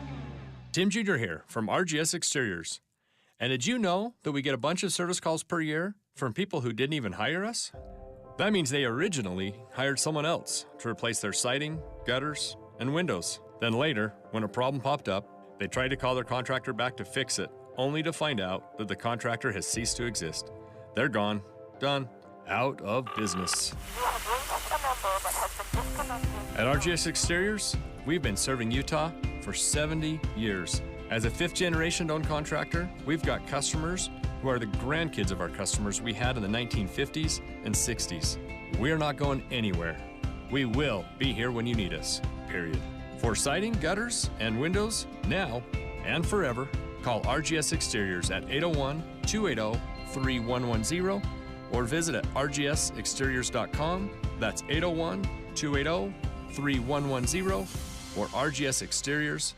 Tim Jr. here from RGS Exteriors. And did you know that we get a bunch of service calls per year from people who didn't even hire us? That means they originally hired someone else to replace their siding, gutters, and windows. Then later, when a problem popped up, they tried to call their contractor back to fix it, only to find out that the contractor has ceased to exist. They're gone, done, out of business. At RGS Exteriors, we've been serving Utah for 70 years. As a fifth-generation owned contractor, we've got customers who are the grandkids of our customers we had in the 1950s and 60s. We're not going anywhere. We will be here when you need us, period. For siding, gutters, and windows, now and forever, call RGS Exteriors at 801-280-3110 or visit at rgsexteriors.com. That's 801-280-3110 or rgsexteriors.com.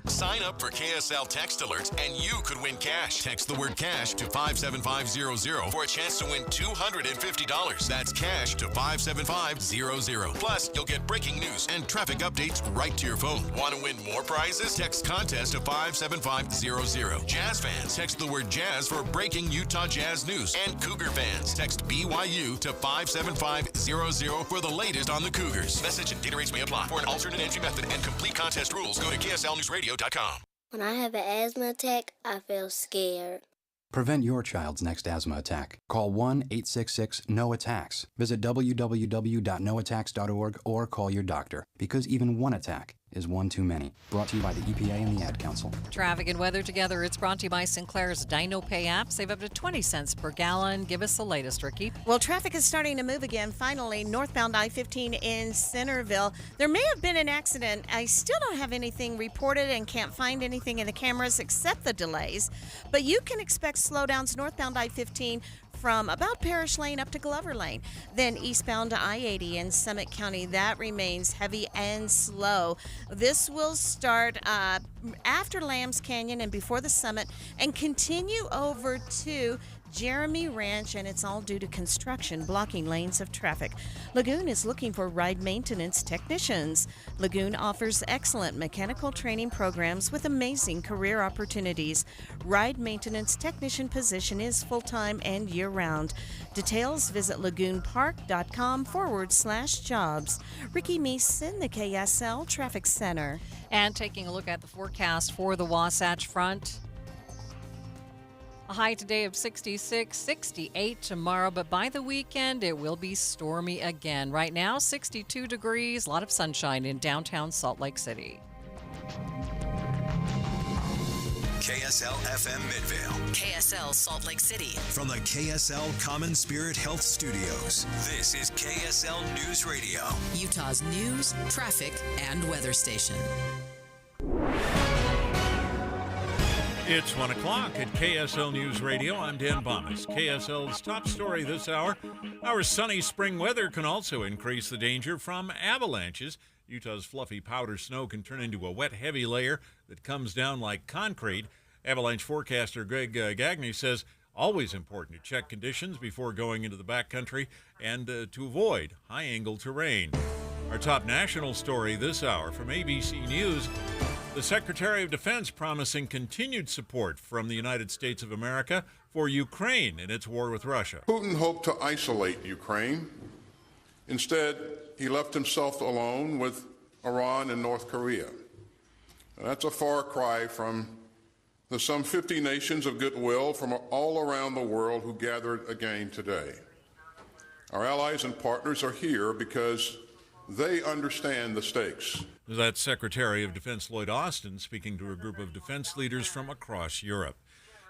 Sign up for KSL text alerts and you could win cash. Text the word cash to 57500 for a chance to win $250. That's cash to 57500. Plus, you'll get breaking news and traffic updates right to your phone. Want to win more prizes? Text contest to 57500. Jazz fans, text the word jazz for breaking Utah Jazz news. And Cougar fans, text BYU to 57500 for the latest on the Cougars. Message and data rates may apply. For an alternate entry method and complete contest rules, go to KSLNewsRadio.com. When I have an asthma attack, I feel scared. Prevent your child's next asthma attack. Call 1-866-NO-ATTACKS. Visit www.noattacks.org or call your doctor, because even one attack is one too many. Brought to you by the EPA and the Ad Council. Traffic and weather together. It's brought to you by Sinclair's DinoPay app. Save up to 20 cents per gallon. Give us the latest, Ricky. Well, traffic is starting to move again. Finally, northbound I-15 in Centerville. There may have been an accident. I still don't have anything reported and can't find anything in the cameras except the delays. But you can expect slowdowns northbound I-15 from about Parish Lane up to Glover Lane. Then eastbound I-80 in Summit County, that remains heavy and slow. This will start after Lambs Canyon and before the summit and continue over to Jeremy Ranch, and it's all due to construction blocking lanes of traffic. Lagoon is looking for ride maintenance technicians. Lagoon offers excellent mechanical training programs with amazing career opportunities. Ride maintenance technician position is full-time and year-round. Details, visit lagoonpark.com/jobs. Ricky Meeson, the KSL Traffic Center. And taking a look at the forecast for the Wasatch Front. A high today of 66, 68 tomorrow, but by the weekend it will be stormy again. Right now, 62 degrees, a lot of sunshine in downtown Salt Lake City. KSL FM Midvale. KSL Salt Lake City. From the KSL Common Spirit Health Studios, this is KSL News Radio. Utah's news, traffic, and weather station. It's 1 o'clock at KSL News Radio. I'm Dan Bomas. KSL's top story this hour. Our sunny spring weather can also increase the danger from avalanches. Utah's fluffy powder snow can turn into a wet, heavy layer that comes down like concrete. Avalanche forecaster Greg Gagne says always important to check conditions before going into the backcountry and to avoid high-angle terrain. Our top national story this hour from ABC News. The Secretary of Defense promising continued support from the United States of America for Ukraine in its war with Russia. Putin hoped to isolate Ukraine. Instead, he left himself alone with Iran and North Korea. And that's a far cry from the some 50 nations of goodwill from all around the world who gathered again today. Our allies and partners are here because they understand the stakes. That's Secretary of Defense Lloyd Austin speaking to a group of defense leaders from across Europe.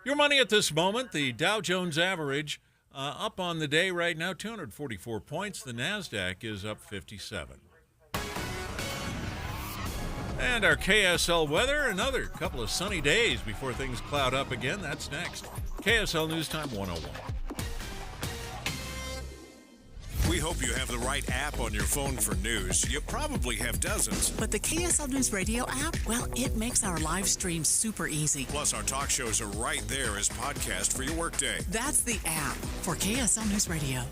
Your money at this moment, the Dow Jones average up on the day right now, 244 points. The NASDAQ is up 57. And our KSL weather, another couple of sunny days before things cloud up again. That's next. KSL News Time 101. We hope you have the right app on your phone for news. You probably have dozens. But the KSL News Radio app, well, it makes our live stream super easy. Plus, our talk shows are right there as podcast for your workday. That's the app for KSL News Radio.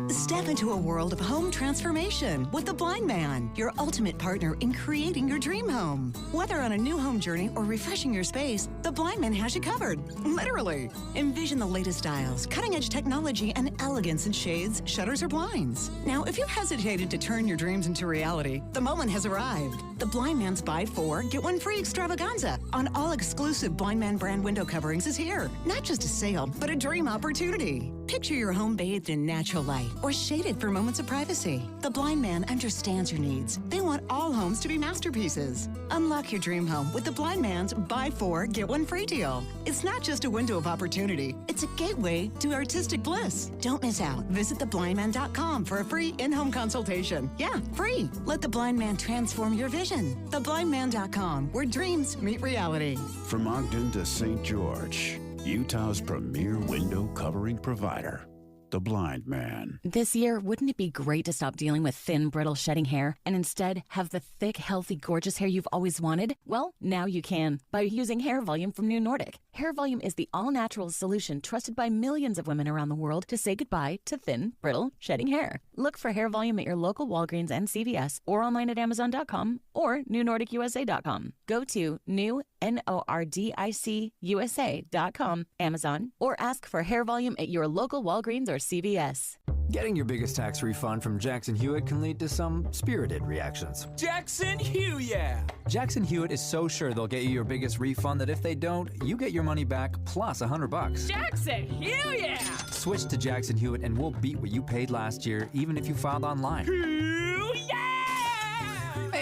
Step into a world of home transformation with The Blind Man, your ultimate partner in creating your dream home. Whether on a new home journey or refreshing your space, The Blind Man has you covered. Literally. Envision the latest styles, cutting-edge technology, and elegance in shades, shutters, or blinds. Now, if you hesitated to turn your dreams into reality, the moment has arrived. The Blind Man's Buy 4, Get 1 Free extravaganza on all exclusive Blind Man brand window coverings is here. Not just a sale, but a dream opportunity. Picture your home bathed in natural light or shaded for moments of privacy. The Blind Man understands your needs. They want all homes to be masterpieces. Unlock your dream home with the Blind Man's Buy 4, Get 1 Free deal. It's not just a window of opportunity. It's a gateway to artistic bliss. Don't miss out. Visit theblindman.com for a free in-home consultation. Yeah, free. Let the Blind Man transform your vision. Theblindman.com, where dreams meet reality. From Ogden to St. George, Utah's premier window covering provider, The Blind Man. This year, wouldn't it be great to stop dealing with thin, brittle, shedding hair and instead have the thick, healthy, gorgeous hair you've always wanted? Well, now you can by using Hair Volume from New Nordic. Hair Volume is the all-natural solution trusted by millions of women around the world to say goodbye to thin, brittle, shedding hair. Look for Hair Volume at your local Walgreens and CVS or online at Amazon.com or NewNordicUSA.com. Go to NewNordicUSA.com, Amazon, or ask for Hair Volume at your local Walgreens or CVS. Getting your biggest tax refund from Jackson Hewitt can lead to some spirited reactions. Jackson Hewitt, yeah! Jackson Hewitt is so sure they'll get you your biggest refund that if they don't, you get your money back plus $100. Jackson Hewitt, yeah! Switch to Jackson Hewitt and we'll beat what you paid last year, even if you filed online. Yeah!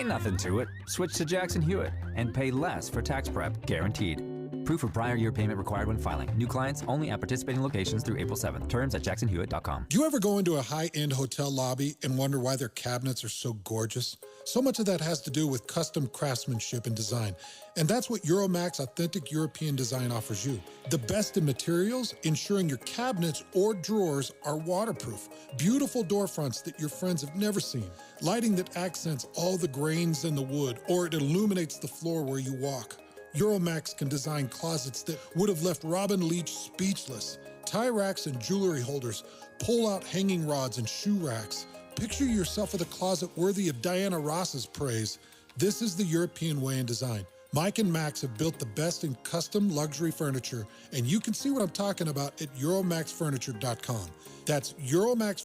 Ain't nothing to it. Switch to Jackson Hewitt and pay less for tax prep, guaranteed. Proof of prior year payment required when filing. New clients only at participating locations through April 7th. Terms at jacksonhewitt.com. Do you ever go into a high-end hotel lobby and wonder why their cabinets are so gorgeous? So much of that has to do with custom craftsmanship and design. And that's what Euromax Authentic European Design offers you. The best in materials, ensuring your cabinets or drawers are waterproof. Beautiful door fronts that your friends have never seen. Lighting that accents all the grains in the wood, or it illuminates the floor where you walk. Euromax can design closets that would have left Robin Leach speechless. Tie racks and jewelry holders, pull-out hanging rods and shoe racks. Picture yourself with a closet worthy of Diana Ross's praise. This is the European way in design. Mike and Max have built the best in custom luxury furniture, and you can see what I'm talking about at EuromaxFurniture.com. That's Euromax